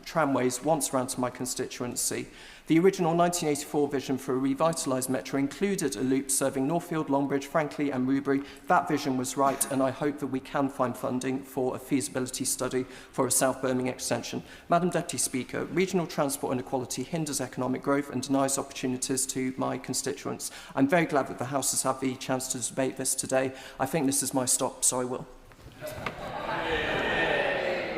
Tramways once ran to my constituency. The original 1984 vision for a revitalised metro included a loop serving Northfield, Longbridge, Franklin and Rubery. That vision was right, and I hope that we can find funding for a feasibility study for a South Birmingham extension. Madam Deputy Speaker, regional transport inequality hinders economic growth and denies opportunities to my constituents. I'm very glad that the House has had the chance to debate this today. I think this is my stop, so I will.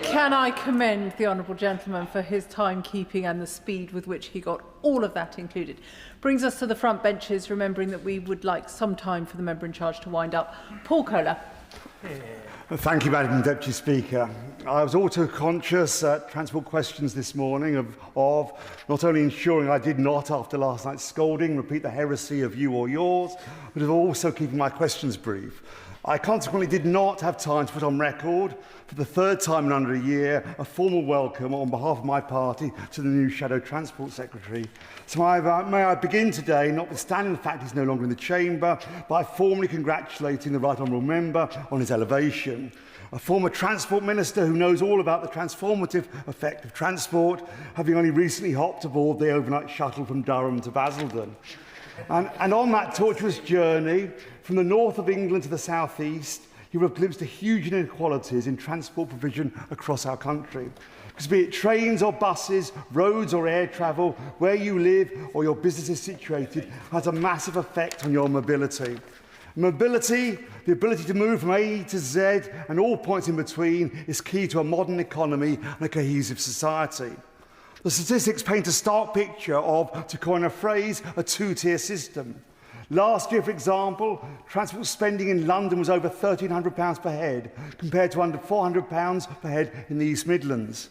Can I commend the honourable gentleman for his timekeeping and the speed with which he got all of that included. Brings us to the front benches, remembering that we would like some time for the member in charge to wind up. Paul Kohler. Thank you, Madam Deputy Speaker. I was auto-conscious at Transport Questions this morning of not only ensuring I did not, after last night's scolding, repeat the heresy of you or yours, but of also keeping my questions brief. I consequently did not have time to put on record, for the third time in under a year, a formal welcome on behalf of my party to the new Shadow Transport Secretary. So may I begin today, notwithstanding the fact he's no longer in the chamber, by formally congratulating the Right Honourable Member on his elevation. A former Transport Minister who knows all about the transformative effect of transport, having only recently hopped aboard the overnight shuttle from Durham to Basildon. And on that tortuous journey, from the north of England to the southeast, you will have glimpsed the huge inequalities in transport provision across our country. Because be it trains or buses, roads or air travel, where you live or your business is situated, has a massive effect on your mobility. Mobility, the ability to move from A to Z and all points in between, is key to a modern economy and a cohesive society. The statistics paint a stark picture of, to coin a phrase, a two-tier system. Last year, for example, transport spending in London was over £1,300 per head, compared to under £400 per head in the East Midlands.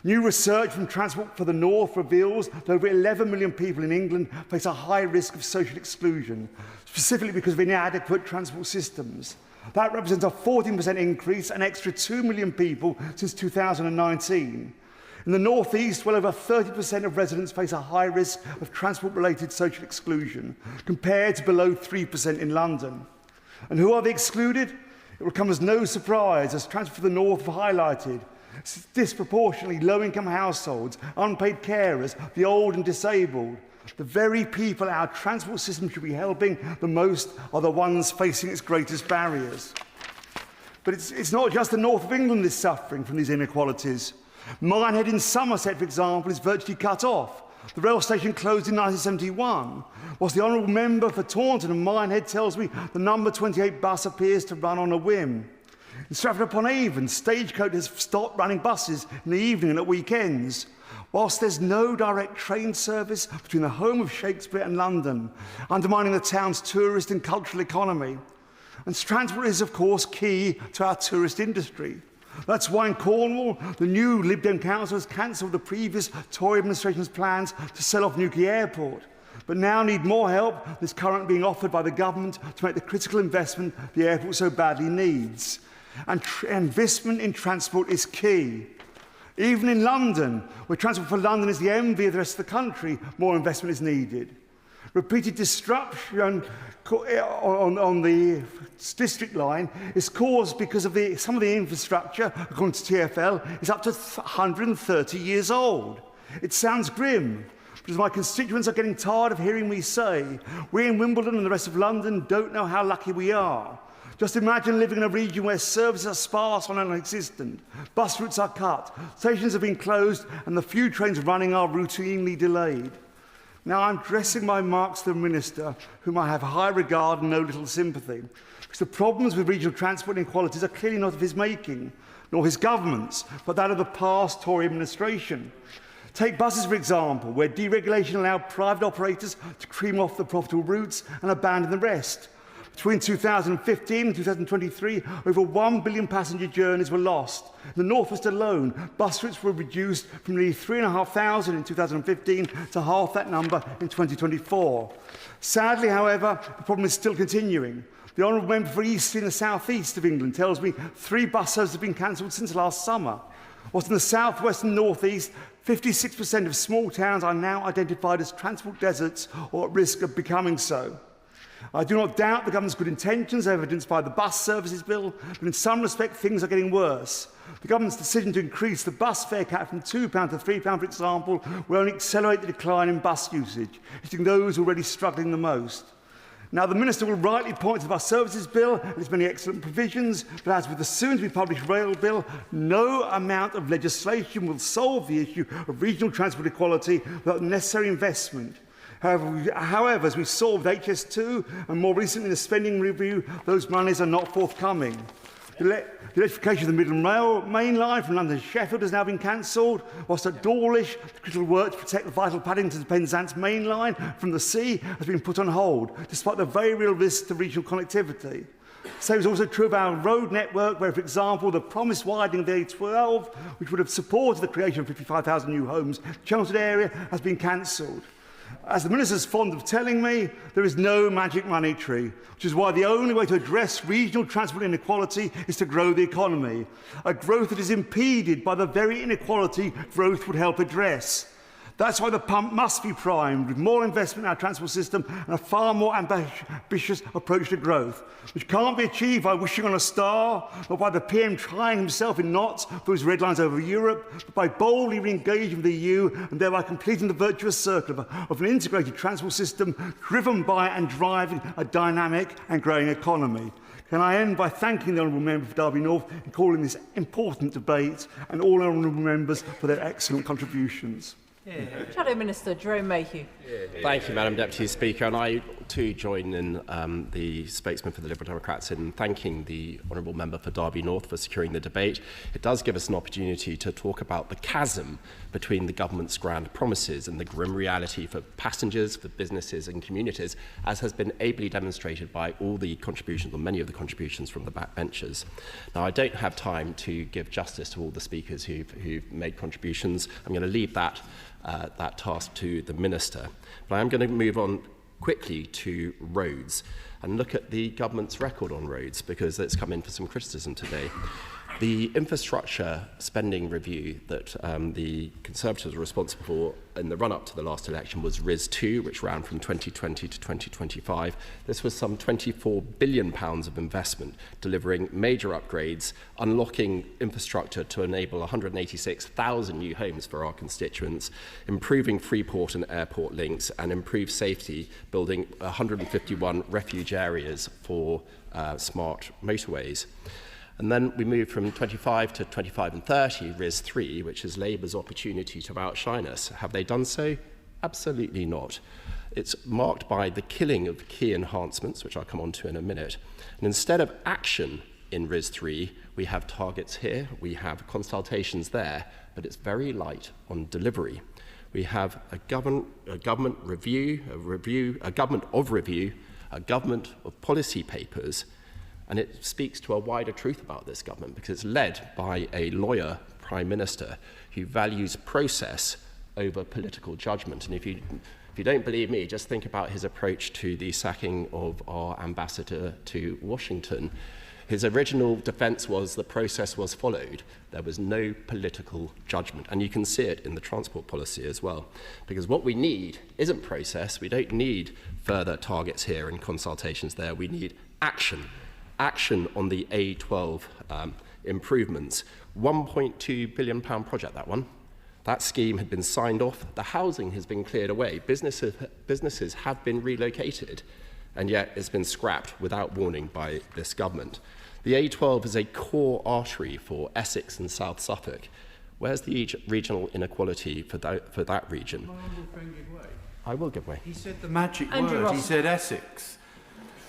New research from Transport for the North reveals that over 11 million people in England face a high risk of social exclusion, specifically because of inadequate transport systems. That represents a 14% increase, an extra 2 million people since 2019. In the North East, well over 30% of residents face a high risk of transport-related social exclusion, compared to below 3% in London. And who are the excluded? It will come as no surprise, as Transport for the North have highlighted. Disproportionately low-income households, unpaid carers, the old and disabled. The very people our transport system should be helping the most are the ones facing its greatest barriers. But it's not just the north of England that's suffering from these inequalities. Minehead in Somerset, for example, is virtually cut off. The rail station closed in 1971, whilst the Honourable Member for Taunton and Minehead tells me the number 28 bus appears to run on a whim. In Stratford-upon-Avon, Stagecoach has stopped running buses in the evening and at weekends, whilst there's no direct train service between the home of Shakespeare and London, undermining the town's tourist and cultural economy. And transport is, of course, key to our tourist industry. That's why in Cornwall, the new Lib Dem Council has cancelled the previous Tory administration's plans to sell off Newquay Airport, but now need more help than is currently being offered by the government to make the critical investment the airport so badly needs. And investment in transport is key. Even in London, where Transport for London is the envy of the rest of the country, more investment is needed. Repeated disruption on the district line is caused because of some of the infrastructure, according to TfL, is up to 130 years old. It sounds grim, but as my constituents are getting tired of hearing me say, we in Wimbledon and the rest of London don't know how lucky we are. Just imagine living in a region where services are sparse or non-existent, bus routes are cut, stations have been closed, and the few trains running are routinely delayed. Now, I'm addressing my remarks to the Minister, whom I have high regard and no little sympathy, because the problems with regional transport inequalities are clearly not of his making, nor his government's, but that of the past Tory administration. Take buses, for example, where deregulation allowed private operators to cream off the profitable routes and abandon the rest. Between 2015 and 2023, over 1 billion passenger journeys were lost. In the North West alone, bus routes were reduced from nearly 3,500 in 2015 to half that number in 2024. Sadly, however, the problem is still continuing. The Honourable Member for East in the South East of England tells me 3 bus services have been cancelled since last summer. Whilst in the South West and North East, 56% of small towns are now identified as transport deserts or at risk of becoming so. I do not doubt the government's good intentions, evidenced by the bus services bill, but in some respect things are getting worse. The government's decision to increase the bus fare cap from £2 to £3, for example, will only accelerate the decline in bus usage, hitting those already struggling the most. Now, the Minister will rightly point to the bus services bill and its many excellent provisions, but as with the soon-to-be-published rail bill, no amount of legislation will solve the issue of regional transport equality without necessary investment. However, as we saw with HS2 and more recently the spending review, those monies are not forthcoming. The electrification of the Midland Rail main line from London to Sheffield has now been cancelled, whilst at Dawlish, the critical work to protect the vital Paddington to Penzance main line from the sea has been put on hold, despite the very real risk to regional connectivity. The same is also true of our road network, where, for example, the promised widening of the A12, which would have supported the creation of 55,000 new homes in the Chelmsford area, has been cancelled. As the Minister is fond of telling me, there is no magic money tree, which is why the only way to address regional transport inequality is to grow the economy, a growth that is impeded by the very inequality growth would help address. That's why the pump must be primed with more investment in our transport system and a far more ambitious approach to growth, which can't be achieved by wishing on a star, or by the PM trying himself in knots for his red lines over Europe, but by boldly re-engaging with the EU and thereby completing the virtuous circle of an integrated transport system driven by and driving a dynamic and growing economy. Can I end by thanking the Honourable Member for Derby North in calling this important debate and all Honourable Members for their excellent contributions. Shadow Minister Jerome Mayhew. Thank you, Madam Deputy Speaker. And I too join in the spokesman for the Liberal Democrats in thanking the Honourable Member for Derby North for securing the debate. It does give us an opportunity to talk about the chasm between the government's grand promises and the grim reality for passengers, for businesses and communities, as has been ably demonstrated by all the contributions, or many of the contributions from the backbenchers. Now, I don't have time to give justice to all the speakers who've made contributions. I'm going to leave that task to the Minister. But I am going to move on quickly to roads and look at the government's record on roads, because it's come in for some criticism today. The infrastructure spending review that the Conservatives were responsible for in the run-up to the last election was RIS2, which ran from 2020 to 2025. This was some £24 billion of investment, delivering major upgrades, unlocking infrastructure to enable 186,000 new homes for our constituents, improving Freeport and airport links, and improve safety, building 151 refuge areas for smart motorways. And then we moved from 25 to 25 and 30, RIS3, which is Labour's opportunity to outshine us. Have they done so? Absolutely not. It's marked by the killing of key enhancements, which I'll come on to in a minute. And instead of action in RIS3, we have targets here, we have consultations there, but it's very light on delivery. We have a government of review, a government of policy papers, and it speaks to a wider truth about this government, because it's led by a lawyer Prime Minister who values process over political judgment. And if you don't believe me, just think about his approach to the sacking of our ambassador to Washington. His original defence was the process was followed. There was no political judgment. And you can see it in the transport policy as well. Because what we need isn't process. We don't need further targets here and consultations there. We need action. Action on the A12 improvements. £1.2 billion project, that one. That scheme had been signed off. The housing has been cleared away. Businesses have been relocated, and yet it's been scrapped without warning by this government. The A12 is a core artery for Essex and South Suffolk. Where's the regional inequality for that region? My honourable friend give way. I will give way. He said the magic Andrew word. Ross. He said Essex.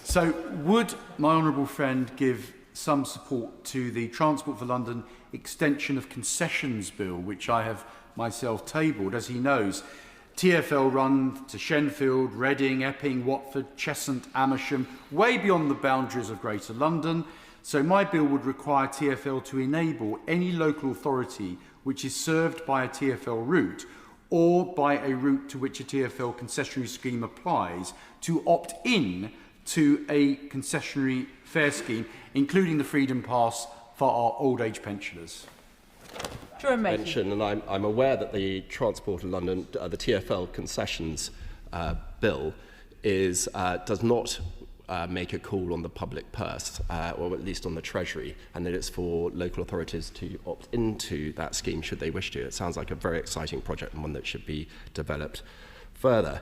So would my honourable friend give some support to the Transport for London extension of concessions bill, which I have myself tabled? As he knows, TfL run to Shenfield, Reading, Epping, Watford, Cheshunt, Amersham, way beyond the boundaries of Greater London. So my bill would require TfL to enable any local authority which is served by a TfL route or by a route to which a TfL concessionary scheme applies to opt in to a concessionary fare scheme, including the Freedom Pass for our old age pensioners. Mention, and I'm aware that the Transport of London, the TfL concessions bill, does not make a call on the public purse, or at least on the Treasury, and that it's for local authorities to opt into that scheme should they wish to. It sounds like a very exciting project and one that should be developed further.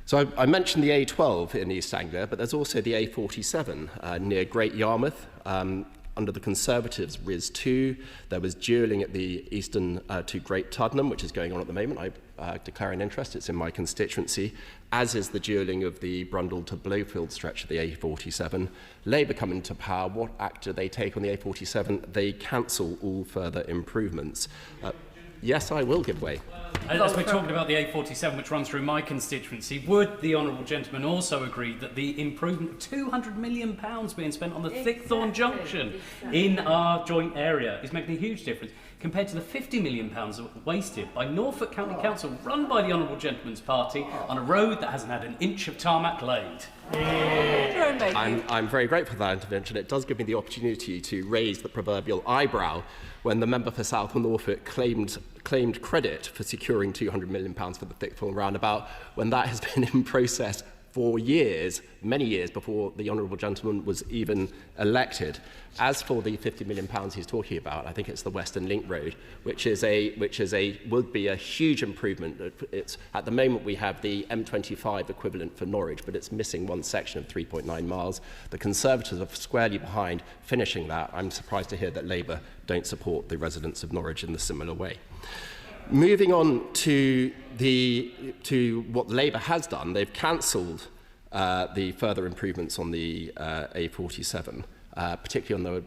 So I mentioned the A12 in East Anglia, but there's also the A47 near Great Yarmouth. Under the Conservatives' RIS2, there was duelling at the Eastern to Great Tuddenham, which is going on at the moment. I declare an interest. It's in my constituency, as is the duelling of the Brundall to Blowfield stretch of the A47. Labour come into power. What act do they take on the A47? They cancel all further improvements. Yes, I will give way. As we're talking about the A47, which runs through my constituency, would the honourable gentleman also agree that the improvement of £200 million being spent on the Thickthorn Junction in our joint area is making a huge difference compared to the £50 million wasted by Norfolk County Council, run by the honourable gentleman's party, on a road that hasn't had an inch of tarmac laid? I'm very grateful for that intervention. It does give me the opportunity to raise the proverbial eyebrow when the member for South Norfolk claimed credit for securing £200 million for the Thickthorn roundabout, when that has been in process for years, many years before the honourable gentleman was even elected. As for the £50 million he's talking about, I think it's the Western Link Road, which would be a huge improvement. It's at the moment we have the M25 equivalent for Norwich, but it's missing one section of 3.9 miles. The Conservatives are squarely behind finishing that. I'm surprised to hear that Labour don't support the residents of Norwich in the similar way. Moving on to what Labour has done, they've cancelled the further improvements on the A47, particularly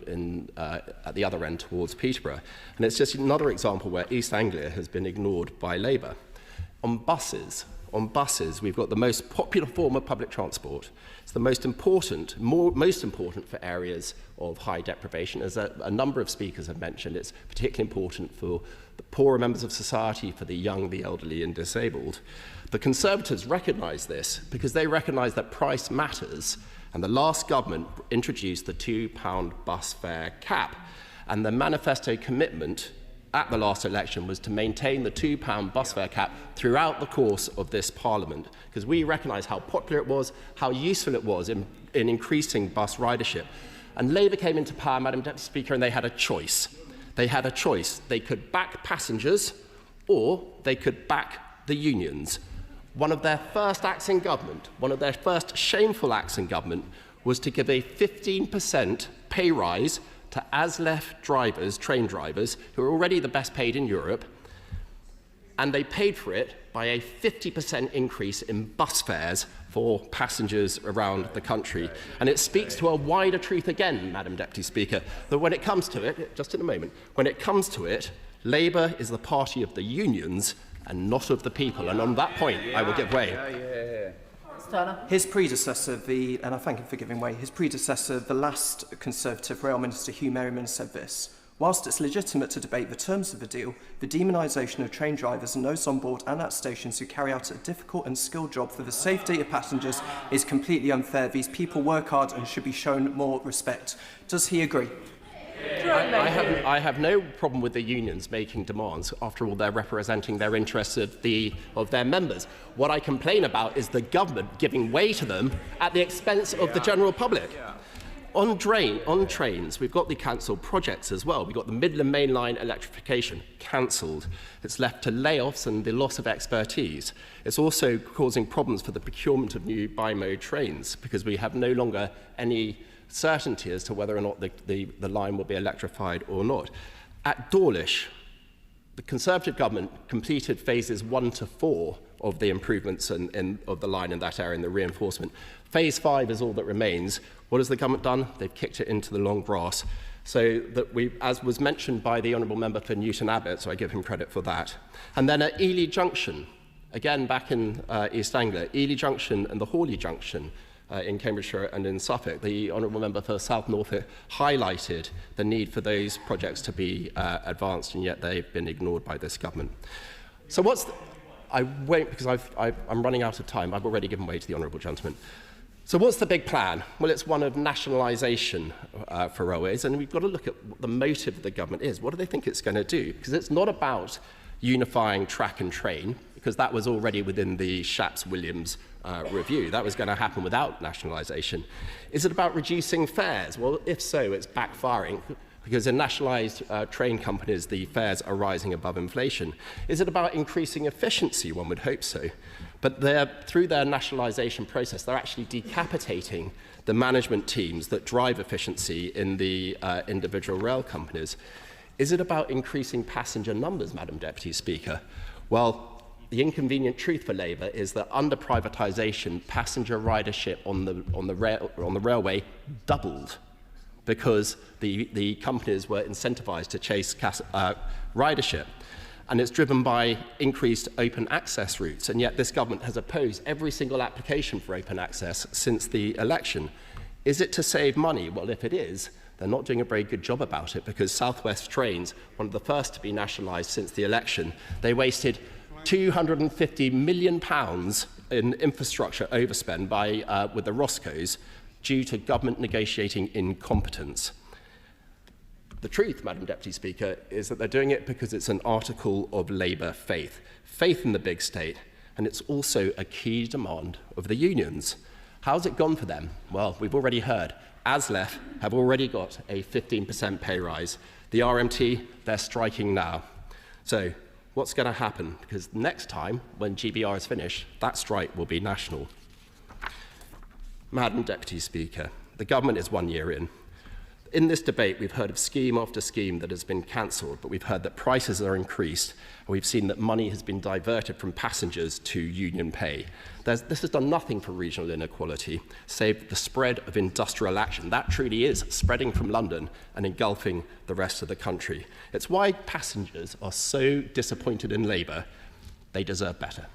at the other end towards Peterborough. And it's just another example where East Anglia has been ignored by Labour. On buses, we've got the most popular form of public transport. It's the most important for areas of high deprivation. As a number of speakers have mentioned, it's particularly important for the poorer members of society, for the young, the elderly and disabled. The Conservatives recognise this because they recognise that price matters, and the last government introduced the £2 bus fare cap, and the manifesto commitment at the last election was to maintain the £2 bus fare cap throughout the course of this Parliament, because we recognise how popular it was, how useful it was in increasing bus ridership. And Labour came into power, Madam Deputy Speaker, and they had a choice. They had a choice. They could back passengers or they could back the unions. One of their first acts in government, one of their first shameful acts in government, was to give a 15% pay rise to ASLEF drivers, train drivers, who are already the best paid in Europe, and they paid for it by a 50% increase in bus fares for passengers around the country. And it speaks to a wider truth again, Madam Deputy Speaker, that when it comes to it, just in a moment, when it comes to it, Labour is the party of the unions and not of the people. And on that point, I will give way. His predecessor, and I thank him for giving way, his predecessor, the last Conservative Rail Minister, Hugh Merriman, said this: "Whilst it's legitimate to debate the terms of the deal, the demonisation of train drivers and those on board and at stations who carry out a difficult and skilled job for the safety of passengers is completely unfair. These people work hard and should be shown more respect." Does he agree? I have no problem with the unions making demands. After all, they're representing their interests of their members. What I complain about is the government giving way to them at the expense of the general public. On trains, we've got the cancelled projects as well. We've got the Midland Main Line electrification cancelled. It's left to layoffs and the loss of expertise. It's also causing problems for the procurement of new bi-mode trains because we have no longer any certainty as to whether or not the line will be electrified or not. At Dawlish, the Conservative government completed phases 1 to 4 of the improvements of the line in that area and the reinforcement. Phase 5 is all that remains. What has the government done? They've kicked it into the long grass. So that as was mentioned by the Honourable Member for Newton Abbott, so I give him credit for that. And then at Ely Junction, again back in East Anglia, Ely Junction and the Hawley Junction in Cambridgeshire and in Suffolk, the Honourable Member for South Norfolk highlighted the need for those projects to be advanced, and yet they've been ignored by this government. So I won't, because I'm running out of time. I've already given way to the Honourable Gentleman. So what's the big plan? Well, it's one of nationalisation for railways, and we've got to look at what the motive of the government is. What do they think it's going to do? Because it's not about unifying track and train, because that was already within the Shapps-Williams review. That was going to happen without nationalisation. Is it about reducing fares? Well, if so, it's backfiring, because in nationalised train companies, the fares are rising above inflation. Is it about increasing efficiency? One would hope so. But through their nationalisation process, they're actually decapitating the management teams that drive efficiency in the individual rail companies. Is it about increasing passenger numbers, Madam Deputy Speaker? Well, the inconvenient truth for Labour is that under privatisation, passenger ridership on the railway doubled because the companies were incentivised to chase ridership. And it's driven by increased open access routes, and yet this government has opposed every single application for open access since the election. Is it to save money? Well, if it is, they're not doing a very good job about it, because South West Trains, one of the first to be nationalised since the election, they wasted £250 million in infrastructure overspend with the Roscoes due to government negotiating incompetence. The truth, Madam Deputy Speaker, is that they're doing it because it's an article of Labour faith in the big state, and it's also a key demand of the unions. How's it gone for them? Well, we've already heard. ASLEF have already got a 15% pay rise. The RMT, they're striking now. So what's going to happen? Because next time, when GBR is finished, that strike will be national. Madam Deputy Speaker, the government is 1 year in. In this debate, we've heard of scheme after scheme that has been cancelled, but we've heard that prices are increased, and we've seen that money has been diverted from passengers to union pay. This has done nothing for regional inequality, save the spread of industrial action. That truly is spreading from London and engulfing the rest of the country. It's why passengers are so disappointed in Labour. They deserve better.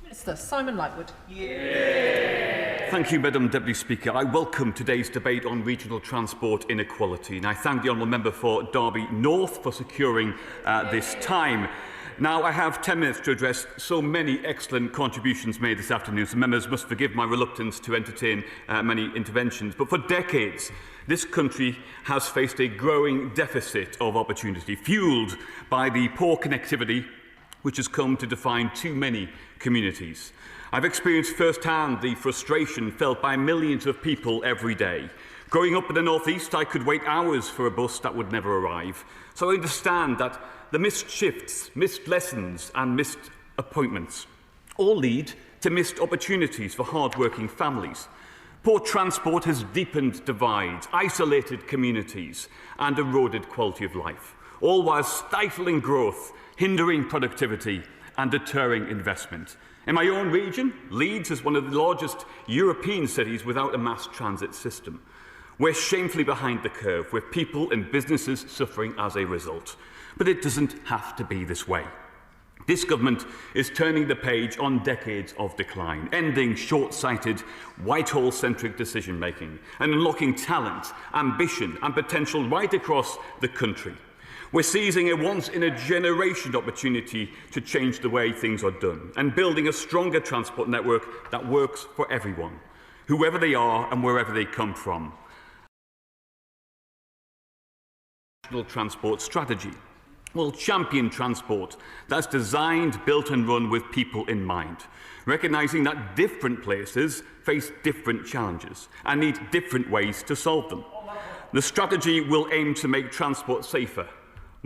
Minister Simon Lightwood. Thank you, Madam Deputy Speaker. I welcome today's debate on regional transport inequality, and I thank the Honourable Member for Derby North for securing this time. Now, I have 10 minutes to address so many excellent contributions made this afternoon, so members must forgive my reluctance to entertain many interventions. But for decades, this country has faced a growing deficit of opportunity, fuelled by the poor connectivity which has come to define too many communities. I've experienced firsthand the frustration felt by millions of people every day. Growing up in the North East, I could wait hours for a bus that would never arrive. So I understand that the missed shifts, missed lessons and missed appointments all lead to missed opportunities for hard-working families. Poor transport has deepened divides, isolated communities and eroded quality of life, all while stifling growth, hindering productivity and deterring investment. In my own region, Leeds is one of the largest European cities without a mass transit system. We're shamefully behind the curve, with people and businesses suffering as a result. But it doesn't have to be this way. This government is turning the page on decades of decline, ending short-sighted, Whitehall-centric decision-making and unlocking talent, ambition and potential right across the country. We're seizing a once-in-a-generation opportunity to change the way things are done and building a stronger transport network that works for everyone, whoever they are and wherever they come from. National transport strategy will champion transport that's designed, built and run with people in mind, recognising that different places face different challenges and need different ways to solve them. The strategy will aim to make transport safer,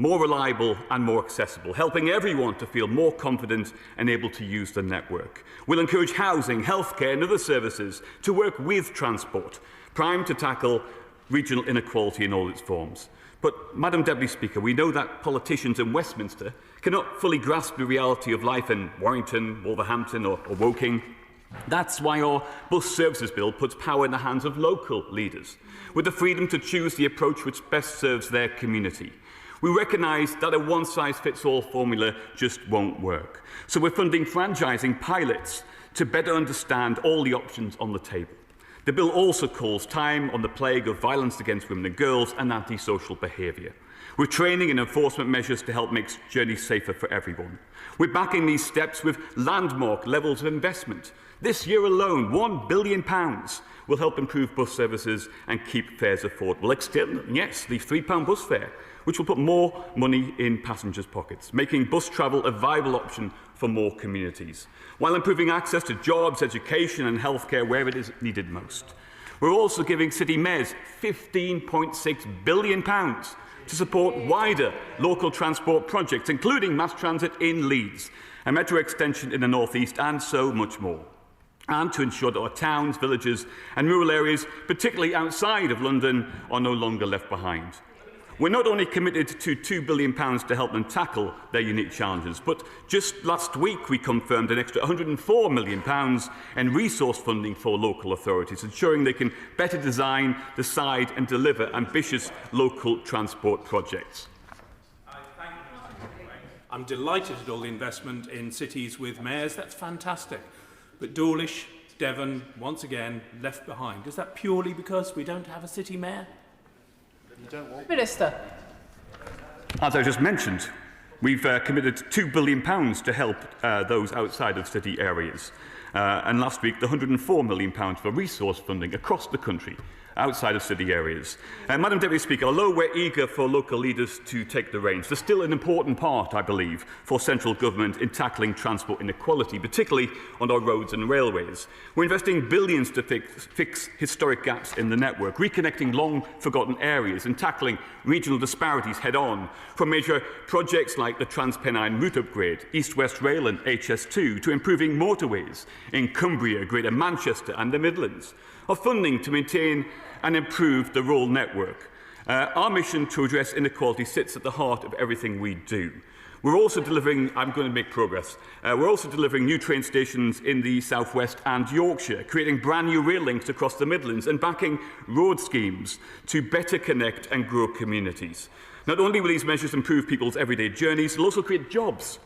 more reliable and more accessible, helping everyone to feel more confident and able to use the network. We'll encourage housing, healthcare and other services to work with transport, primed to tackle regional inequality in all its forms. But, Madam Deputy Speaker, we know that politicians in Westminster cannot fully grasp the reality of life in Warrington, Wolverhampton or Woking. That's why our bus services bill puts power in the hands of local leaders, with the freedom to choose the approach which best serves their community. We recognise that a one-size-fits-all formula just won't work. So we're funding franchising pilots to better understand all the options on the table. The bill also calls time on the plague of violence against women and girls and antisocial behaviour. We're training and enforcement measures to help make journeys safer for everyone. We're backing these steps with landmark levels of investment. This year alone, £1 billion will help improve bus services and keep fares affordable. Extend, yes, the £3 bus fare, which will put more money in passengers' pockets, making bus travel a viable option for more communities, while improving access to jobs, education and healthcare where it is needed most. We're also giving city mayors £15.6 billion to support wider local transport projects, including mass transit in Leeds, a metro extension in the North East and so much more, and to ensure that our towns, villages and rural areas, particularly outside of London, are no longer left behind. We're not only committed to £2 billion to help them tackle their unique challenges, but just last week we confirmed an extra £104 million in resource funding for local authorities, ensuring they can better design, decide and deliver ambitious local transport projects. I'm delighted at all the investment in cities with mayors. That's fantastic. But Dawlish, Devon, once again, left behind. Is that purely because we don't have a city mayor? Minister. As I just mentioned, we've committed £2 billion to help those outside of city areas. And last week, the £104 million for resource funding across the country, outside of city areas. Madam Deputy Speaker, although we're eager for local leaders to take the reins, there's still an important part, I believe, for central government in tackling transport inequality, particularly on our roads and railways. We're investing billions to fix historic gaps in the network, reconnecting long-forgotten areas and tackling regional disparities head-on, from major projects like the Transpennine route upgrade, East-West Rail and HS2, to improving motorways in Cumbria, Greater Manchester and the Midlands. of funding to maintain and improve the rail network. Our mission to address inequality sits at the heart of everything we do. We're also delivering, I'm going to make progress, we're also delivering new train stations in the South West and Yorkshire, creating brand new rail links across the Midlands and backing road schemes to better connect and grow communities. Not only will these measures improve people's everyday journeys, they'll also create jobs,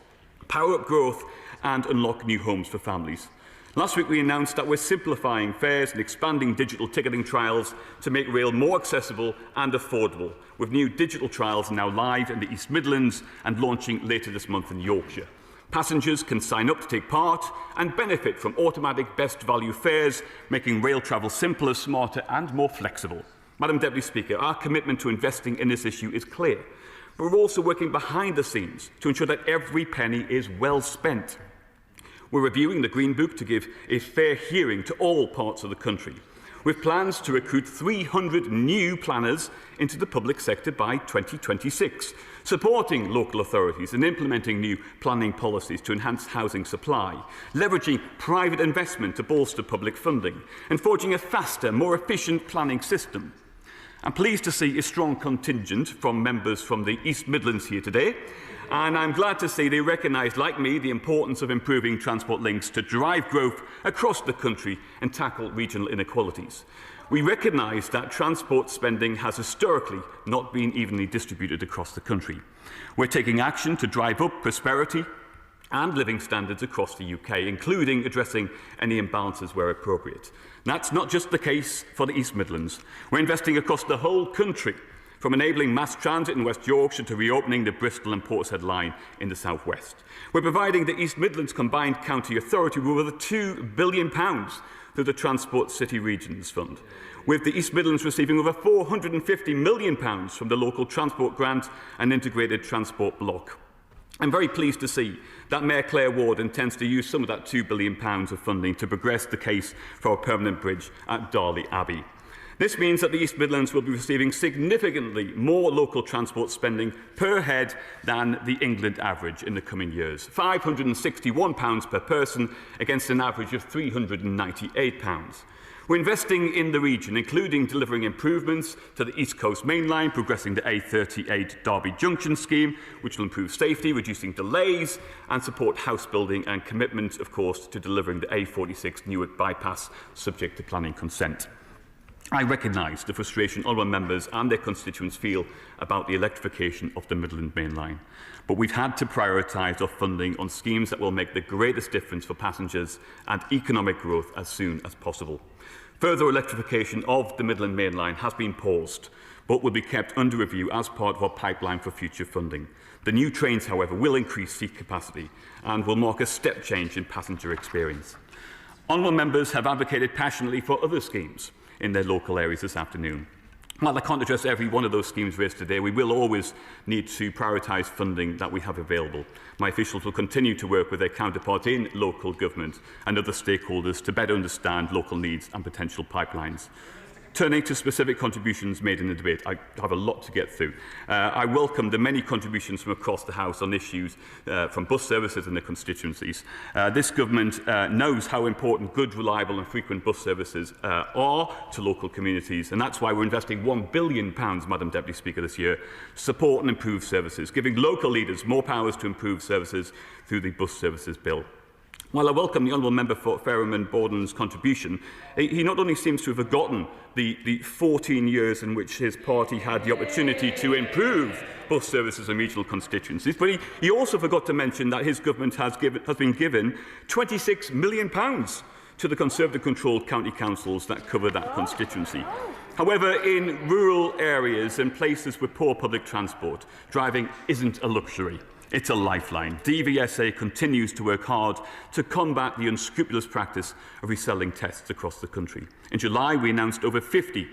power up growth and unlock new homes for families. Last week we announced that we're simplifying fares and expanding digital ticketing trials to make rail more accessible and affordable, with new digital trials now live in the East Midlands and launching later this month in Yorkshire. Passengers can sign up to take part and benefit from automatic best value fares, making rail travel simpler, smarter and more flexible. Madam Deputy Speaker, our commitment to investing in this issue is clear, but we're also working behind the scenes to ensure that every penny is well spent. We're reviewing the Green Book to give a fair hearing to all parts of the country, with plans to recruit 300 new planners into the public sector by 2026, supporting local authorities and implementing new planning policies to enhance housing supply, leveraging private investment to bolster public funding, and forging a faster, more efficient planning system. I'm pleased to see a strong contingent from members from the East Midlands here today, and I'm glad to see they recognise, like me, the importance of improving transport links to drive growth across the country and tackle regional inequalities. We recognise that transport spending has historically not been evenly distributed across the country. We're taking action to drive up prosperity and living standards across the UK, including addressing any imbalances where appropriate. And that's not just the case for the East Midlands. We're investing across the whole country, from enabling mass transit in West Yorkshire to reopening the Bristol and Portishead line in the South West. We're providing the East Midlands Combined County Authority with over £2 billion through the Transport City Regions Fund, with the East Midlands receiving over £450 million from the Local Transport Grant and Integrated Transport Block. I'm very pleased to see that Mayor Claire Ward intends to use some of that £2 billion of funding to progress the case for a permanent bridge at Darley Abbey. This means that the East Midlands will be receiving significantly more local transport spending per head than the England average in the coming years, £561 per person against an average of £398. We're investing in the region, including delivering improvements to the East Coast Main Line, progressing the A38 Derby Junction scheme, which will improve safety, reducing delays and support house building, and commitment, of course, to delivering the A46 Newark bypass subject to planning consent. I recognise the frustration honourable members and their constituents feel about the electrification of the Midland Main Line, but we've had to prioritise our funding on schemes that will make the greatest difference for passengers and economic growth as soon as possible. Further electrification of the Midland Main Line has been paused, but will be kept under review as part of our pipeline for future funding. The new trains, however, will increase seat capacity and will mark a step change in passenger experience. Honourable members have advocated passionately for other schemes in their local areas this afternoon. While I can't address every one of those schemes raised today, we will always need to prioritise funding that we have available. My officials will continue to work with their counterparts in local government and other stakeholders to better understand local needs and potential pipelines. Turning to specific contributions made in the debate, I have a lot to get through. I welcome the many contributions from across the House on issues from bus services and their constituencies. This government knows how important good, reliable and frequent bus services are to local communities, and that's why we're investing £1 billion, Madam Deputy Speaker, this year to support and improve services, giving local leaders more powers to improve services through the Bus Services Bill. While I welcome the Honourable Member for Fareham and Borden's contribution, he not only seems to have forgotten the 14 years in which his party had the opportunity to improve bus services in regional constituencies, but he also forgot to mention that his government has been given £26 million to the Conservative-controlled county councils that cover that constituency. However, in rural areas and places with poor public transport, driving isn't a luxury. It's a lifeline. DVSA continues to work hard to combat the unscrupulous practice of reselling tests across the country. In July, we announced over 50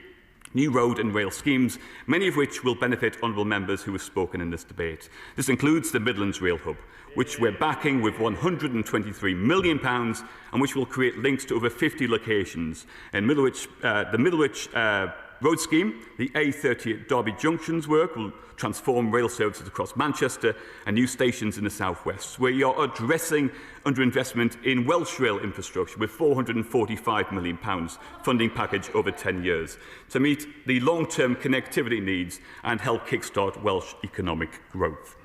new road and rail schemes, many of which will benefit honourable members who have spoken in this debate. This includes the Midlands Rail Hub, which we're backing with £123 million and which will create links to over 50 locations in the Middlewich road scheme. The A30 at Derby Junctions work will transform rail services across Manchester and new stations in the southwest. We are addressing underinvestment in Welsh rail infrastructure with £445 million funding package over 10 years to meet the long-term connectivity needs and help kickstart Welsh economic growth.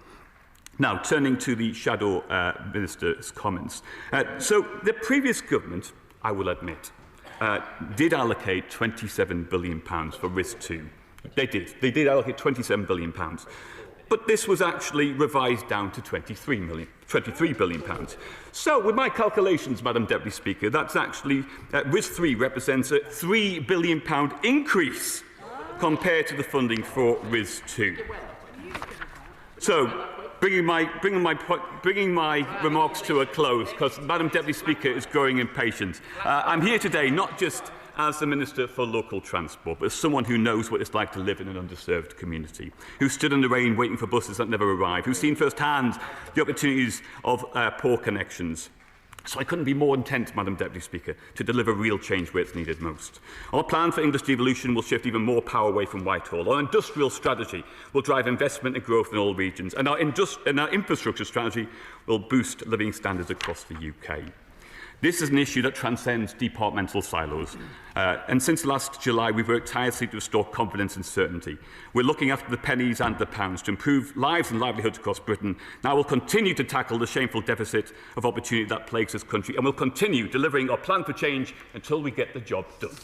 Now, turning to the Shadow Minister's comments. So the previous government, I will admit, did allocate £27 billion for RIS2. They did allocate £27 billion. But this was actually revised down to £23 billion. So, with my calculations, Madam Deputy Speaker, that's actually, RIS3 represents a £3 billion increase compared to the funding for RIS2. So, bringing my remarks to a close, because Madam Deputy Speaker is growing impatient. I'm here today not just as the Minister for Local Transport, but as someone who knows what it's like to live in an underserved community, who stood in the rain waiting for buses that never arrived, who's seen firsthand the opportunities of poor connections. So I couldn't be more intent, Madam Deputy Speaker, to deliver real change where it's needed most. Our plan for English devolution will shift even more power away from Whitehall. Our industrial strategy will drive investment and growth in all regions, and our infrastructure strategy will boost living standards across the UK. This is an issue that transcends departmental silos. And since last July, we've worked tirelessly to restore confidence and certainty. We're looking after the pennies and the pounds to improve lives and livelihoods across Britain. Now we'll continue to tackle the shameful deficit of opportunity that plagues this country, and we'll continue delivering our plan for change until we get the job done.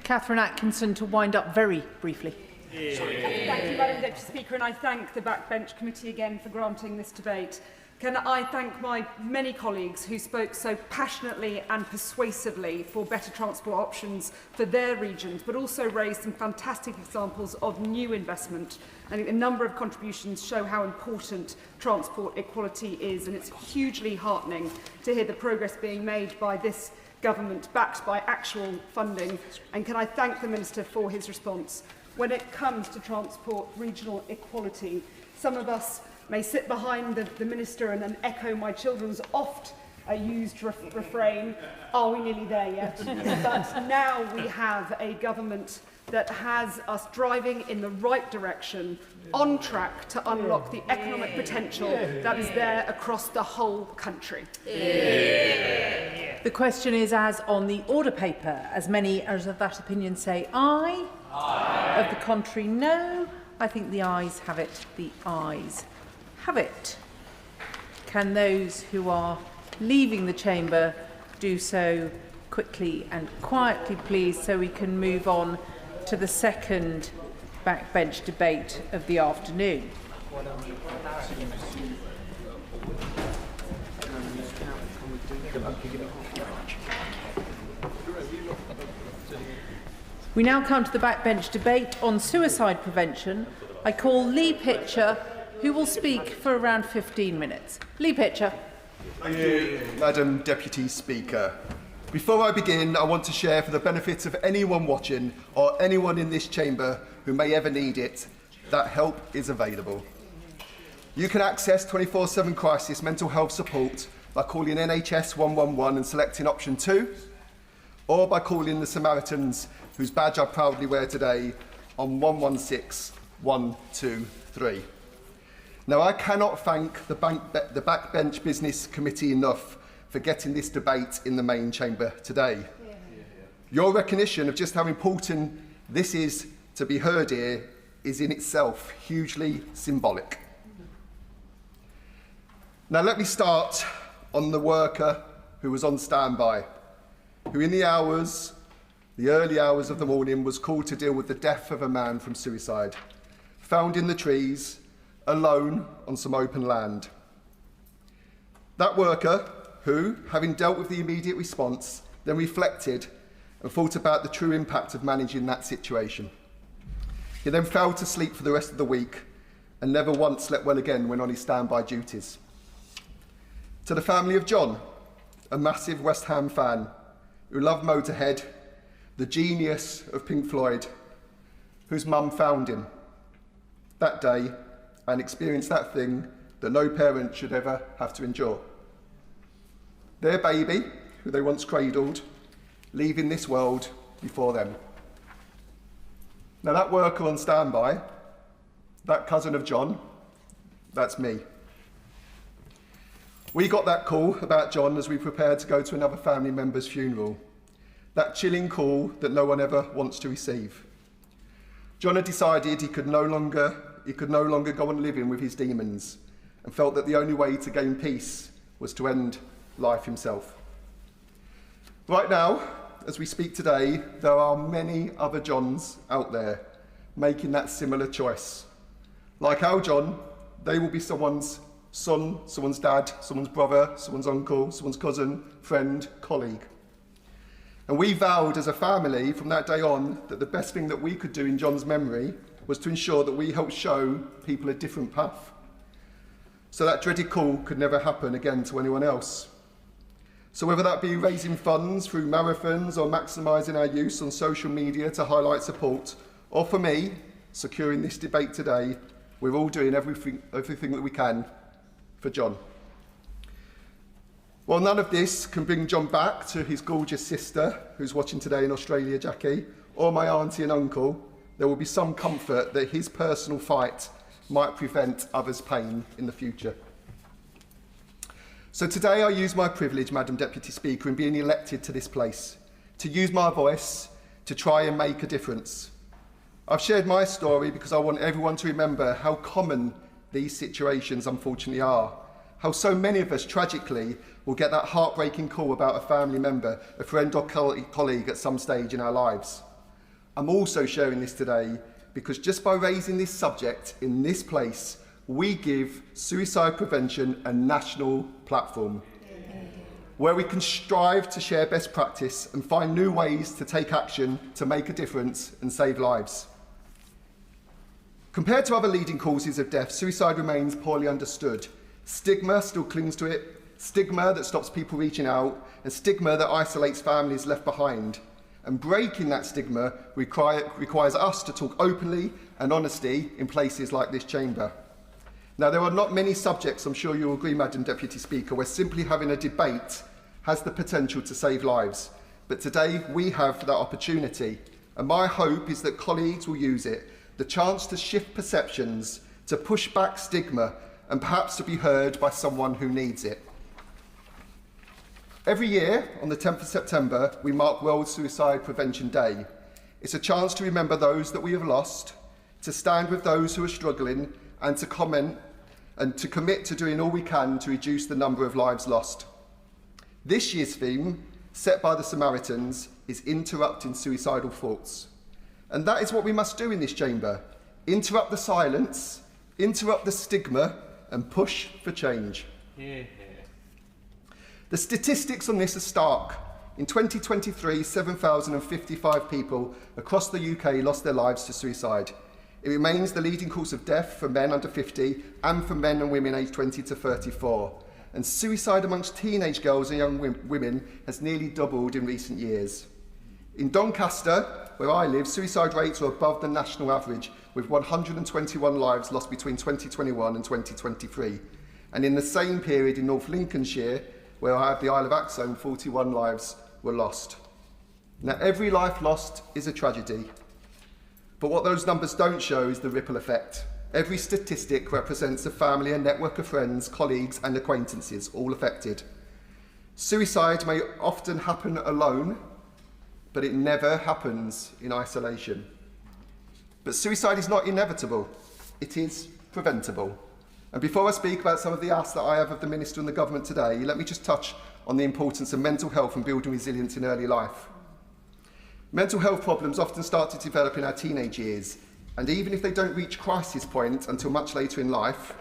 Catherine Atkinson to wind up very briefly. Thank you, Madam Deputy Speaker, and I thank the Backbench Committee again for granting this debate. Can I thank my many colleagues who spoke so passionately and persuasively for better transport options for their regions, but also raised some fantastic examples of new investment. I think a number of contributions show how important transport equality is, and it's hugely heartening to hear the progress being made by this government, backed by actual funding. And can I thank the Minister for his response. When it comes to transport regional equality, some of us may sit behind the Minister and then echo my children's oft-used refrain, are we nearly there yet? But now we have a government that has us driving in the right direction, on track to unlock the economic potential that is there across the whole country. The question is, as on the order paper, as many as of that opinion say aye. Aye. Of the contrary, no. I think the ayes have it. The ayes have it. Can those who are leaving the chamber do so quickly and quietly, please, so we can move on to the second backbench debate of the afternoon. We now come to the backbench debate on suicide prevention. I call Lee Pitcher, who will speak for around 15 minutes. Lee Pitcher. Thank you, Madam Deputy Speaker. Before I begin, I want to share for the benefit of anyone watching or anyone in this chamber who may ever need it, that help is available. You can access 24/7 crisis mental health support by calling NHS 111 and selecting option 2, or by calling the Samaritans, whose badge I proudly wear today, on 116 123. Now, I cannot thank the Backbench Business Committee enough for getting this debate in the main chamber today. Your recognition of just how important this is to be heard here is in itself hugely symbolic. Now, let me start on the worker who was on standby, who in the early hours of the morning was called to deal with the death of a man from suicide, found in the trees, alone on some open land. That worker who, having dealt with the immediate response, then reflected and thought about the true impact of managing that situation. He then fell to sleep for the rest of the week and never once slept well again when on his standby duties. To the family of John, a massive West Ham fan who loved Motorhead, the genius of Pink Floyd, whose mum found him that day and experienced that thing that no parent should ever have to endure. Their baby, who they once cradled, leaving this world before them. Now that worker on standby, that cousin of John, that's me. We got that call about John as we prepared to go to another family member's funeral. That chilling call that no one ever wants to receive. John had decided he could no longer go on living with his demons and felt that the only way to gain peace was to end life himself. Right now, as we speak today, there are many other Johns out there making that similar choice. Like our John, they will be someone's son, someone's dad, someone's brother, someone's uncle, someone's cousin, friend, colleague. And we vowed as a family from that day on that the best thing that we could do in John's memory was to ensure that we helped show people a different path, so that dreaded call could never happen again to anyone else. So whether that be raising funds through marathons or maximising our use on social media to highlight support, or for me, securing this debate today, we're all doing everything that we can for John. While none of this can bring John back to his gorgeous sister, who's watching today in Australia, Jackie, or my auntie and uncle, there will be some comfort that his personal fight might prevent others' pain in the future. So today I use my privilege, Madam Deputy Speaker, in being elected to this place, to use my voice to try and make a difference. I've shared my story because I want everyone to remember how common these situations unfortunately are, how so many of us tragically will get that heartbreaking call about a family member, a friend or colleague at some stage in our lives. I'm also sharing this today because just by raising this subject in this place, we give suicide prevention a national platform where we can strive to share best practice and find new ways to take action to make a difference and save lives. Compared to other leading causes of death, suicide remains poorly understood. Stigma still clings to it, stigma that stops people reaching out, and stigma that isolates families left behind. And breaking that stigma requires us to talk openly and honestly in places like this chamber. Now, there are not many subjects, I'm sure you'll agree, Madam Deputy Speaker, where simply having a debate has the potential to save lives. But today we have that opportunity, and my hope is that colleagues will use it, the chance to shift perceptions, to push back stigma, and perhaps to be heard by someone who needs it. Every year, on the 10th of September, we mark World Suicide Prevention Day. It's a chance to remember those that we have lost, to stand with those who are struggling, and to commit to doing all we can to reduce the number of lives lost. This year's theme, set by the Samaritans, is interrupting suicidal thoughts. And that is what we must do in this chamber. Interrupt the silence, interrupt the stigma, and push for change. Yeah. The statistics on this are stark. In 2023, 7,055 people across the UK lost their lives to suicide. It remains the leading cause of death for men under 50 and for men and women aged 20 to 34. And suicide amongst teenage girls and young women has nearly doubled in recent years. In Doncaster, where I live, suicide rates are above the national average, with 121 lives lost between 2021 and 2023. And in the same period in North Lincolnshire, where I have the Isle of Axholme, 41 lives were lost. Now, every life lost is a tragedy. But what those numbers don't show is the ripple effect. Every statistic represents a family, a network of friends, colleagues and acquaintances, all affected. Suicide may often happen alone, but it never happens in isolation. But suicide is not inevitable, it is preventable. And before I speak about some of the asks that I have of the Minister and the Government today, let me just touch on the importance of mental health and building resilience in early life. Mental health problems often start to develop in our teenage years, and even if they don't reach crisis point until much later in life,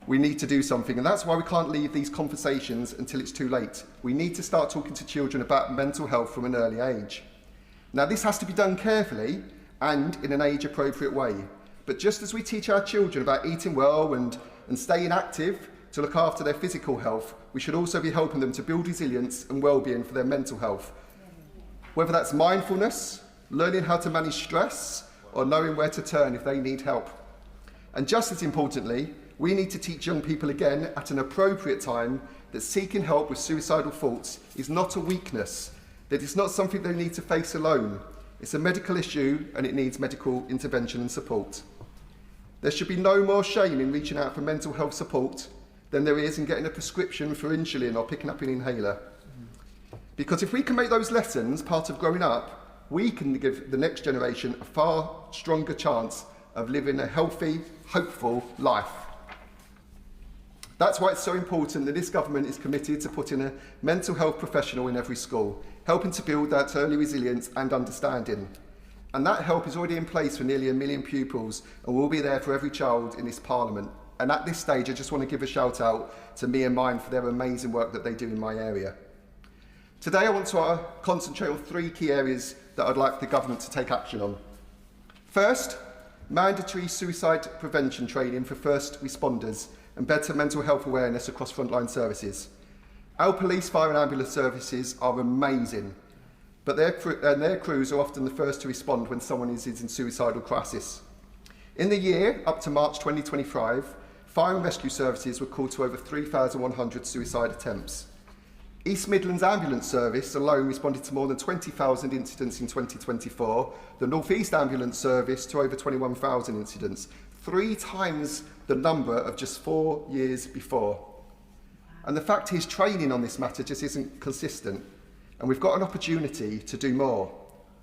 we need to do something, and that's why we can't leave these conversations until it's too late. We need to start talking to children about mental health from an early age. Now, this has to be done carefully and in an age-appropriate way. But just as we teach our children about eating well and staying active to look after their physical health, we should also be helping them to build resilience and well-being for their mental health. Whether that's mindfulness, learning how to manage stress, or knowing where to turn if they need help. And just as importantly, we need to teach young people again at an appropriate time that seeking help with suicidal thoughts is not a weakness, that it's not something they need to face alone. It's a medical issue and it needs medical intervention and support. There should be no more shame in reaching out for mental health support than there is in getting a prescription for insulin or picking up an inhaler. Because if we can make those lessons part of growing up, we can give the next generation a far stronger chance of living a healthy, hopeful life. That's why it's so important that this government is committed to putting a mental health professional in every school, helping to build that early resilience and understanding. And that help is already in place for nearly 1 million pupils and will be there for every child in this Parliament. And at this stage, I just want to give a shout out to Me and Mine for their amazing work that they do in my area. Today, I want to concentrate on 3 key areas that I'd like the government to take action on. First, mandatory suicide prevention training for first responders and better mental health awareness across frontline services. Our police, fire and ambulance services are amazing, but their crews are often the first to respond when someone is in suicidal crisis. In the year up to March 2025, fire and rescue services were called to over 3,100 suicide attempts. East Midlands Ambulance Service alone responded to more than 20,000 incidents in 2024, the North East Ambulance Service to over 21,000 incidents, 3 times the number of just 4 years before. And the fact is, training on this matter just isn't consistent, and we've got an opportunity to do more.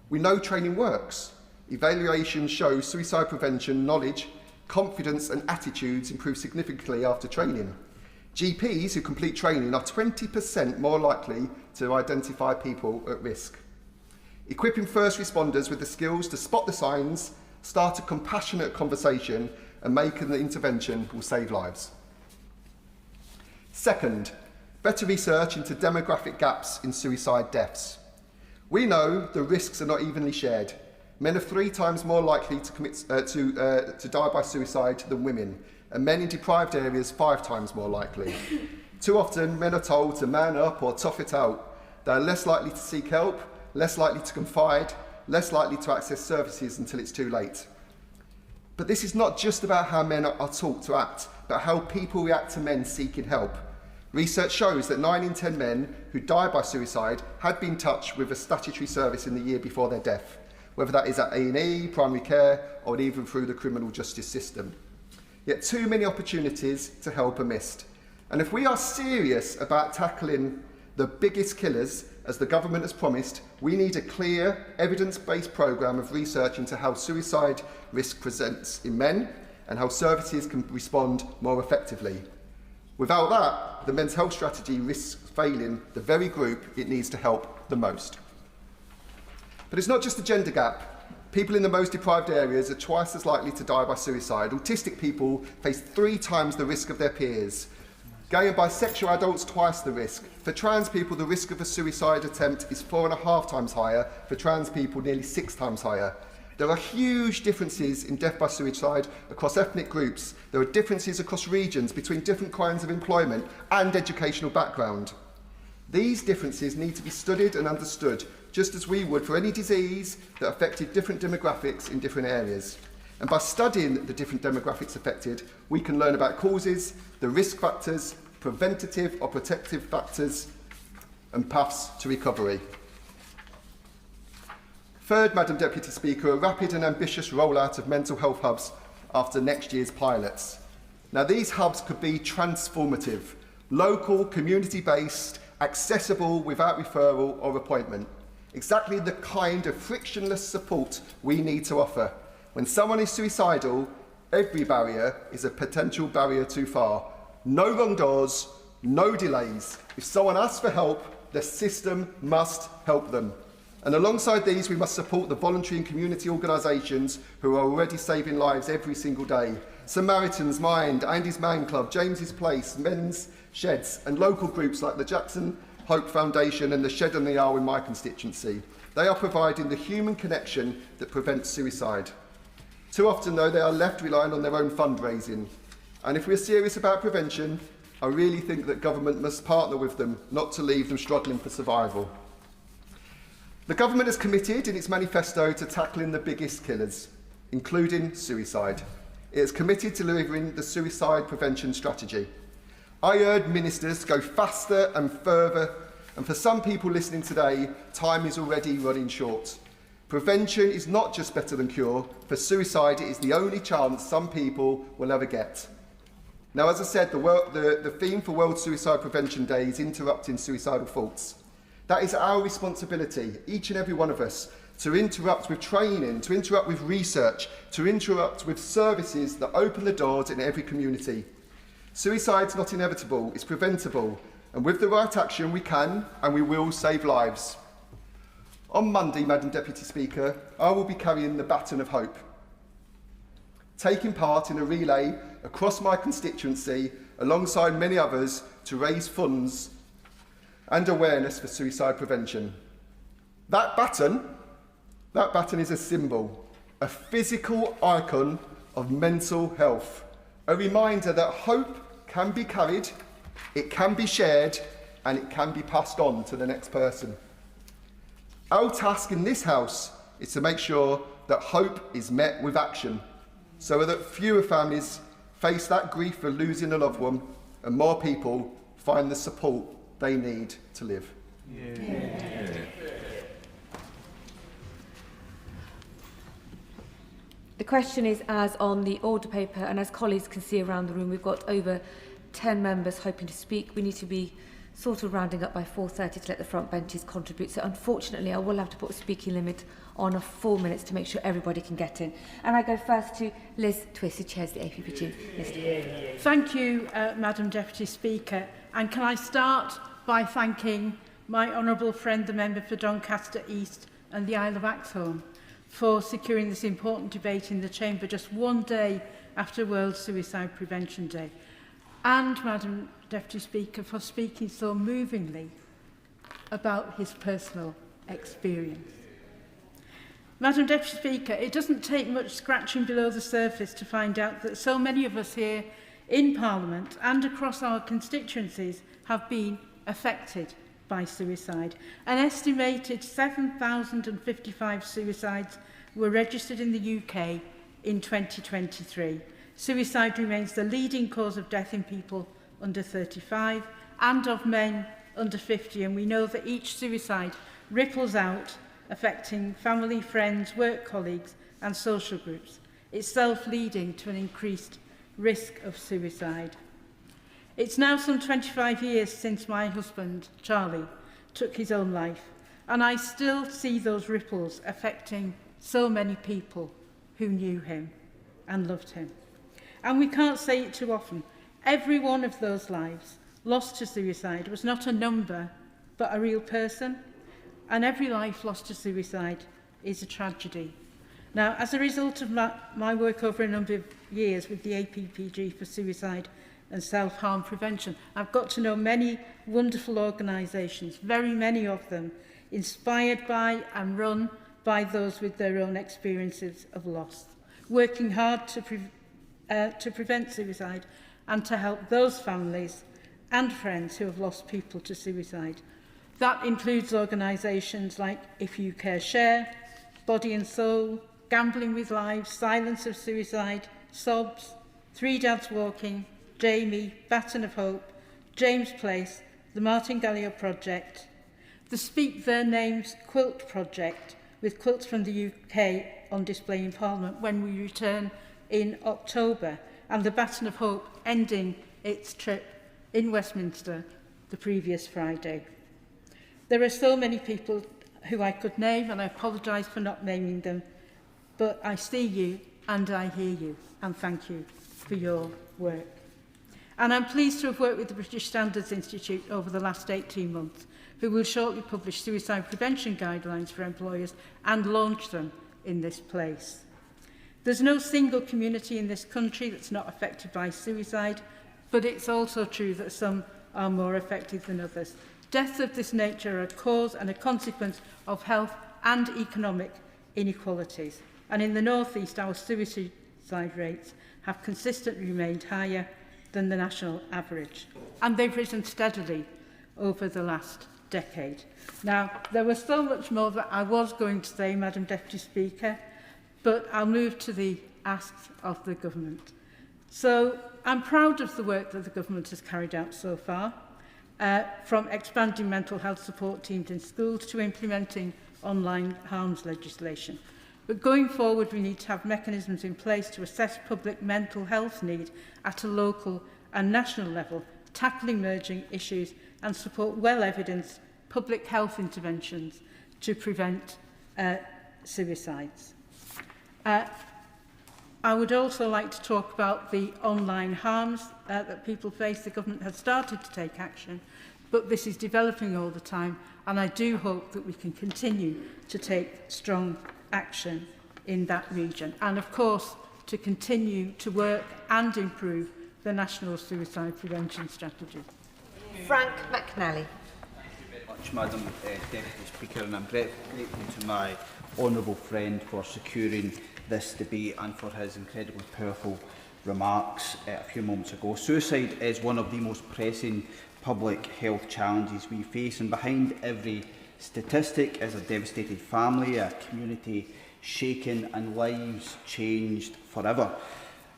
We know training works. Evaluations show suicide prevention, knowledge, confidence and attitudes improve significantly after training. GPs who complete training are 20% more likely to identify people at risk. Equipping first responders with the skills to spot the signs, start a compassionate conversation and make an intervention will save lives. Second, better research into demographic gaps in suicide deaths. We know the risks are not evenly shared. Men are 3 times more likely to die by suicide than women, and men in deprived areas 5 times more likely. Too often, men are told to man up or tough it out. They are less likely to seek help, less likely to confide, less likely to access services until it's too late. But this is not just about how men are taught to act, but how people react to men seeking help. Research shows that 9 in 10 men who die by suicide had been in touch with a statutory service in the year before their death, whether that is at A&E, primary care, or even through the criminal justice system. Yet too many opportunities to help are missed. And if we are serious about tackling the biggest killers, as the government has promised, we need a clear, evidence-based programme of research into how suicide risk presents in men and how services can respond more effectively. Without that, the men's health strategy risks failing the very group it needs to help the most. But it's not just the gender gap. People in the most deprived areas are twice as likely to die by suicide. Autistic people face 3 times the risk of their peers. Gay and bisexual adults twice the risk. For trans people, the risk of a suicide attempt is 4.5 times higher. For trans people, nearly 6 times higher. There are huge differences in death by suicide across ethnic groups. There are differences across regions between different kinds of employment and educational background. These differences need to be studied and understood, just as we would for any disease that affected different demographics in different areas. And by studying the different demographics affected, we can learn about causes, the risk factors, preventative or protective factors, and paths to recovery. Third, Madam Deputy Speaker, a rapid and ambitious rollout of mental health hubs after next year's pilots. Now, these hubs could be transformative, local, community-based, accessible without referral or appointment. Exactly the kind of frictionless support we need to offer. When someone is suicidal, every barrier is a potential barrier too far. No wrong doors, no delays. If someone asks for help, the system must help them. And alongside these, we must support the voluntary and community organisations who are already saving lives every single day. Samaritan's Mind, Andy's Man Club, James's Place, Men's Sheds, and local groups like the Jackson Hope Foundation and the Shed on the Owl in my constituency. They are providing the human connection that prevents suicide. Too often, though, they are left relying on their own fundraising. And if we're serious about prevention, I really think that government must partner with them, not to leave them struggling for survival. The government is committed in its manifesto to tackling the biggest killers, including suicide. It is committed to delivering the suicide prevention strategy. I urge ministers to go faster and further And for some people listening today, time is already running short. Prevention is not just better than cure. For suicide, it is the only chance some people will ever get. Now, as I said, the theme for World Suicide Prevention Day is interrupting suicidal thoughts. That is our responsibility, each and every one of us, to interrupt with training, to interrupt with research, to interrupt with services that open the doors in every community. Suicide's not inevitable, it's preventable, and with the right action we can and we will save lives. On Monday, Madam Deputy Speaker, I will be carrying the baton of hope, taking part in a relay across my constituency alongside many others to raise funds and awareness for suicide prevention. That baton is a symbol, a physical icon of mental health, a reminder that hope can be carried, it can be shared, and it can be passed on to the next person. Our task in this House is to make sure that hope is met with action, so that fewer families face that grief for losing a loved one and more people find the support they need to live. Yeah. The question is, as on the order paper, and as colleagues can see around the room, we've got over 10 members hoping to speak. We need to be sort of rounding up by 4:30 to let the front benches contribute. So unfortunately, I will have to put a speaking limit on of 4 minutes to make sure everybody can get in. And I go first to Liz Twiss, who chairs the APPG. Thank you, Madam Deputy Speaker. And can I start by thanking my honourable friend, the member for Doncaster East and the Isle of Axholme, for securing this important debate in the Chamber just one day after World Suicide Prevention Day. And, Madam Deputy Speaker, for speaking so movingly about his personal experience. Madam Deputy Speaker, it doesn't take much scratching below the surface to find out that so many of us here in Parliament and across our constituencies have been affected by suicide. An estimated 7,055 suicides were registered in the UK in 2023. Suicide remains the leading cause of death in people under 35 and of men under 50, and we know that each suicide ripples out, affecting family, friends, work colleagues and social groups, itself leading to an increased risk of suicide. It's now some 25 years since my husband, Charlie, took his own life, and I still see those ripples affecting so many people who knew him and loved him. And we can't say it too often. Every one of those lives lost to suicide was not a number, but a real person. And every life lost to suicide is a tragedy. Now, as a result of my work over a number of years with the APPG for suicide and self-harm prevention, I've got to know many wonderful organisations, very many of them inspired by and run by those with their own experiences of loss, working hard to prevent suicide and to help those families and friends who have lost people to suicide. That includes organisations like If You Care Share, Body and Soul, Gambling with Lives, Silence of Suicide, Sobs, Three Dads Walking, Jamie, Baton of Hope, James Place, the Martin Gallio Project, the Speak Their Names Quilt Project, with quilts from the UK on display in Parliament when we return in October, and the Baton of Hope ending its trip in Westminster the previous Friday. There are so many people who I could name, and I apologise for not naming them, but I see you and I hear you, and thank you for your work. And I'm pleased to have worked with the British Standards Institute over the last 18 months, who will shortly publish suicide prevention guidelines for employers and launch them in this place. There's no single community in this country that's not affected by suicide, but it's also true that some are more affected than others. Deaths of this nature are a cause and a consequence of health and economic inequalities. And in the North East, our suicide rates have consistently remained higher than the national average. And they've risen steadily over the last decade. Now, there was so much more that I was going to say, Madam Deputy Speaker, but I'll move to the asks of the government. So I'm proud of the work that the government has carried out so far. from expanding mental health support teams in schools to implementing online harms legislation. But going forward, we need to have mechanisms in place to assess public mental health need at a local and national level, tackle emerging issues and support well-evidenced public health interventions to prevent suicides. I would also like to talk about the online harms that people face. The government has started to take action, but this is developing all the time, and I do hope that we can continue to take strong action in that region, and of course to continue to work and improve the National Suicide Prevention Strategy. Frank McNally. Thank you very much, Madam Deputy Speaker, and I'm grateful to my honourable friend for securing this debate and for his incredibly powerful remarks a few moments ago. Suicide is one of the most pressing public health challenges we face, and behind every statistic is a devastated family, a community shaken and lives changed forever.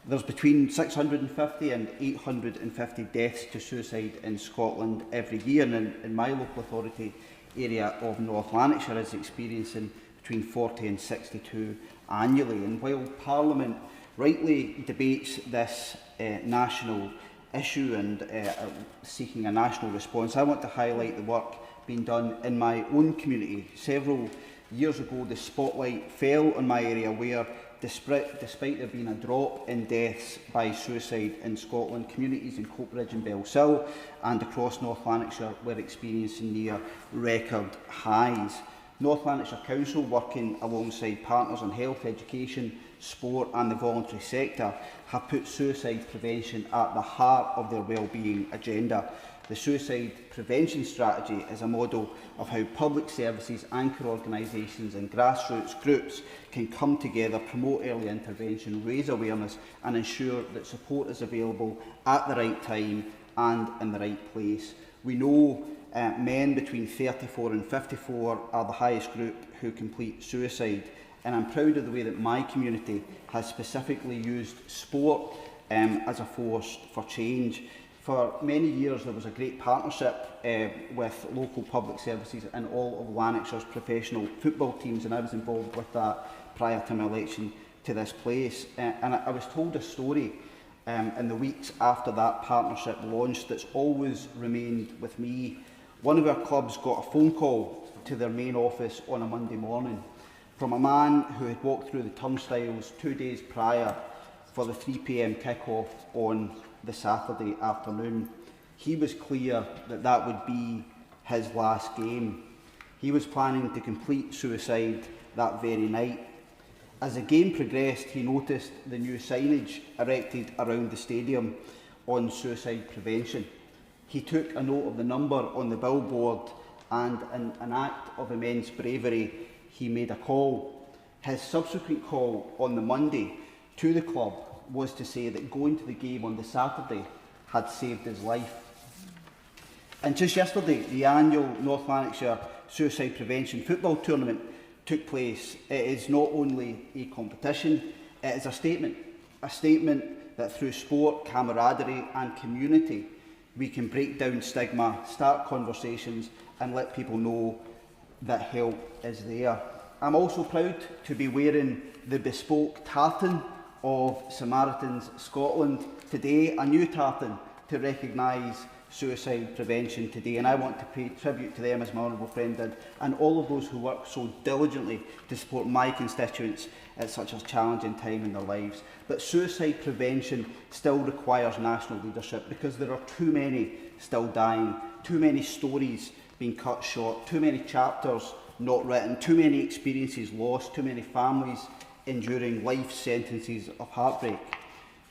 There's between 650 and 850 deaths to suicide in Scotland every year, and in my local authority area of North Lanarkshire is experiencing between 40 and 62 annually. And while Parliament rightly debates this national issue and seeking a national response, I want to highlight the work being done in my own community. Several years ago, the spotlight fell on my area where, despite there being a drop in deaths by suicide in Scotland, communities in Coatbridge and Belsill and across North Lanarkshire were experiencing near record highs. North Lanarkshire Council, working alongside partners in health, education, sport and the voluntary sector, have put suicide prevention at the heart of their wellbeing agenda. The Suicide Prevention Strategy is a model of how public services, anchor organisations and grassroots groups can come together, promote early intervention, raise awareness and ensure that support is available at the right time and in the right place. We know men between 34 and 54 are the highest group who complete suicide, and I'm proud of the way that my community has specifically used sport as a force for change. For many years there was a great partnership with local public services and all of Lanarkshire's professional football teams, and I was involved with that prior to my election to this place. And I was told a story in the weeks after that partnership launched that's always remained with me. One of our clubs got a phone call to their main office on a Monday morning from a man who had walked through the turnstiles 2 days prior for the 3 p.m. kick-off on the Saturday afternoon. He was clear that that would be his last game. He was planning to complete suicide that very night. As the game progressed, he noticed the new signage erected around the stadium on suicide prevention. He took a note of the number on the billboard, and in an act of immense bravery, he made a call. His subsequent call on the Monday to the club was to say that going to the game on the Saturday had saved his life. And just yesterday, the annual North Lanarkshire Suicide Prevention Football Tournament took place. It is not only a competition, it is a statement that through sport, camaraderie and community, we can break down stigma, start conversations and let people know that help is there. I'm also proud to be wearing the bespoke tartan of Samaritans Scotland today, a new tartan to recognise suicide prevention today, and I want to pay tribute to them, as my honourable friend did, and all of those who work so diligently to support my constituents at such a challenging time in their lives. But suicide prevention still requires national leadership, because there are too many still dying, too many stories being cut short, too many chapters not written, too many experiences lost, too many families enduring life sentences of heartbreak.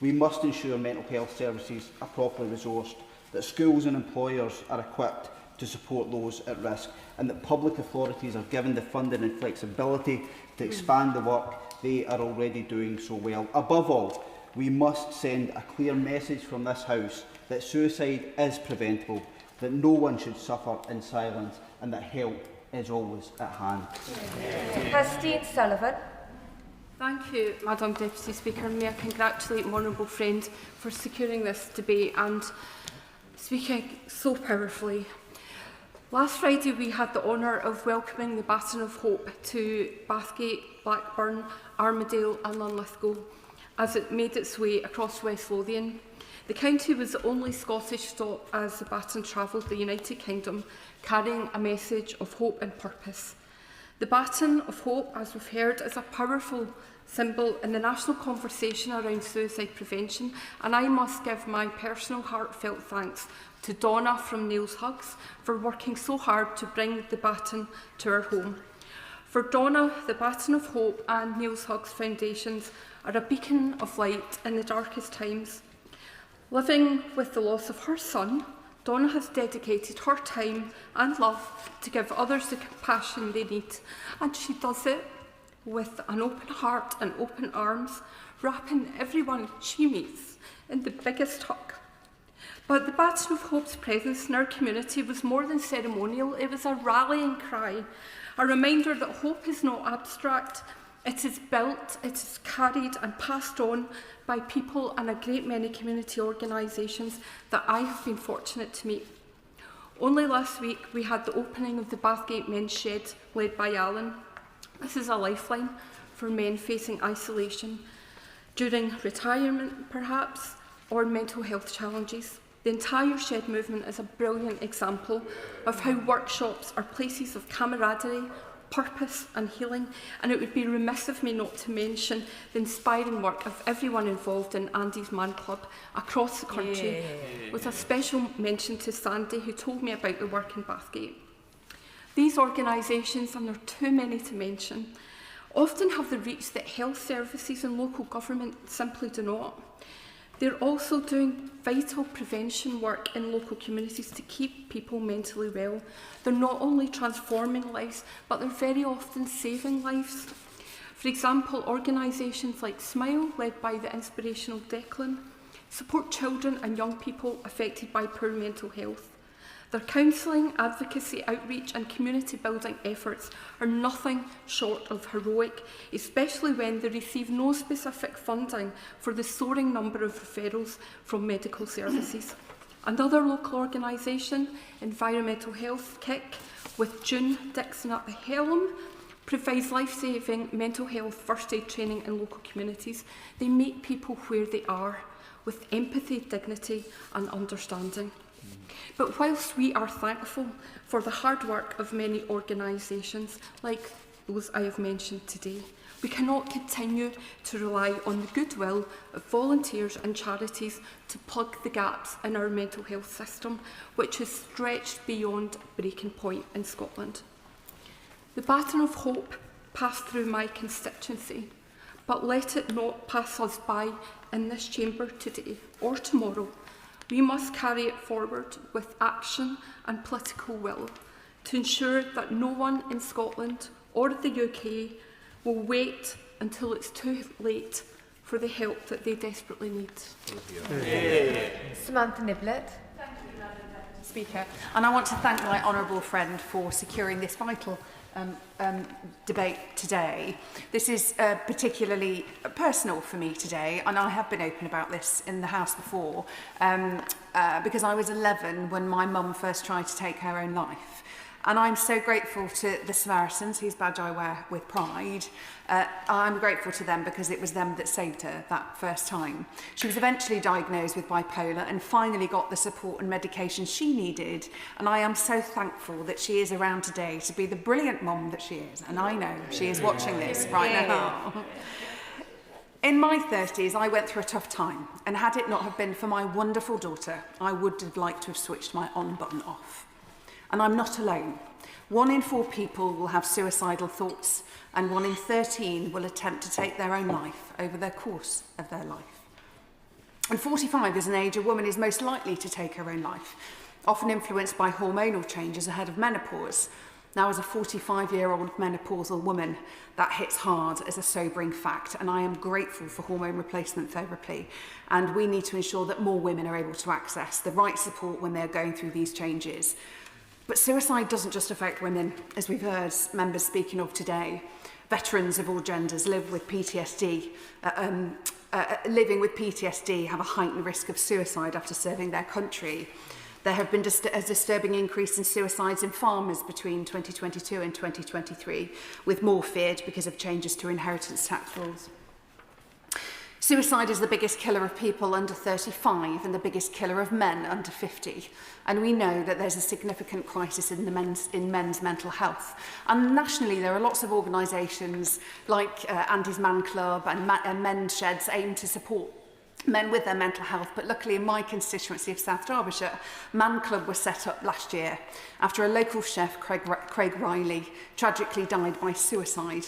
We must ensure mental health services are properly resourced, that schools and employers are equipped to support those at risk, and that public authorities are given the funding and flexibility to expand the work they are already doing so well. Above all, we must send a clear message from this House that suicide is preventable, that no one should suffer in silence, and that help is always at hand. Christine Sullivan. Thank you, Madam Deputy Speaker, and may I congratulate my honourable friend for securing this debate. And speaking so powerfully. Last Friday we had the honour of welcoming the Baton of Hope to Bathgate, Blackburn, Armadale and Linlithgow as it made its way across West Lothian. The county was the only Scottish stop as the baton travelled the United Kingdom, carrying a message of hope and purpose. The baton of hope, as we've heard, is a powerful symbol in the national conversation around suicide prevention, and I must give my personal heartfelt thanks to Donna from Nails Hugs for working so hard to bring the baton to our home. For Donna, the Baton of Hope and Nails Hugs Foundations are a beacon of light in the darkest times. Living with the loss of her son, Donna has dedicated her time and love to give others the compassion they need, and she does it with an open heart and open arms, wrapping everyone she meets in the biggest hug. But the Baton of Hope's presence in our community was more than ceremonial. It was a rallying cry, a reminder that hope is not abstract. It is built, it is carried and passed on by people and a great many community organisations that I have been fortunate to meet. Only last week we had the opening of the Bathgate Men's Shed led by Alan. This is a lifeline for men facing isolation during retirement perhaps or mental health challenges. The entire shed movement is a brilliant example of how workshops are places of camaraderie, purpose and healing, and it would be remiss of me not to mention the inspiring work of everyone involved in Andy's Man Club across the country, with a special mention to Sandy, who told me about the work in Bathgate. These organisations, and there are too many to mention, often have the reach that health services and local government simply do not. They're also doing vital prevention work in local communities to keep people mentally well. They're not only transforming lives, but they're very often saving lives. For example, organisations like Smile, led by the inspirational Declan, support children and young people affected by poor mental health. Their counselling, advocacy, outreach and community building efforts are nothing short of heroic, especially when they receive no specific funding for the soaring number of referrals from medical services. Another local organisation, Environmental Health Kick, with June Dixon at the helm, provides life-saving mental health first aid training in local communities. They meet people where they are, with empathy, dignity and understanding. But whilst we are thankful for the hard work of many organisations like those I have mentioned today, we cannot continue to rely on the goodwill of volunteers and charities to plug the gaps in our mental health system, which is stretched beyond breaking point in Scotland. The Baton of Hope passed through my constituency, but let it not pass us by in this chamber today or tomorrow. We must carry it forward with action and political will to ensure that no one in Scotland or the UK will wait until it's too late for the help that they desperately need. Samantha Niblett. Speaker, and I want to thank my honourable friend for securing this vital debate today. This is particularly personal for me today, and I have been open about this in the House before, because I was 11 when my mum first tried to take her own life. And I'm so grateful to the Samaritans, whose badge I wear with pride. I'm grateful to them because it was them that saved her that first time. She was eventually diagnosed with bipolar and finally got the support and medication she needed. And I am so thankful that she is around today to be the brilliant mum that she is. And I know she is watching this right now. In my 30s, I went through a tough time. And had it not have been for my wonderful daughter, I would have liked to have switched my on button off. And I'm not alone. 1 in 4 people will have suicidal thoughts, and 1 in 13 will attempt to take their own life over the course of their life. And 45 is an age a woman is most likely to take her own life, often influenced by hormonal changes ahead of menopause. Now, as a 45-year-old menopausal woman, that hits hard as a sobering fact, and I am grateful for hormone replacement therapy. And we need to ensure that more women are able to access the right support when they're going through these changes. But suicide doesn't just affect women, as we've heard members speaking of today. Veterans of all genders live with PTSD, living with PTSD have a heightened risk of suicide after serving their country. There have been a disturbing increase in suicides in farmers between 2022 and 2023, with more feared because of changes to inheritance tax rules. Suicide is the biggest killer of people under 35 and the biggest killer of men under 50. And we know that there's a significant crisis in men's mental health. And nationally, there are lots of organisations like Andy's Man Club and Men's Sheds aim to support men with their mental health. But luckily, in my constituency of South Derbyshire, Man Club was set up last year after a local chef, Craig Riley, tragically died by suicide.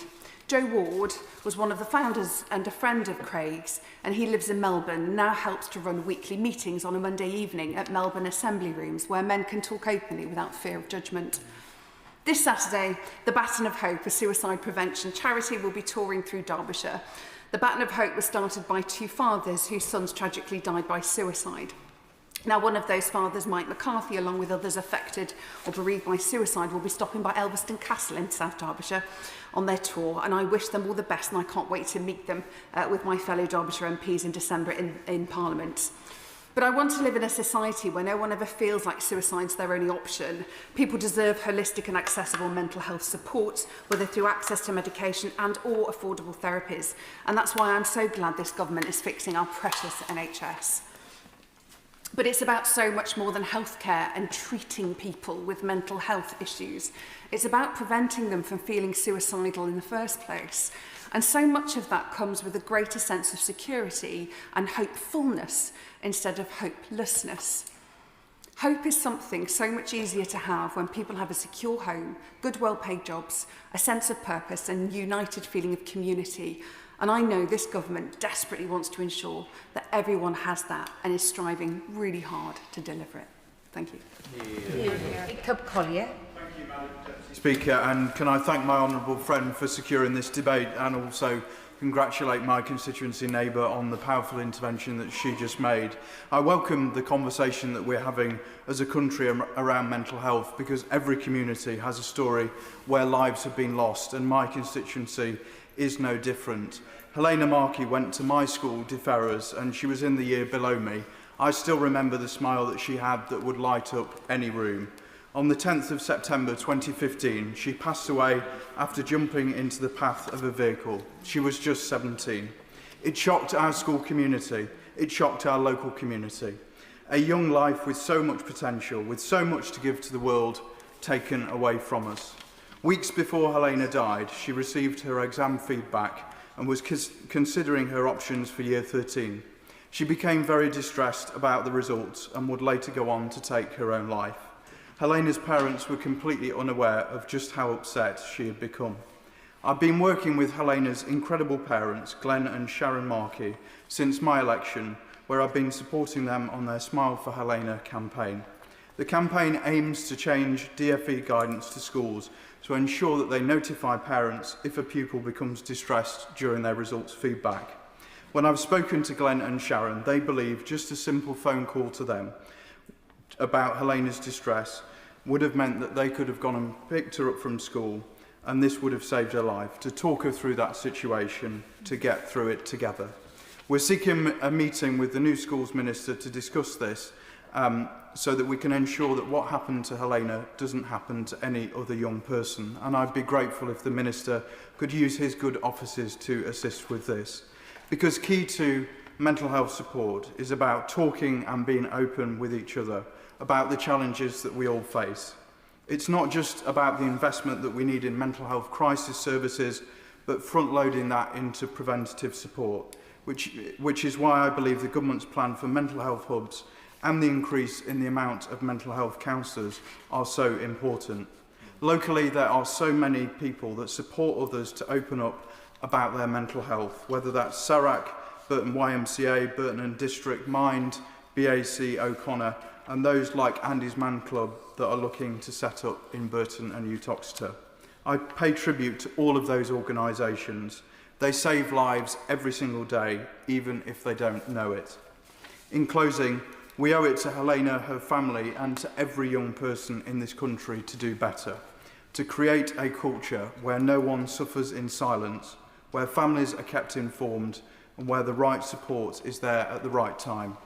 Joe Ward was one of the founders and a friend of Craig's, and he lives in Melbourne, now helps to run weekly meetings on a Monday evening at Melbourne Assembly Rooms, where men can talk openly without fear of judgment. This Saturday, the Baton of Hope, a suicide prevention charity, will be touring through Derbyshire. The Baton of Hope was started by two fathers whose sons tragically died by suicide. Now, one of those fathers, Mike McCarthy, along with others affected or bereaved by suicide, will be stopping by Elveston Castle in South Derbyshire on their tour, and I wish them all the best, and I can't wait to meet them with my fellow Derbyshire MPs in December in Parliament. But I want to live in a society where no one ever feels like suicide's their only option. People deserve holistic and accessible mental health support, whether through access to medication and or affordable therapies. And that's why I'm so glad this government is fixing our precious NHS. But it's about so much more than healthcare and treating people with mental health issues. It's about preventing them from feeling suicidal in the first place. And so much of that comes with a greater sense of security and hopefulness instead of hopelessness. Hope is something so much easier to have when people have a secure home, good well-paid jobs, a sense of purpose and a united feeling of community. And I know this government desperately wants to ensure that everyone has that and is striving really hard to deliver it. Thank you. Jacob Collier. Thank you, Madam Deputy Speaker, and can I thank my honourable friend for securing this debate, and also congratulate my constituency neighbour on the powerful intervention that she just made. I welcome the conversation that we're having as a country around mental health, because every community has a story where lives have been lost, and my constituency is no different. Helena Markey went to my school, De Ferrers, and she was in the year below me. I still remember the smile that she had that would light up any room. On the 10th of September 2015, she passed away after jumping into the path of a vehicle. She was just 17. It shocked our school community. It shocked our local community. A young life with so much potential, with so much to give to the world, taken away from us. Weeks before Helena died, she received her exam feedback and was considering her options for Year 13. She became very distressed about the results and would later go on to take her own life. Helena's parents were completely unaware of just how upset she had become. I've been working with Helena's incredible parents, Glenn and Sharon Markey, since my election, where I've been supporting them on their Smile for Helena campaign. The campaign aims to change DfE guidance to schools to ensure that they notify parents if a pupil becomes distressed during their results feedback. When I've spoken to Glenn and Sharon, they believe just a simple phone call to them about Helena's distress would have meant that they could have gone and picked her up from school, and this would have saved her life, to talk her through that situation, to get through it together. We're seeking a meeting with the new schools minister to discuss this, so that we can ensure that what happened to Helena doesn't happen to any other young person. And I'd be grateful if the minister could use his good offices to assist with this. Because key to mental health support is about talking and being open with each other about the challenges that we all face. It's not just about the investment that we need in mental health crisis services, but front-loading that into preventative support, which is why I believe the government's plan for mental health hubs and the increase in the amount of mental health counsellors are so important. Locally, there are so many people that support others to open up about their mental health, whether that's SARAC, Burton YMCA, Burton and District Mind, BAC O'Connor, and those like Andy's Man Club that are looking to set up in Burton and Uttoxeter. I pay tribute to all of those organisations. They save lives every single day, even if they don't know it. In closing, we owe it to Helena, her family, and to every young person in this country to do better, to create a culture where no one suffers in silence, where families are kept informed, and where the right support is there at the right time.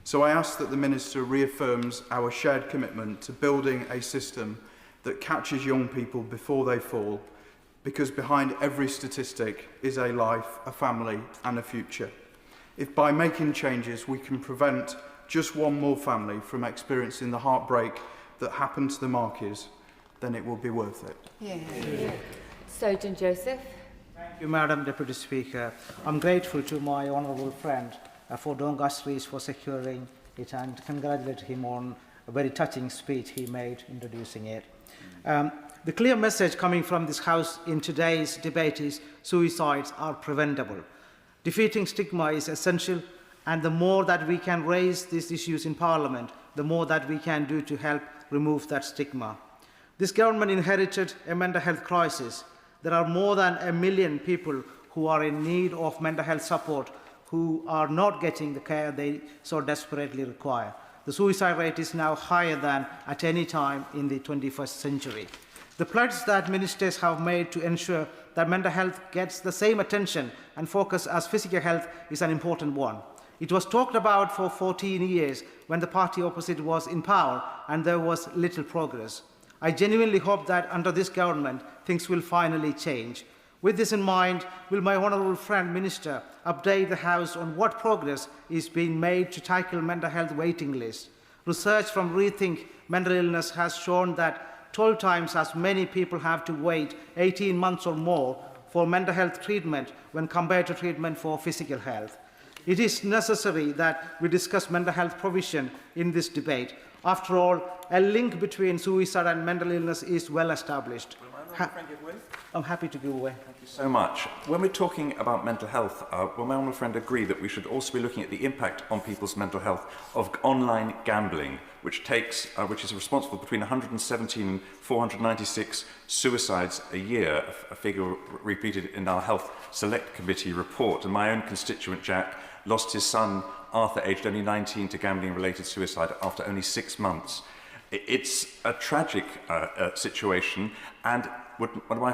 So I ask that the Minister reaffirms our shared commitment to building a system that catches young people before they fall, because behind every statistic is a life, a family and a future. If by making changes we can prevent just one more family from experiencing the heartbreak that happened to the Markies, then it will be worth it. Yeah. Sojourn Joseph. Thank you, Madam Deputy Speaker. I'm grateful to my honourable friend for Dongas Rees for securing it and congratulate him on a very touching speech he made introducing it. The clear message coming from this House in today's debate is suicides are preventable. Defeating stigma is essential, and the more that we can raise these issues in Parliament, the more that we can do to help remove that stigma. This government inherited a mental health crisis. There are more than 1 million people who are in need of mental health support who are not getting the care they so desperately require. The suicide rate is now higher than at any time in the 21st century. The pledge that ministers have made to ensure that mental health gets the same attention and focus as physical health is an important one. It was talked about for 14 years when the party opposite was in power and there was little progress. I genuinely hope that under this government things will finally change. With this in mind, will my honourable friend Minister update the House on what progress is being made to tackle mental health waiting lists? Research from Rethink Mental Illness has shown that 12 times as many people have to wait 18 months or more for mental health treatment when compared to treatment for physical health. It is necessary that we discuss mental health provision in this debate. After all, a link between suicide and mental illness is well established. I'm happy to give away. Thank you so much. When we're talking about mental health, will my honourable friend agree that we should also be looking at the impact on people's mental health of online gambling, which is responsible for between 117 and 496 suicides a year, a figure repeated in our Health Select Committee report. And my own constituent, Jack, lost his son, Arthur, aged only 19, to gambling-related suicide after only 6 months. It's a tragic situation, and would my honourable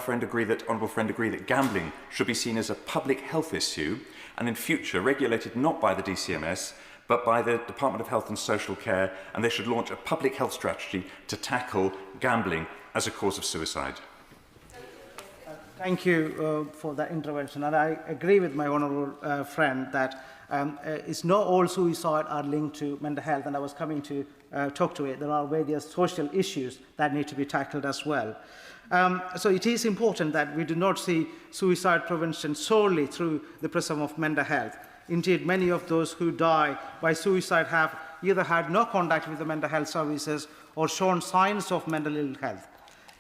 friend agree that gambling should be seen as a public health issue and in future regulated not by the DCMS but by the Department of Health and Social Care, and they should launch a public health strategy to tackle gambling as a cause of suicide? Thank you for that intervention, and I agree with my honourable friend that it's not all suicide are linked to mental health, and I was coming to talk to it. There are various social issues that need to be tackled as well. So it is important that we do not see suicide prevention solely through the prism of mental health. Indeed, many of those who die by suicide have either had no contact with the mental health services or shown signs of mental ill health.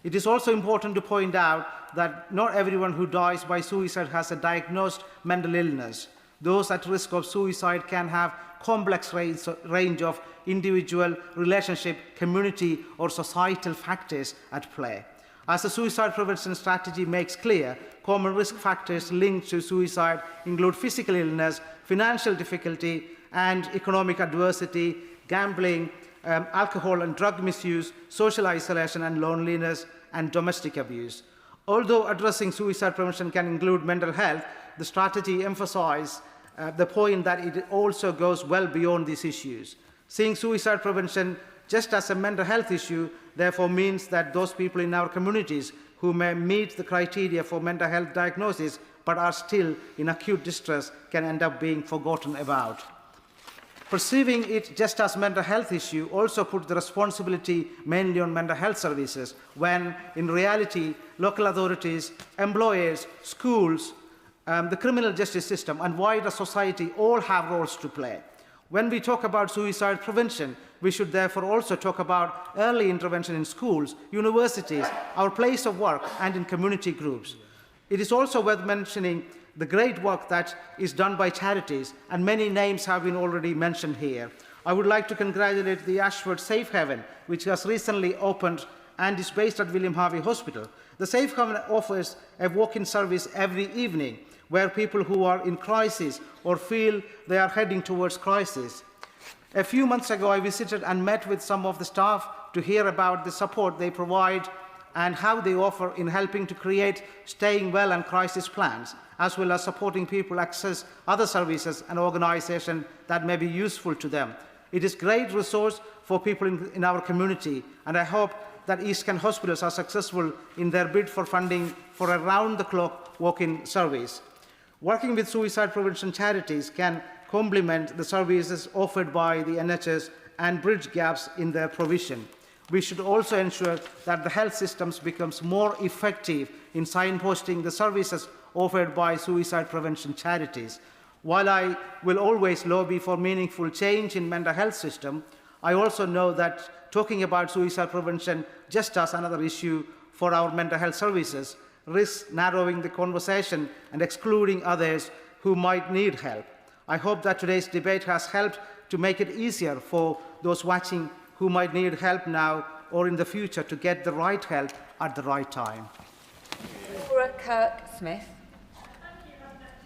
It is also important to point out that not everyone who dies by suicide has a diagnosed mental illness. Those at risk of suicide can have complex range of individual, relationship, community or societal factors at play. As the suicide prevention strategy makes clear, common risk factors linked to suicide include physical illness, financial difficulty and economic adversity, gambling, alcohol and drug misuse, social isolation and loneliness, and domestic abuse. Although addressing suicide prevention can include mental health, the strategy emphasizes the point that it also goes well beyond these issues. Seeing suicide prevention just as a mental health issue therefore means that those people in our communities who may meet the criteria for mental health diagnosis but are still in acute distress can end up being forgotten about. Perceiving it just as a mental health issue also puts the responsibility mainly on mental health services, when in reality local authorities, employers, schools, the criminal justice system and wider society all have roles to play. When we talk about suicide prevention, we should therefore also talk about early intervention in schools, universities, our place of work and in community groups. It is also worth mentioning the great work that is done by charities, and many names have been already mentioned here. I would like to congratulate the Ashford Safe Haven, which has recently opened and is based at William Harvey Hospital. The Safe Haven offers a walk-in service every evening where people who are in crisis or feel they are heading towards crisis. A few months ago, I visited and met with some of the staff to hear about the support they provide and how they offer in helping to create staying well and crisis plans, as well as supporting people access other services and organizations that may be useful to them. It is a great resource for people in our community, and I hope that East Kent hospitals are successful in their bid for funding for a round-the-clock walk-in service. Working with suicide prevention charities can complement the services offered by the NHS and bridge gaps in their provision. We should also ensure that the health systems becomes more effective in signposting the services offered by suicide prevention charities. While I will always lobby for meaningful change in mental health system, I also know that talking about suicide prevention just as another issue for our mental health services risks narrowing the conversation and excluding others who might need help. I hope that today's debate has helped to make it easier for those watching who might need help now or in the future to get the right help at the right time. Laura Kirk-Smith.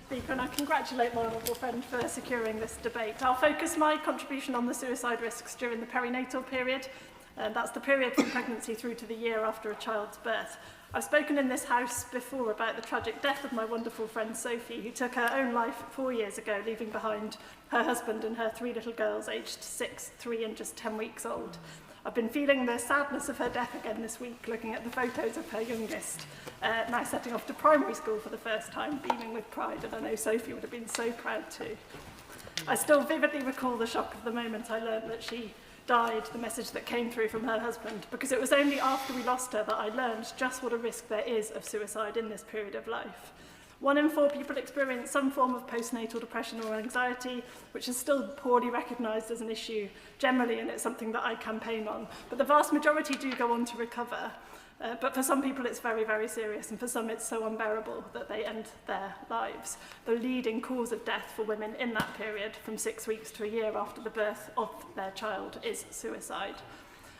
Speaker, and I congratulate my honourable friend for securing this debate. I'll focus my contribution on the suicide risks during the perinatal period. That's the period from pregnancy through to the year after a child's birth. I've spoken in this House before about the tragic death of my wonderful friend Sophie, who took her own life 4 years ago, leaving behind her husband and her 3 little girls, aged 6, 3 and just 10 weeks old. I've been feeling the sadness of her death again this week, looking at the photos of her youngest, now setting off to primary school for the first time, beaming with pride, and I know Sophie would have been so proud too. I still vividly recall the shock of the moment I learned that she died, the message that came through from her husband, because it was only after we lost her that I learned just what a risk there is of suicide in this period of life. 1 in 4 people experience some form of postnatal depression or anxiety, which is still poorly recognised as an issue generally, and it's something that I campaign on. But the vast majority do go on to recover. But for some people it's very, very serious, and for some it's so unbearable that they end their lives. The leading cause of death for women in that period, from 6 weeks to a year after the birth of their child, is suicide.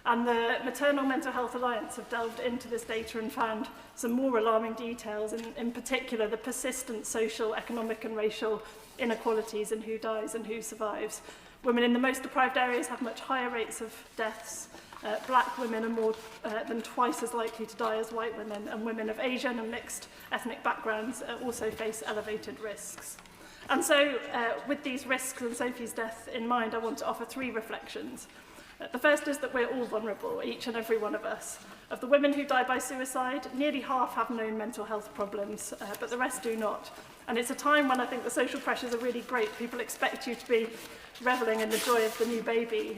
And the Maternal Mental Health Alliance have delved into this data and found some more alarming details, in particular the persistent social, economic and racial inequalities in who dies and who survives. Women in the most deprived areas have much higher rates of deaths. Black women are more than twice as likely to die as white women, and women of Asian and mixed ethnic backgrounds also face elevated risks. And so, with these risks and Sophie's death in mind, I want to offer 3 reflections. The first is that we're all vulnerable, each and every one of us. Of the women who die by suicide, nearly half have known mental health problems, but the rest do not. And it's a time when I think the social pressures are really great. People expect you to be revelling in the joy of the new baby,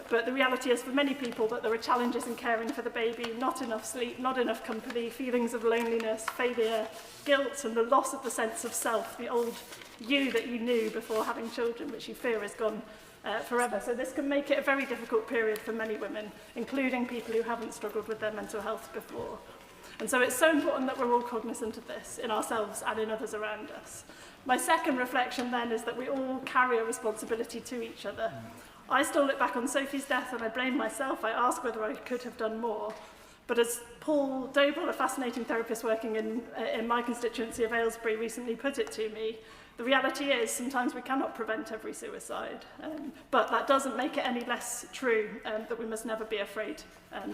but the reality is for many people that there are challenges in caring for the baby, not enough sleep, not enough company, feelings of loneliness, failure, guilt, and the loss of the sense of self, the old you that you knew before having children, which you fear is gone forever. So this can make it a very difficult period for many women, including people who haven't struggled with their mental health before. And so it's so important that we're all cognizant of this in ourselves and in others around us. My second reflection then is that we all carry a responsibility to each other. I still look back on Sophie's death and I blame myself. I ask whether I could have done more. But as Paul Doble, a fascinating therapist working in my constituency of Aylesbury, recently put it to me, the reality is sometimes we cannot prevent every suicide, but that doesn't make it any less true that we must never be afraid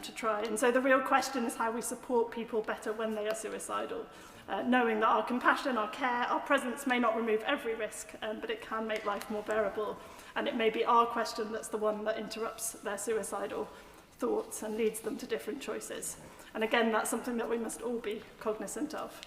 to try. And so the real question is how we support people better when they are suicidal, knowing that our compassion, our care, our presence may not remove every risk, but it can make life more bearable. And it may be our question that's the one that interrupts their suicidal thoughts and leads them to different choices. And again, that's something that we must all be cognizant of.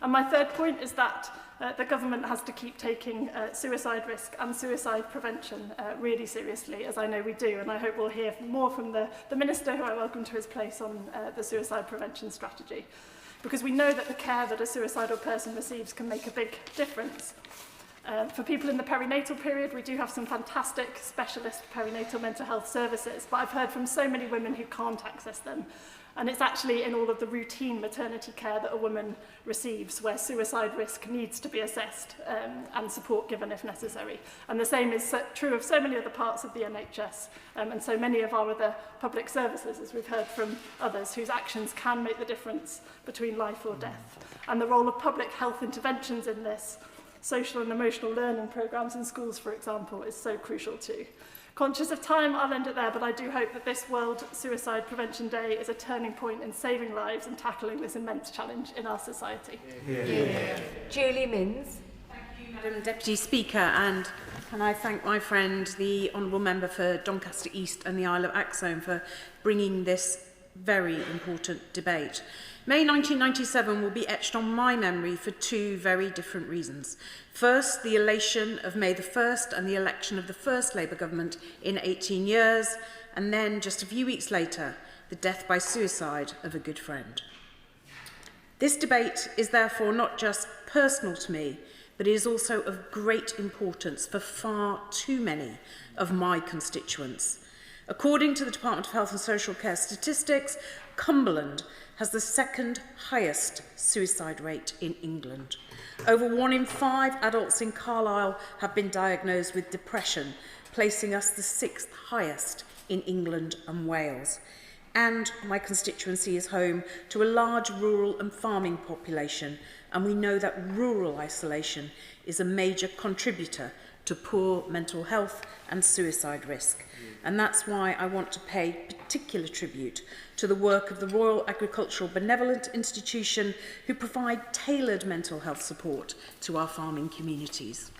And my third point is that the government has to keep taking suicide risk and suicide prevention really seriously, as I know we do, and I hope we'll hear more from the Minister, who I welcome to his place, on the suicide prevention strategy. Because we know that the care that a suicidal person receives can make a big difference. For people in the perinatal period, we do have some fantastic specialist perinatal mental health services, but I've heard from so many women who can't access them. And it's actually in all of the routine maternity care that a woman receives where suicide risk needs to be assessed and support given if necessary. And the same is true of so many other parts of the NHS and so many of our other public services, as we've heard from others, whose actions can make the difference between life or death. And the role of public health interventions in this, social and emotional learning programmes in schools, for example, is so crucial too. Conscious of time, I'll end it there, but I do hope that this World Suicide Prevention Day is a turning point in saving lives and tackling this immense challenge in our society. Julie Minns. Thank you, Madam Deputy Speaker, and Can I thank my friend, the Honourable Member for Doncaster East and the Isle of Axone, for bringing this very important debate. May 1997 will be etched on my memory for two very different reasons. First, the elation of May the 1st and the election of the first Labour government in 18 years, and then just a few weeks later, the death by suicide of a good friend. This debate is therefore not just personal to me, but it is also of great importance for far too many of my constituents. According to the Department of Health and Social Care statistics, Cumberland has the second highest suicide rate in England. Over 1 in 5 adults in Carlisle have been diagnosed with depression, placing us the 6th highest in England and Wales. And my constituency is home to a large rural and farming population, and we know that rural isolation is a major contributor to poor mental health and suicide risk. And that's why I want to pay particular tribute to the work of the Royal Agricultural Benevolent Institution, who provide tailored mental health support to our farming communities.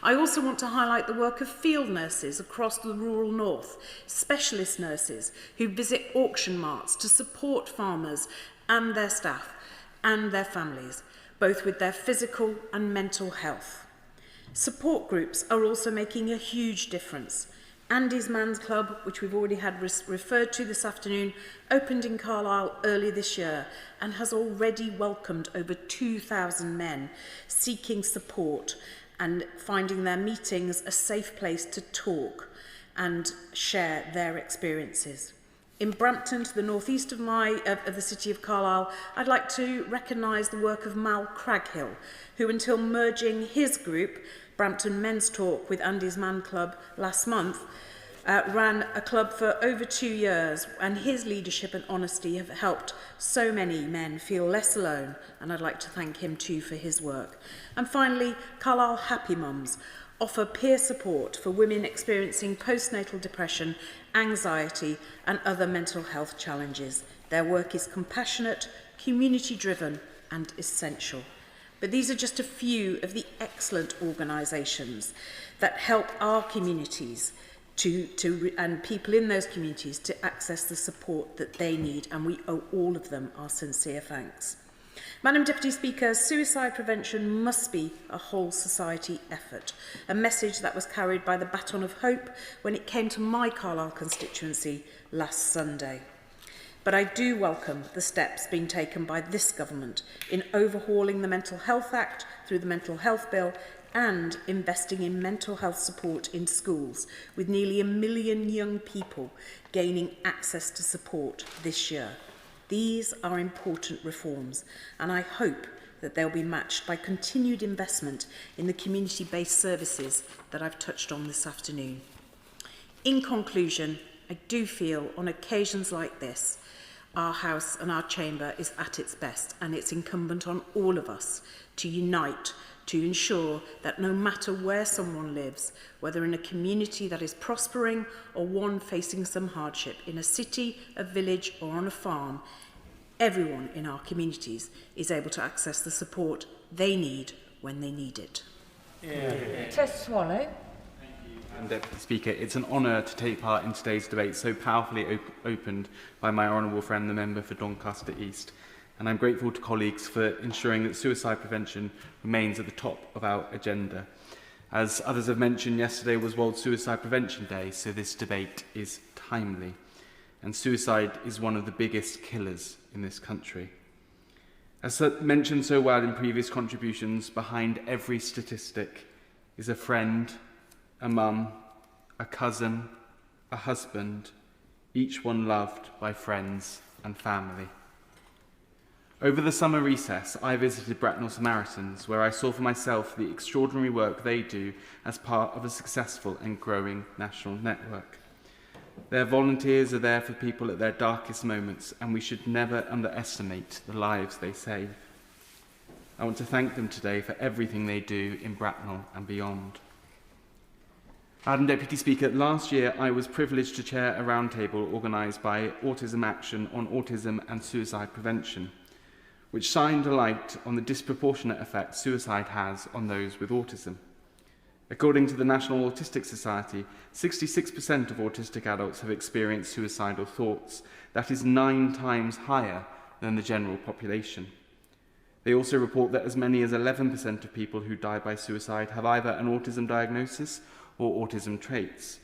I also want to highlight the work of field nurses across the rural north, specialist nurses who visit auction marts to support farmers and their staff and their families, both with their physical and mental health. Support groups are also making a huge difference. Andy's Man's Club, which we've already had referred to this afternoon, opened in Carlisle early this year and has already welcomed over 2,000 men seeking support and finding their meetings a safe place to talk and share their experiences. In Brampton, to the northeast of the city of Carlisle, I'd like to recognise the work of Mal Craghill, who, until merging his group, Brampton Men's Talk, with Andy's Man Club last month, ran a club for over 2 years, and his leadership and honesty have helped so many men feel less alone, and I'd like to thank him too for his work. And finally, Carlisle Happy Mums offer peer support for women experiencing postnatal depression, anxiety and other mental health challenges. Their work is compassionate, community-driven and essential. But these are just a few of the excellent organisations that help our communities and people in those communities to access the support that they need, and we owe all of them our sincere thanks. Madam Deputy Speaker, suicide prevention must be a whole society effort, a message that was carried by the Baton of Hope when it came to my Carlisle constituency last Sunday. But I do welcome the steps being taken by this government in overhauling the Mental Health Act through the Mental Health Bill and investing in mental health support in schools, with nearly 1 million young people gaining access to support this year. These are important reforms, and I hope that they'll be matched by continued investment in the community-based services that I've touched on this afternoon. In conclusion, I do feel on occasions like this, our House and our Chamber is at its best, and it's incumbent on all of us to unite to ensure that no matter where someone lives, whether in a community that is prospering or one facing some hardship, in a city, a village or on a farm, everyone in our communities is able to access the support they need when they need it. Tess Swallow. Madam Deputy Speaker, it's an honour to take part in today's debate so powerfully opened by my honourable friend, the member for Doncaster East. And I'm grateful to colleagues for ensuring that suicide prevention remains at the top of our agenda. As others have mentioned, yesterday was World Suicide Prevention Day, so this debate is timely. And suicide is one of the biggest killers in this country. As mentioned so well in previous contributions, behind every statistic is a friend, a mum, a cousin, a husband, each one loved by friends and family. Over the summer recess, I visited Bracknell Samaritans, where I saw for myself the extraordinary work they do as part of a successful and growing national network. Their volunteers are there for people at their darkest moments, and we should never underestimate the lives they save. I want to thank them today for everything they do in Bracknell and beyond. Madam Deputy Speaker, last year I was privileged to chair a roundtable organised by Autism Action on Autism and Suicide Prevention, which shined a light on the disproportionate effect suicide has on those with autism. According to the National Autistic Society, 66% of autistic adults have experienced suicidal thoughts. That is 9 times higher than the general population. They also report that as many as 11% of people who die by suicide have either an autism diagnosis or autism traits.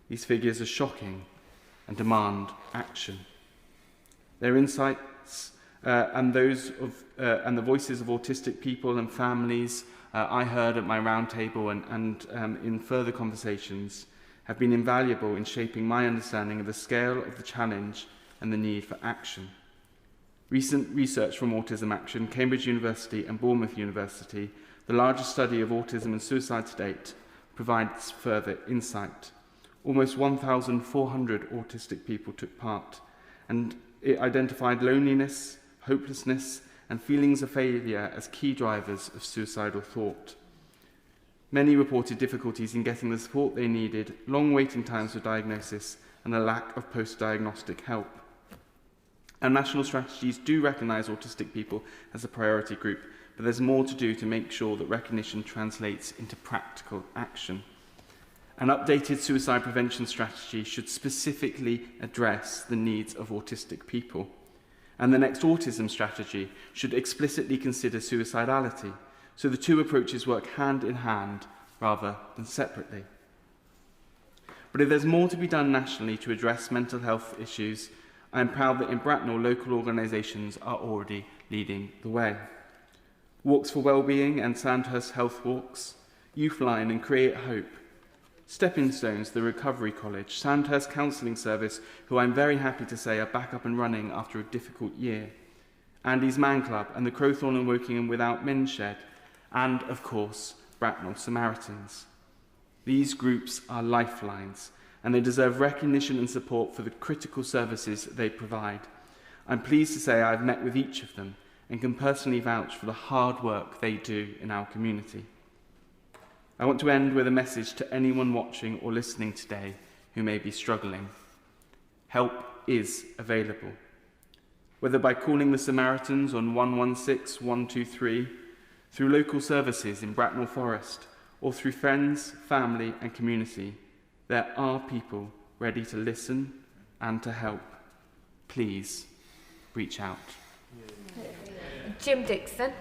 These figures are shocking and demand action. Their insights and the voices of autistic people and families I heard at my roundtable and in further conversations have been invaluable in shaping my understanding of the scale of the challenge and the need for action. Recent research from Autism Action, Cambridge University and Bournemouth University, the largest study of autism and suicide to date, provides further insight. Almost 1,400 autistic people took part, and it identified loneliness, hopelessness, and feelings of failure as key drivers of suicidal thought. Many reported difficulties in getting the support they needed, long waiting times for diagnosis, and a lack of post-diagnostic help. Our national strategies do recognise autistic people as a priority group, but there's more to do to make sure that recognition translates into practical action. An updated suicide prevention strategy should specifically address the needs of autistic people. And the next autism strategy should explicitly consider suicidality, so the two approaches work hand in hand rather than separately. But if there's more to be done nationally to address mental health issues, I am proud that in Bracknell local organisations are already leading the way. Walks for Wellbeing and Sandhurst Health Walks, Youthline and Create Hope, Stepping Stones, the Recovery College, Sandhurst Counselling Service, who I'm very happy to say are back up and running after a difficult year, Andy's Man Club and the Crowthorne and Wokingham Without Men Shed, and, of course, Bracknell Samaritans. These groups are lifelines, and they deserve recognition and support for the critical services they provide. I'm pleased to say I've met with each of them and can personally vouch for the hard work they do in our community. I want to end with a message to anyone watching or listening today who may be struggling. Help is available. Whether by calling the Samaritans on 116 123, through local services in Bracknell Forest, or through friends, family and community, there are people ready to listen and to help. Please reach out. Jim Dixon.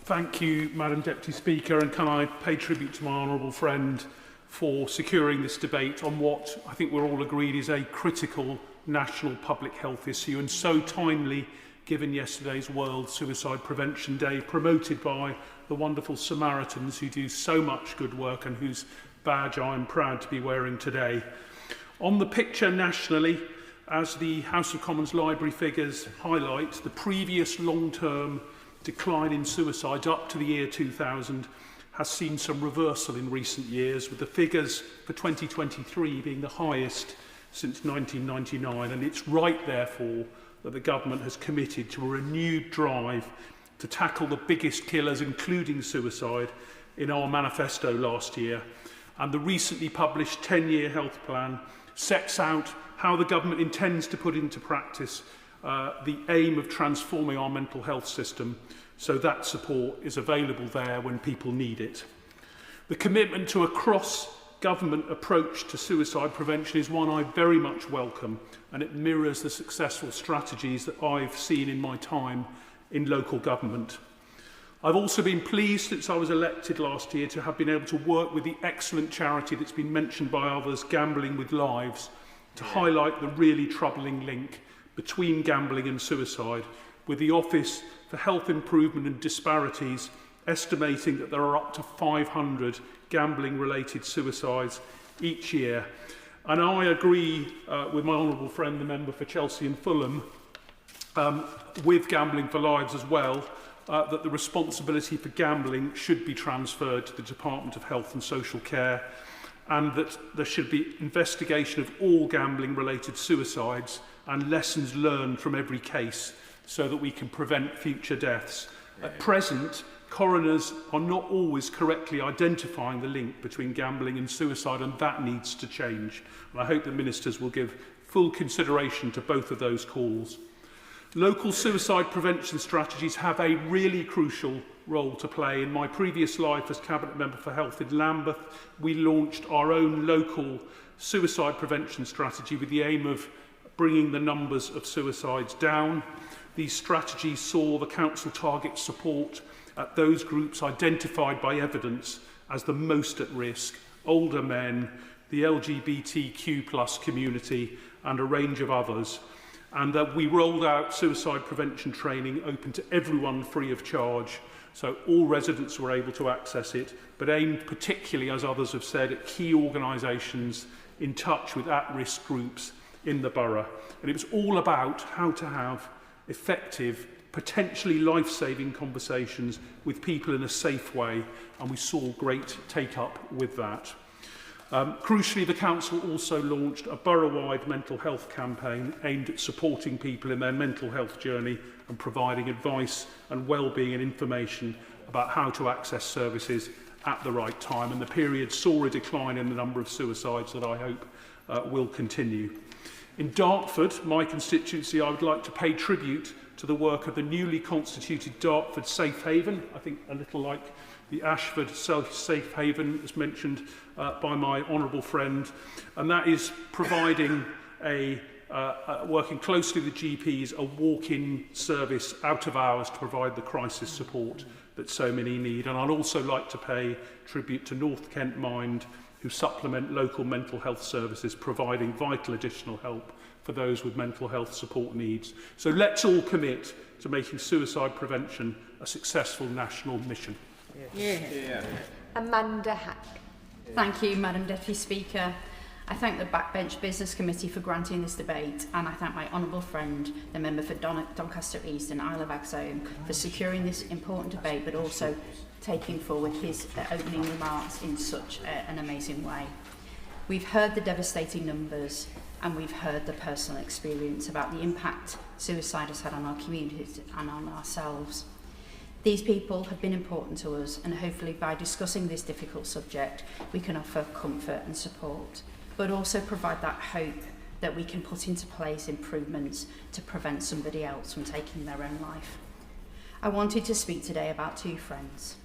Thank you, Madam Deputy Speaker, and can I pay tribute to my honourable friend for securing this debate on what I think we're all agreed is a critical national public health issue, and so timely given yesterday's World Suicide Prevention Day, promoted by the wonderful Samaritans who do so much good work and whose badge I am proud to be wearing today. On the picture nationally, as the House of Commons Library figures highlight, the previous long-term decline in suicides up to the year 2000 has seen some reversal in recent years, with the figures for 2023 being the highest since 1999. And it's right, therefore, that the government has committed to a renewed drive to tackle the biggest killers, including suicide, in our manifesto last year. And the recently published 10-year health plan sets out how the government intends to put into practice the aim of transforming our mental health system, so that support is available there when people need it. The commitment to a cross-government approach to suicide prevention is one I very much welcome, and it mirrors the successful strategies that I've seen in my time in local government. I've also been pleased since I was elected last year to have been able to work with the excellent charity that's been mentioned by others, Gambling with Lives, to highlight the really troubling link between gambling and suicide, with the Office for Health Improvement and Disparities estimating that there are up to 500 gambling-related suicides each year. And I agree with my honourable friend, the member for Chelsea and Fulham, with Gambling for Lives as well, that the responsibility for gambling should be transferred to the Department of Health and Social Care, and that there should be investigation of all gambling-related suicides and lessons learned from every case so that we can prevent future deaths. At present, coroners are not always correctly identifying the link between gambling and suicide, and that needs to change. And I hope that ministers will give full consideration to both of those calls. Local suicide prevention strategies have a really crucial role to play. In my previous life as Cabinet Member for Health in Lambeth, we launched our own local suicide prevention strategy with the aim of bringing the numbers of suicides down. These strategies saw the council target support at those groups identified by evidence as the most at risk: older men, the LGBTQ+ community, and a range of others. And we rolled out suicide prevention training open to everyone free of charge, so all residents were able to access it, but aimed particularly, as others have said, at key organisations in touch with at-risk groups in the borough. And it was all about how to have effective, potentially life-saving conversations with people in a safe way, and we saw great take-up with that. Crucially, the Council also launched a borough-wide mental health campaign aimed at supporting people in their mental health journey and providing advice and well-being and information about how to access services at the right time. And the period saw a decline in the number of suicides that I hope will continue. In Dartford, my constituency, I would like to pay tribute to the work of the newly constituted Dartford Safe Haven, I think a little like the Ashford Safe Haven, as mentioned by my honourable friend, and that is providing working closely with GPs, a walk-in service out of hours to provide the crisis support that so many need. And I'd also like to pay tribute to North Kent Mind, who supplement local mental health services, providing vital additional help for those with mental health support needs. So let's all commit to making suicide prevention a successful national mission. Yeah. Amanda Hack. Thank you, Madam Deputy Speaker. I thank the Backbench Business Committee for granting this debate, and I thank my honourable friend, the member for Doncaster East and Isle of Axholme, for securing this important debate, but also taking forward his opening remarks in such an amazing way. We've heard the devastating numbers, and we've heard the personal experience about the impact suicide has had on our communities and on ourselves. These people have been important to us, and hopefully by discussing this difficult subject, we can offer comfort and support, but also provide that hope that we can put into place improvements to prevent somebody else from taking their own life. I wanted to speak today about two friends.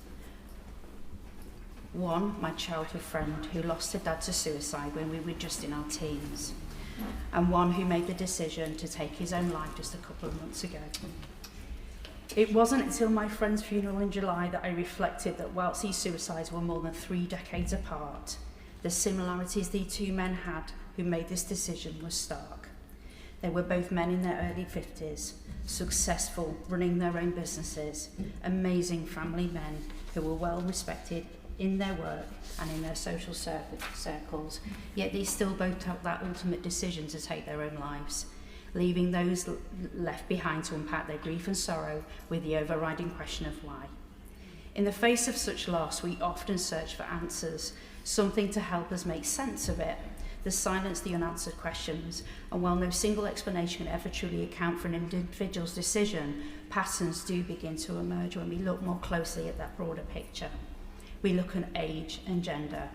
One, my childhood friend who lost her dad to suicide when we were just in our teens, and one who made the decision to take his own life just a couple of months ago. It wasn't until my friend's funeral in July that I reflected that whilst these suicides were more than 3 decades apart, the similarities the two men had who made this decision were stark. They were both men in their early 50s, successful, running their own businesses, amazing family men who were well respected in their work and in their social circles, yet they still both took that ultimate decision to take their own lives, leaving those left behind to unpack their grief and sorrow with the overriding question of why. In the face of such loss, we often search for answers, something to help us make sense of it, the silence, the unanswered questions, and while no single explanation can ever truly account for an individual's decision, patterns do begin to emerge when we look more closely at that broader picture. We look at age and gender,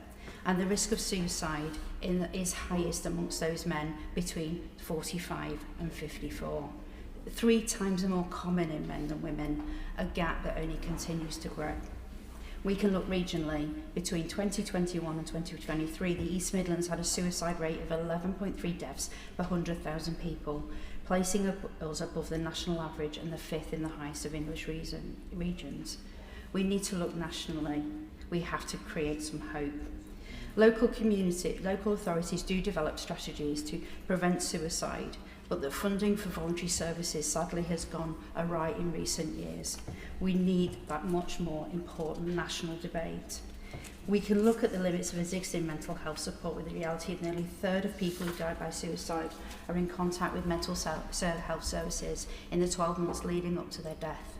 and the risk of suicide is highest amongst those men between 45 and 54. 3 times more common in men than women, a gap that only continues to grow. We can look regionally. Between 2021 and 2023, the East Midlands had a suicide rate of 11.3 deaths per 100,000 people, placing us above the national average and the 5th in the highest of English regions. We need to look nationally. We have to create some hope. Local authorities do develop strategies to prevent suicide, but the funding for voluntary services sadly has gone awry in recent years. We need that much more important national debate. We can look at the limits of existing mental health support with the reality that nearly a third of people who die by suicide are in contact with mental health services in the 12 months leading up to their death.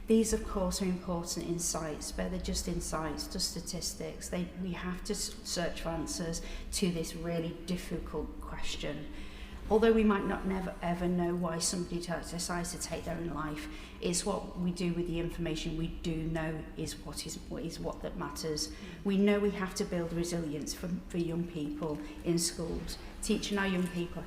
These, of course, are important insights, but they're just insights, just statistics. We have to search for answers to this really difficult question. Although we might not never ever know why somebody decides to take their own life, it's what we do with the information we do know is what that matters. We know we have to build resilience for young people in schools, teaching our young people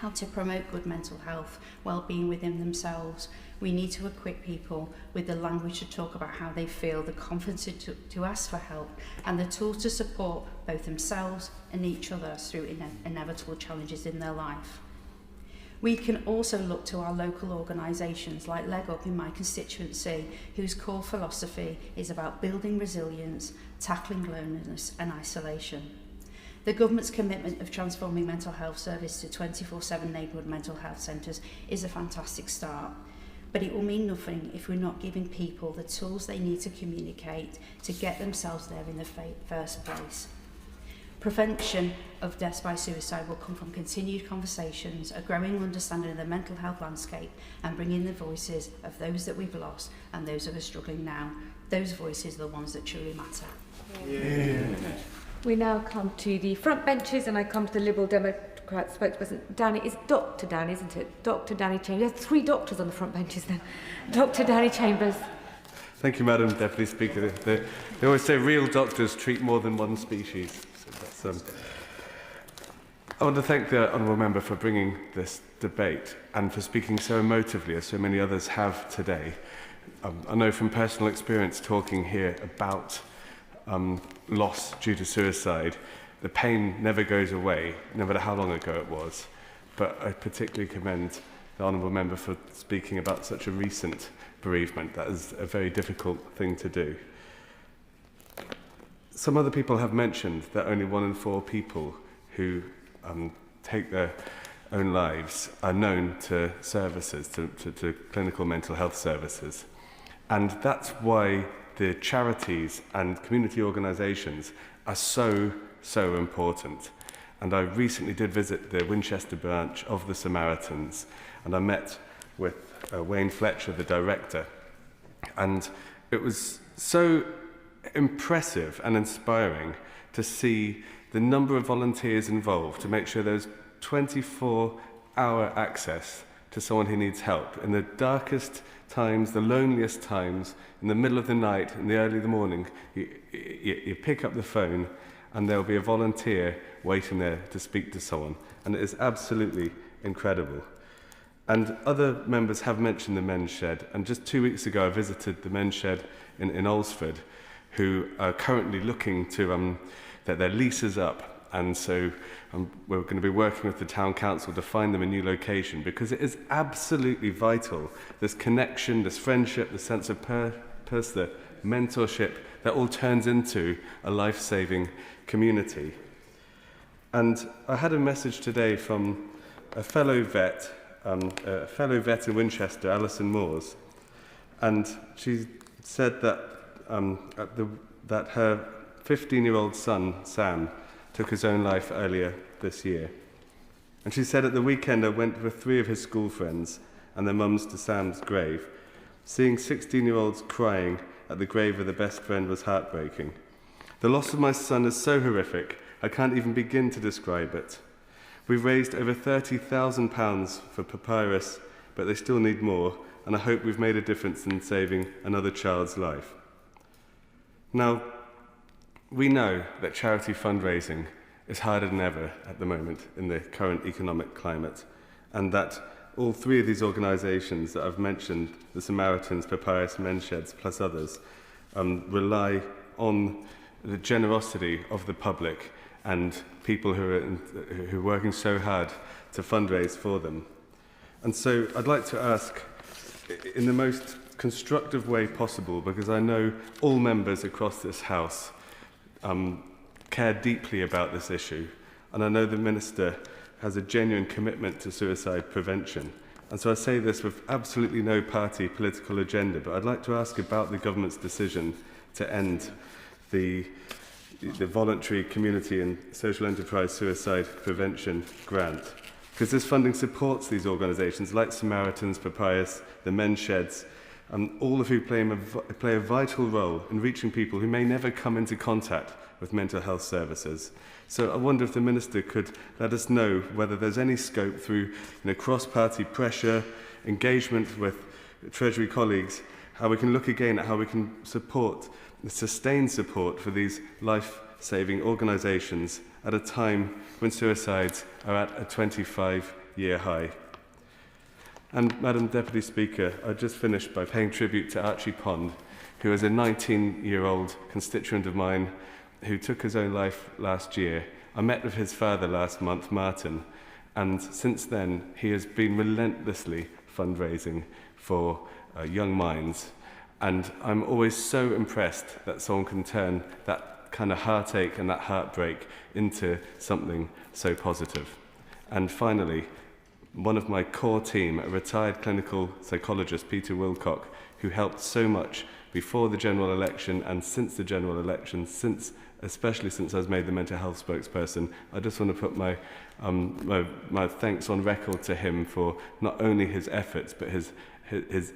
how to promote good mental health, well-being within themselves. We need to equip people with the language to talk about how they feel, the confidence to ask for help, and the tools to support both themselves and each other through inevitable challenges in their life. We can also look to our local organisations like Leg Up in my constituency, whose core philosophy is about building resilience, tackling loneliness and isolation. The government's commitment of transforming mental health service to 24/7 neighbourhood mental health centres is a fantastic start, but it will mean nothing if we're not giving people the tools they need to communicate to get themselves there in the first place. Prevention of deaths by suicide will come from continued conversations, a growing understanding of the mental health landscape, and bringing the voices of those that we've lost and those that are struggling now. Those voices are the ones that truly matter. Yeah. We now come to the front benches, and I come to the Liberal Democrat spokesperson. Danny, it's Dr. Danny, isn't it? Dr. Danny Chambers. There's 3 doctors on the front benches then. Dr. Danny Chambers. Thank you, Madam Deputy Speaker. They always say real doctors treat more than one species. So that's, I want to thank the Honourable Member for bringing this debate and for speaking so emotively, as so many others have today. I know from personal experience talking here about loss due to suicide, the pain never goes away, no matter how long ago it was. But I particularly commend the Honourable Member for speaking about such a recent bereavement. That is a very difficult thing to do. Some other people have mentioned that only 1 in 4 people who take their own lives are known to services, to clinical mental health services. And that's why the charities and community organisations are so important. And I recently did visit the Winchester branch of the Samaritans, and I met with Wayne Fletcher, the director. And it was so impressive and inspiring to see the number of volunteers involved to make sure there's 24-hour access to someone who needs help in the darkest times, the loneliest times, in the middle of the night, in the early morning. You pick up the phone and there'll be a volunteer waiting there to speak to someone, and it is absolutely incredible. And other members have mentioned the men's shed, and just 2 weeks ago I visited the men's shed in Alresford, who are currently looking to that their lease is up, and so we're going to be working with the town council to find them a new location, because it is absolutely vital, this connection, this friendship, the sense of purpose, the mentorship, that all turns into a life-saving community. And I had a message today from a fellow vet in Winchester, Alison Moores, and she said that that her 15-year-old son, Sam, took his own life earlier this year. And she said at the weekend I went with 3 of his school friends and their mums to Sam's grave. Seeing 16-year-olds crying at the grave of their best friend was heartbreaking. The loss of my son is so horrific, I can't even begin to describe it. We've raised over £30,000 for Papyrus, but they still need more, and I hope we've made a difference in saving another child's life. Now, we know that charity fundraising is harder than ever at the moment in the current economic climate, and that all 3 of these organisations that I've mentioned, the Samaritans, Papyrus, Men's Sheds, plus others, rely on the generosity of the public and people who are working so hard to fundraise for them. And so I'd like to ask, in the most constructive way possible, because I know all members across this House care deeply about this issue, and I know the Minister has a genuine commitment to suicide prevention. And so I say this with absolutely no party political agenda, but I'd like to ask about the government's decision to end the voluntary community and social enterprise suicide prevention grant. Because this funding supports these organisations like Samaritans, Papyrus, the Men's Sheds, all of who play a vital role in reaching people who may never come into contact with mental health services. So I wonder if the Minister could let us know whether there's any scope through cross-party pressure, engagement with Treasury colleagues, how we can look again at how we can support, sustain support for these life-saving organisations at a time when suicides are at a 25 year high. And Madam Deputy Speaker, I just finished by paying tribute to Archie Pond, who is a 19-year-old constituent of mine who took his own life last year. I met with his father last month, Martin, and since then he has been relentlessly fundraising for young minds. And I'm always so impressed that someone can turn that kind of heartache and that heartbreak into something so positive. And finally, one of my core team, a retired clinical psychologist, Peter Wilcock, who helped so much before the general election and since the general election, especially since I was made the mental health spokesperson. I just want to put my thanks on record to him for not only his efforts, but his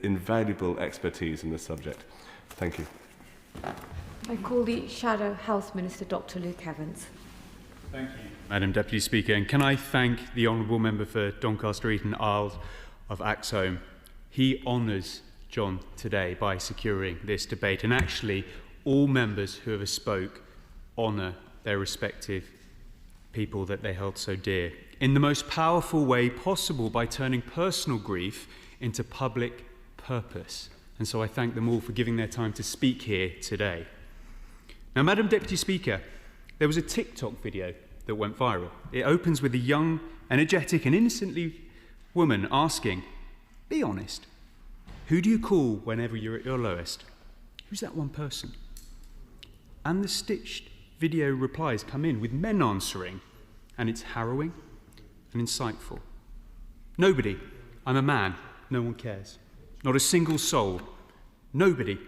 invaluable expertise in this subject. Thank you. I call the Shadow Health Minister, Dr. Luke Evans. Thank you, Madam Deputy Speaker. And can I thank the Honourable Member for Doncaster Eton Isles of Axholme. He honours John today by securing this debate. And actually, all members who have spoke honour their respective people that they held so dear in the most powerful way possible by turning personal grief into public purpose. And so I thank them all for giving their time to speak here today. Now, Madam Deputy Speaker, there was a TikTok video that went viral. It opens with a young, energetic and innocently woman asking, be honest, who do you call whenever you're at your lowest? Who's that one person? And the stitched video replies come in with men answering, and it's harrowing and insightful. Nobody. I'm a man. No one cares. Not a single soul. Nobody.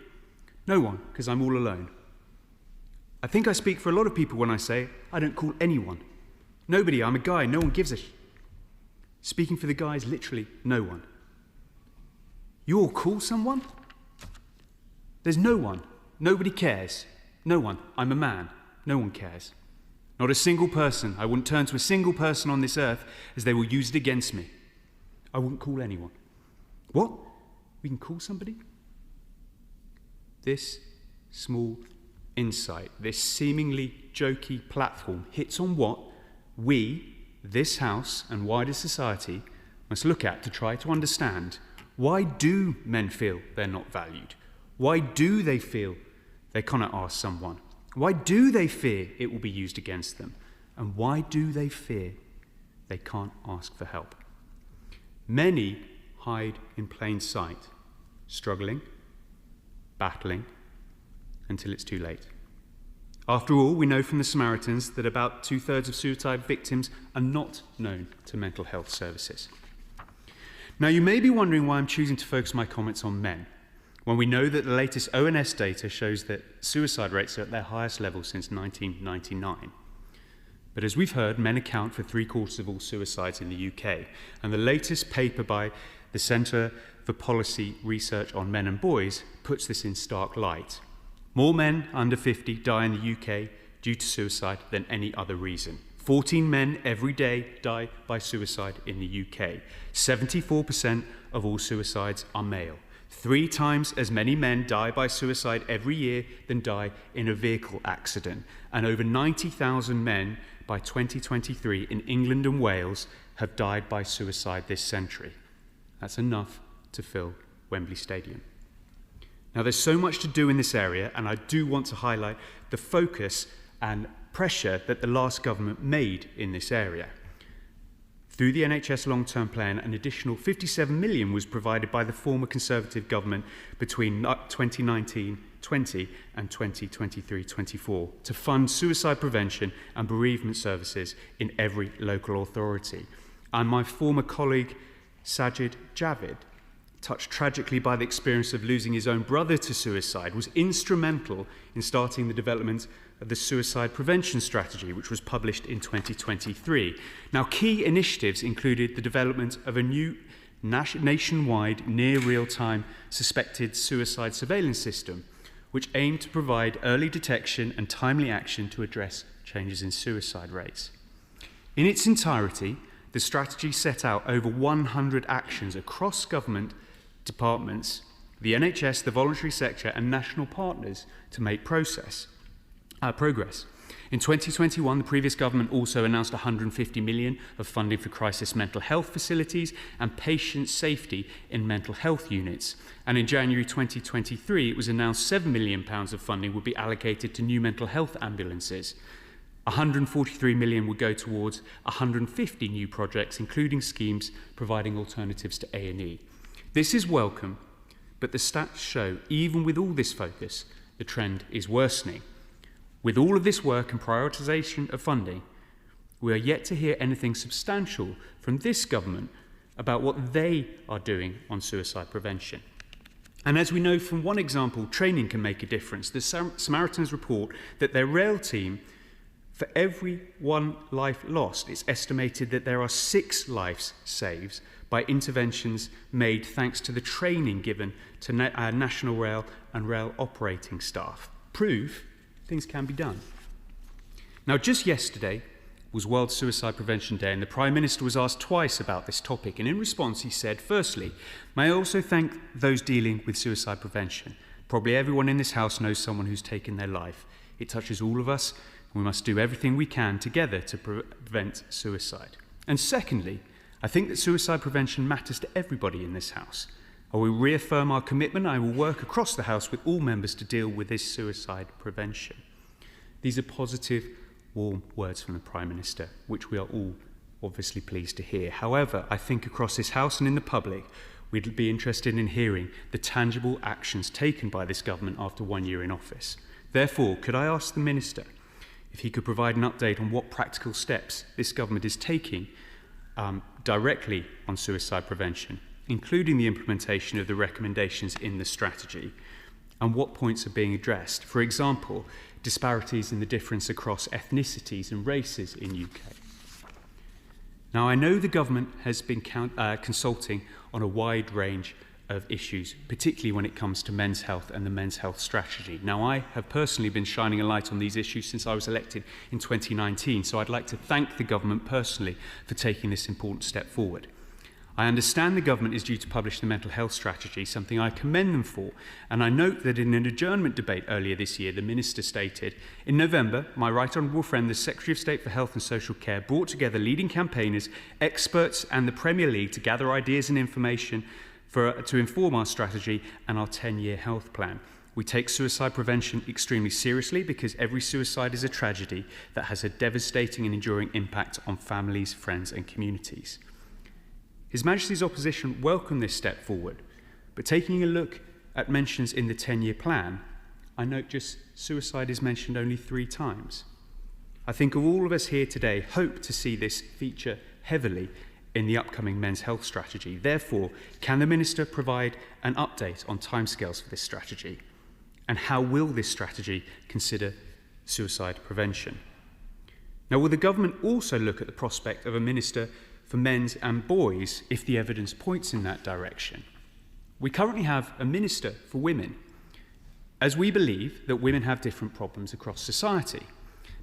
No one, because I'm all alone. I think I speak for a lot of people when I say I don't call anyone. Nobody. I'm a guy. No one gives a Speaking for the guys, literally no one. You all call someone? There's no one. Nobody cares. No one. I'm a man. No one cares. Not a single person. I wouldn't turn to a single person on this earth as they will use it against me. I wouldn't call anyone. What? We can call somebody? This small insight, this seemingly jokey platform hits on what we, this House and wider society, must look at to try to understand. Why do men feel they're not valued? Why do they feel they cannot ask someone? Why do they fear it will be used against them? And why do they fear they can't ask for help? Many hide in plain sight, struggling, battling, until it's too late. After all, we know from the Samaritans that about 2/3 of suicide victims are not known to mental health services. Now, you may be wondering why I'm choosing to focus my comments on men, when we know that the latest ONS data shows that suicide rates are at their highest level since 1999. But as we've heard, men account for 3/4 of all suicides in the UK, and the latest paper by the Centre for Policy Research on Men and Boys puts this in stark light. More men under 50 die in the UK due to suicide than any other reason. 14 men every day die by suicide in the UK. 74% of all suicides are male. 3 times as many men die by suicide every year than die in a vehicle accident. And over 90,000 men by 2023 in England and Wales have died by suicide this century. That's enough to fill Wembley Stadium. Now, there's so much to do in this area, and I do want to highlight the focus and pressure that the last government made in this area. Through the NHS long-term plan, an additional 57 million was provided by the former Conservative government between 2019-20 and 2023-24 to fund suicide prevention and bereavement services in every local authority. And my former colleague, Sajid Javid, touched tragically by the experience of losing his own brother to suicide, was instrumental in starting the development of the suicide prevention strategy, which was published in 2023. Now, key initiatives included the development of a new nationwide near real-time suspected suicide surveillance system, which aimed to provide early detection and timely action to address changes in suicide rates. In its entirety, the strategy set out over 100 actions across government departments, the NHS, the voluntary sector and national partners to make progress. In 2021, the previous government also announced 150 million of funding for crisis mental health facilities and patient safety in mental health units. And in January 2023, it was announced £7 million of funding would be allocated to new mental health ambulances. 143 million would go towards 150 new projects, including schemes providing alternatives to A&E. This is welcome, but the stats show, even with all this focus, the trend is worsening. With all of this work and prioritisation of funding, we are yet to hear anything substantial from this government about what they are doing on suicide prevention. And as we know from one example, training can make a difference. The Samaritans report that their rail team, for every one life lost, it's estimated that there are 6 lives saved by interventions made thanks to the training given to National Rail and rail operating staff. Prove things can be done. Now, just yesterday was World Suicide Prevention Day, and the Prime Minister was asked twice about this topic, and in response he said, firstly, may I also thank those dealing with suicide prevention. Probably everyone in this House knows someone who's taken their life. It touches all of us, and we must do everything we can together to prevent suicide. And secondly, I think that suicide prevention matters to everybody in this House. I will reaffirm our commitment. I will work across the House with all members to deal with this suicide prevention. These are positive, warm words from the Prime Minister, which we are all obviously pleased to hear. However, I think across this House and in the public, we'd be interested in hearing the tangible actions taken by this government after 1 year in office. Therefore, could I ask the Minister if he could provide an update on what practical steps this government is taking directly on suicide prevention, including the implementation of the recommendations in the strategy, and what points are being addressed. For example, disparities in the difference across ethnicities and races in UK. Now, I know the government has been consulting on a wide range of issues, particularly when it comes to men's health and the men's health strategy. Now, I have personally been shining a light on these issues since I was elected in 2019, so I'd like to thank the government personally for taking this important step forward. I understand the government is due to publish the mental health strategy, something I commend them for, and I note that in an adjournment debate earlier this year, the Minister stated, in November, my right honourable friend, the Secretary of State for Health and Social Care, brought together leading campaigners, experts and the Premier League to gather ideas and information to inform our strategy and our 10-year health plan. We take suicide prevention extremely seriously because every suicide is a tragedy that has a devastating and enduring impact on families, friends and communities. His Majesty's opposition welcomed this step forward, but taking a look at mentions in the 10-year plan, I note just suicide is mentioned only 3 times. I think all of us here today hope to see this feature heavily in the upcoming men's health strategy. Therefore, can the Minister provide an update on timescales for this strategy? And how will this strategy consider suicide prevention? Now, will the government also look at the prospect of a Minister for men's and boys if the evidence points in that direction? We currently have a Minister for women, as we believe that women have different problems across society.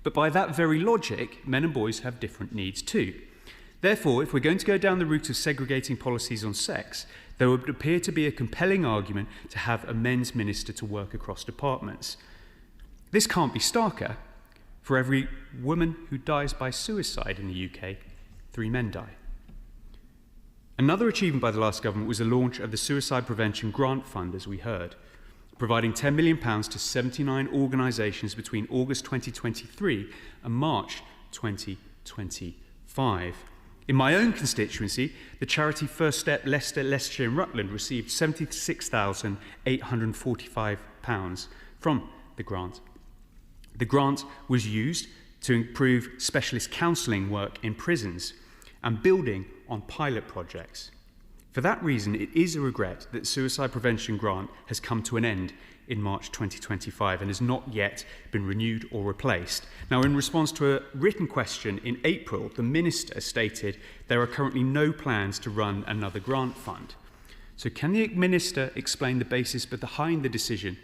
But by that very logic, men and boys have different needs too. Therefore, if we're going to go down the route of segregating policies on sex, there would appear to be a compelling argument to have a men's minister to work across departments. This can't be starker. For every woman who dies by suicide in the UK, 3 men die. Another achievement by the last government was the launch of the Suicide Prevention Grant Fund, as we heard, providing £10 million to 79 organisations between August 2023 and March 2025. In my own constituency, the charity First Step Leicester, Leicestershire and Rutland received £76,845 from the grant. The grant was used to improve specialist counselling work in prisons and building on pilot projects. For that reason, it is a regret that the Suicide Prevention Grant has come to an end in March 2025 and has not yet been renewed or replaced. Now, in response to a written question in April, the Minister stated there are currently no plans to run another grant fund. So can the Minister explain the basis behind the decision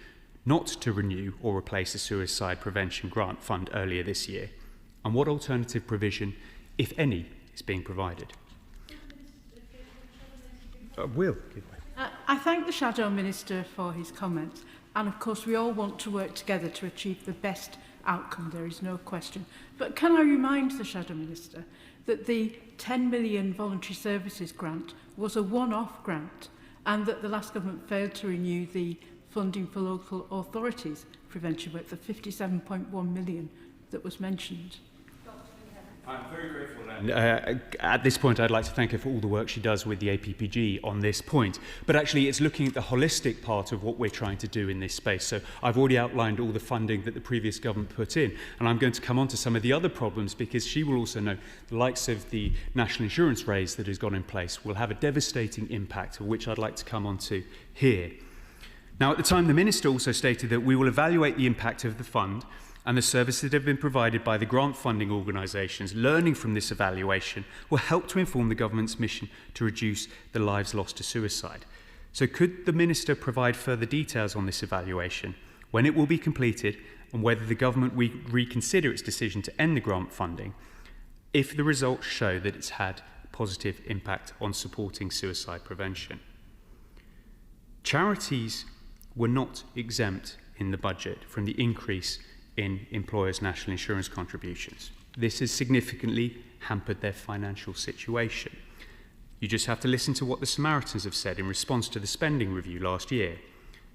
not to renew or replace the Suicide Prevention Grant Fund earlier this year? And what alternative provision, if any, is being provided? I thank the Shadow Minister for his comments, and of course we all want to work together to achieve the best outcome, there is no question. But can I remind the Shadow Minister that the 10 million voluntary services grant was a one-off grant, and that the last government failed to renew the funding for local authorities prevention work, the 57.1 million that was mentioned? I'm very grateful. And at this point, I'd like to thank her for all the work she does with the APPG on this point. But actually, it's looking at the holistic part of what we're trying to do in this space. So I've already outlined all the funding that the previous government put in, and I'm going to come on to some of the other problems, because she will also know the likes of the national insurance raise that has gone in place will have a devastating impact, which I'd like to come on to here. Now, at the time, the Minister also stated that we will evaluate the impact of the fund and the services that have been provided by the grant funding organisations. Learning from this evaluation will help to inform the government's mission to reduce the lives lost to suicide. So could the Minister provide further details on this evaluation, when it will be completed, and whether the government will reconsider its decision to end the grant funding if the results show that it's had a positive impact on supporting suicide prevention? Charities were not exempt in the budget from the increase in employers' national insurance contributions. This has significantly hampered their financial situation. You just have to listen to what the Samaritans have said in response to the spending review last year.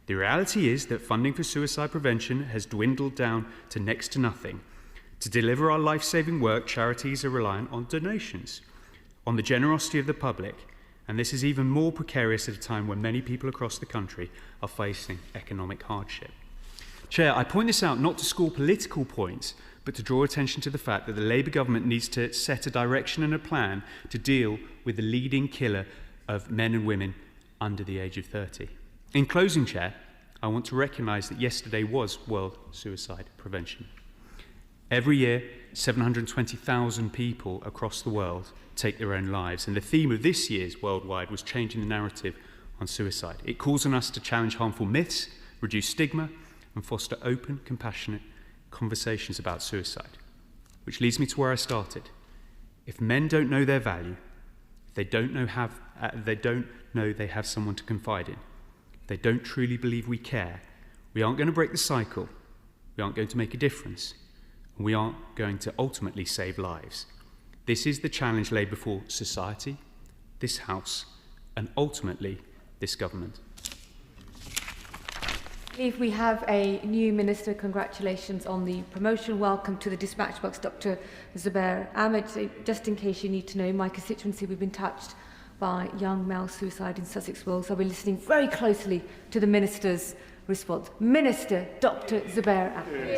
The reality is that funding for suicide prevention has dwindled down to next to nothing. To deliver our life-saving work, charities are reliant on donations, on the generosity of the public, and this is even more precarious at a time when many people across the country are facing economic hardship. Chair, I point this out not to score political points, but to draw attention to the fact that the Labour government needs to set a direction and a plan to deal with the leading killer of men and women under the age of 30. In closing, Chair, I want to recognise that yesterday was World Suicide Prevention. Every year, 720,000 people across the world take their own lives, and the theme of this year's Worldwide was changing the narrative on suicide. It calls on us to challenge harmful myths, reduce stigma, and foster open, compassionate conversations about suicide. Which leads me to where I started. If men don't know their value, if they don't know they have someone to confide in, if they don't truly believe we care, we aren't going to break the cycle, we aren't going to make a difference, and we aren't going to ultimately save lives. This is the challenge laid before society, this House, and ultimately this government. If we have a new Minister, congratulations on the promotion. Welcome to the dispatch box, Dr. Zubair Ahmed. So just in case you need to know, my constituency, we've been touched by young male suicide in Sussex Wolds. So I'll be listening very closely to the Minister's response. Minister Dr. Zubair Ahmed.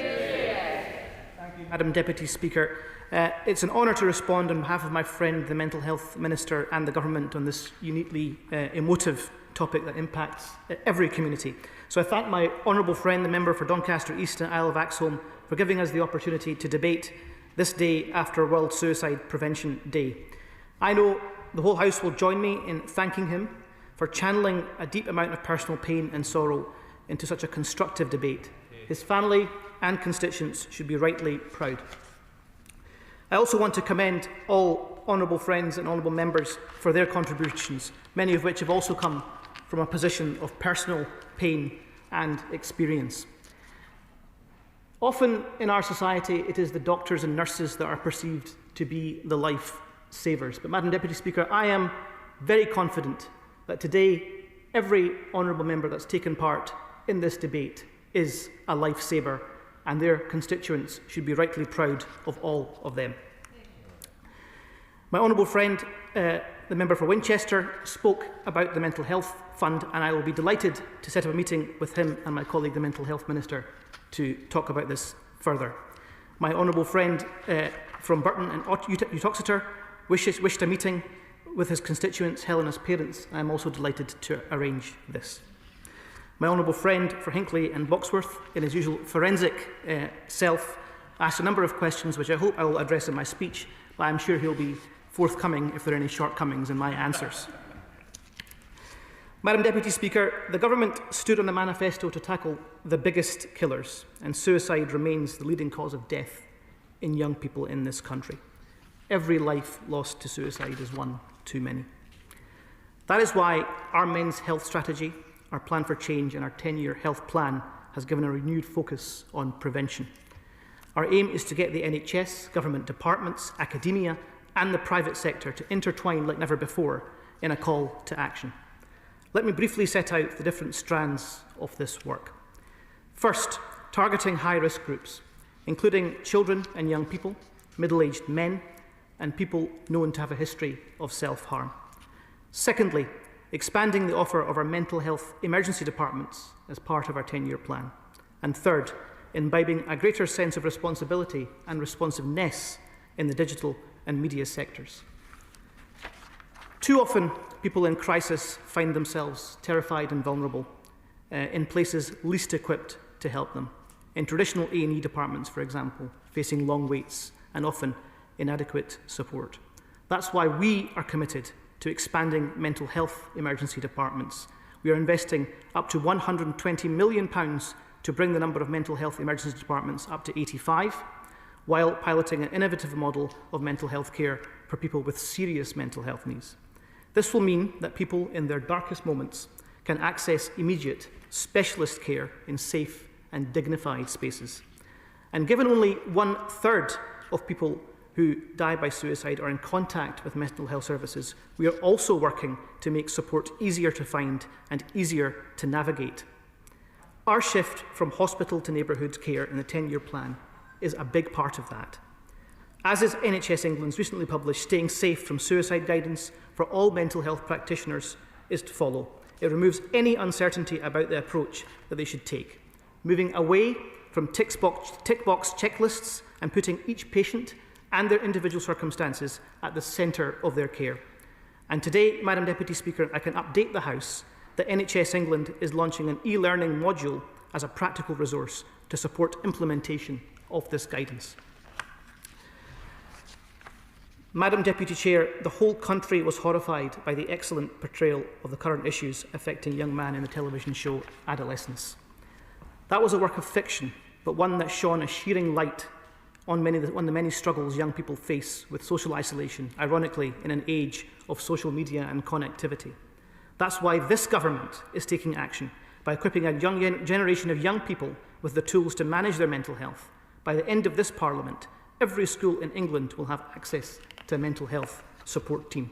Thank you, Madam Deputy Speaker. It's an honour to respond on behalf of my friend, the Mental Health Minister, and the Government on this uniquely emotive topic that impacts every community. So I thank my honourable friend, the member for Doncaster East and Isle of Axholme, for giving us the opportunity to debate this day after World Suicide Prevention Day. I know the whole House will join me in thanking him for channeling a deep amount of personal pain and sorrow into such a constructive debate. His family and constituents should be rightly proud. I also want to commend all honourable friends and honourable members for their contributions, many of which have also come from a position of personal pain and experience. Often in our society, it is the doctors and nurses that are perceived to be the life savers. But, Madam Deputy Speaker, I am very confident that today every honourable member that's taken part in this debate is a life saver, and their constituents should be rightly proud of all of them. My honourable friend, the member for Winchester, spoke about the Mental Health Fund, and I will be delighted to set up a meeting with him and my colleague, the Mental Health Minister, to talk about this further. My honourable friend from Burton and Uttoxeter wished a meeting with his constituents, Helena's parents, and I'm also delighted to arrange this. My honourable friend for Hinckley and Boxworth, in his usual forensic self, asked a number of questions which I hope I will address in my speech, but I'm sure he'll be forthcoming if there are any shortcomings in my answers. Madam Deputy Speaker, the Government stood on the manifesto to tackle the biggest killers, and suicide remains the leading cause of death in young people in this country. Every life lost to suicide is one too many. That is why our men's health strategy, our plan for change, and our 10-year health plan has given a renewed focus on prevention. Our aim is to get the NHS, government departments, academia and the private sector to intertwine like never before in a call to action. Let me briefly set out the different strands of this work. First, targeting high-risk groups, including children and young people, middle-aged men, and people known to have a history of self-harm. Secondly, expanding the offer of our mental health emergency departments as part of our 10-year plan. And third, imbibing a greater sense of responsibility and responsiveness in the digital and media sectors. Too often, people in crisis find themselves terrified and vulnerable in places least equipped to help them. In traditional A&E departments, for example, facing long waits and often inadequate support. That's why we are committed to expanding mental health emergency departments. We are investing up to £120 million to bring the number of mental health emergency departments up to 85, while piloting an innovative model of mental health care for people with serious mental health needs. This will mean that people in their darkest moments can access immediate specialist care in safe and dignified spaces. And given only 1/3 of people who die by suicide are in contact with mental health services, we are also working to make support easier to find and easier to navigate. Our shift from hospital to neighbourhood care in the 10-year plan is a big part of that. As is NHS England's recently published Staying Safe from Suicide Guidance for all mental health practitioners is to follow. It removes any uncertainty about the approach that they should take, moving away from tick box checklists and putting each patient and their individual circumstances at the centre of their care. And today, Madam Deputy Speaker, I can update the House that NHS England is launching an e-learning module as a practical resource to support implementation of this guidance. Madam Deputy Chair, the whole country was horrified by the excellent portrayal of the current issues affecting young man in the television show Adolescence. That was a work of fiction, but one that shone a shearing light on the many struggles young people face with social isolation, ironically in an age of social media and connectivity. That's why this government is taking action by equipping a young generation of young people with the tools to manage their mental health. By the end of this Parliament, every school in England will have access to a mental health support team.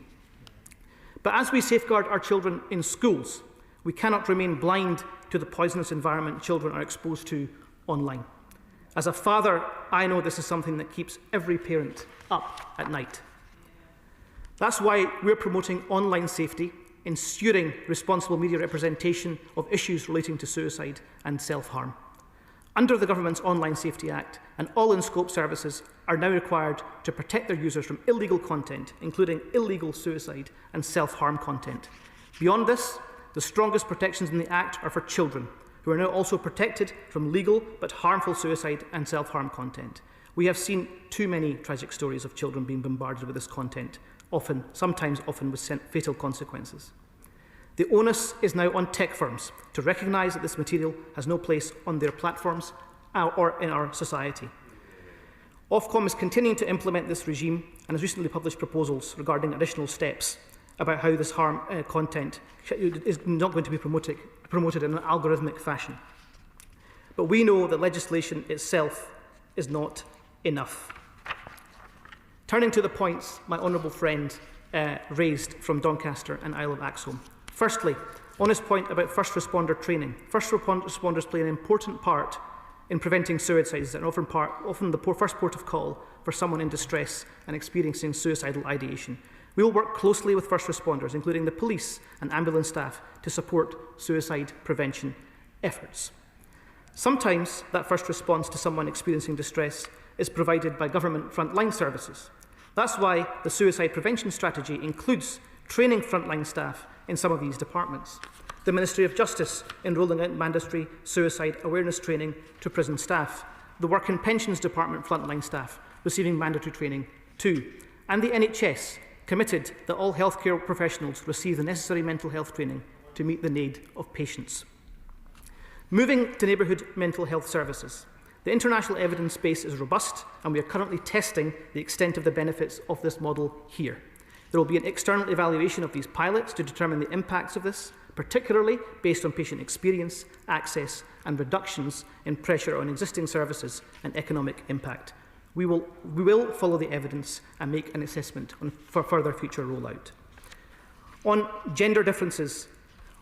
But as we safeguard our children in schools, we cannot remain blind to the poisonous environment children are exposed to online. As a father, I know this is something that keeps every parent up at night. That's why we're promoting online safety, ensuring responsible media representation of issues relating to suicide and self-harm. Under the Government's Online Safety Act, and all in-scope services are now required to protect their users from illegal content, including illegal suicide and self-harm content. Beyond this, the strongest protections in the Act are for children, who are now also protected from legal but harmful suicide and self-harm content. We have seen too many tragic stories of children being bombarded with this content, sometimes with fatal consequences. The onus is now on tech firms to recognise that this material has no place on their platforms or in our society. Ofcom is continuing to implement this regime and has recently published proposals regarding additional steps about how this harm content is not going to be promoted in an algorithmic fashion. But we know that legislation itself is not enough. Turning to the points my honourable friend raised from Doncaster and Isle of Axholme. Firstly, on his point about first responder training. First responders play an important part in preventing suicides and often the first port of call for someone in distress and experiencing suicidal ideation. We will work closely with first responders, including the police and ambulance staff, to support suicide prevention efforts. Sometimes that first response to someone experiencing distress is provided by government frontline services. That's why the suicide prevention strategy includes training frontline staff in some of these departments. The Ministry of Justice in rolling out mandatory suicide awareness training to prison staff. The Work and Pensions Department frontline staff receiving mandatory training too. And the NHS committed that all healthcare professionals receive the necessary mental health training to meet the need of patients. Moving to neighbourhood mental health services. The international evidence base is robust, and we are currently testing the extent of the benefits of this model here. There will be an external evaluation of these pilots to determine the impacts of this, particularly based on patient experience, access and reductions in pressure on existing services and economic impact. We will follow the evidence and make an assessment for further future rollout. On gender differences,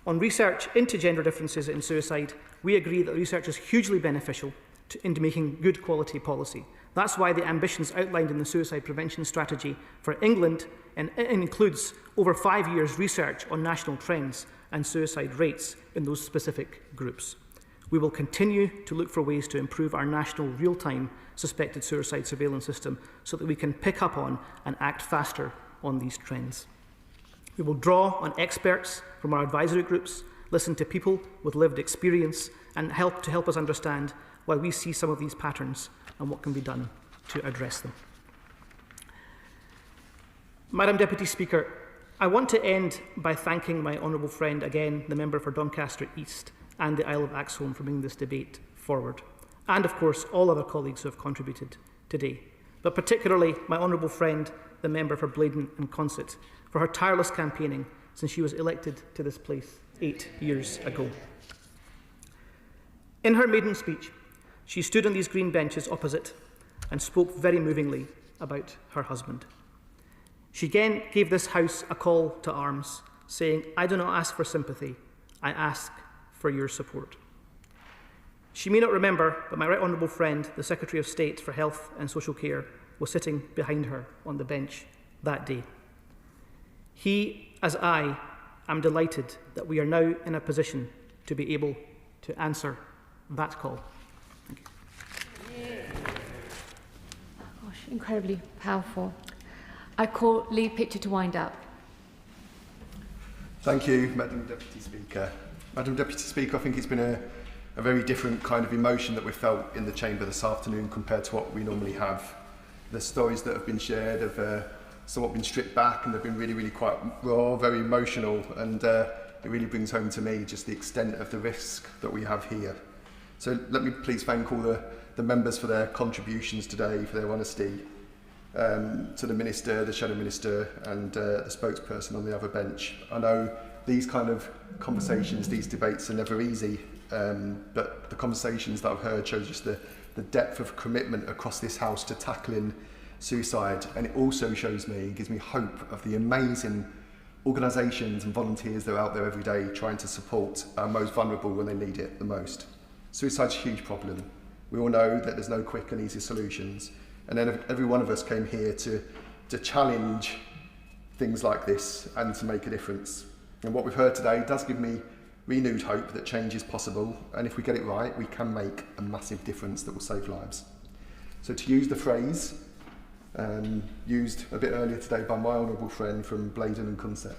on research into gender differences in suicide, we agree that research is hugely beneficial into making good quality policy. That's why the ambitions outlined in the suicide prevention strategy for England includes over 5 years research on national trends and suicide rates in those specific groups. We will continue to look for ways to improve our national real-time suspected suicide surveillance system so that we can pick up on and act faster on these trends. We will draw on experts from our advisory groups, listen to people with lived experience and help us understand why we see some of these patterns and what can be done to address them. Madam Deputy Speaker, I want to end by thanking my honourable friend again, the member for Doncaster East and the Isle of Axholme for bringing this debate forward, and of course all other colleagues who have contributed today, but particularly my honourable friend, the member for Blaydon and Consett, for her tireless campaigning since she was elected to this place 8 years ago. In her maiden speech, she stood on these green benches opposite and spoke very movingly about her husband. She again gave this House a call to arms, saying, "I do not ask for sympathy, I ask for your support." She may not remember, but my right honourable friend, the Secretary of State for Health and Social Care, was sitting behind her on the bench that day. He, as I, am delighted that we are now in a position to be able to answer that call. Thank you. Gosh, incredibly powerful. I call Lee Pitcher to wind up. Thank you, Madam Deputy Speaker. Madam Deputy Speaker, I think it's been a very different kind of emotion that we've felt in the Chamber this afternoon compared to what we normally have. The stories that have been shared have somewhat been stripped back and they've been really, really quite raw, very emotional, and it really brings home to me just the extent of the risk that we have here. So let me please thank all the members for their contributions today, for their honesty, to the Minister, the Shadow Minister and the spokesperson on the other bench. I know these kind of conversations, these debates are never easy, but the conversations that I've heard show just the depth of commitment across this House to tackling suicide, and it also shows me, gives me hope of the amazing organisations and volunteers that are out there every day trying to support our most vulnerable when they need it the most. Suicide's a huge problem. We all know that there's no quick and easy solutions, and then every one of us came here to challenge things like this and to make a difference. And what we've heard today does give me renewed hope that change is possible, and if we get it right, we can make a massive difference that will save lives. So to use the phrase used a bit earlier today by my honourable friend from Blaydon and Consett,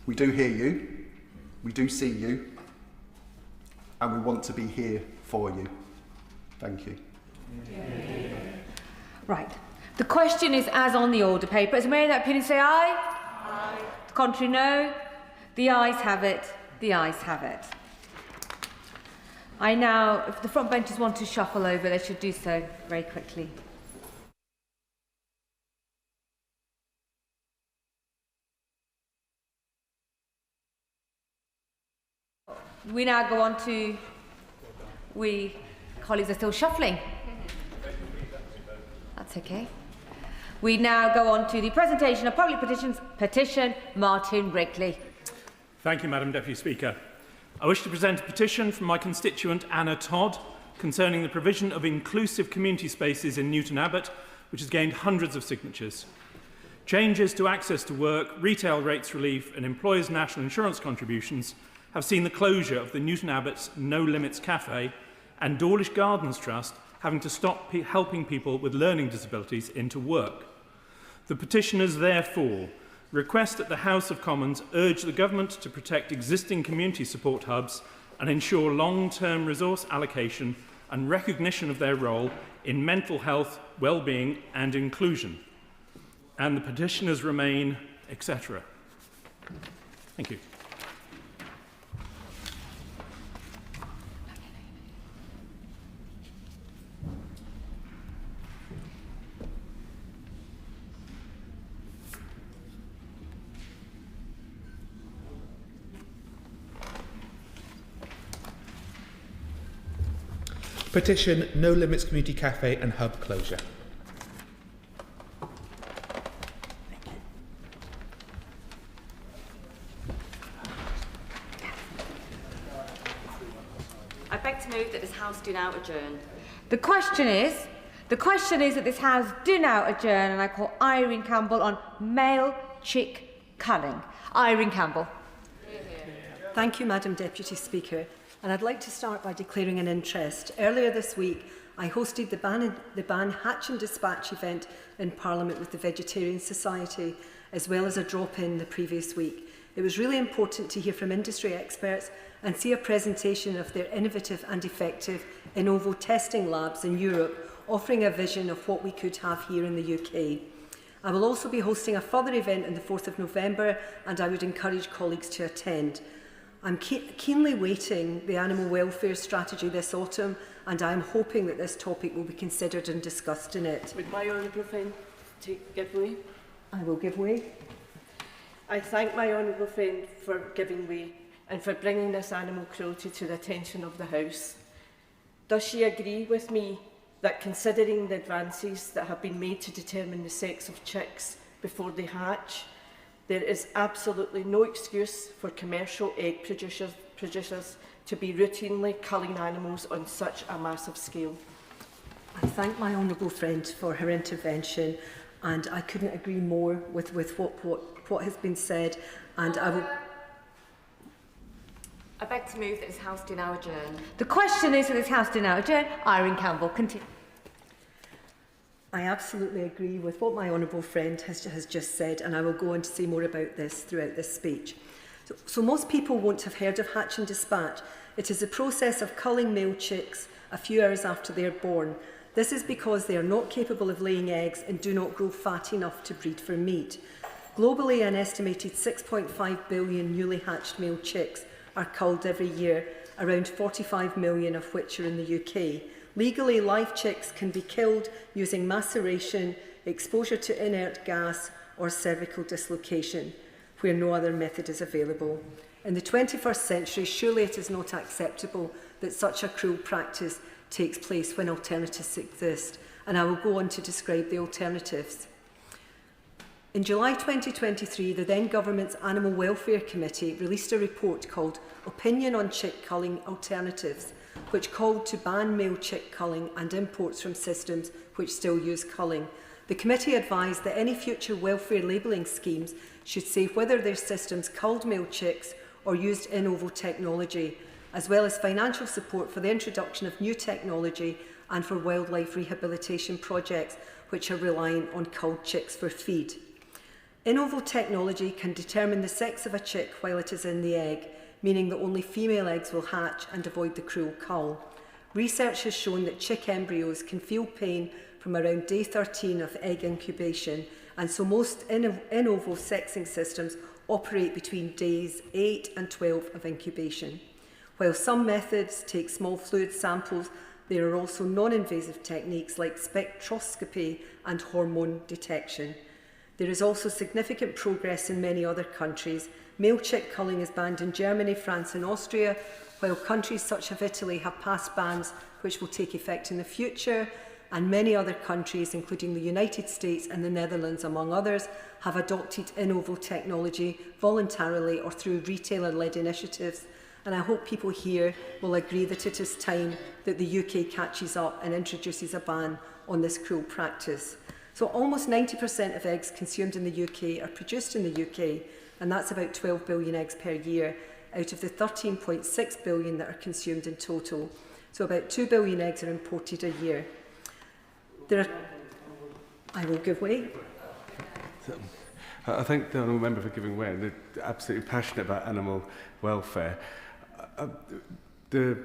we do hear you, we do see you, and we want to be here for you. Thank you. Right. The question is as on the order paper. As many that opinion say aye? Aye. Contrary no? The ayes have it. The ayes have it. I now, if the front benches want to shuffle over, they should do so very quickly. We now go on to, colleagues are still shuffling. That's okay. We now go on to the presentation of public petitions. Petition Martin Wrigley. Thank you, Madam Deputy Speaker. I wish to present a petition from my constituent Anna Todd concerning the provision of inclusive community spaces in Newton Abbot, which has gained hundreds of signatures. Changes to access to work, retail rates relief and employers' national insurance contributions have seen the closure of the Newton Abbot's No Limits Cafe and Dawlish Gardens Trust having to stop helping people with learning disabilities into work. The petitioners therefore request that the House of Commons urge the Government to protect existing community support hubs and ensure long-term resource allocation and recognition of their role in mental health, well-being and inclusion. And the petitioners remain, etc. Thank you. petition No Limits Community Cafe and Hub closure. I beg to move that this House do now adjourn. The question is that this House do now adjourn, and I call Irene Campbell on male chick culling. Irene Campbell. Thank you, Madam Deputy Speaker. And I'd like to start by declaring an interest. Earlier this week, I hosted the Ban Hatch and Dispatch event in Parliament with the Vegetarian Society, as well as a drop-in the previous week. It was really important to hear from industry experts and see a presentation of their innovative and effective in ovo testing labs in Europe, offering a vision of what we could have here in the UK. I will also be hosting a further event on the 4th of November, and I would encourage colleagues to attend. I'm keenly waiting the animal welfare strategy this autumn, and I am hoping that this topic will be considered and discussed in it. Would my honourable friend give way? I will give way. I thank my honourable friend for giving way and for bringing this animal cruelty to the attention of the House. Does she agree with me that, considering the advances that have been made to determine the sex of chicks before they hatch, there is absolutely no excuse for commercial egg producers to be routinely culling animals on such a massive scale? I thank my honourable friend for her intervention, and I couldn't agree more with what has been said, and I beg to move that this House do now adjourn. The question is that this House do now adjourn. Irene Campbell, continue. I absolutely agree with what my honourable friend has just said, and I will go on to say more about this throughout this speech. So most people won't have heard of Hatch and Dispatch. It is the process of culling male chicks a few hours after they are born. This is because they are not capable of laying eggs and do not grow fat enough to breed for meat. Globally, an estimated 6.5 billion newly hatched male chicks are culled every year, around 45 million of which are in the UK. Legally, live chicks can be killed using maceration, exposure to inert gas, or cervical dislocation, where no other method is available. In the 21st century, surely it is not acceptable that such a cruel practice takes place when alternatives exist, and I will go on to describe the alternatives. In July 2023, the then government's Animal Welfare Committee released a report called Opinion on Chick Culling Alternatives, which called to ban male chick culling and imports from systems which still use culling. The committee advised that any future welfare labelling schemes should say whether their systems culled male chicks or used in ovo technology, as well as financial support for the introduction of new technology and for wildlife rehabilitation projects which are reliant on culled chicks for feed. In ovo technology can determine the sex of a chick while it is in the egg, meaning that only female eggs will hatch and avoid the cruel cull. Research has shown that chick embryos can feel pain from around day 13 of egg incubation, and so most in ovo sexing systems operate between days 8 and 12 of incubation. While some methods take small fluid samples, there are also non-invasive techniques like spectroscopy and hormone detection. There is also significant progress in many other countries. Male chick culling is banned in Germany, France and Austria, while countries such as Italy have passed bans which will take effect in the future, and many other countries, including the United States and the Netherlands, among others, have adopted in ovo technology voluntarily or through retailer-led initiatives. And I hope people here will agree that it is time that the UK catches up and introduces a ban on this cruel practice. So almost 90% of eggs consumed in the UK are produced in the UK, and that's about 12 billion eggs per year, out of the 13.6 billion that are consumed in total. So about 2 billion eggs are imported a year. I will give way. I thank the honourable member for giving way. They're absolutely passionate about animal welfare. The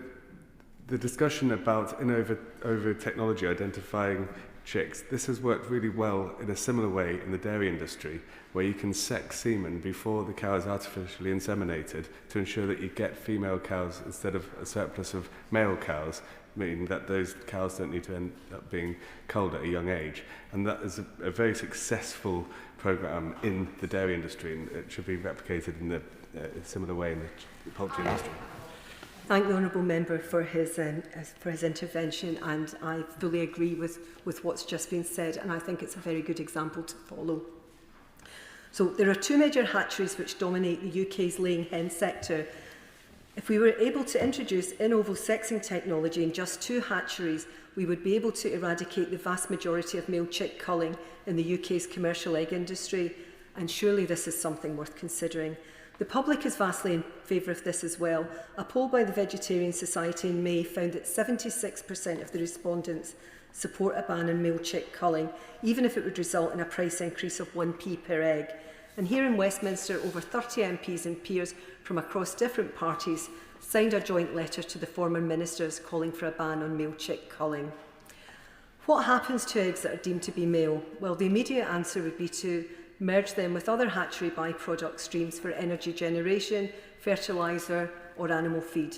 discussion about in ovo technology identifying chicks, this has worked really well in a similar way in the dairy industry, where you can sex semen before the cow is artificially inseminated to ensure that you get female cows instead of a surplus of male cows, meaning that those cows don't need to end up being culled at a young age. And that is a very successful programme in the dairy industry, and it should be replicated in a similar way in the poultry industry. thank the Honourable Member for his intervention, and I fully agree with what's just been said, and I think it's a very good example to follow. So there are two major hatcheries which dominate the UK's laying hen sector. If we were able to introduce in-oval sexing technology in just 2 hatcheries, we would be able to eradicate the vast majority of male chick culling in the UK's commercial egg industry, and surely this is something worth considering. The public is vastly in favour of this as well. A poll by the Vegetarian Society in May found that 76% of the respondents support a ban on male chick culling, even if it would result in a price increase of 1p per egg. And here in Westminster, over 30 MPs and peers from across different parties signed a joint letter to the former ministers calling for a ban on male chick culling. What happens to eggs that are deemed to be male? Well, the immediate answer would be to merge them with other hatchery byproduct streams for energy generation, fertiliser or animal feed.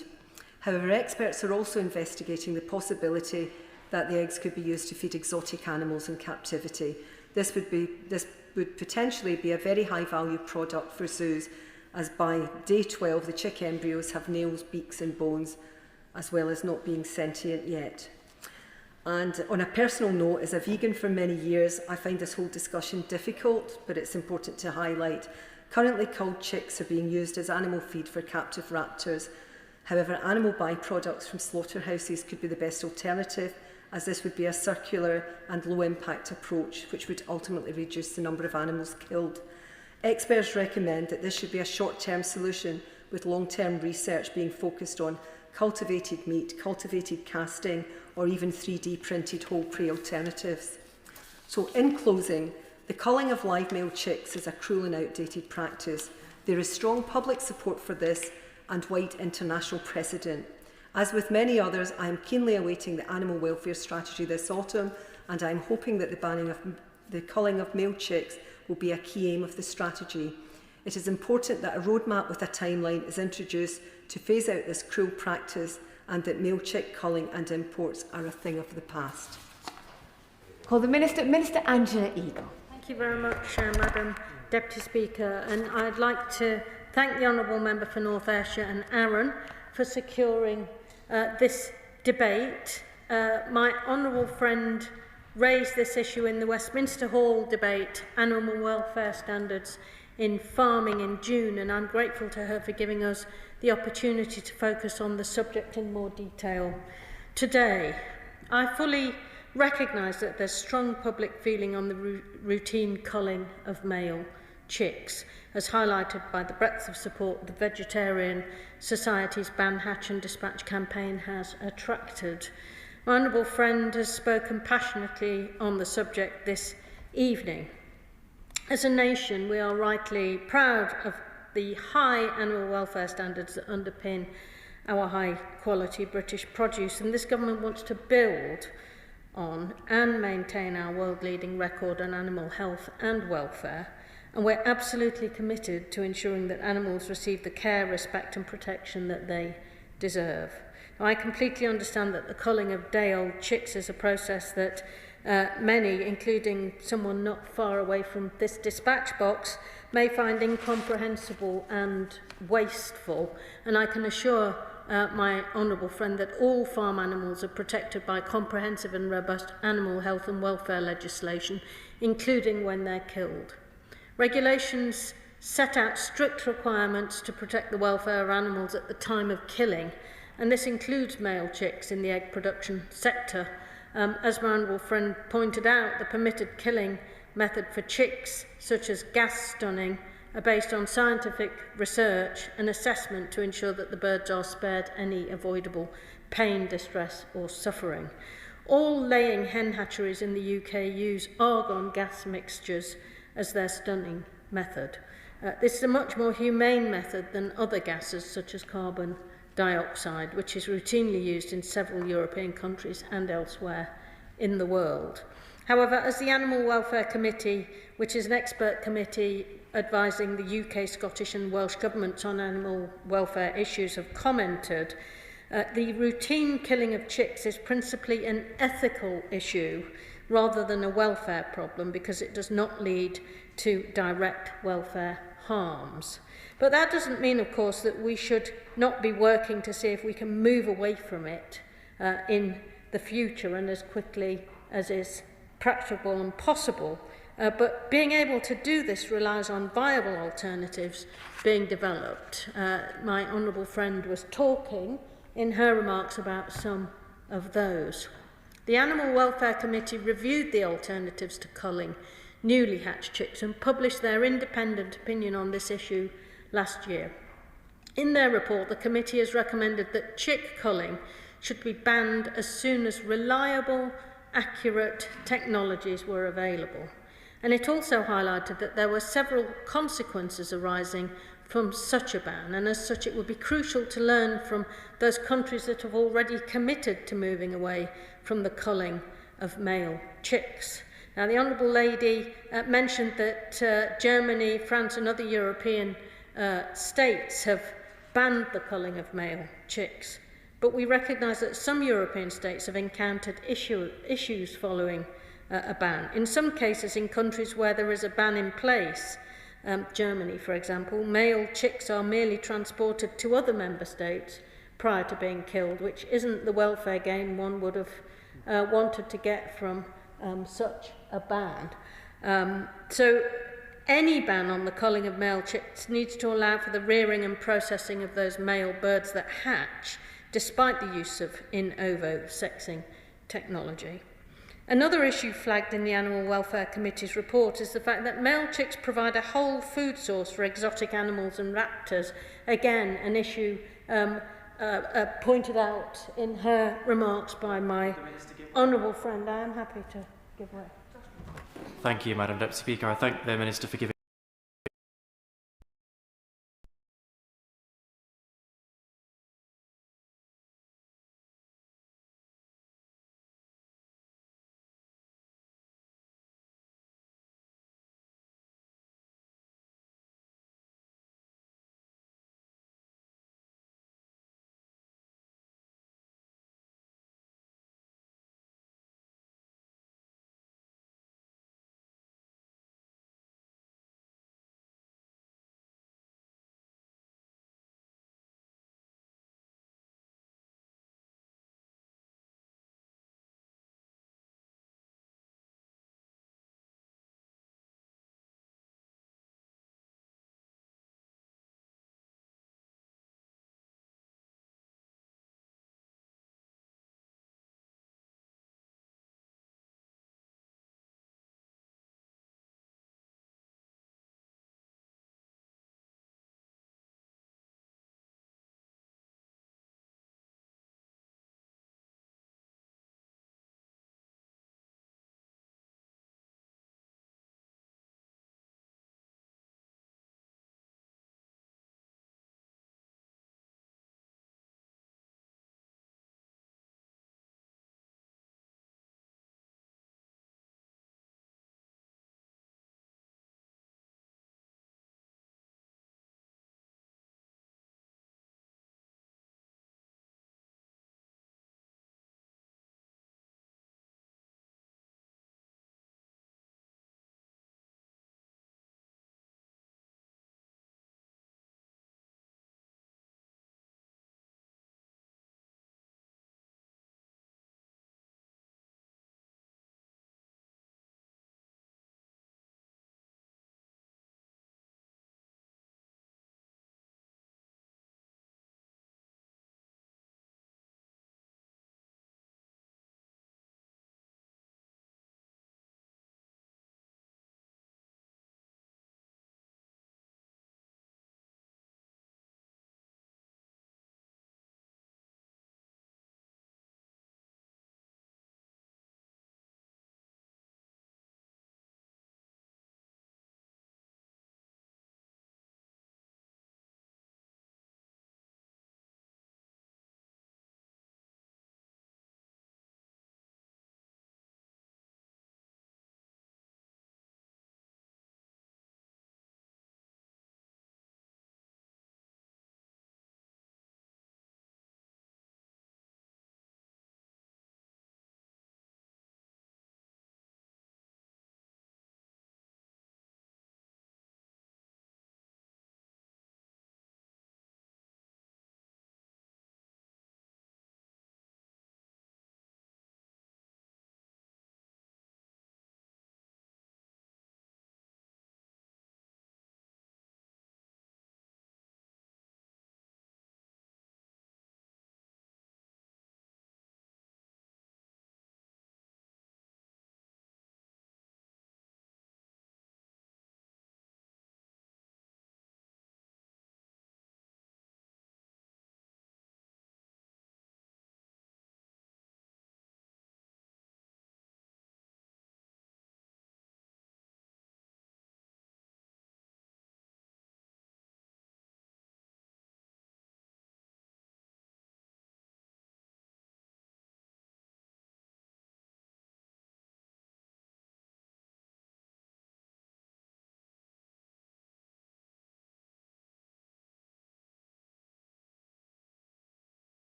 However, experts are also investigating the possibility that the eggs could be used to feed exotic animals in captivity. This would potentially be a very high value product for zoos, as by day 12 the chick embryos have nails, beaks and bones, as well as not being sentient yet. And on a personal note, as a vegan for many years, I find this whole discussion difficult, but it's important to highlight. Currently, culled chicks are being used as animal feed for captive raptors. However, animal byproducts from slaughterhouses could be the best alternative, as this would be a circular and low-impact approach, which would ultimately reduce the number of animals killed. Experts recommend that this should be a short-term solution, with long-term research being focused on cultivated meat, cultivated casting, or even 3D printed whole prey alternatives. So in closing, the culling of live male chicks is a cruel and outdated practice. There is strong public support for this and wide international precedent. As with many others, I am keenly awaiting the animal welfare strategy this autumn, and I am hoping that the banning of the culling of male chicks will be a key aim of the strategy. It is important that a roadmap with a timeline is introduced to phase out this cruel practice, and that male chick culling and imports are a thing of the past. Call the Minister, Minister Angela Eagle. Thank you very much, Madam Deputy Speaker, and I'd like to thank the Honourable Member for North Ayrshire and Arran for securing this debate. My honourable friend raised this issue in the Westminster Hall debate, Animal Welfare Standards in Farming in June, and I'm grateful to her for giving us the opportunity to focus on the subject in more detail today. I fully recognise that there's strong public feeling on the routine culling of male chicks, as highlighted by the breadth of support the Vegetarian Society's Ban, Hatch and Dispatch campaign has attracted. My honourable friend has spoken passionately on the subject this evening. As a nation, we are rightly proud of the high animal welfare standards that underpin our high-quality British produce, and this government wants to build on and maintain our world-leading record on animal health and welfare, and we're absolutely committed to ensuring that animals receive the care, respect and protection that they deserve. Now, I completely understand that the culling of day-old chicks is a process that many, including someone not far away from this dispatch box, may find incomprehensible and wasteful, and I can assure my honourable friend that all farm animals are protected by comprehensive and robust animal health and welfare legislation, including when they're killed. Regulations set out strict requirements to protect the welfare of animals at the time of killing, and this includes male chicks in the egg production sector. As my honourable friend pointed out, the permitted killing method for chicks, such as gas stunning, are based on scientific research and assessment to ensure that the birds are spared any avoidable pain, distress or suffering. All laying hen hatcheries in the UK use argon gas mixtures as their stunning method. This is a much more humane method than other gases such as carbon dioxide, which is routinely used in several European countries and elsewhere in the world. However, as the Animal Welfare Committee, which is an expert committee advising the UK, Scottish and Welsh governments on animal welfare issues, have commented, the routine killing of chicks is principally an ethical issue rather than a welfare problem, because it does not lead to direct welfare harms. But that doesn't mean, of course, that we should not be working to see if we can move away from it in the future and as quickly as is practicable and possible. But being able to do this relies on viable alternatives being developed. My honourable friend was talking in her remarks about some of those. The Animal Welfare Committee reviewed the alternatives to culling newly hatched chicks and published their independent opinion on this issue last year. In their report, the committee has recommended that chick culling should be banned as soon as reliable, accurate technologies were available. And it also highlighted that there were several consequences arising from such a ban, and as such it would be crucial to learn from those countries that have already committed to moving away from the culling of male chicks. Now, the Honourable Lady mentioned that Germany, France and other European states have banned the culling of male chicks, but we recognise that some European states have encountered issues following a ban. In some cases, in countries where there is a ban in place, Germany, for example, male chicks are merely transported to other member states prior to being killed, which isn't the welfare gain one would have wanted to get from such a ban. So any ban on the culling of male chicks needs to allow for the rearing and processing of those male birds that hatch, despite the use of in ovo sexing technology. Another issue flagged in the Animal Welfare Committee's report is the fact that male chicks provide a whole food source for exotic animals and raptors. Again, an issue pointed out in her remarks by my honourable friend. I am happy to give way. Thank you, Madam Deputy Speaker. I thank the Minister for giving